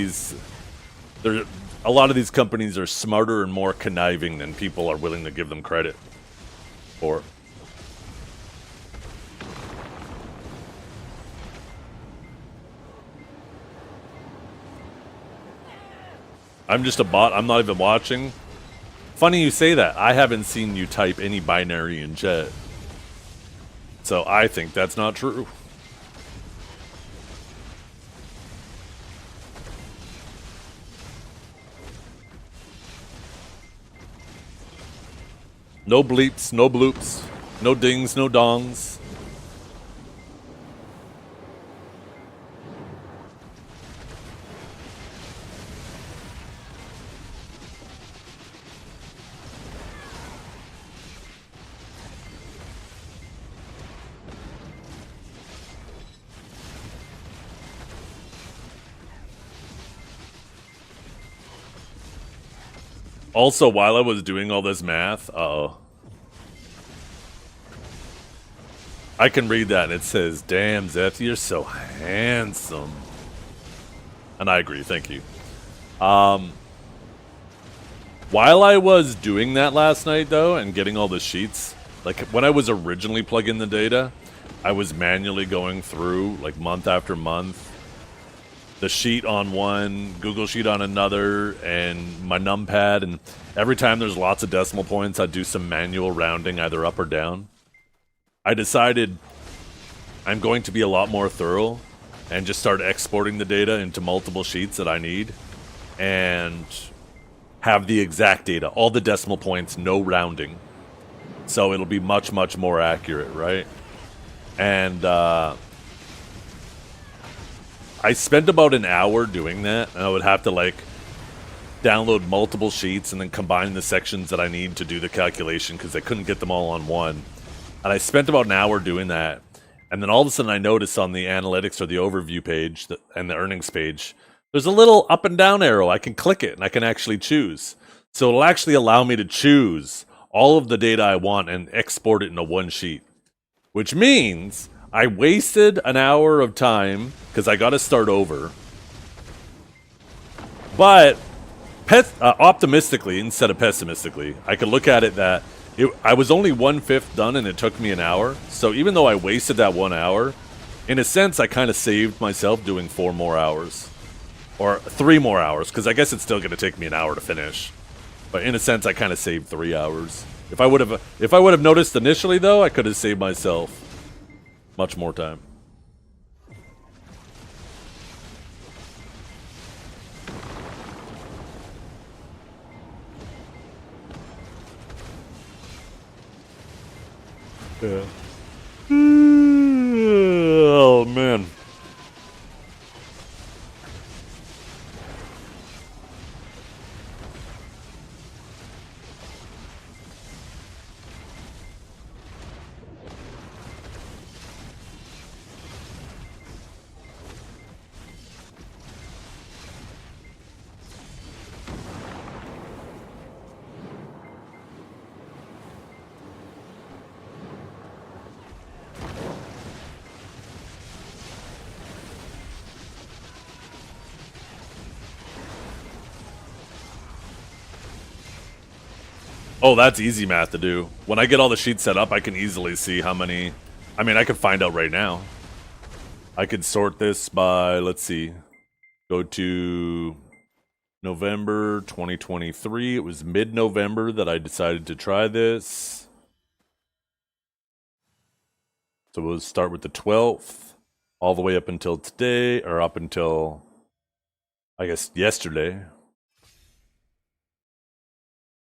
a lot of these companies are smarter and more conniving than people are willing to give them credit. 4. I'm just a bot. I'm not even watching. Funny you say that. I haven't seen you type any binary in chat. So I think that's not true. No bleeps, no bloops, no dings, no dongs. Also, while I was doing all this math, I can read that and it says, "Damn, Zeth, you're so handsome." And I agree, thank you. While I was doing that last night, though, and getting all the sheets, like when I was originally plugging the data, I was manually going through, like month after month, the sheet on one, Google Sheet on another, and my numpad, and every time there's lots of decimal points, I'd do some manual rounding, either up or down. I decided I'm going to be a lot more thorough and just start exporting the data into multiple sheets that I need and have the exact data, all the decimal points, no rounding. So it'll be much, much more accurate, right? And I spent about an hour doing that, and I would have to like download multiple sheets and then combine the sections that I need to do the calculation because I couldn't get them all on one. And I spent about an hour doing that. And then all of a sudden I noticed on the analytics or the overview page and the earnings page, there's a little up and down arrow. I can click it and I can actually choose. So it'll actually allow me to choose all of the data I want and export it into one sheet, which means I wasted an hour of time because I got to start over. But optimistically instead of pessimistically, I could look at it that I was only 1/5 done and it took me an hour. So even though I wasted that 1 hour, in a sense, I kind of saved myself doing 4 more hours. Or 3 more hours, because I guess it's still going to take me an hour to finish. But in a sense, I kind of saved 3 hours. If I would have noticed initially, though, I could have saved myself much more time. Yeah. Oh, man. Oh, that's easy math to do. When I get all the sheets set up, I can easily see how many... I mean, I could find out right now. I could sort this by, let's see, go to November 2023. It was mid-November that I decided to try this. So we'll start with the 12th, all the way up until today, or up until, I guess, yesterday.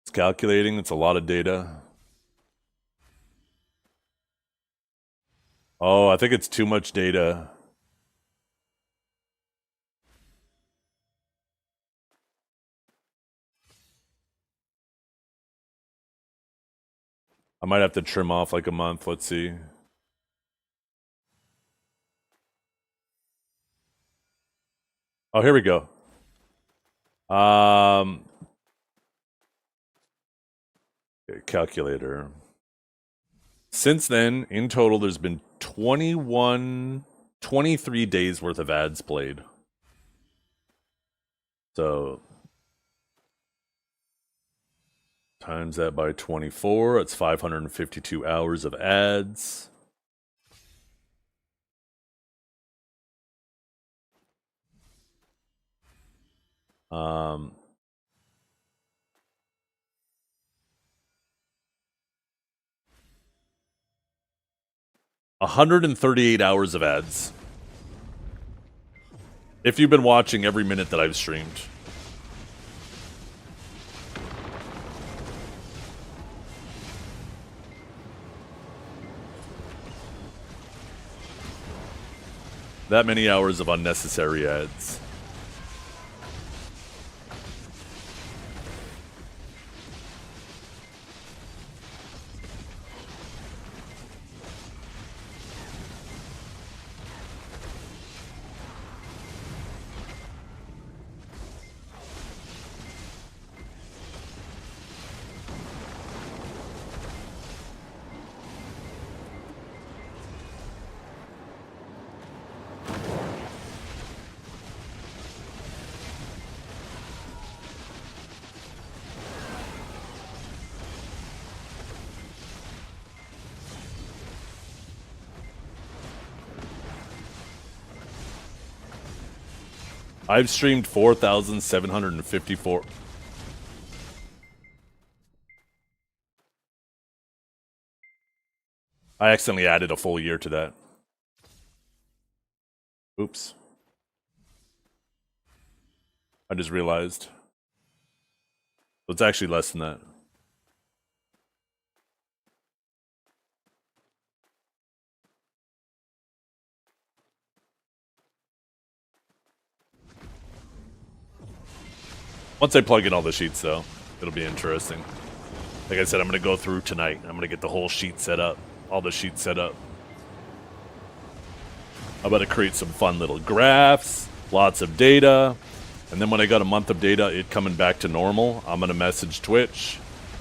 It's calculating. It's a lot of data. Oh, I think it's too much data. I might have to trim off like a month. Let's see. Oh, here we go. Calculator. Since then, in total, there's been 23 days worth of ads played. So Times that by 24. It's 552 hours of ads. Um, 138 hours of ads. If you've been watching every minute that I've streamed. That many hours of unnecessary ads. I've streamed 4,754. I accidentally added a full year to that. Oops. I just realized. So it's actually less than that. Once I plug in all the sheets, though, it'll be interesting. Like I said, I'm going to go through tonight. I'm going to get the whole sheet set up. All the sheets set up. I'm about to create some fun little graphs, lots of data. And then when I got a month of data, it coming back to normal, I'm going to message Twitch,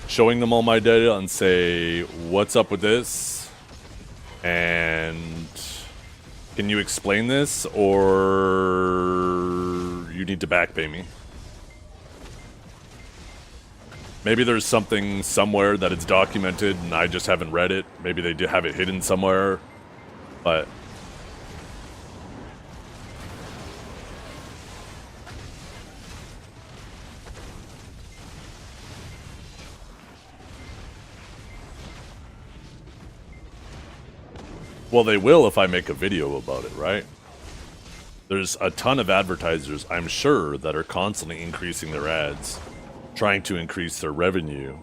showing them all my data and say, what's up with this? And can you explain this? Or you need to back pay me. Maybe there's something somewhere that it's documented and I just haven't read it. Maybe they do have it hidden somewhere. But well, they will if I make a video about it, right? There's a ton of advertisers, I'm sure, that are constantly increasing their ads, trying to increase their revenue,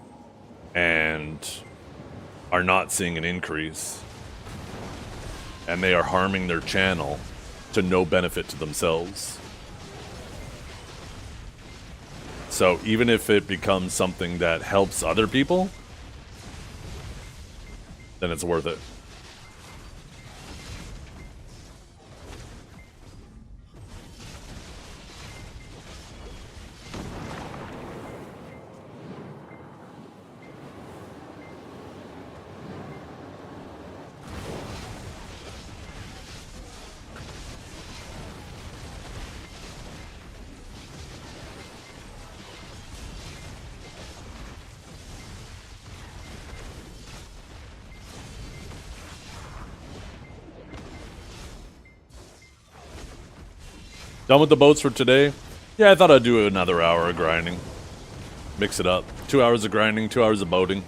and are not seeing an increase. And they are harming their channel to no benefit to themselves. So even if it becomes something that helps other people, then it's worth it. Done with the boats for today? Yeah, I thought I'd do another hour of grinding. Mix it up. 2 hours of grinding, 2 hours of boating.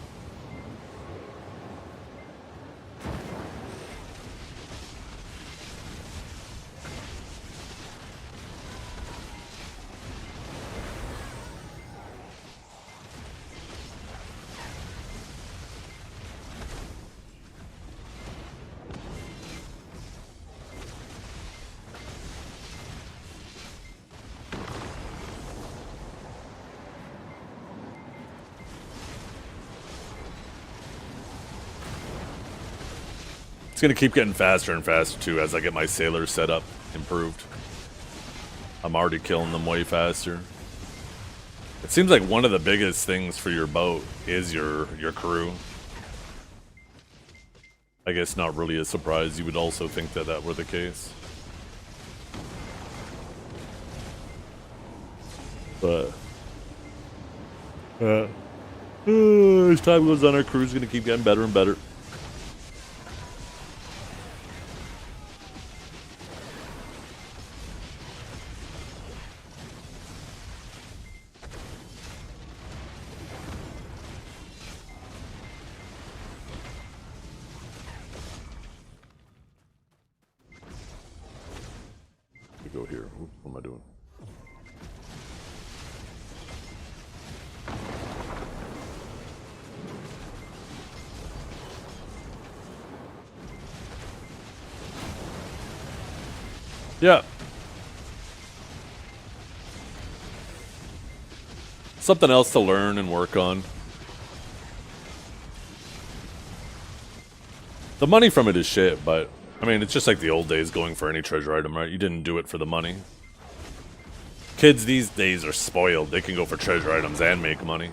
It's going to keep getting faster and faster, too, as I get my sailors set up, improved. I'm already killing them way faster. It seems like one of the biggest things for your boat is your crew. I guess not really a surprise. You would also think that that were the case. But As time goes on, our crew's gonna keep getting better and better. Go here. What am I doing? Yeah. Something else to learn and work on. The money from it is shit, but I mean, it's just like the old days going for any treasure item, right? You didn't do it for the money. Kids these days are spoiled. They can go for treasure items and make money.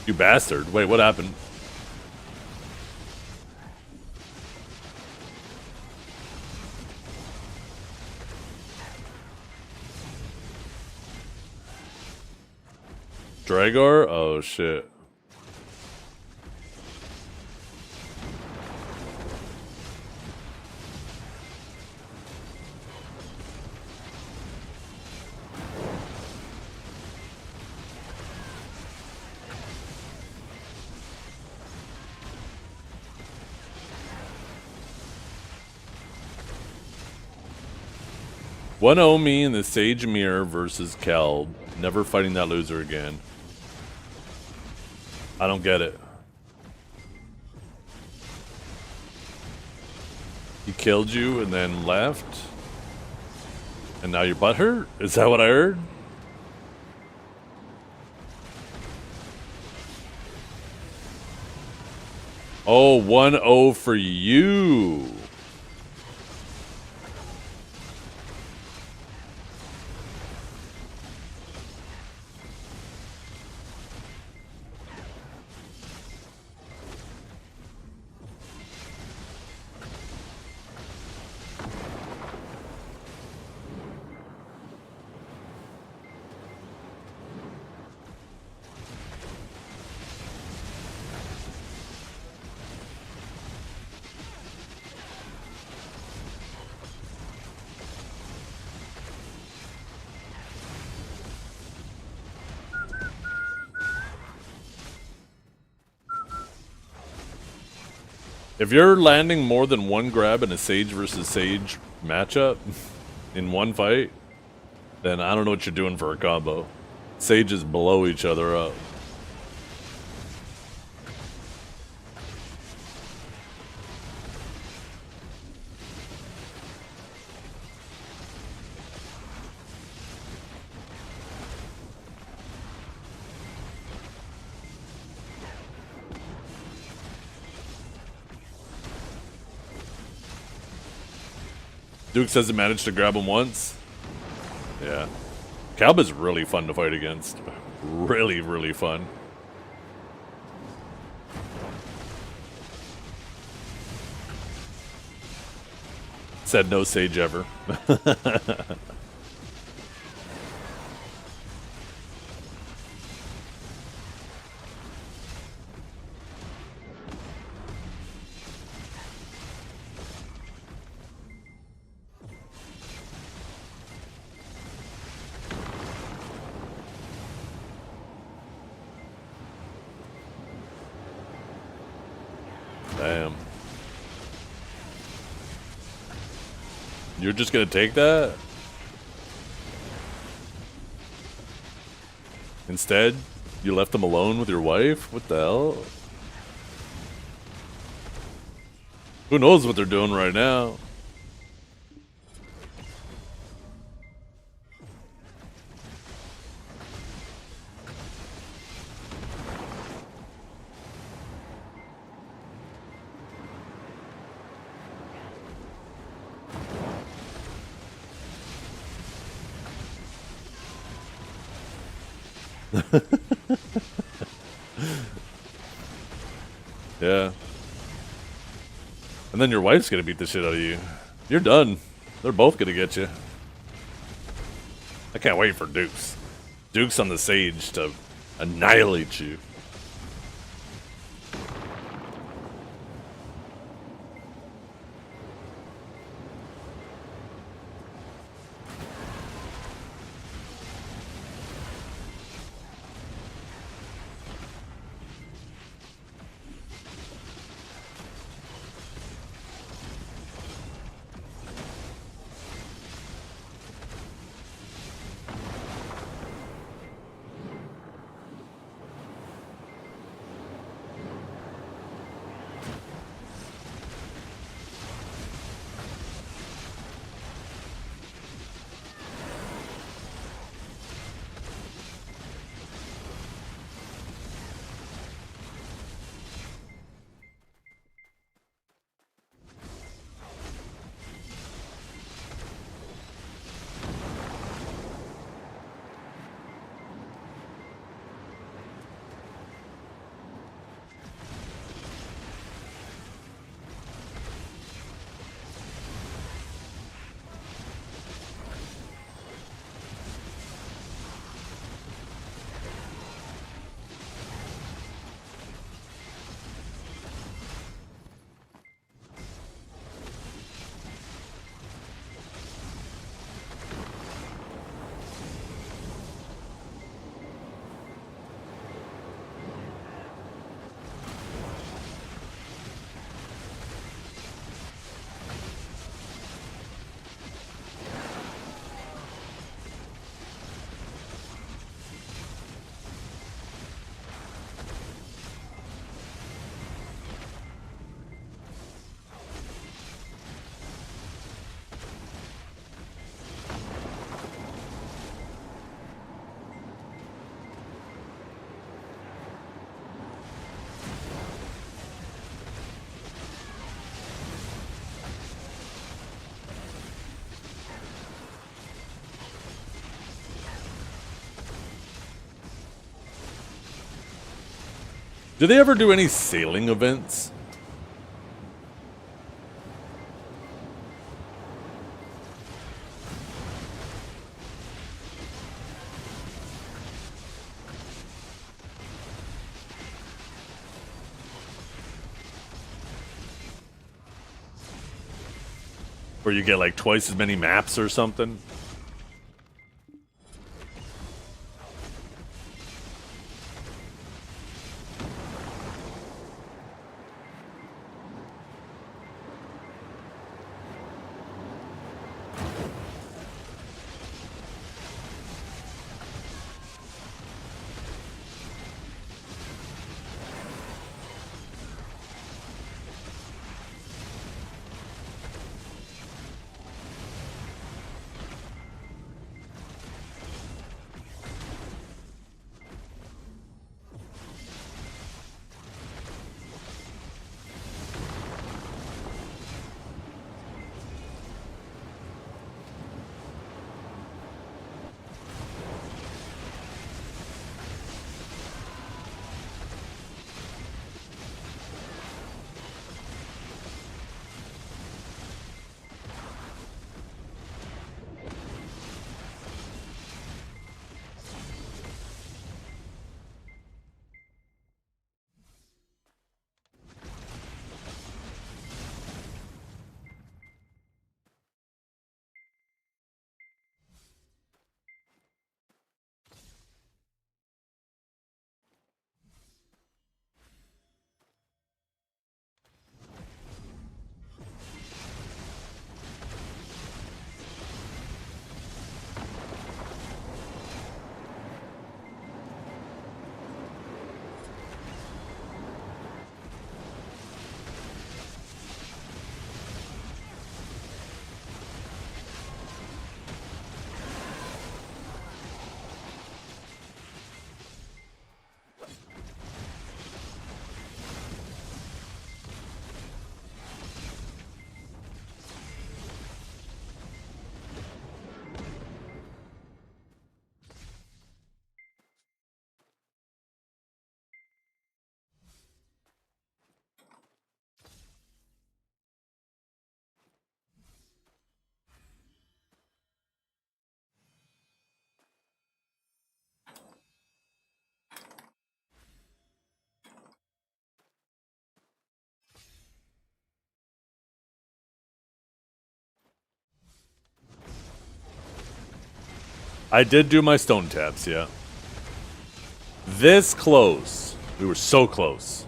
You bastard. Wait, what happened? Dragar? Oh, shit. One Omi in the Sage Mirror versus Kelb. Never fighting that loser again. I don't get it. He killed you and then left? And now you're butthurt? Is that what I heard? Oh, 1-0 for you. If you're landing more than one grab in a Sage versus Sage matchup in one fight, then I don't know what you're doing for a combo. Sages blow each other up. Duke says he managed to grab him once. Yeah. Calb is really fun to fight against. Really, really fun. Said no Sage ever. Damn. You're just gonna take that? Instead, you left them alone with your wife? What the hell? Who knows what they're doing right now? Yeah. And then your wife's gonna beat the shit out of you. You're done. They're both gonna get you. I can't wait for Dukes. Dukes on the Sage to annihilate you. Do they ever do any sailing events? Where you get like twice as many maps or something? I did do my stone taps, yeah. This close. We were so close.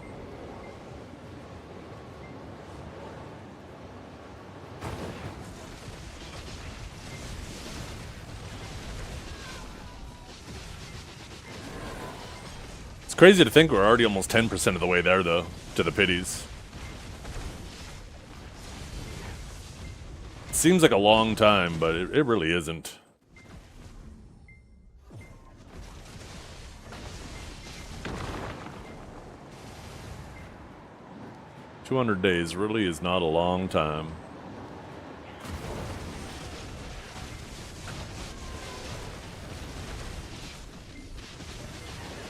It's crazy to think we're already almost 10% of the way there, though, to the pities. It seems like a long time, but it really isn't. $200 days really is not a long time.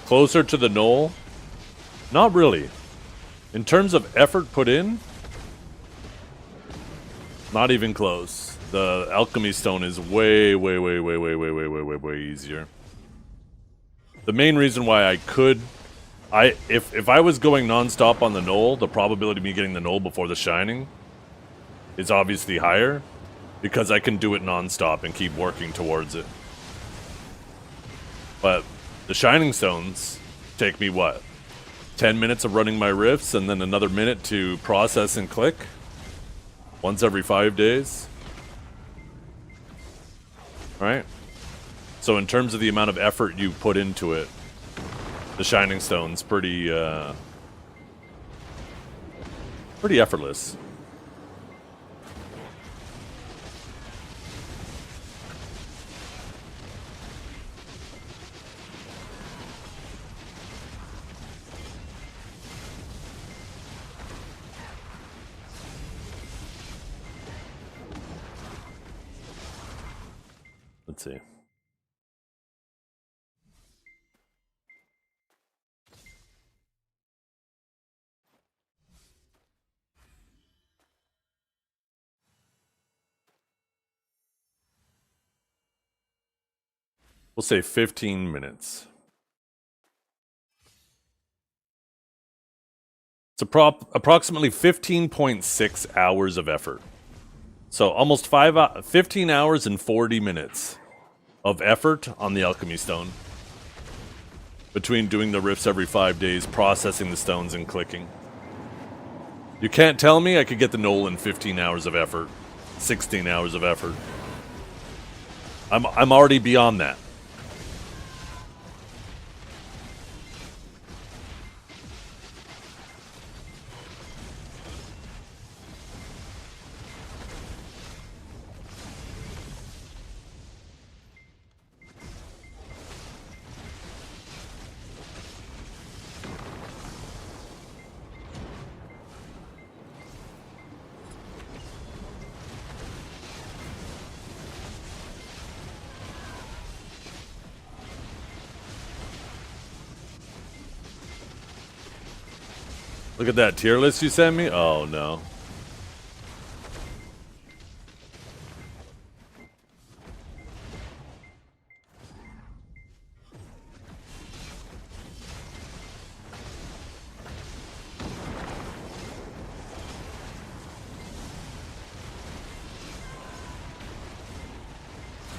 Closer to the knoll? Not really. In terms of effort put in, not even close. The alchemy stone is way easier. The main reason why I could, if I was going non-stop on the knoll, the probability of me getting the knoll before the shining is obviously higher because I can do it non-stop and keep working towards it. But the shining stones take me, what, 10 minutes of running my rifts and then another minute to process and click? Once every 5 days? Right? So in terms of the amount of effort you put into it, the shining stone's pretty effortless. Let's see. We'll say 15 minutes. It's approximately 15.6 hours of effort. So almost 15 hours and 40 minutes of effort on the alchemy stone. Between doing the rifts every 5 days, processing the stones, and clicking. You can't tell me I could get the knoll in 15 hours of effort. 16 hours of effort. I'm already beyond that. Look at that tier list you sent me? Oh, no.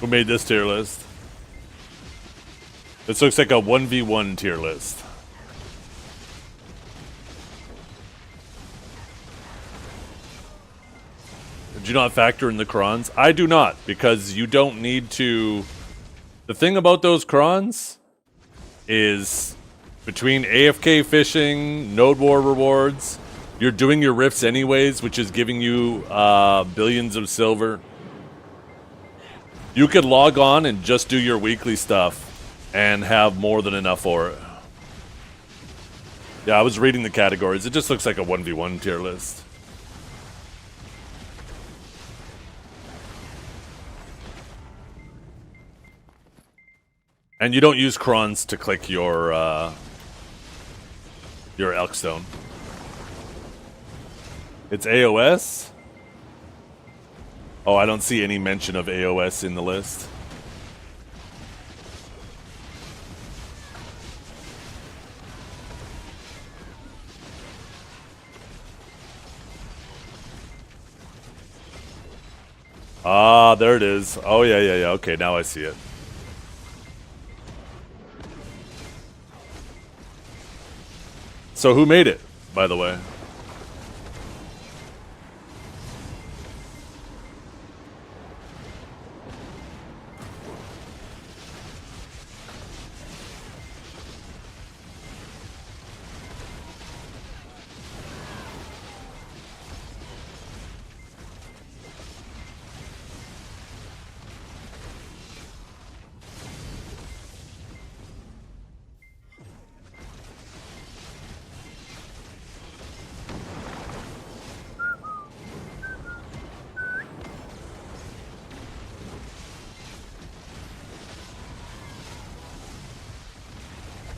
Who made this tier list? This looks like a 1v1 tier list. Did you not factor in the crons? I do not, because you don't need to... The thing about those crons is between AFK fishing, Node War rewards, you're doing your rifts anyways, which is giving you billions of silver. You could log on and just do your weekly stuff and have more than enough for it. Yeah, I was reading the categories. It just looks like a 1v1 tier list. And you don't use crons to click your elk stone. It's AOS? Oh, I don't see any mention of AOS in the list. Ah, there it is. Oh, yeah. Okay, now I see it. So who made it, by the way?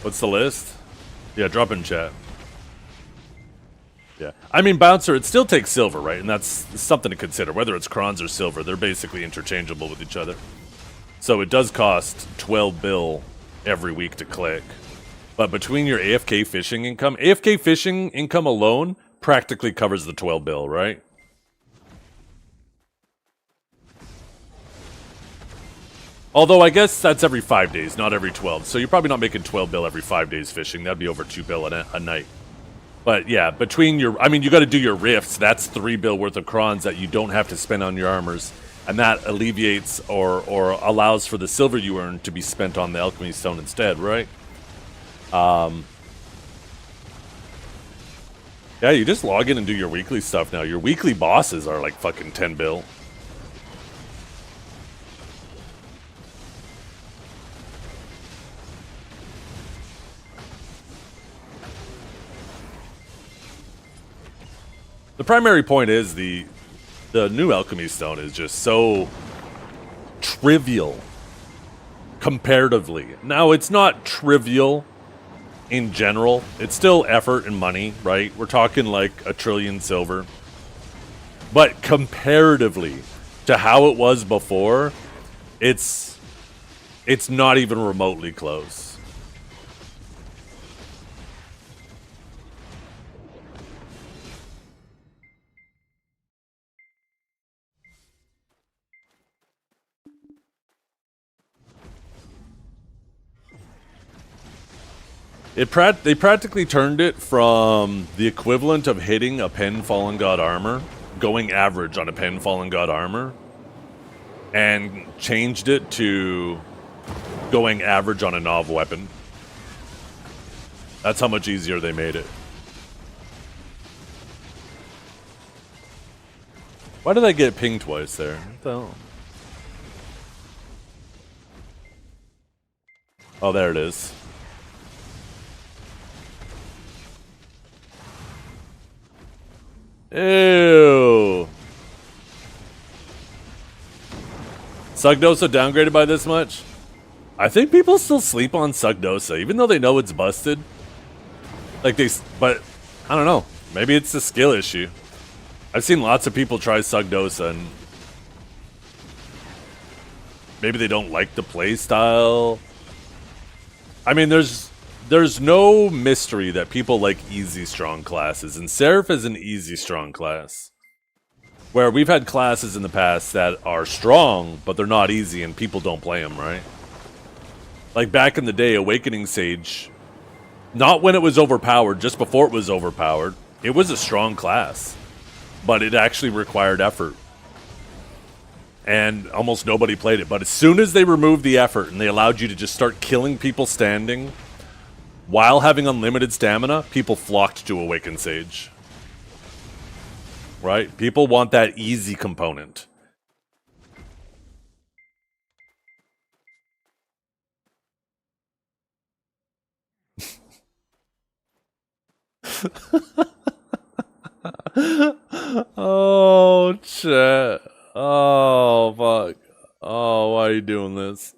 What's the list? Yeah, drop in chat. Yeah. I mean, Bouncer, it still takes silver, right? And that's something to consider. Whether it's crons or silver, they're basically interchangeable with each other. So it does cost 12 bill every week to click. But between your AFK fishing income alone practically covers the 12 bill, right? Although I guess that's every 5 days, not every 12. So you're probably not making 12 bill every 5 days fishing. That'd be over 2 bill a night. But yeah, between your... I mean, you got to do your rifts. That's 3 bill worth of crons that you don't have to spend on your armors. And that alleviates or allows for the silver you earn to be spent on the alchemy stone instead, right? Yeah, you just log in and do your weekly stuff now. Your weekly bosses are like fucking 10 bill. The primary point is the new alchemy stone is just so trivial comparatively. Now, it's not trivial in general. It's still effort and money, right? We're talking like 1 trillion silver. But comparatively to how it was before, it's not even remotely close. They practically turned it from the equivalent of hitting a Pen Fallen God armor, going average on a Pen Fallen God armor, and changed it to going average on a Nov weapon. That's how much easier they made it. Why did I get pinged twice there? What the hell? Oh, there it is. Ew. Sugdosa downgraded by this much? I think people still sleep on Sugdosa, even though they know it's busted. But I don't know. Maybe it's a skill issue. I've seen lots of people try Sugdosa and maybe they don't like the play style. I mean, there's no mystery that people like easy strong classes, and Seraph is an easy strong class. Where we've had classes in the past that are strong, but they're not easy, and people don't play them, right? Like back in the day, Awakening Sage, not when it was overpowered, just before it was overpowered, it was a strong class. But it actually required effort. And almost nobody played it. But as soon as they removed the effort and they allowed you to just start killing people standing while having unlimited stamina, people flocked to Awaken Sage. Right? People want that easy component. Oh, chat. Oh, fuck. Oh, why are you doing this?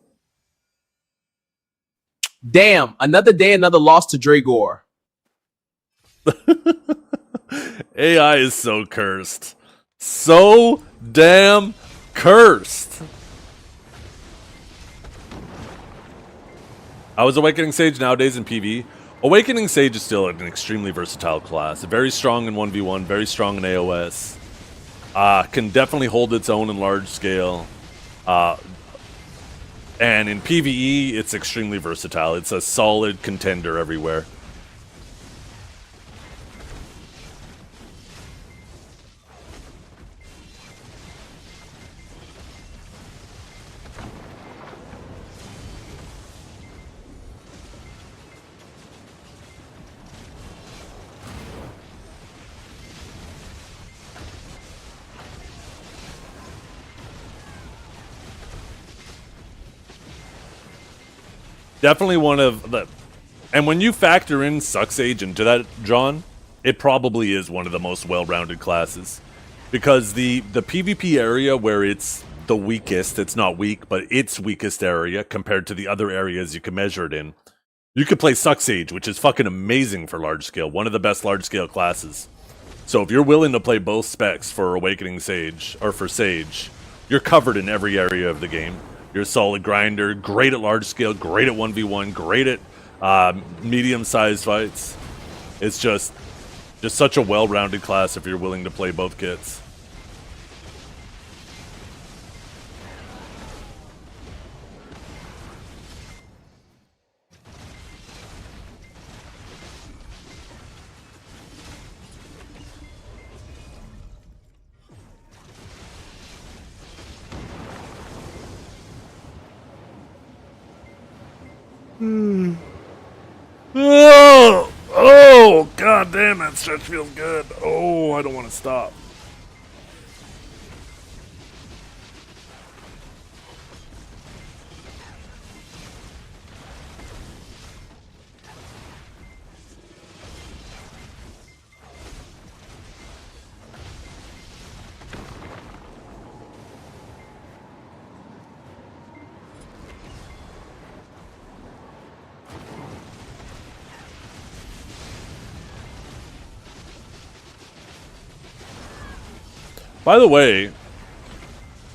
Damn, another day, another loss to Dragor. AI is so cursed. So damn cursed. How is Awakening Sage nowadays in PvE? Awakening Sage is still an extremely versatile class. Very strong in 1v1, very strong in AOS. Can definitely hold its own in large scale. And in PvE, it's extremely versatile. It's a solid contender everywhere. Definitely one of the... And when you factor in Suck Sage into that, John, it probably is one of the most well-rounded classes. Because the PvP area where it's the weakest, it's not weak, but its weakest area compared to the other areas you can measure it in, you could play Suck Sage, which is fucking amazing for large scale. One of the best large scale classes. So if you're willing to play both specs for Awakening Sage, or for Sage, you're covered in every area of the game. You're a solid grinder, great at large scale, great at 1v1, great at medium-sized fights. It's just such a well-rounded class if you're willing to play both kits. Oh, god damn, that stretch feels good. Oh, I don't want to stop. By the way,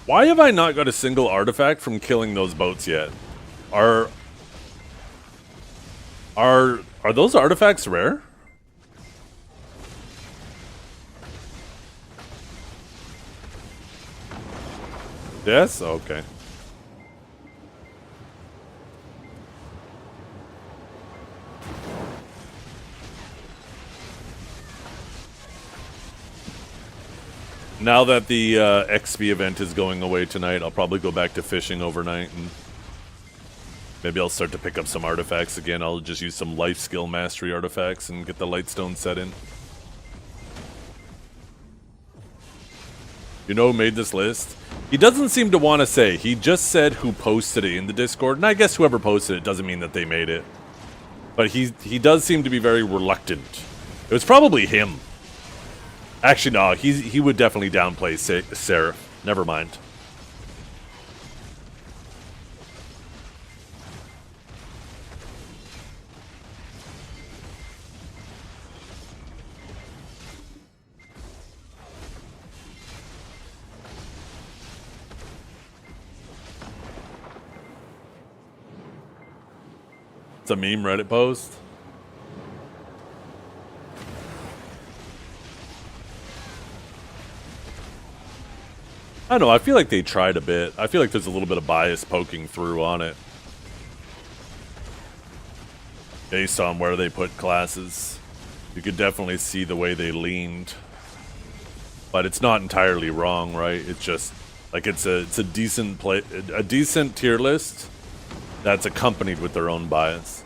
why have I not got a single artifact from killing those boats yet? Are those artifacts rare? Yes? Okay. Now that the XP event is going away tonight, I'll probably go back to fishing overnight, and maybe I'll start to pick up some artifacts again. I'll just use some life skill mastery artifacts and get the lightstone set in. You know who made this list? He doesn't seem to want to say. He just said who posted it in the Discord, and I guess whoever posted it doesn't mean that they made it. But he does seem to be very reluctant. It was probably him. Actually, no, he would definitely downplay Seraph. Never mind. It's a meme Reddit post. I don't know, I feel like they tried a bit. I feel like there's a little bit of bias poking through on it. Based on where they put classes. You could definitely see the way they leaned. But it's not entirely wrong, right? It's just like it's a decent a decent tier list that's accompanied with their own bias.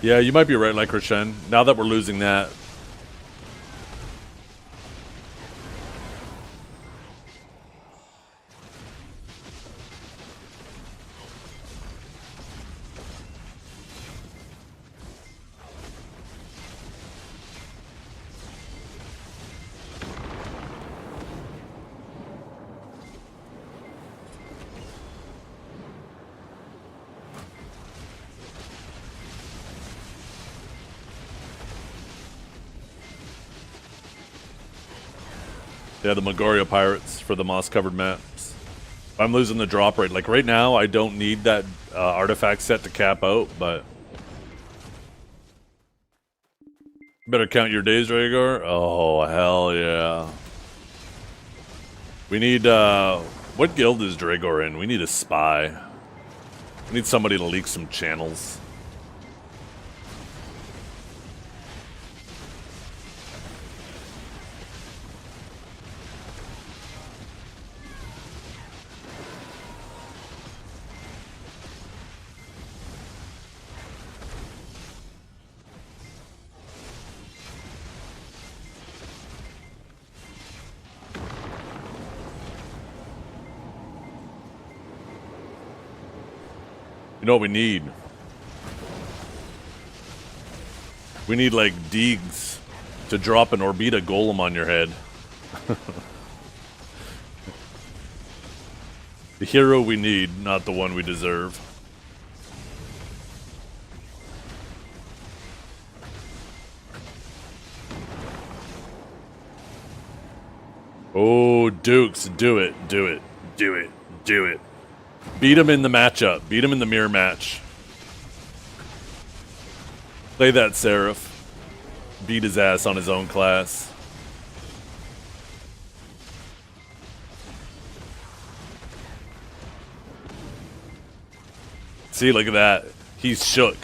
Yeah, you might be right, like Rashen. Now that we're losing that. Yeah, the Magoria Pirates for the moss-covered maps. I'm losing the drop rate. Like right now, I don't need that artifact set to cap out, but better count your days, Rhaegar. Oh, hell yeah. We need, what guild is Dragor in? We need a spy. We need somebody to leak some channels. You know what we need? We need, like, Deegs to drop an Orbita Golem on your head. The hero we need, not the one we deserve. Oh, Dukes, do it, do it, do it, do it. Beat him in the matchup. Beat him in the mirror match. Play that Seraph. Beat his ass on his own class. See, look at that. He's shook.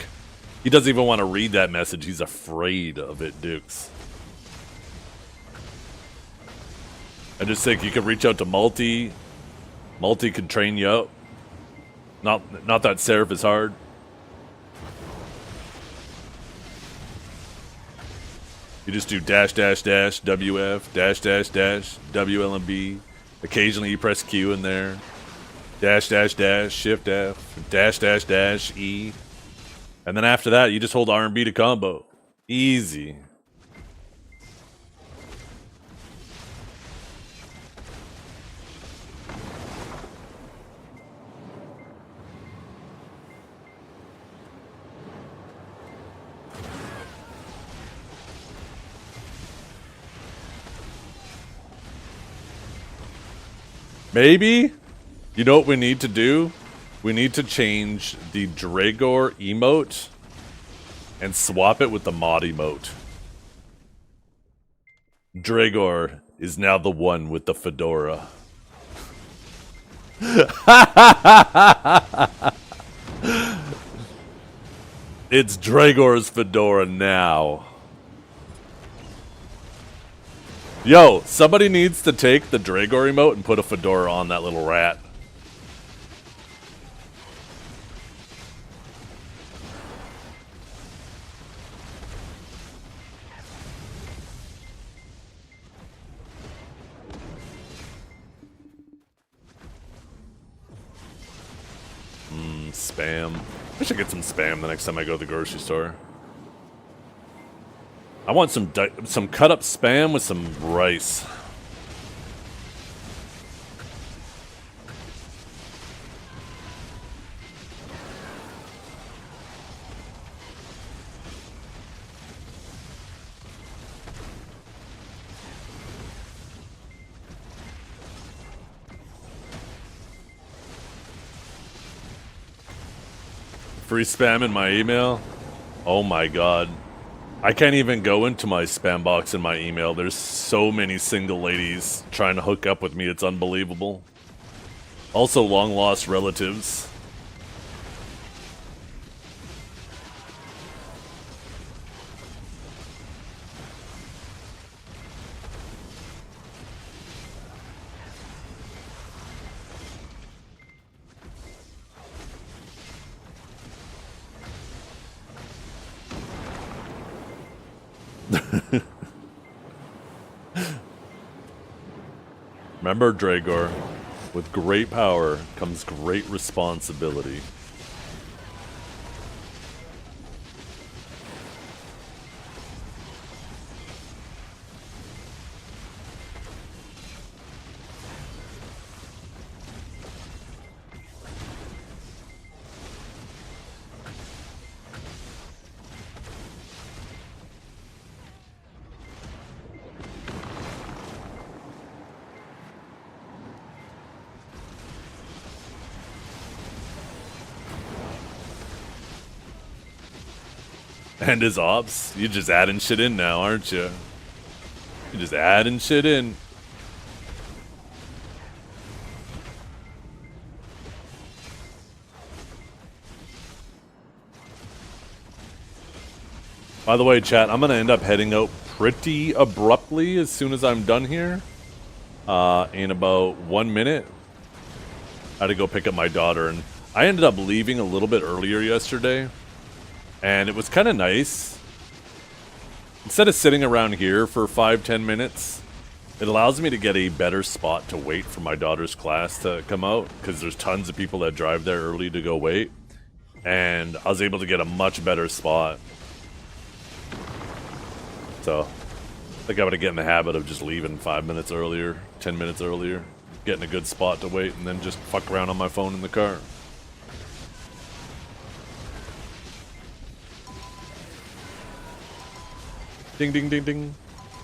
He doesn't even want to read that message. He's afraid of it, Dukes. I just think you could reach out to Multi. Multi could train you up. Not that Seraph is hard. You just do dash dash dash WF dash dash dash WLMB. Occasionally you press Q in there. Dash dash dash shift F dash dash dash E. And then after that you just hold R and B to combo. Easy. Maybe, you know what we need to do? We need to change the Dragor emote and swap it with the mod emote. Dragor is now the one with the fedora. It's Dragor's fedora now. Yo, somebody needs to take the Dragor emote and put a fedora on that little rat. Spam. I should get some spam the next time I go to the grocery store. I want some cut up spam with some rice. Free spam in my email? Oh my god. I can't even go into my spam box in my email. There's so many single ladies trying to hook up with me. It's unbelievable. Also long lost relatives. Remember, Dragor, with great power comes great responsibility. And his ops. You're just adding shit in now, aren't you? You're just adding shit in. By the way, chat, I'm going to end up heading out pretty abruptly as soon as I'm done here. In about 1 minute. I had to go pick up my daughter, and I ended up leaving a little bit earlier yesterday. And it was kind of nice. Instead of sitting around here for 5-10 minutes, it allows me to get a better spot to wait for my daughter's class to come out, because there's tons of people that drive there early to go wait. And I was able to get a much better spot. So, I think I'm going to get in the habit of just leaving 5 minutes earlier, 10 minutes earlier, getting a good spot to wait, and then just fuck around on my phone in the car. Ding, ding, ding, ding.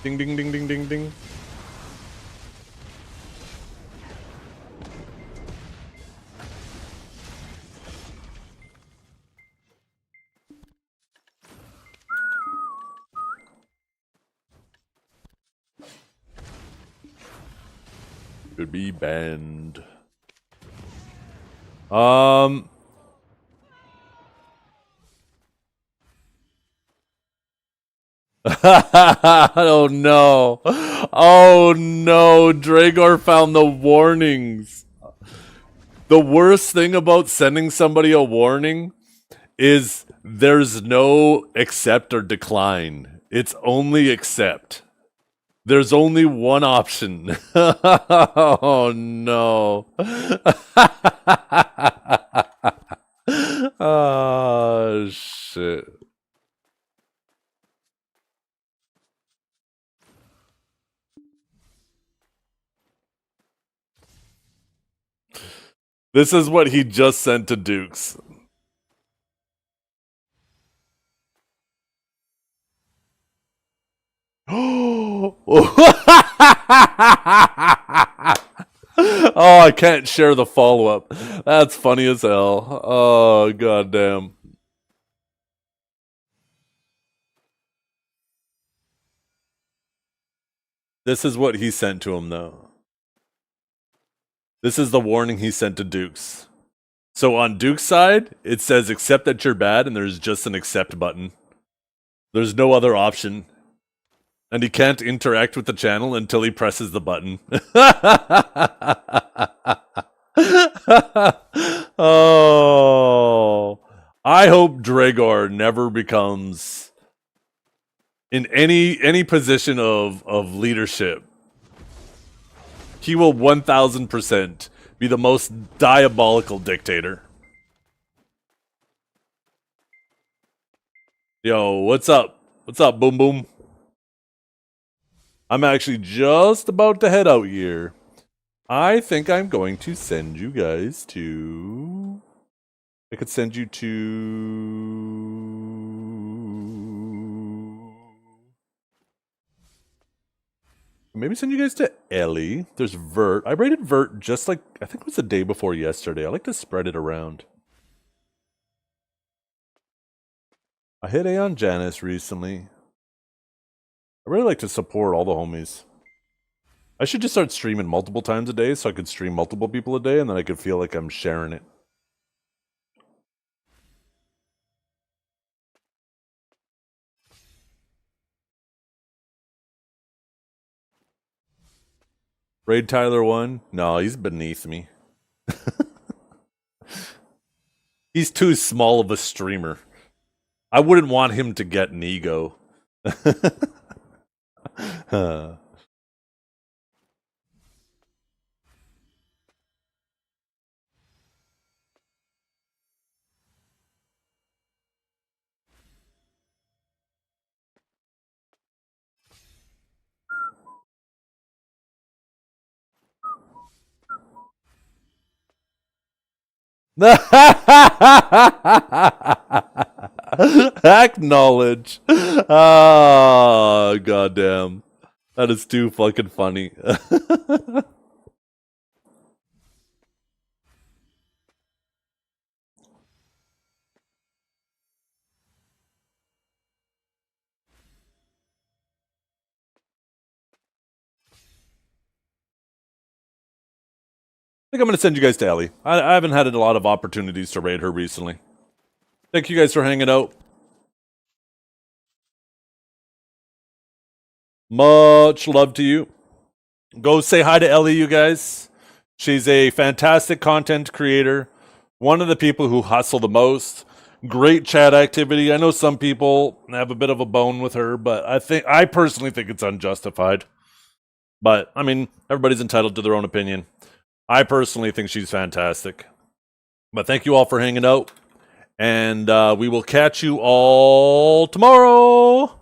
Ding, ding, ding, ding, ding, ding. Could be banned. Oh no. Oh no, Dragor found the warnings. The worst thing about sending somebody a warning is there's no accept or decline. It's only accept. There's only one option. Oh no. Oh shit. This is what he just sent to Dukes. Oh, I can't share the follow-up. That's funny as hell. Oh, goddamn. This is what he sent to him, though. This is the warning he sent to Dukes. So on Duke's side, it says accept that you're bad, and there's just an accept button. There's no other option. And he can't interact with the channel until he presses the button. Oh. I hope Dragor never becomes in any position of leadership. He will 1000% be the most diabolical dictator. Yo, what's up? What's up, Boom Boom? I'm actually just about to head out here. I think I'm going to send you guys to... I could send you to... Maybe send you guys to Ellie. There's Vert. I rated Vert just like, I think it was the day before yesterday. I like to spread it around. I hit A on Janice recently. I really like to support all the homies. I should just start streaming multiple times a day so I could stream multiple people a day and then I could feel like I'm sharing it. Raid Tyler 1? No, he's beneath me. He's too small of a streamer. I wouldn't want him to get an ego. Acknowledge. Oh, goddamn. That is too fucking funny. think I'm going to send you guys to Ellie. I haven't had a lot of opportunities to raid her recently. Thank you guys for hanging out. Much love to you. Go say hi to Ellie, you guys. She's a fantastic content creator. One of the people who hustle the most. Great chat activity. I know some people have a bit of a bone with her, but I personally think it's unjustified. But, I mean, everybody's entitled to their own opinion. I personally think she's fantastic. But thank you all for hanging out. And we will catch you all tomorrow.